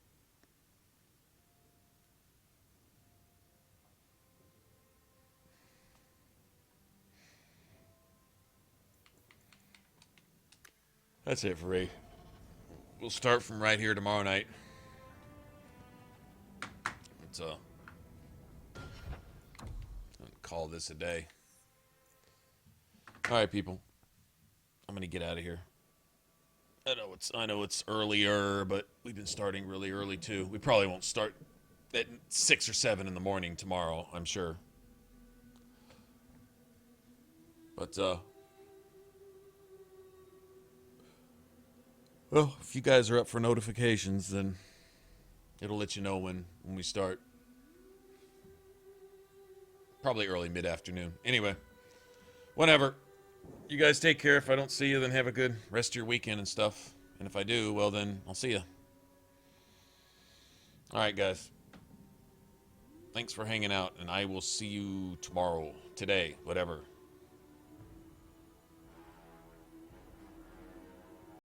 That's it for me. We'll start from right here tomorrow night. Let's call this a day. All right, people. I'm gonna get out of here. I know it's earlier, but we've been starting really early too. We probably won't start at 6 or 7 in the morning tomorrow, I'm sure. But well, if you guys are up for notifications, then it'll let you know when we start. Probably early mid-afternoon. Anyway, whenever. You guys take care. If I don't see you, then have a good rest of your weekend and stuff. And if I do, well, then I'll see you. All right, guys. Thanks for hanging out, and I will see you tomorrow, today, whatever.